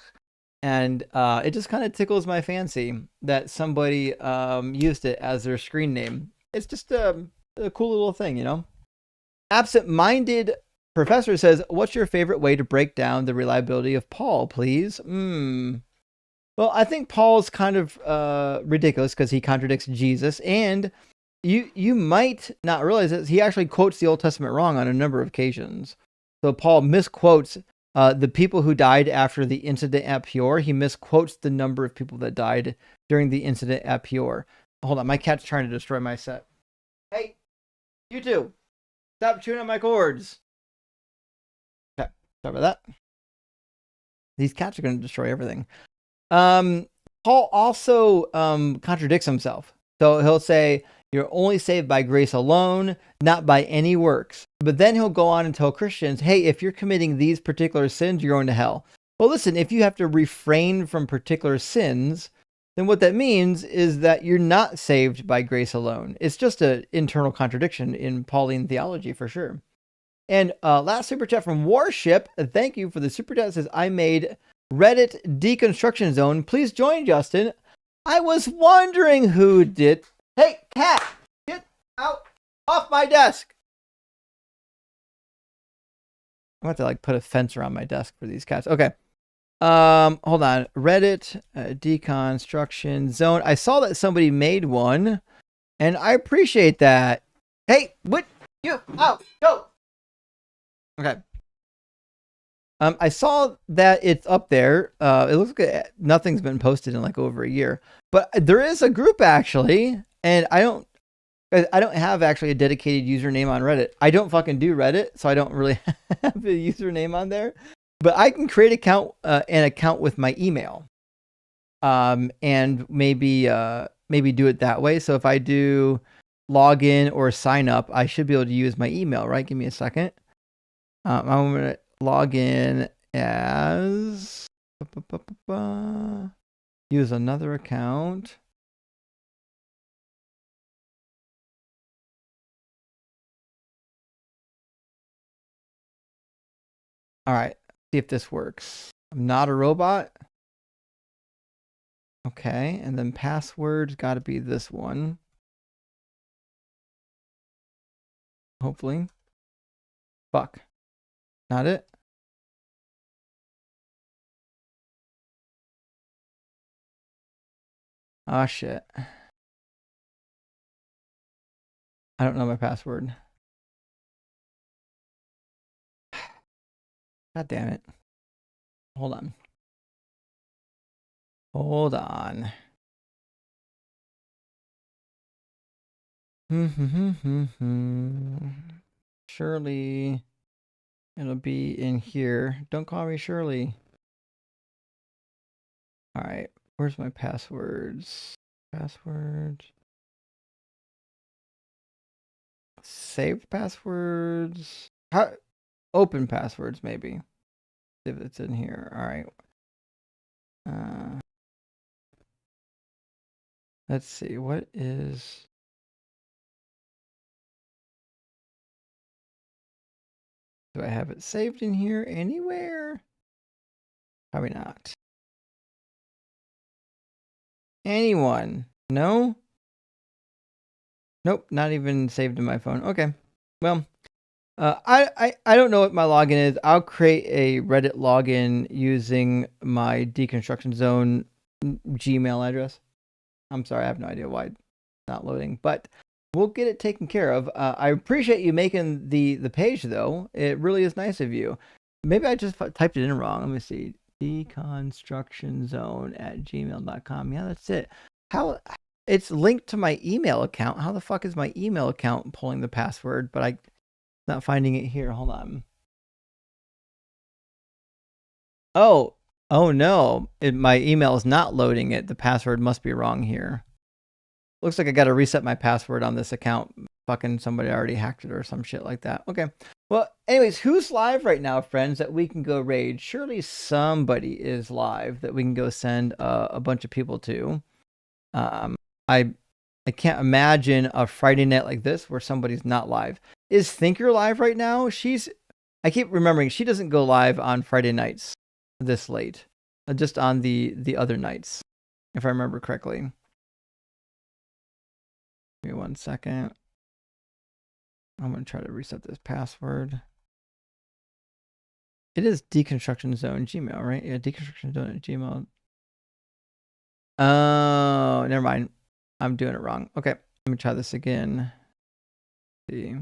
And it just kind of tickles my fancy that somebody used it as their screen name. It's just a cool little thing, you know? Absent-minded professor says, what's your favorite way to break down the reliability of Paul, please? Well, I think Paul's kind of ridiculous because he contradicts Jesus. And you might not realize that he actually quotes the Old Testament wrong on a number of occasions. So Paul misquotes the people who died after the incident at Peor. He misquotes the number of people that died during the incident at Peor. Hold on, my cat's trying to destroy my set. Hey, you two, stop chewing on my cords. Okay, sorry about that. These cats are going to destroy everything. Paul also contradicts himself. So he'll say, you're only saved by grace alone, not by any works. But then he'll go on and tell Christians, hey, if you're committing these particular sins, you're going to hell. Well, listen, if you have to refrain from particular sins, then what that means is that you're not saved by grace alone. It's just an internal contradiction in Pauline theology for sure. And last super chat from Warship. Thank you for the super chat. It says, I made Reddit deconstruction zone. Please join, Justin. I was wondering who did. Hey, cat, get out off my desk. I'm going to have to put a fence around my desk for these cats. Okay. Hold on. Reddit deconstruction zone. I saw that somebody made one and I appreciate that. Hey, what? You out, go. Okay. I saw that it's up there. It looks like nothing's been posted in over a year, but there is a group actually. And I don't have actually a dedicated username on Reddit. I don't fucking do Reddit, so I don't really have a username on there. But I can create an account with my email, and maybe do it that way. So if I do log in or sign up, I should be able to use my email, right? Give me a second. I'm gonna log in as use another account. All right. See if this works. I'm not a robot. Okay. And then password's got to be this one. Hopefully. Fuck. Not it? Ah, shit. I don't know my password. God damn it. Hold on. Hold on. Shirley. It'll be in here. Don't call me Shirley. All right. Where's my passwords? Passwords. Saved passwords. How? Open passwords, maybe. If it's in here. All right. Let's see. What is... Do I have it saved in here anywhere? Probably not. Anyone? No? Nope, not even saved in my phone. Okay. Well, I don't know what my login is. I'll create a Reddit login using my Deconstruction Zone Gmail address. I'm sorry, I have no idea why it's not loading, but we'll get it taken care of. I appreciate you making the page, though. It really is nice of you. Maybe I just typed it in wrong. Let me see. deconstructionzone@gmail.com. Yeah, that's it. How... It's linked to my email account. How the fuck is my email account pulling the password? But I'm not finding it here. Hold on. Oh no. My email is not loading it. The password must be wrong here. Looks like I got to reset my password on this account. Fucking somebody already hacked it or some shit like that. Okay. Well, anyways, who's live right now, friends, that we can go raid? Surely somebody is live that we can go send a bunch of people to. I can't imagine a Friday night like this where somebody's not live. Is Thinker live right now? I keep remembering she doesn't go live on Friday nights this late. Just on the other nights, if I remember correctly. Give me 1 second. I'm going to try to reset this password. It is Deconstruction Zone Gmail, right? Yeah, Deconstruction Zone at Gmail. Oh, never mind. I'm doing it wrong. Okay, let me try this again. See.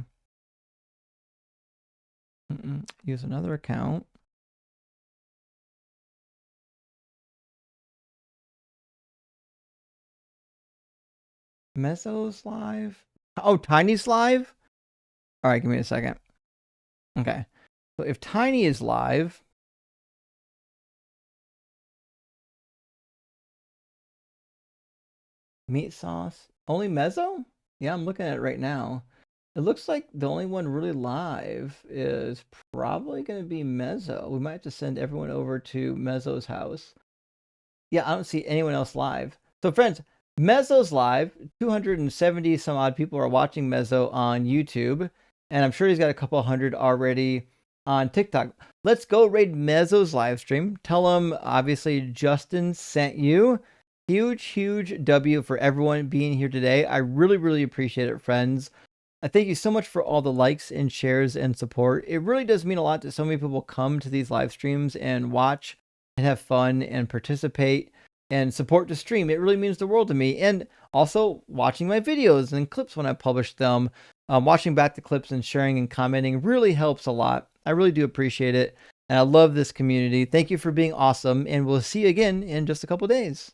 Use another account. Mezzo's live. Oh, Tiny's live? All right, give me a second. Okay. So if Tiny is live, meat sauce, only Mezzo? Yeah, I'm looking at it right now. It looks like the only one really live is probably going to be Mezzo. We might have to send everyone over to Mezzo's house. Yeah, I don't see anyone else live. So friends, Mezzo's live. 270 some odd people are watching Mezzo on YouTube. And I'm sure he's got a couple hundred already on TikTok. Let's go raid Mezzo's live stream. Tell him, obviously, Justin sent you. Huge W for everyone being here today. I really appreciate it, friends. I thank you so much for all the likes and shares and support. It really does mean a lot that so many people come to these live streams and watch and have fun and participate and support the stream. It really means the world to me. And also watching my videos and clips when I publish them, watching back the clips and sharing and commenting really helps a lot. I really do appreciate it. And I love this community. Thank you for being awesome. And we'll see you again in just a couple days.